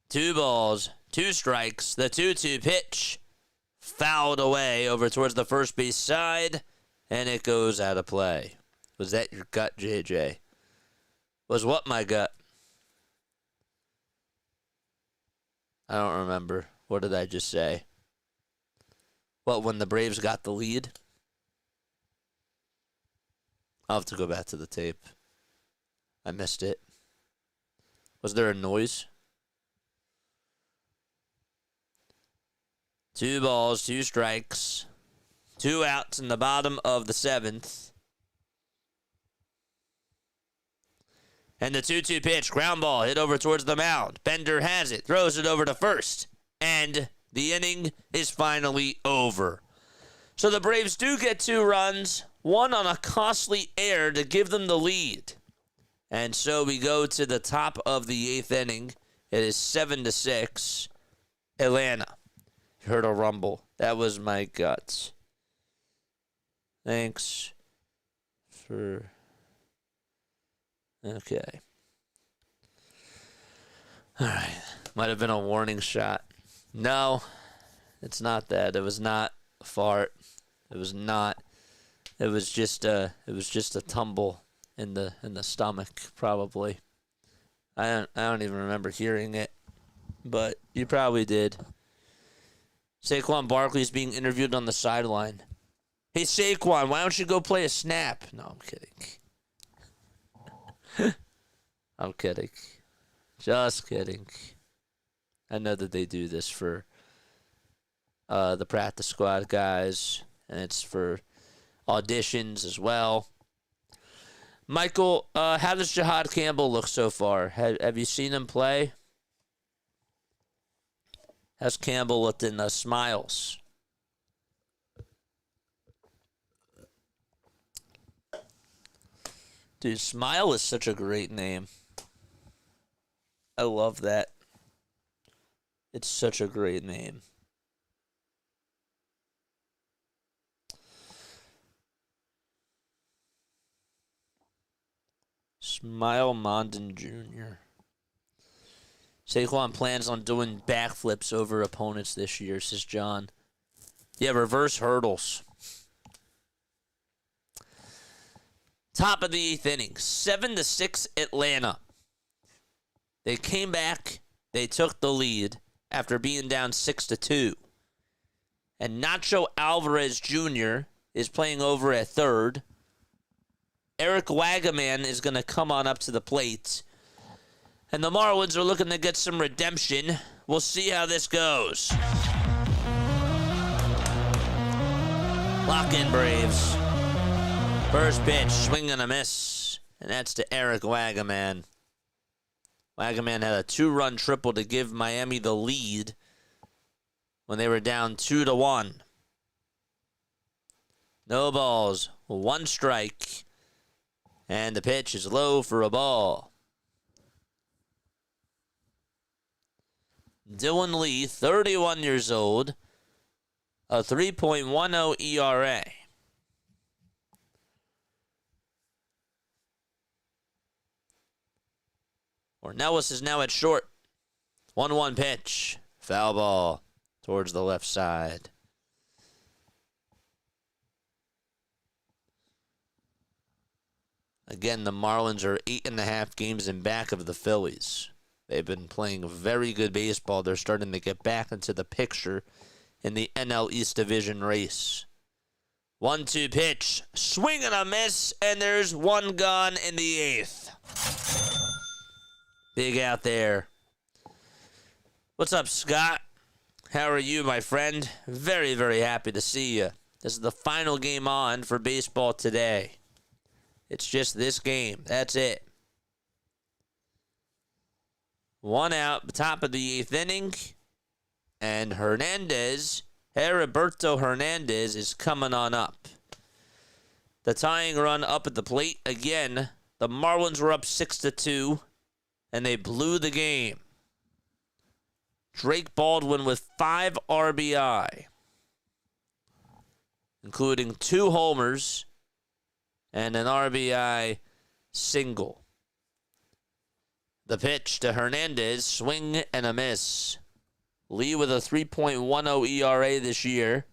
Two balls, 2 strikes. The 2-2 pitch fouled away over towards the first base side, and it goes out of play. Was that your gut, JJ? Was what my gut? I don't remember. What did I just say? What, when the Braves got the lead? I'll have to go back to the tape. I missed it. Was there a noise? 2 balls, 2 strikes. 2 outs in the bottom of the 7th. And the 2-2 pitch, ground ball, hit over towards the mound. Bender has it, throws it over to first. And the inning is finally over. So the Braves do get 2 runs, one on a costly error to give them the lead. And so we go to the top of the 8th inning. It is 7-6, Atlanta. You heard a rumble. That was my guts. Thanks for... Okay. All right. Might have been a warning shot. No, it's not that. It was not a fart. It was not. It was just a tumble in the stomach, probably. I don't even remember hearing it, but you probably did. Saquon Barkley is being interviewed on the sideline. Hey, Saquon, why don't you go play a snap? No, I'm kidding. I'm kidding. Just kidding. I know that they do this for the practice squad guys, and it's for auditions as well. Michael, how does Jahad Campbell look so far? Have you seen him play? How's Campbell looked in the Smiles? Dude, Smile is such a great name. I love that. It's such a great name. Smile Mondon Jr. Saquon plans on doing backflips over opponents this year, says John. Yeah, reverse hurdles. Top of the 8th inning, 7-6 Atlanta. They came back. They took the lead after being down 6-2. And Nacho Alvarez Jr. is playing over at third. Eric Wagaman is going to come on up to the plate. And the Marlins are looking to get some redemption. We'll see how this goes. Lock in, Braves. First pitch, swing and a miss. And that's to Eric Wagaman. Wagaman had a 2-run triple to give Miami the lead when they were down 2-1. No balls, 1 strike. And the pitch is low for a ball. Dylan Lee, 31 years old, a 3.10 ERA. Ornelas is now at short. 1-1 pitch. Foul ball towards the left side. Again, the Marlins are 8.5 games in back of the Phillies. They've been playing very good baseball. They're starting to get back into the picture in the NL East Division race. 1-2 pitch. Swing and a miss, and there's 1 gone in the 8th. Big out there. What's up, Scott? How are you, my friend? Very, very happy to see you. This is the final game on for baseball today. It's just this game. That's it. 1 out, top of the 8th inning. And Heriberto Hernandez is coming on up. The tying run up at the plate. Again, the Marlins were up 6-2, and they blew the game. Drake Baldwin with 5 RBI, including 2 homers and an RBI single. The pitch to Hernandez, swing and a miss. Lee with a 3.10 ERA this year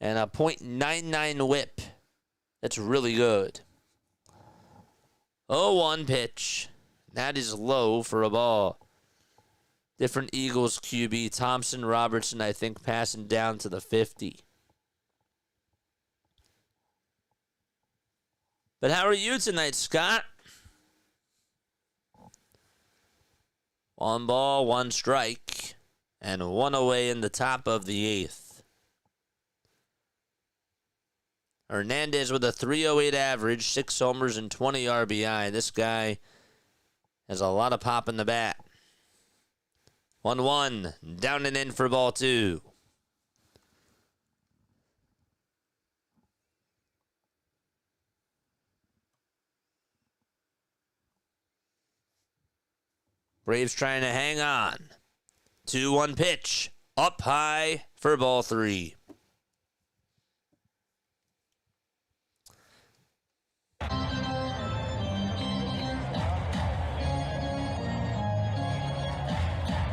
and a .99 whip. That's really good. 0-1 pitch. That is low for a ball. Different Eagles QB. Thompson, Robertson, I think, passing down to the 50. But how are you tonight, Scott? 1 ball, 1 strike, and 1 away in the top of the 8th. Hernandez with a 308 average, 6 homers and 20 RBI. This guy has a lot of pop in the bat. 1-1, down and in for ball 2. Braves trying to hang on. 2-1 pitch. Up high for ball 3.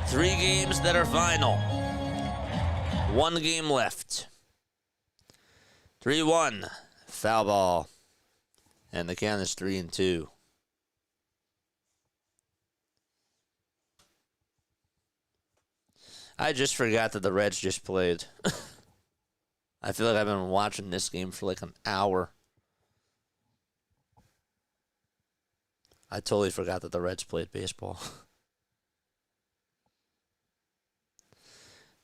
Three games that are final. 1 game left. 3-1. Foul ball. And the count is 3-2. I just forgot that the Reds just played. I feel like I've been watching this game for like an hour. I totally forgot that the Reds played baseball.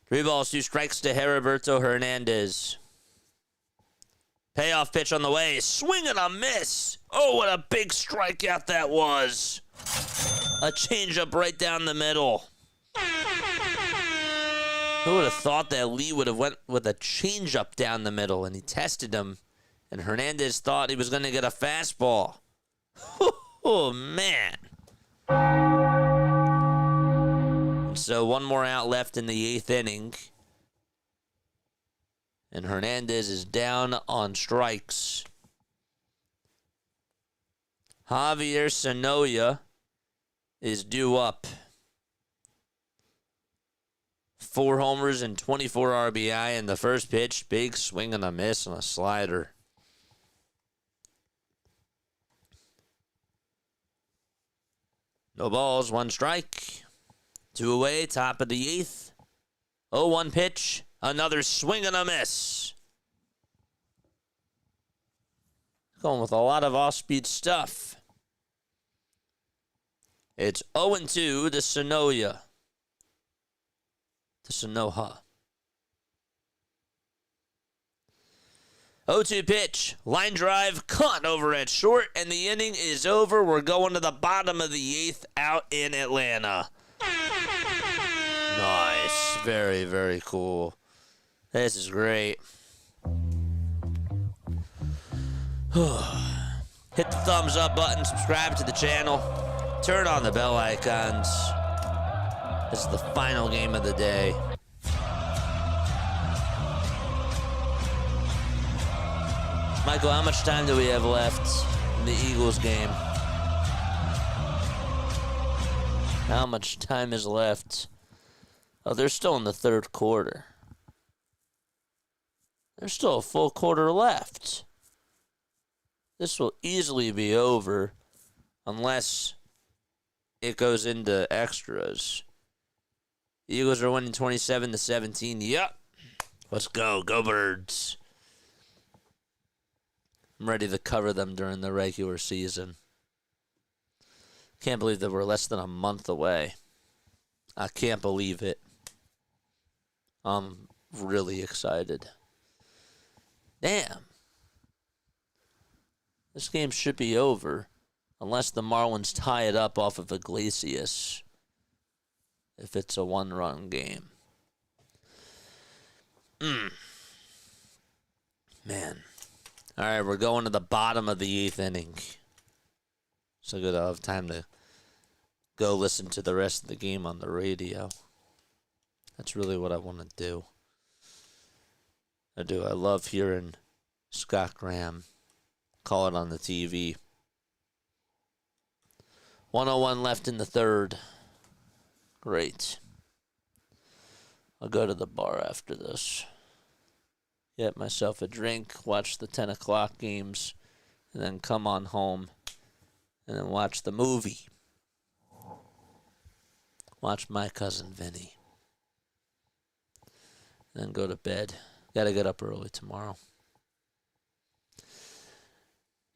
3 balls, 2 strikes to Heriberto Hernandez. Payoff pitch on the way. Swing and a miss. Oh, what a big strikeout that was. A changeup right down the middle. Who would have thought that Lee would have went with a changeup down the middle, and he tested him, and Hernandez thought he was going to get a fastball. Oh, man. So 1 more out left in the 8th inning. And Hernandez is down on strikes. Javier Sanoya is due up. 4 homers and 24 RBI in the first pitch. Big swing and a miss on a slider. No balls, 1 strike. 2 away, top of the 8th. 0-1 pitch. Another swing and a miss. Going with a lot of off-speed stuff. It's 0-2 to Sanoya. To Sanoha. 0-2 pitch. Line drive. Caught over at short. And the inning is over. We're going to the bottom of the 8th out in Atlanta. Nice. Very, very cool. This is great. Hit the thumbs up button. Subscribe to the channel. Turn on the bell icons. This is the final game of the day. Michael, how much time do we have left in the Eagles game? How much time is left? Oh, they're still in the 3rd quarter. There's still a full quarter left. This will easily be over unless it goes into extras. The Eagles are winning 27-17. Yep. Let's go. Go Birds. I'm ready to cover them during the regular season. Can't believe that we're less than a month away. I can't believe it. I'm really excited. Damn. This game should be over unless the Marlins tie it up off of Iglesias. If it's a 1-run game. Man. All right, we're going to the bottom of the 8th inning. So good I'll have time to go listen to the rest of the game on the radio. That's really what I want to do. I love hearing Scott Graham call it on the TV. 1:01 left in the 3rd. Great. I'll go to the bar after this. Get myself a drink, watch the 10 o'clock games, and then come on home and then watch the movie. Watch My Cousin Vinny. And then go to bed. Gotta get up early tomorrow.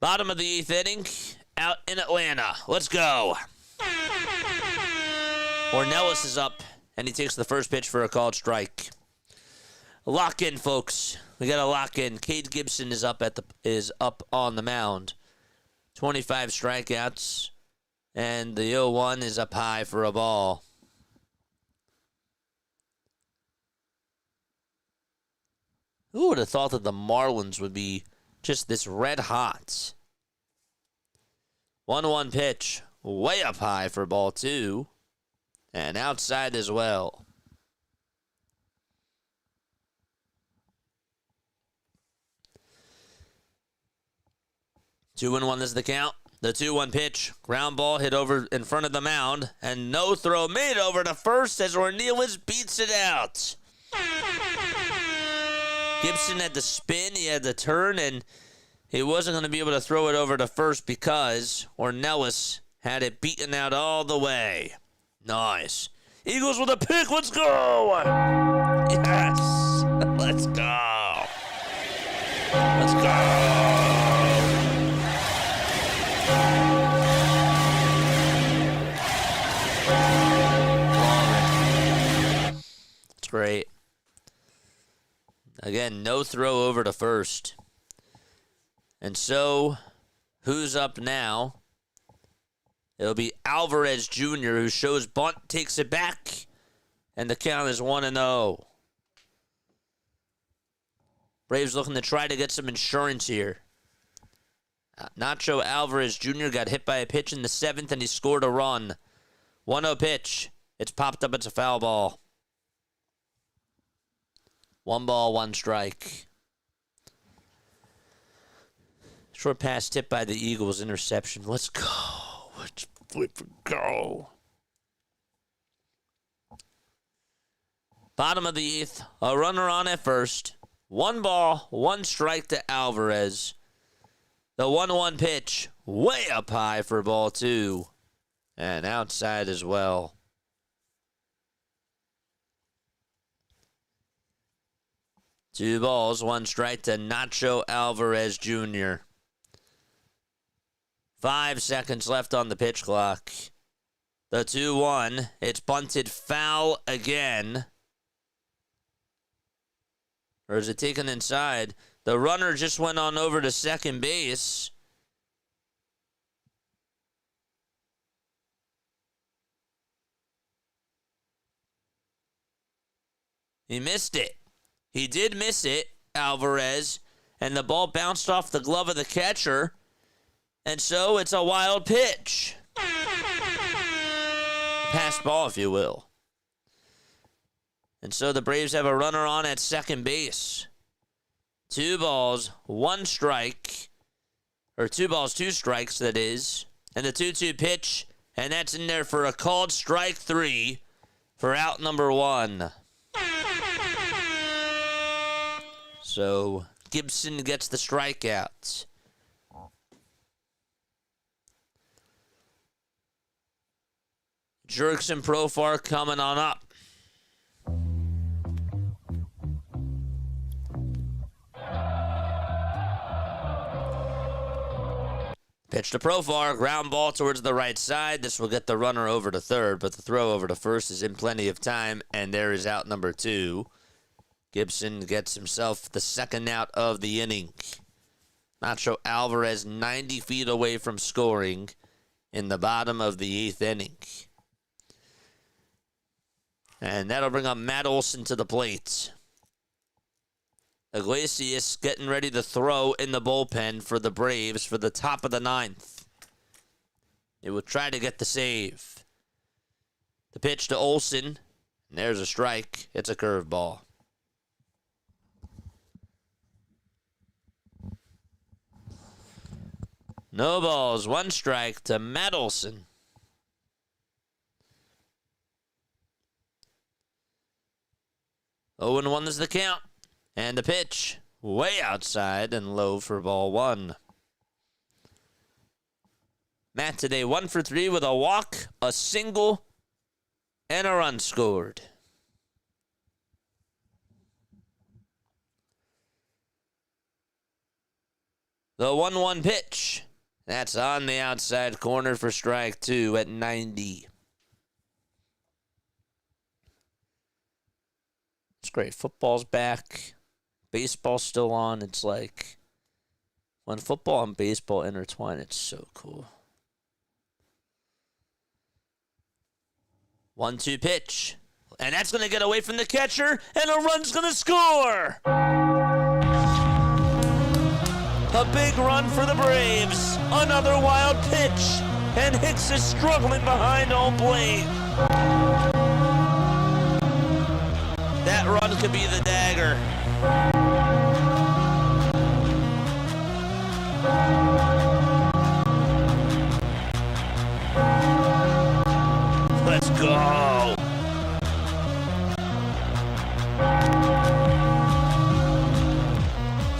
Bottom of the 8th inning, out in Atlanta. Let's go. Ornelas is up, and he takes the first pitch for a called strike. Lock in, folks. We got to lock in. Cade Gibson is up on the mound. 25 strikeouts. And the 0-1 is up high for a ball. Who would have thought that the Marlins would be just this red hot? 1-1 pitch. Way up high for ball 2. And outside as well. 2-1 is the count. The 2-1 pitch. Ground ball hit over in front of the mound. And no throw made over to first as Ornelas beats it out. Gibson had the spin. He had the turn. And he wasn't going to be able to throw it over to first because Ornelas had it beaten out all the way. Nice. Eagles with a pick. Let's go. Yes. Let's go. Let's go. It's great. Again, no throw over to first. And so, who's up now? It'll be Alvarez Jr. who shows bunt, takes it back, and the count is 1-0. Braves looking to try to get some insurance here. Nacho Alvarez Jr. got hit by a pitch in the 7th, and he scored a run. 1-0 pitch. It's popped up. It's a foul ball. 1 ball, 1 strike. Short pass tipped by the Eagles. Interception. Let's go. Let's go. Bottom of the 8th. A runner on at first. 1 ball, 1 strike to Alvarez. The 1-1 pitch. Way up high for ball 2. And outside as well. Two balls, 1 strike to Nacho Alvarez Jr. 5 seconds left on the pitch clock. The 2-1. It's bunted foul again. Or is it taken inside? The runner just went on over to second base. He missed it. He did miss it, Alvarez, and the ball bounced off the glove of the catcher, and so it's a wild pitch. Pass ball, if you will. And so the Braves have a runner on at second base. 2 balls, 1 strike, or 2 balls, 2 strikes, that is, and the 2-2 pitch, and that's in there for a called strike 3 for out number 1. So, Gibson gets the strikeout. Jerks and Profar coming on up. Pitch to Profar, ground ball towards the right side. This will get the runner over to third, but the throw over to first is in plenty of time, and there is out number 2. Gibson gets himself the second out of the inning. Nacho Alvarez 90 feet away from scoring in the bottom of the 8th inning. And that'll bring up Matt Olson to the plate. Iglesias getting ready to throw in the bullpen for the Braves for the top of the 9th. They will try to get the save. The pitch to Olson. And there's a strike. It's a curveball. No balls, 1 strike to Matt Olson. Oh, and 1 is the count. And the pitch, way outside and low for ball 1. Matt today 1 for 3 with a walk, a single, and a run scored. The 1-1 pitch. That's on the outside corner for strike 2 at 90. It's great. Football's back. baseball's still on. It's like when football and baseball intertwine, it's so cool. 1-2 pitch. And that's going to get away from the catcher, and a run's going to score. A big run for the Braves. Another wild pitch. And Hicks is struggling behind home plate. That run could be the dagger. Let's go.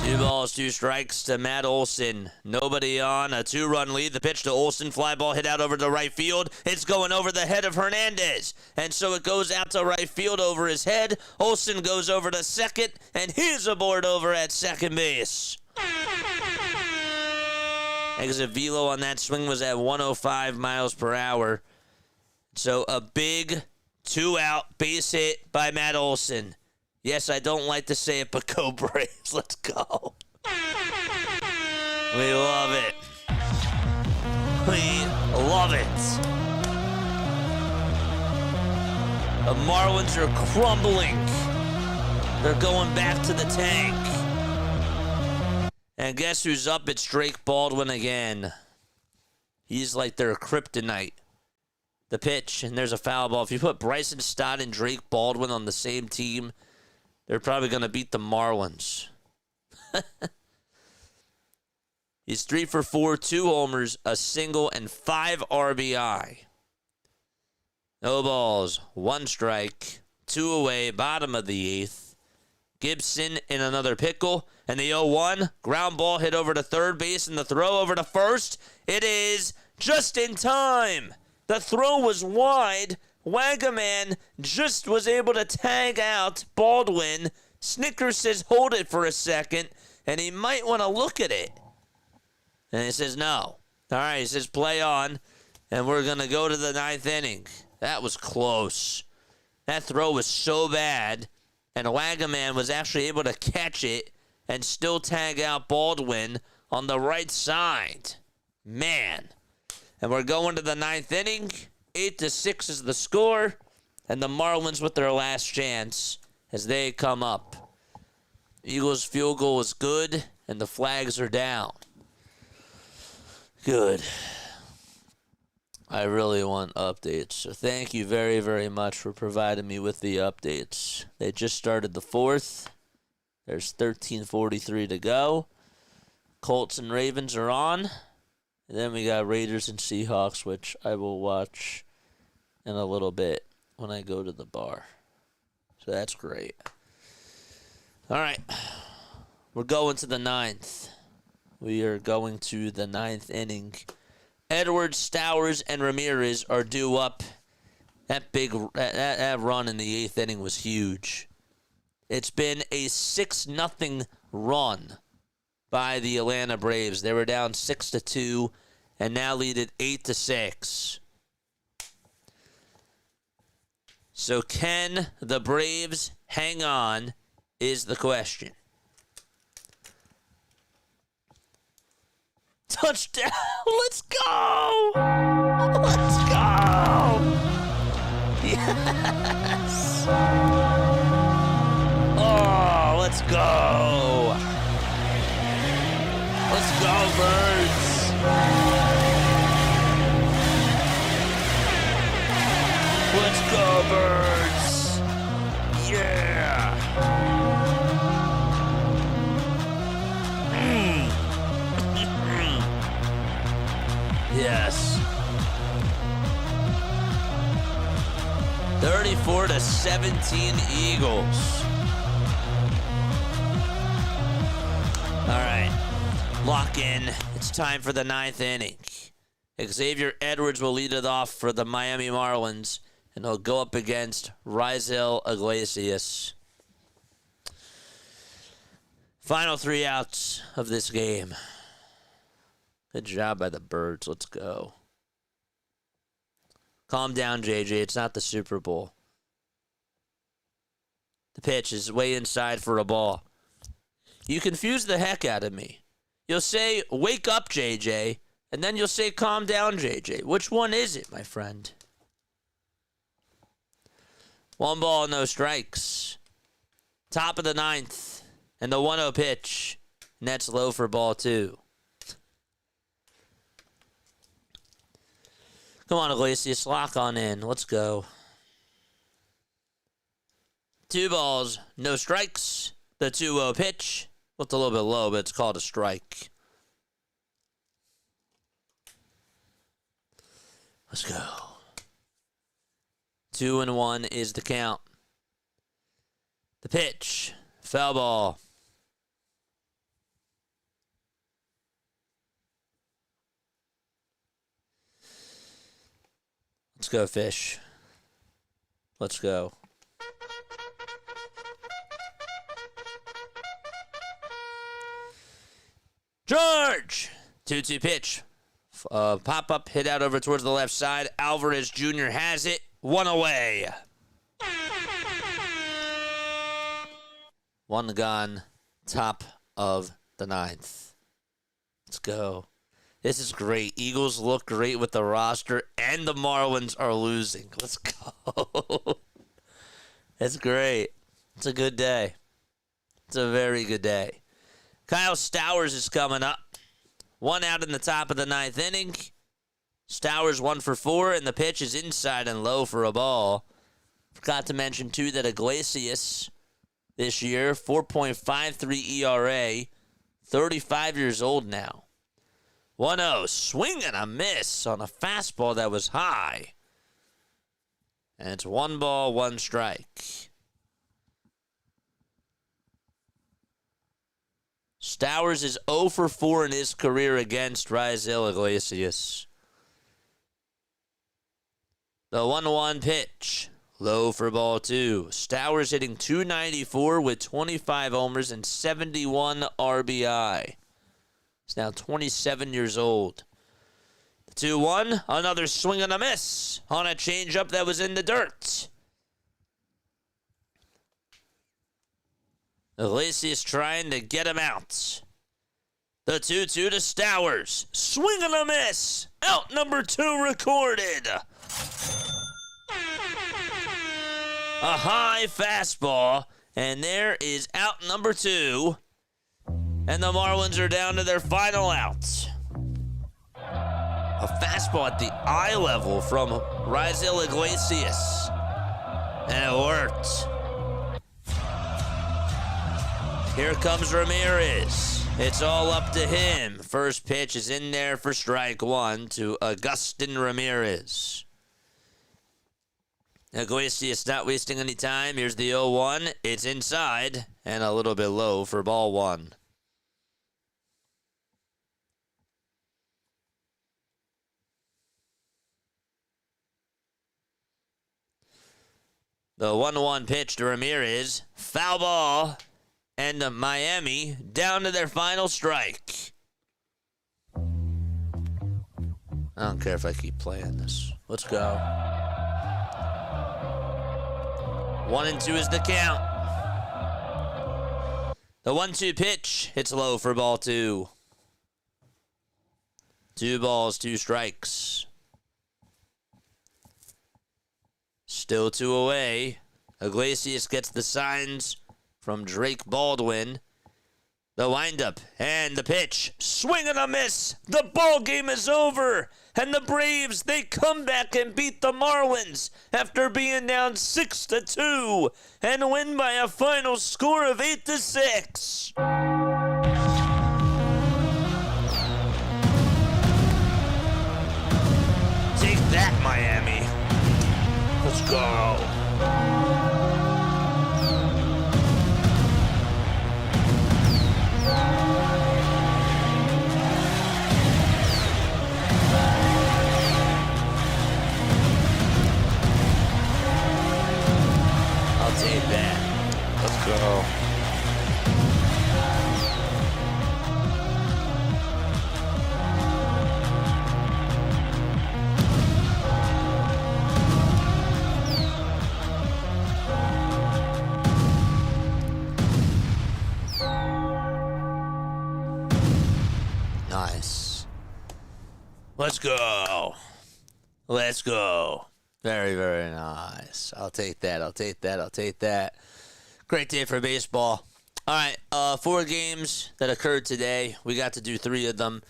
2 balls, 2 strikes to Matt Olson. Nobody on. A 2-run lead. The pitch to Olson. Fly ball hit out over to right field. It's going over the head of Hernandez. And so it goes out to right field over his head. Olson goes over to second. And he's aboard over at second base. Exit velo on that swing was at 105 miles per hour. So a big 2-out base hit by Matt Olson. Yes, I don't like to say it, but go Braves. Let's go. We love it. We love it. The Marlins are crumbling. They're going back to the tank. And guess who's up? It's Drake Baldwin again. He's like their kryptonite. The pitch, and there's a foul ball. If you put Bryson Stott and Drake Baldwin on the same team, they're probably going to beat the Marlins. He's 3 for 4, 2 homers, a single, and 5 RBI. No balls, 1 strike, 2 away, bottom of the 8th. Gibson in another pickle, and the 0-1. Ground ball hit over to third base, and the throw over to first. It is just in time. The throw was wide. Wagaman just was able to tag out Baldwin. Snickers says, hold it for a second, and he might want to look at it. And he says, no. All right, he says, play on, and we're going to go to the 9th inning. That was close. That throw was so bad, and Wagaman was actually able to catch it and still tag out Baldwin on the right side. Man. And we're going to the 9th inning. 8-6 is the score, and the Marlins with their last chance as they come up. Eagles' field goal is good, and the flags are down. Good. I really want updates, so thank you very, very much for providing me with the updates. They just started the 4th. There's 13:43 to go. Colts and Ravens are on. And then we got Raiders and Seahawks, which I will watch in a little bit when I go to the bar. So that's great. All right. We're going to the 9th. We are going to the 9th inning. Edwards, Stowers, and Ramirez are due up. That run in the 8th inning was huge. It's been a 6-0 run by the Atlanta Braves. They were down 6-2 and now lead it 8-6. So can the Braves hang on is the question. Touchdown! Let's go! Let's go! Yes! Oh, let's go! Let's go, Birds! Let's go, Birds! Yeah! Yes. 34-17 Eagles. All right. Lock in. It's time for the 9th inning. Xavier Edwards will lead it off for the Miami Marlins, and he'll go up against Raisel Iglesias. Final 3 outs of this game. Good job by the Birds. Let's go. Calm down, JJ. It's not the Super Bowl. The pitch is way inside for a ball. You confuse the heck out of me. You'll say, wake up, JJ, and then you'll say, calm down, JJ. Which one is it, my friend? 1 ball, no strikes. Top of the 9th, and the 1-0 pitch. And that's low for ball 2. Come on, Iglesias, lock on in. Let's go. 2 balls, no strikes. The 2-0 pitch. Looked a little bit low, but it's called a strike. Let's go. 2-1 is the count. The pitch. Foul ball. Let's go, Fish. Let's go. George! 2-2 pitch. Pop-up, hit out over towards the left side. Alvarez Jr. has it. 1 away. 1 gone. Top of the 9th. Let's go. This is great. Eagles look great with the roster, and the Marlins are losing. Let's go. That's great. It's a good day. It's a very good day. Kyle Stowers is coming up. 1 out in the top of the 9th inning. Stowers 1 for 4, and the pitch is inside and low for a ball. Forgot to mention, too, that Iglesias this year, 4.53 ERA, 35 years old now. 1-0, swing and a miss on a fastball that was high. And it's 1 ball, 1 strike. Stowers is 0 for 4 in his career against Raisel Iglesias. The 1-1 pitch. Low for ball 2. Stowers hitting .294 with 25 homers and 71 RBI. He's now 27 years old. The 2-1. Another swing and a miss on a changeup that was in the dirt. Iglesias trying to get him out. The 2-2 to Stowers. Swing and a miss. Out number 2 recorded. A high fastball. And there is out number 2. And the Marlins are down to their final out. A fastball at the eye level from Raisel Iglesias. And it worked. Here comes Ramirez. It's all up to him. First pitch is in there for strike 1 to Agustin Ramirez. Iglesias not wasting any time. Here's the 0-1. It's inside and a little bit low for ball 1. The 1-1 pitch to Ramirez. Foul ball. And Miami down to their final strike. I don't care if I keep playing this. Let's go. 1-2 is the count. The 1-2 pitch. It's low for ball 2. 2 balls, 2 strikes. Still 2 away. Iglesias gets the signs from Drake Baldwin. The windup and the pitch. Swing and a miss. The ball game is over. And the Braves, they come back and beat the Marlins after being down 6-2 and win by a final score of 8-6. Take that, Miami. Let's go. Take that. Let's go. Let's go. Let's go. Very, very nice. I'll take that. Great day for baseball. All right, 4 games that occurred today. We got to do 3 of them.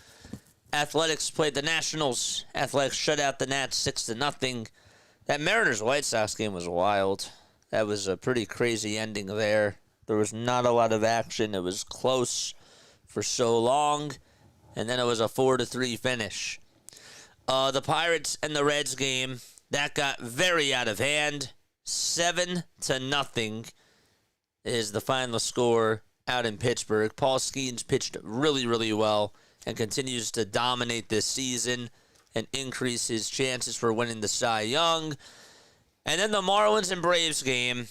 Athletics played the Nationals. Athletics shut out the Nats 6-0. That Mariners White Sox game was wild. That was a pretty crazy ending there. There was not a lot of action. It was close for so long, and then it was a 4-3 finish. The Pirates and the Reds game, that got very out of hand. 7-0 is the final score out in Pittsburgh. Paul Skeens pitched really, really well and continues to dominate this season and increase his chances for winning the Cy Young. And then the Marlins and Braves game,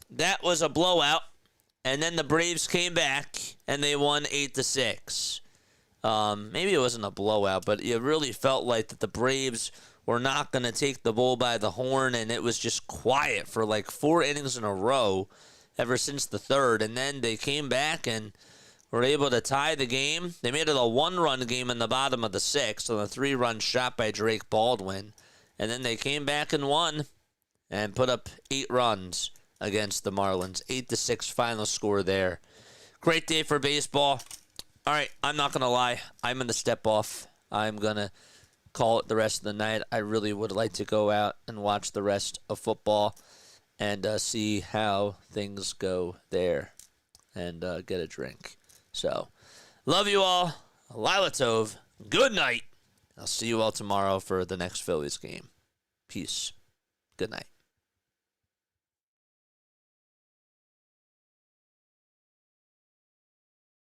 that was a blowout. And then the Braves came back and they won 8-6. Maybe it wasn't a blowout, but it really felt like that the Braves were not going to take the bull by the horn, and it was just quiet for like 4 innings in a row ever since the 3rd. And then they came back and were able to tie the game. They made it a 1-run game in the bottom of the 6th on a 3-run shot by Drake Baldwin. And then they came back and won and put up 8 runs against the Marlins. 8-6 final score there. Great day for baseball. All right, I'm not going to lie. I'm going to step off. I'm going to call it the rest of the night. I really would like to go out and watch the rest of football and see how things go there and get a drink. So, love you all. Lila Tov. Good night. I'll see you all tomorrow for the next Phillies game. Peace. Good night.